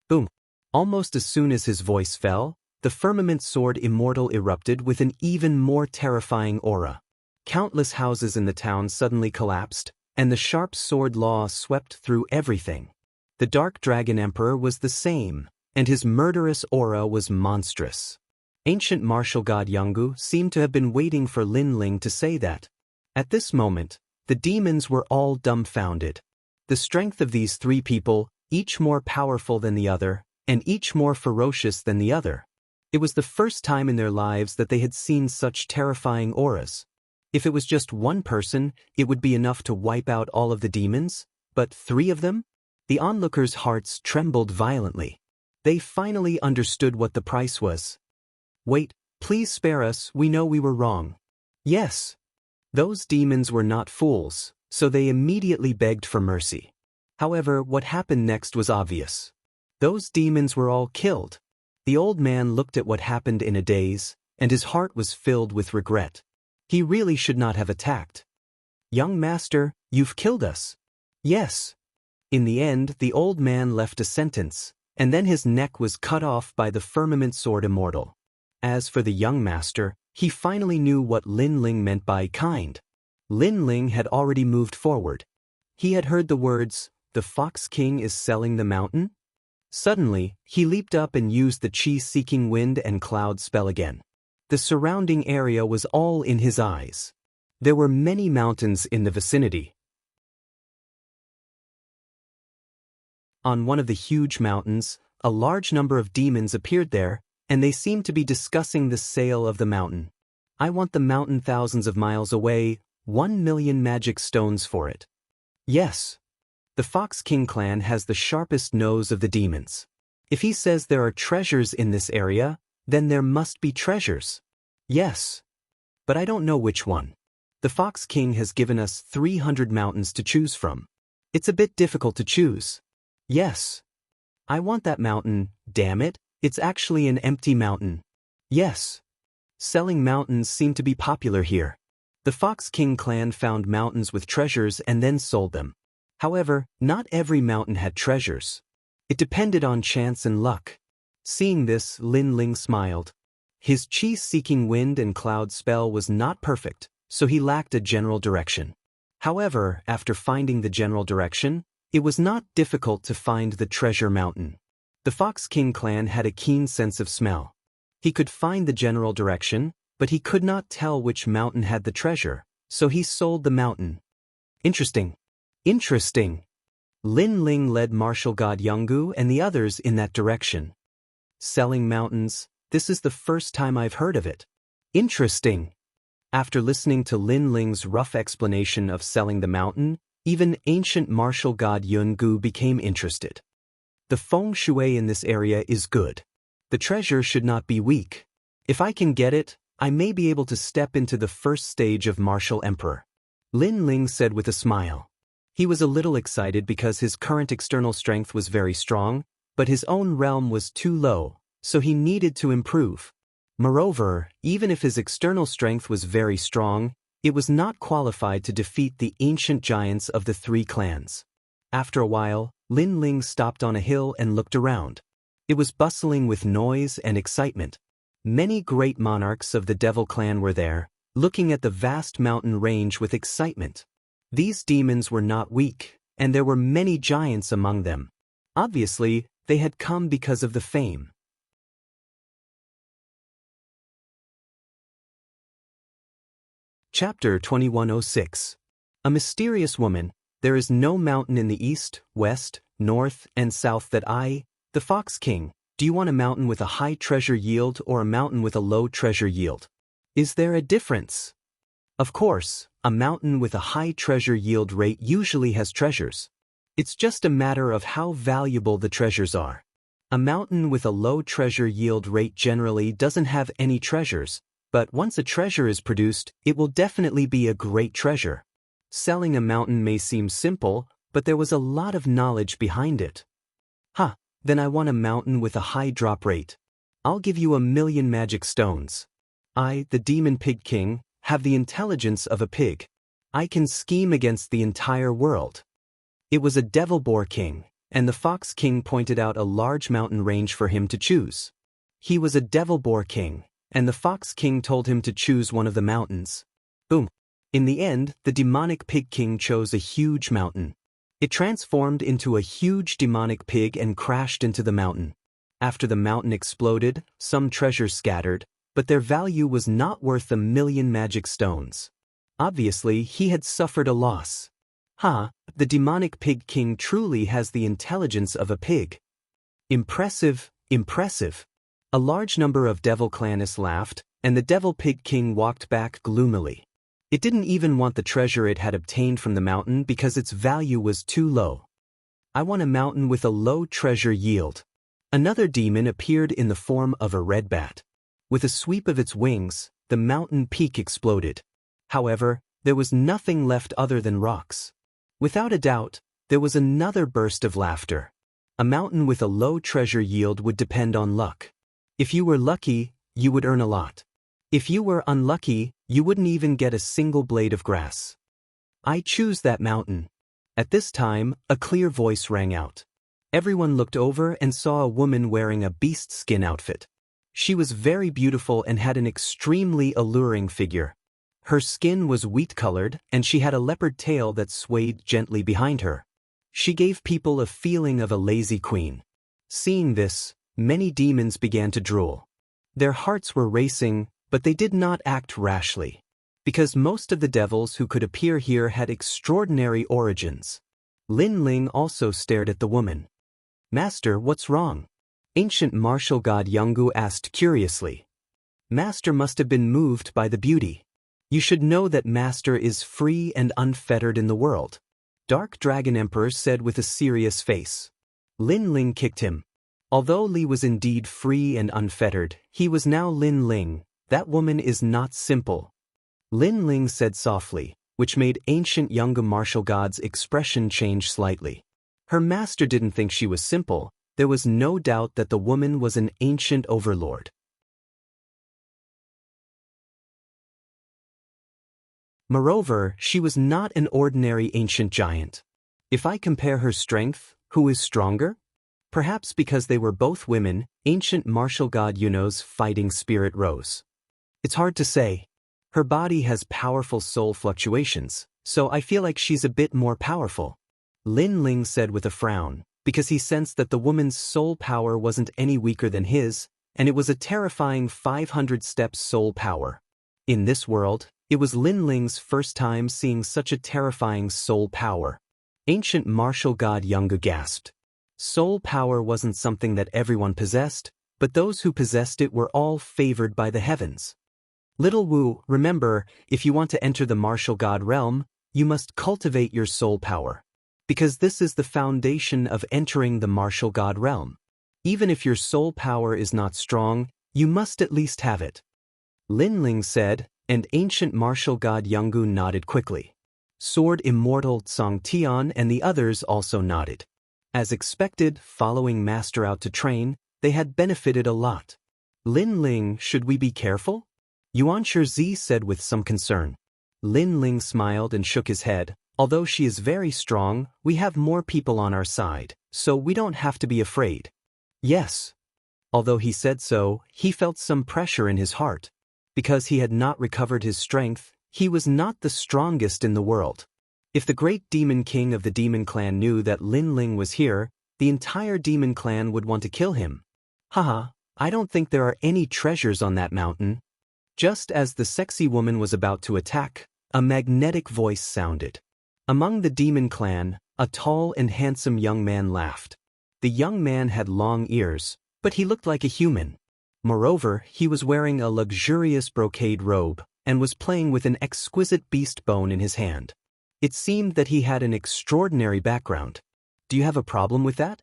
[SPEAKER 1] Boom. Almost as soon as his voice fell, the firmament sword immortal erupted with an even more terrifying aura. Countless houses in the town suddenly collapsed, and the sharp sword law swept through everything. The Dark Dragon Emperor was the same, and his murderous aura was monstrous. Ancient martial god Yanggu seemed to have been waiting for Lin Ling to say that. At this moment, the demons were all dumbfounded. The strength of these 3 people, each more powerful than the other, and each more ferocious than the other. It was the first time in their lives that they had seen such terrifying auras. If it was just one person, it would be enough to wipe out all of the demons, but 3 of them? The onlookers' hearts trembled violently. They finally understood what the price was. Wait, please spare us, we know we were wrong. Yes. Those demons were not fools, so they immediately begged for mercy. However, what happened next was obvious. Those demons were all killed. The old man looked at what happened in a daze, and his heart was filled with regret. He really should not have attacked. Young master, you've killed us. Yes. In the end, the old man left a sentence, and then his neck was cut off by the firmament sword immortal. As for the young master, he finally knew what Lin Ling meant by kind. Lin Ling had already moved forward. He had heard the words, "The the Fox King is selling the mountain? Suddenly, he leaped up and used the chi-seeking wind and cloud spell again. The surrounding area was all in his eyes. There were many mountains in the vicinity. On one of the huge mountains, a large number of demons appeared there, and they seemed to be discussing the sale of the mountain. I want the mountain thousands of miles away, 1,000,000 magic stones for it. Yes. The Fox King clan has the sharpest nose of the demons. If he says there are treasures in this area, then there must be treasures. Yes. But I don't know which one. The Fox King has given us 300 mountains to choose from. It's a bit difficult to choose. Yes. I want that mountain, damn it, it's actually an empty mountain. Yes. Selling mountains seem to be popular here. The Fox King clan found mountains with treasures and then sold them. However, not every mountain had treasures. It depended on chance and luck. Seeing this, Lin Ling smiled. His chi-seeking wind and cloud spell was not perfect, so he lacked a general direction. However, after finding the general direction, it was not difficult to find the treasure mountain. The Fox King clan had a keen sense of smell. He could find the general direction, but he could not tell which mountain had the treasure, so he sold the mountain. Interesting. Interesting. Lin Ling led martial god Yungu and the others in that direction. Selling mountains, this is the first time I've heard of it. Interesting. After listening to Lin Ling's rough explanation of selling the mountain, even ancient martial god Yungu became interested. The feng shui in this area is good. The treasure should not be weak. If I can get it, I may be able to step into the first stage of martial emperor. Lin Ling said with a smile. He was a little excited because his current external strength was very strong, but his own realm was too low, so he needed to improve. Moreover, even if his external strength was very strong, it was not qualified to defeat the ancient giants of the three clans. After a while, Lin Ling stopped on a hill and looked around. It was bustling with noise and excitement. Many great monarchs of the Devil clan were there, looking at the vast mountain range with excitement. These demons were not weak, and there were many giants among them. Obviously, they had come because of the fame. Chapter 2106. A mysterious woman. There is no mountain in the east, west, north, and south that I, the Fox King, do you want a mountain with a high treasure yield or a mountain with a low treasure yield? Is there a difference? Of course, a mountain with a high treasure yield rate usually has treasures. It's just a matter of how valuable the treasures are. A mountain with a low treasure yield rate generally doesn't have any treasures, but once a treasure is produced, it will definitely be a great treasure. Selling a mountain may seem simple, but there was a lot of knowledge behind it. Then I want a mountain with a high drop rate. I'll give you 1,000,000 magic stones. I, the Demon Pig King, have the intelligence of a pig. I can scheme against the entire world. It was a Devil Boar King, and the Fox King pointed out a large mountain range for him to choose. He was a Devil Boar King, and the Fox King told him to choose one of the mountains. Boom. In the end, the Demonic Pig King chose a huge mountain. It transformed into a huge demonic pig and crashed into the mountain. After the mountain exploded, some treasures scattered, but their value was not worth 1,000,000 magic stones. Obviously, he had suffered a loss. The Demonic Pig King truly has the intelligence of a pig. Impressive, impressive. A large number of Devil Clanists laughed, and the Devil Pig King walked back gloomily. It didn't even want the treasure it had obtained from the mountain because its value was too low. I want a mountain with a low treasure yield. Another demon appeared in the form of a red bat. With a sweep of its wings, the mountain peak exploded. However, there was nothing left other than rocks. Without a doubt, there was another burst of laughter. A mountain with a low treasure yield would depend on luck. If you were lucky, you would earn a lot. If you were unlucky, you wouldn't even get a single blade of grass. I choose that mountain. At this time, a clear voice rang out. Everyone looked over and saw a woman wearing a beast skin outfit. She was very beautiful and had an extremely alluring figure. Her skin was wheat-colored, and she had a leopard tail that swayed gently behind her. She gave people a feeling of a lazy queen. Seeing this, many demons began to drool. Their hearts were racing, but they did not act rashly. Because most of the devils who could appear here had extraordinary origins. Lin Ling also stared at the woman. "Master, what's wrong?" Ancient martial god Yungu asked curiously. Master must have been moved by the beauty. You should know that Master is free and unfettered in the world. Dark Dragon Emperor said with a serious face. Lin Ling kicked him. Although Li was indeed free and unfettered, he was now Lin Ling. That woman is not simple. Lin Ling said softly, which made ancient Yungu martial god's expression change slightly. Her master didn't think she was simple. There was no doubt that the woman was an ancient overlord. Moreover, she was not an ordinary ancient giant. If I compare her strength, who is stronger? Perhaps because they were both women, ancient martial god Yuno's fighting spirit rose. It's hard to say. Her body has powerful soul fluctuations, so I feel like she's a bit more powerful. Lin Ling said with a frown, because he sensed that the woman's soul power wasn't any weaker than his, and it was a terrifying 500 steps soul power. In this world, it was Lin Ling's first time seeing such a terrifying soul power. Ancient martial god Yungu gasped. Soul power wasn't something that everyone possessed, but those who possessed it were all favored by the heavens. Little Wu, remember, if you want to enter the martial god realm, you must cultivate your soul power. Because this is the foundation of entering the martial god realm. Even if your soul power is not strong, you must at least have it. Lin Ling said, and ancient martial god Yungu nodded quickly. Sword Immortal Tsong Tian and the others also nodded. As expected, following Master out to train, they had benefited a lot. Lin Ling, should we be careful? Yuan Shizi said with some concern. Lin Ling smiled and shook his head. Although she is very strong, we have more people on our side, so we don't have to be afraid. Yes. Although he said so, he felt some pressure in his heart. Because he had not recovered his strength, he was not the strongest in the world. If the great demon king of the demon clan knew that Lin Ling was here, the entire demon clan would want to kill him. Haha, I don't think there are any treasures on that mountain. Just as the sexy woman was about to attack, a magnetic voice sounded. Among the demon clan, a tall and handsome young man laughed. The young man had long ears, but he looked like a human. Moreover, he was wearing a luxurious brocade robe, and was playing with an exquisite beast bone in his hand. It seemed that he had an extraordinary background. Do you have a problem with that?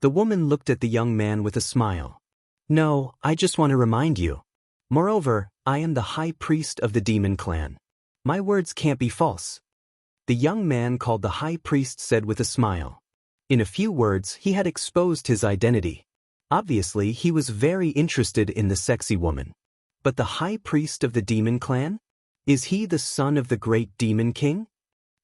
[SPEAKER 1] The woman looked at the young man with a smile. No, I just want to remind you. Moreover, I am the high priest of the demon clan. My words can't be false. The young man called the high priest said with a smile. In a few words, he had exposed his identity. Obviously, he was very interested in the sexy woman. But the high priest of the demon clan? Is he the son of the great demon king?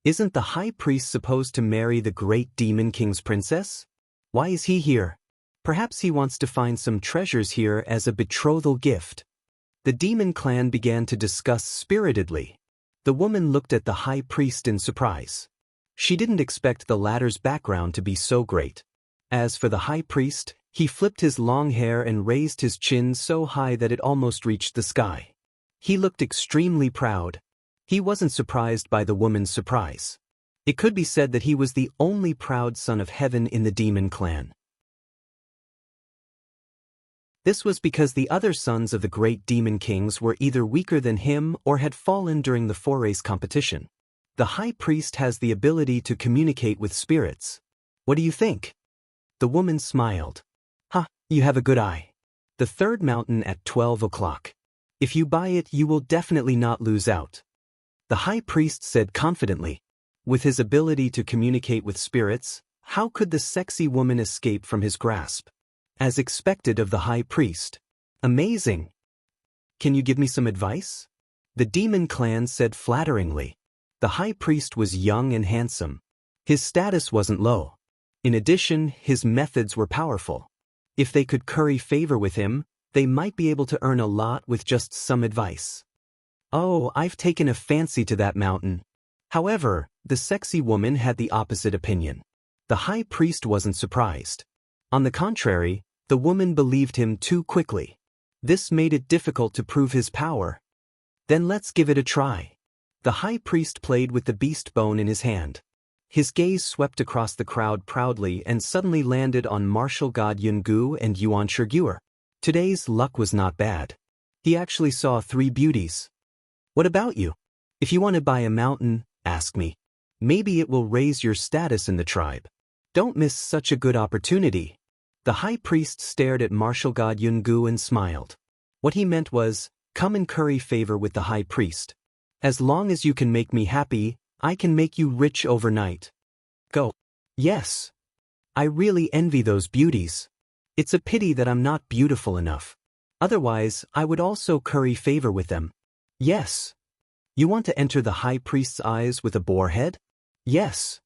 [SPEAKER 1] Isn't the high priest supposed to marry the great demon king's princess? Why is he here? Perhaps he wants to find some treasures here as a betrothal gift. The demon clan began to discuss spiritedly. The woman looked at the high priest in surprise. She didn't expect the latter's background to be so great. As for the high priest, he flipped his long hair and raised his chin so high that it almost reached the sky. He looked extremely proud. He wasn't surprised by the woman's surprise. It could be said that he was the only proud son of heaven in the demon clan. This was because the other sons of the great demon kings were either weaker than him or had fallen during the four-race competition. The high priest has the ability to communicate with spirits. What do you think? The woman smiled. You have a good eye. The third mountain at 12 o'clock. If you buy it, you will definitely not lose out. The high priest said confidently. With his ability to communicate with spirits, how could the sexy woman escape from his grasp? As expected of the high priest. Amazing. Can you give me some advice? The demon clan said flatteringly. The high priest was young and handsome. His status wasn't low. In addition, his methods were powerful. If they could curry favor with him, they might be able to earn a lot with just some advice. Oh, I've taken a fancy to that mountain. However, the sexy woman had the opposite opinion. The high priest wasn't surprised. On the contrary, the woman believed him too quickly. This made it difficult to prove his power. Then let's give it a try. The high priest played with the beast bone in his hand. His gaze swept across the crowd proudly and suddenly landed on martial god Yungu and Yuan Shiguer. Today's luck was not bad. He actually saw 3 beauties. What about you? If you want to buy a mountain, ask me. Maybe it will raise your status in the tribe. Don't miss such a good opportunity. The high priest stared at martial god Yungu and smiled. What he meant was, come and curry favor with the high priest. As long as you can make me happy, I can make you rich overnight. Go. Yes. I really envy those beauties. It's a pity that I'm not beautiful enough. Otherwise, I would also curry favor with them. Yes. You want to enter the high priest's eyes with a boar head? Yes.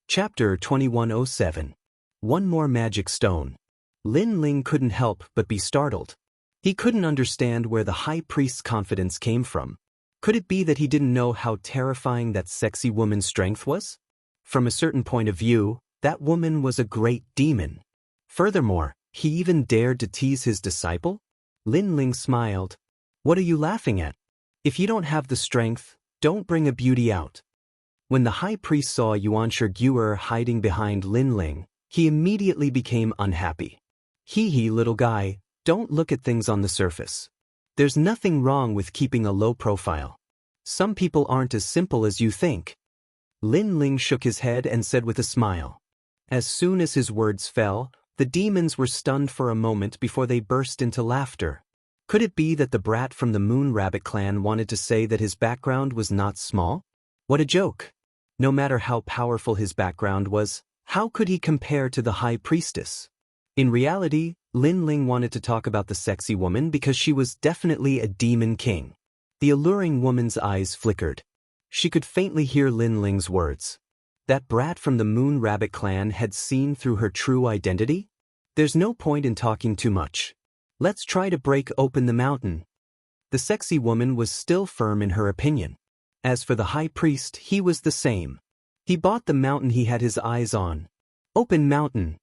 [SPEAKER 1] Chapter 2107. One more magic stone. Lin Ling couldn't help but be startled. He couldn't understand where the high priest's confidence came from. Could it be that he didn't know how terrifying that sexy woman's strength was? From a certain point of view, that woman was a great demon. Furthermore, he even dared to tease his disciple? Lin Ling smiled. What are you laughing at? If you don't have the strength, don't bring a beauty out. When the high priest saw Yuan Shiguer hiding behind Lin Ling, he immediately became unhappy. Hee little guy, don't look at things on the surface. There's nothing wrong with keeping a low profile. Some people aren't as simple as you think. Lin Ling shook his head and said with a smile. As soon as his words fell, the demons were stunned for a moment before they burst into laughter. Could it be that the brat from the Moon Rabbit clan wanted to say that his background was not small? What a joke! No matter how powerful his background was, how could he compare to the high priestess? In reality, Lin Ling wanted to talk about the sexy woman because she was definitely a demon king. The alluring woman's eyes flickered. She could faintly hear Lin Ling's words. That brat from the Moon Rabbit clan had seen through her true identity? There's no point in talking too much. Let's try to break open the mountain. The sexy woman was still firm in her opinion. As for the high priest, he was the same. He bought the mountain he had his eyes on. Open mountain.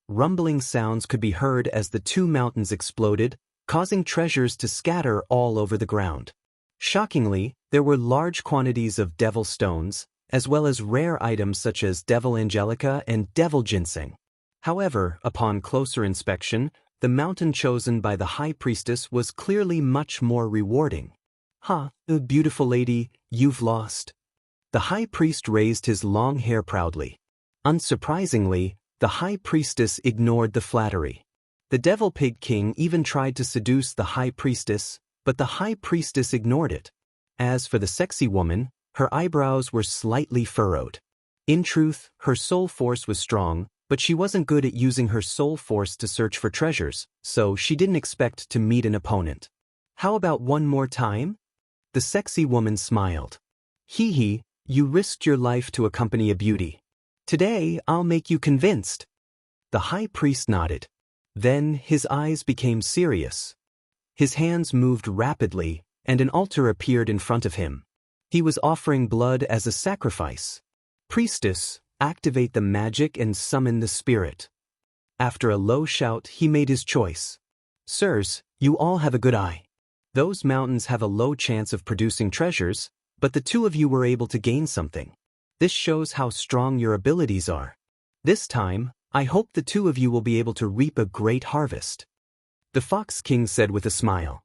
[SPEAKER 1] Rumbling sounds could be heard as the 2 mountains exploded, causing treasures to scatter all over the ground. Shockingly, there were large quantities of devil stones, as well as rare items such as devil angelica and devil ginseng. However, upon closer inspection, the mountain chosen by the high priestess was clearly much more rewarding. Beautiful lady, you've lost. The high priest raised his long hair proudly. Unsurprisingly, the high priestess ignored the flattery. The devil pig king even tried to seduce the high priestess, but the high priestess ignored it. As for the sexy woman, her eyebrows were slightly furrowed. In truth, her soul force was strong, but she wasn't good at using her soul force to search for treasures, so she didn't expect to meet an opponent. How about one more time? The sexy woman smiled. Hee, you risked your life to accompany a beauty. Today, I'll make you convinced. The high priest nodded. Then his eyes became serious. His hands moved rapidly, and an altar appeared in front of him. He was offering blood as a sacrifice. Priestess, activate the magic and summon the spirit. After a low shout, he made his choice. Sirs, you all have a good eye. Those mountains have a low chance of producing treasures, but the 2 of you were able to gain something. This shows how strong your abilities are. This time, I hope the 2 of you will be able to reap a great harvest. The Fox King said with a smile.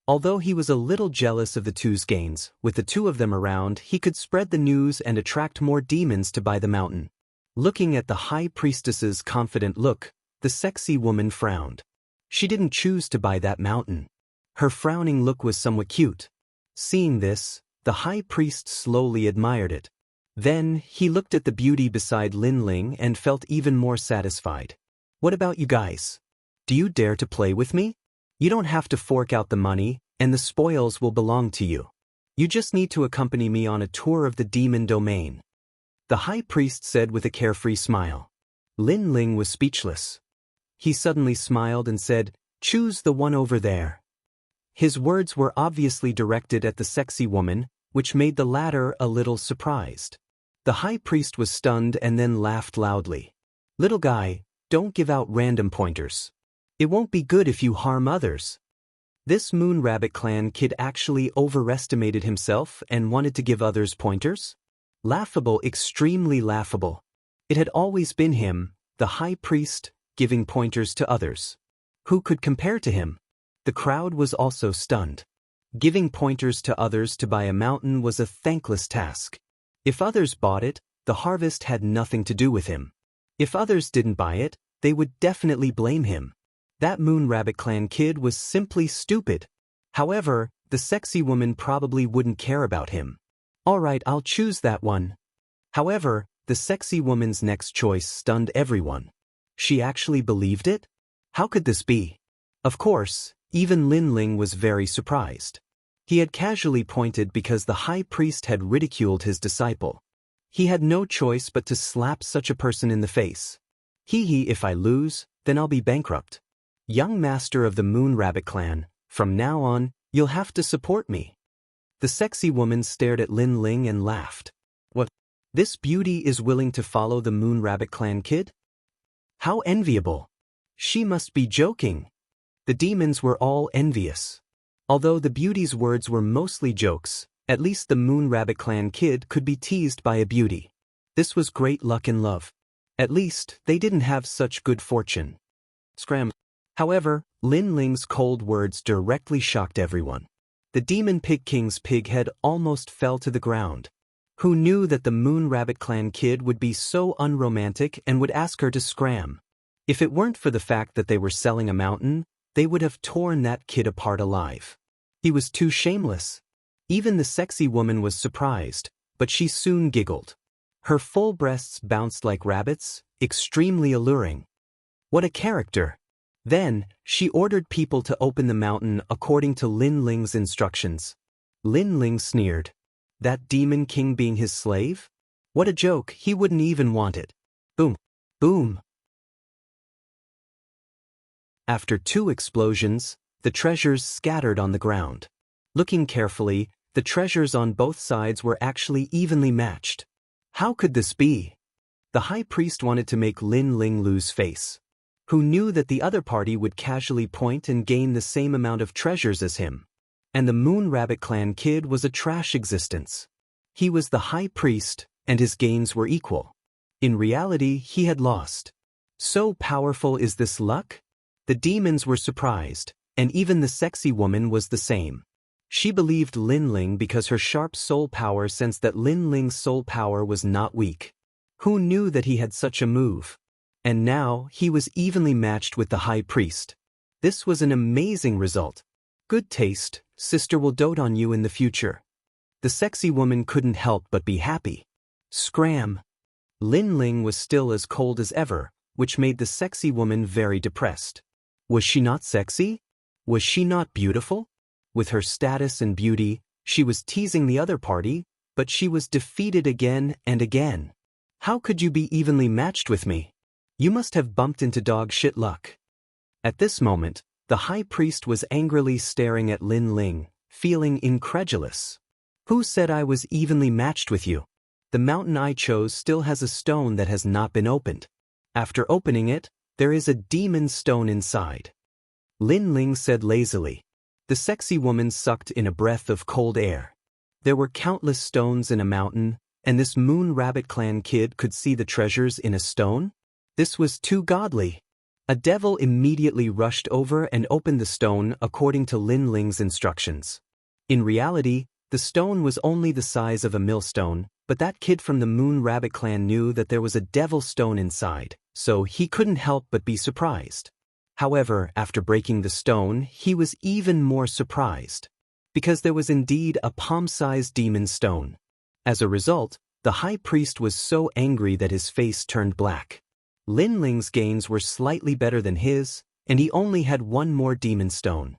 [SPEAKER 1] Although he was a little jealous of the 2's gains, with the 2 of them around, he could spread the news and attract more demons to buy the mountain. Looking at the high priestess's confident look, the sexy woman frowned. She didn't choose to buy that mountain. Her frowning look was somewhat cute. Seeing this, the high priest slowly admired it. Then, he looked at the beauty beside Lin Ling and felt even more satisfied. What about you guys? Do you dare to play with me? You don't have to fork out the money, and the spoils will belong to you. You just need to accompany me on a tour of the demon domain. The high priest said with a carefree smile. Lin Ling was speechless. He suddenly smiled and said, Choose the one over there. His words were obviously directed at the sexy woman, which made the latter a little surprised. The high priest was stunned and then laughed loudly. Little guy, don't give out random pointers. It won't be good if you harm others. This Moon Rabbit Clan kid actually overestimated himself and wanted to give others pointers? Laughable, extremely laughable. It had always been him, the high priest, giving pointers to others. Who could compare to him? The crowd was also stunned. Giving pointers to others to buy a mountain was a thankless task. If others bought it, the harvest had nothing to do with him. If others didn't buy it, they would definitely blame him. That Moon Rabbit Clan kid was simply stupid. However, the sexy woman probably wouldn't care about him. Alright, I'll choose that one. However, the sexy woman's next choice stunned everyone. She actually believed it? How could this be? Of course, even Lin Ling was very surprised. He had casually pointed because the high priest had ridiculed his disciple. He had no choice but to slap such a person in the face. Hee, if I lose, then I'll be bankrupt. Young master of the Moon Rabbit Clan, from now on, you'll have to support me. The sexy woman stared at Lin Ling and laughed. What? This beauty is willing to follow the Moon Rabbit Clan kid? How enviable. She must be joking. The demons were all envious. Although the beauty's words were mostly jokes, at least the Moon Rabbit Clan kid could be teased by a beauty. This was great luck in love. At least, they didn't have such good fortune. Scram. However, Lin Ling's cold words directly shocked everyone. The Demon Pig King's pig head almost fell to the ground. Who knew that the Moon Rabbit Clan kid would be so unromantic and would ask her to scram? If it weren't for the fact that they were selling a mountain, they would have torn that kid apart alive. He was too shameless. Even the sexy woman was surprised, but she soon giggled. Her full breasts bounced like rabbits, extremely alluring. What a character! Then, she ordered people to open the mountain according to Lin Ling's instructions. Lin Ling sneered. That demon king being his slave? What a joke, he wouldn't even want it. Boom. Boom. After 2 explosions, the treasures scattered on the ground. Looking carefully, the treasures on both sides were actually evenly matched. How could this be? The high priest wanted to make Lin Ling lose face. Who knew that the other party would casually point and gain the same amount of treasures as him? And the Moon Rabbit Clan kid was a trash existence. He was the high priest, and his gains were equal. In reality, he had lost. So powerful is this luck? The demons were surprised, and even the sexy woman was the same. She believed Lin Ling because her sharp soul power sensed that Lin Ling's soul power was not weak. Who knew that he had such a move? And now, he was evenly matched with the high priest. This was an amazing result. Good taste, sister will dote on you in the future. The sexy woman couldn't help but be happy. Scram! Lin Ling was still as cold as ever, which made the sexy woman very depressed. Was she not sexy? Was she not beautiful? With her status and beauty, she was teasing the other party, but she was defeated again and again. How could you be evenly matched with me? You must have bumped into dog shit luck. At this moment, the high priest was angrily staring at Lin Ling, feeling incredulous. Who said I was evenly matched with you? The mountain I chose still has a stone that has not been opened. After opening it, there is a demon stone inside. Lin Ling said lazily. The sexy woman sucked in a breath of cold air. There were countless stones in a mountain, and this Moon Rabbit Clan kid could see the treasures in a stone? This was too godly. A devil immediately rushed over and opened the stone according to Lin Ling's instructions. In reality, the stone was only the size of a millstone, but that kid from the Moon Rabbit Clan knew that there was a devil stone inside, so he couldn't help but be surprised. However, after breaking the stone, he was even more surprised, because there was indeed a palm-sized demon stone. As a result, the high priest was so angry that his face turned black. Lin Ling's gains were slightly better than his, and he only had one more demon stone.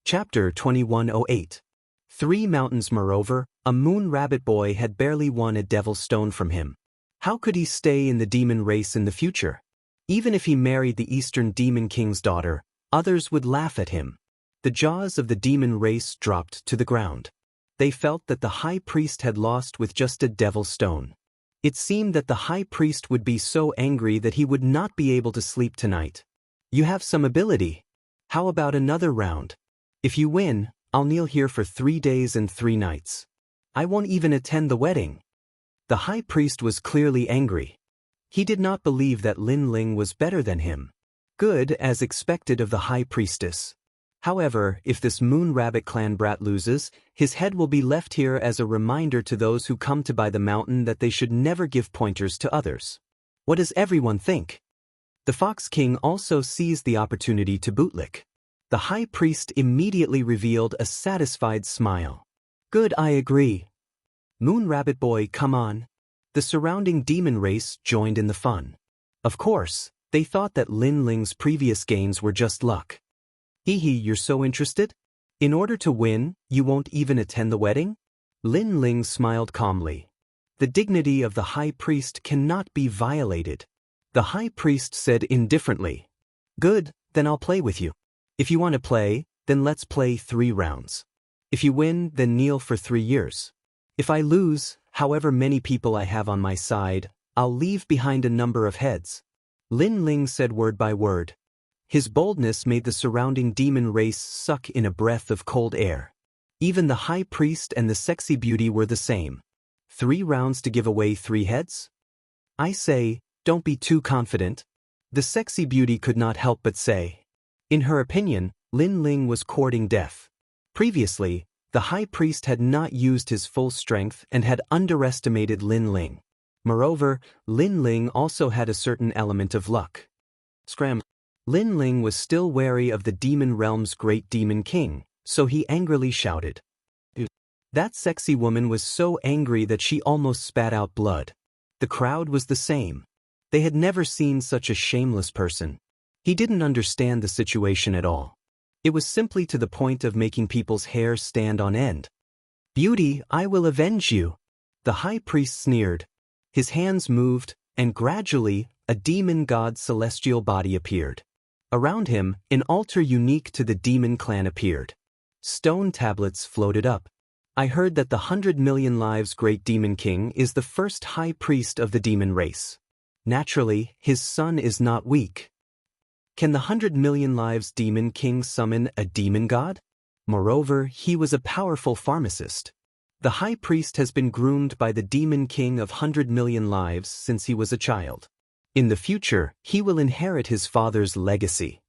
[SPEAKER 1] Chapter 2108. 3 mountains. Moreover, a Moon Rabbit boy had barely won a devil stone from him. How could he stay in the demon race in the future? Even if he married the Eastern Demon King's daughter, others would laugh at him. The jaws of the demon race dropped to the ground. They felt that the high priest had lost with just a devil's stone. It seemed that the high priest would be so angry that he would not be able to sleep tonight. You have some ability. How about another round? If you win, I'll kneel here for 3 days and 3 nights. I won't even attend the wedding. The high priest was clearly angry. He did not believe that Lin Ling was better than him. Good, as expected of the high priestess. However, if this Moon Rabbit clan brat loses, his head will be left here as a reminder to those who come to buy the mountain that they should never give pointers to others. What does everyone think? The Fox King also seized the opportunity to bootlick. The high priest immediately revealed a satisfied smile. Good, I agree. Moon Rabbit boy, come on. The surrounding demon race joined in the fun. Of course, they thought that Lin Ling's previous gains were just luck. Hee, you're so interested? In order to win, you won't even attend the wedding? Lin Ling smiled calmly. The dignity of the high priest cannot be violated. The high priest said indifferently. Good, then I'll play with you. If you want to play, then let's play 3 rounds. If you win, then kneel for 3 years. If I lose, however many people I have on my side, I'll leave behind a number of heads. Lin Ling said word by word. His boldness made the surrounding demon race suck in a breath of cold air. Even the high priest and the sexy beauty were the same. 3 rounds to give away 3 heads? I say, don't be too confident. The sexy beauty could not help but say. In her opinion, Lin Ling was courting death. Previously, the high priest had not used his full strength and had underestimated Lin Ling. Moreover, Lin Ling also had a certain element of luck. Scram. Lin Ling was still wary of the demon realm's great demon king, so he angrily shouted. That sexy woman was so angry that she almost spat out blood. The crowd was the same. They had never seen such a shameless person. He didn't understand the situation at all. It was simply to the point of making people's hair stand on end. Beauty, I will avenge you. The high priest sneered. His hands moved, and gradually, a demon god's celestial body appeared. Around him, an altar unique to the demon clan appeared. Stone tablets floated up. I heard that the 100 million lives great demon king is the first high priest of the demon race. Naturally, his son is not weak. Can the 100 million lives demon king summon a demon god? Moreover, he was a powerful pharmacist. The high priest has been groomed by the demon king of 100 million lives since he was a child. In the future, he will inherit his father's legacy.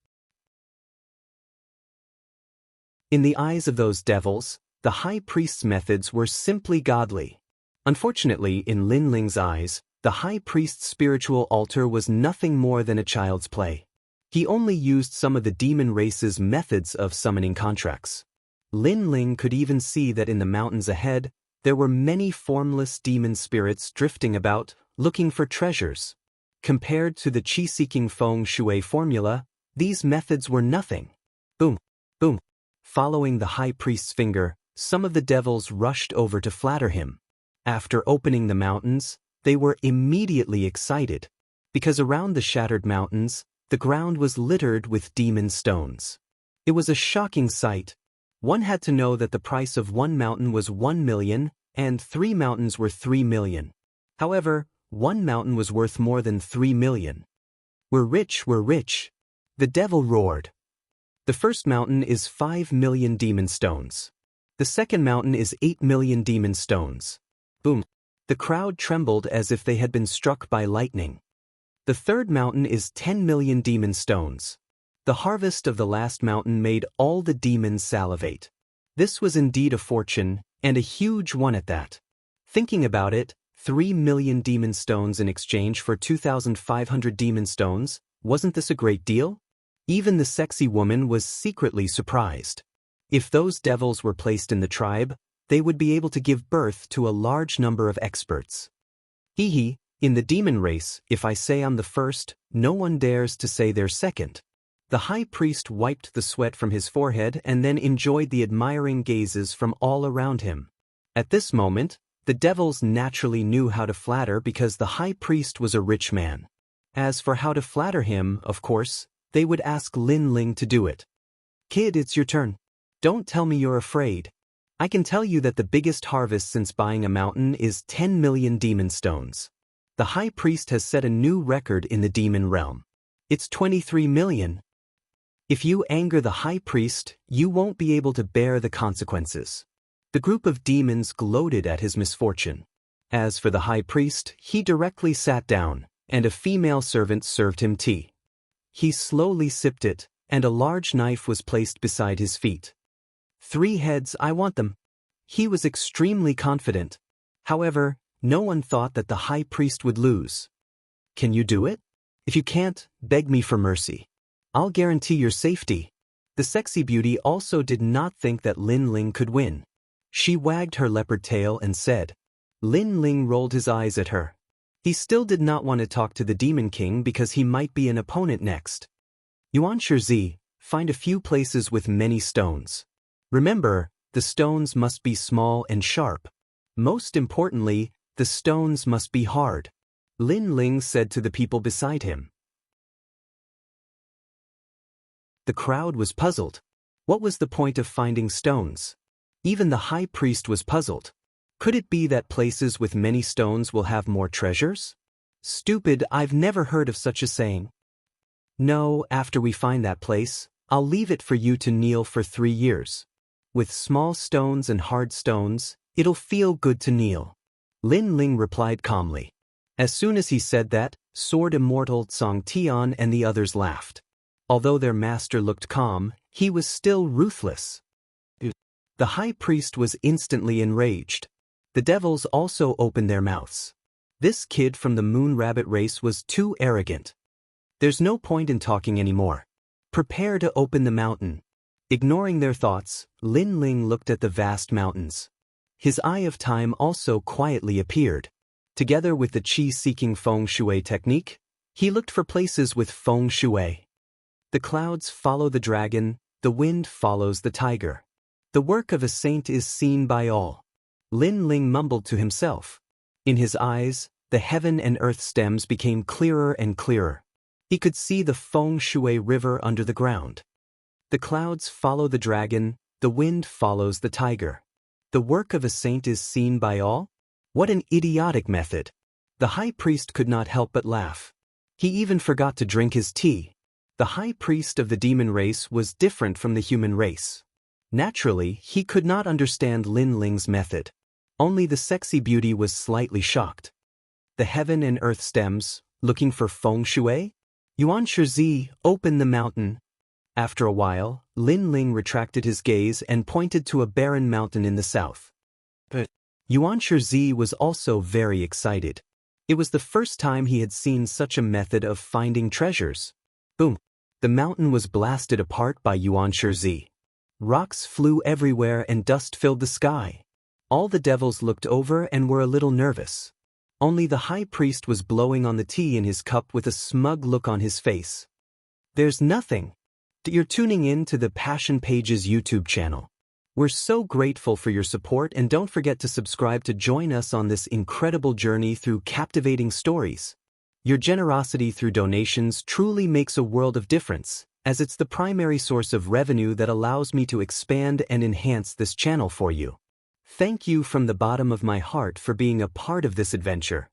[SPEAKER 1] In the eyes of those devils, the high priest's methods were simply godly. Unfortunately, in Lin Ling's eyes, the high priest's spiritual altar was nothing more than a child's play. He only used some of the demon race's methods of summoning contracts. Lin Ling could even see that in the mountains ahead, there were many formless demon spirits drifting about, looking for treasures. Compared to the chi-seeking feng shui formula, these methods were nothing. Boom, boom. Following the high priest's finger, some of the devils rushed over to flatter him. After opening the mountains, they were immediately excited. Because around the shattered mountains, the ground was littered with demon stones. It was a shocking sight. One had to know that the price of 1 mountain was 1 million, and 3 mountains were 3 million. However, 1 mountain was worth more than 3 million. We're rich, we're rich. The devil roared. The first mountain is 5 million demon stones. The second mountain is 8 million demon stones. Boom. The crowd trembled as if they had been struck by lightning. The third mountain is 10 million demon stones. The harvest of the last mountain made all the demons salivate. This was indeed a fortune, and a huge one at that. Thinking about it, 3 million demon stones in exchange for 2,500 demon stones, wasn't this a great deal? Even the sexy woman was secretly surprised. If those devils were placed in the tribe, they would be able to give birth to a large number of experts. Hee, in the demon race, if I say I'm the first, no one dares to say they're second. The high priest wiped the sweat from his forehead and then enjoyed the admiring gazes from all around him. At this moment, The devils naturally knew how to flatter because the high priest was a rich man. As for how to flatter him, of course, they would ask Lin Ling to do it. Kid, it's your turn. Don't tell me you're afraid. I can tell you that the biggest harvest since buying a mountain is 10 million demon stones. The high priest has set a new record in the demon realm. It's 23 million. If you anger the high priest, you won't be able to bear the consequences. The group of demons gloated at his misfortune. As for the high priest, he directly sat down, and a female servant served him tea. He slowly sipped it, and a large knife was placed beside his feet. 3 heads, I want them. He was extremely confident. However, no one thought that the high priest would lose. Can you do it? If you can't, beg me for mercy. I'll guarantee your safety. The sexy beauty also did not think that Lin Ling could win. She wagged her leopard tail and said. Lin Ling rolled his eyes at her. He still did not want to talk to the Demon King because he might be an opponent next. Yuan Shizi, find a few places with many stones. Remember, the stones must be small and sharp. Most importantly, the stones must be hard. Lin Ling said to the people beside him. The crowd was puzzled. What was the point of finding stones? Even the high priest was puzzled. Could it be that places with many stones will have more treasures? Stupid, I've never heard of such a saying. No, after we find that place, I'll leave it for you to kneel for 3 years. With small stones and hard stones, it'll feel good to kneel. Lin Ling replied calmly. As soon as he said that, Sword Immortal Song Tian and the others laughed. Although their master looked calm, he was still ruthless. The high priest was instantly enraged. The devils also opened their mouths. This kid from the Moon Rabbit race was too arrogant. There's no point in talking anymore. Prepare to open the mountain. Ignoring their thoughts, Lin Ling looked at the vast mountains. His eye of time also quietly appeared. Together with the qi-seeking feng shui technique, he looked for places with feng shui. The clouds follow the dragon, the wind follows the tiger. The work of a saint is seen by all. Lin Ling mumbled to himself. In his eyes, the heaven and earth stems became clearer and clearer. He could see the feng shui river under the ground. The clouds follow the dragon, the wind follows the tiger. The work of a saint is seen by all? What an idiotic method. The high priest could not help but laugh. He even forgot to drink his tea. The high priest of the demon race was different from the human race. Naturally, he could not understand Lin Ling's method. Only the sexy beauty was slightly shocked. The heaven and earth stems, looking for feng shui? Yuan Shizi, open the mountain. After a while, Lin Ling retracted his gaze and pointed to a barren mountain in the south. But Yuan Shizi was also very excited. It was the first time he had seen such a method of finding treasures. Boom! The mountain was blasted apart by Yuan Shizi. Rocks flew everywhere and dust filled the sky. All the devils looked over and were a little nervous. Only the high priest was blowing on the tea in his cup with a smug look on his face. There's nothing. You're tuning in to the Passion Pages YouTube channel. We're so grateful for your support, and don't forget to subscribe to join us on this incredible journey through captivating stories. Your generosity through donations truly makes a world of difference, as it's the primary source of revenue that allows me to expand and enhance this channel for you. Thank you from the bottom of my heart for being a part of this adventure.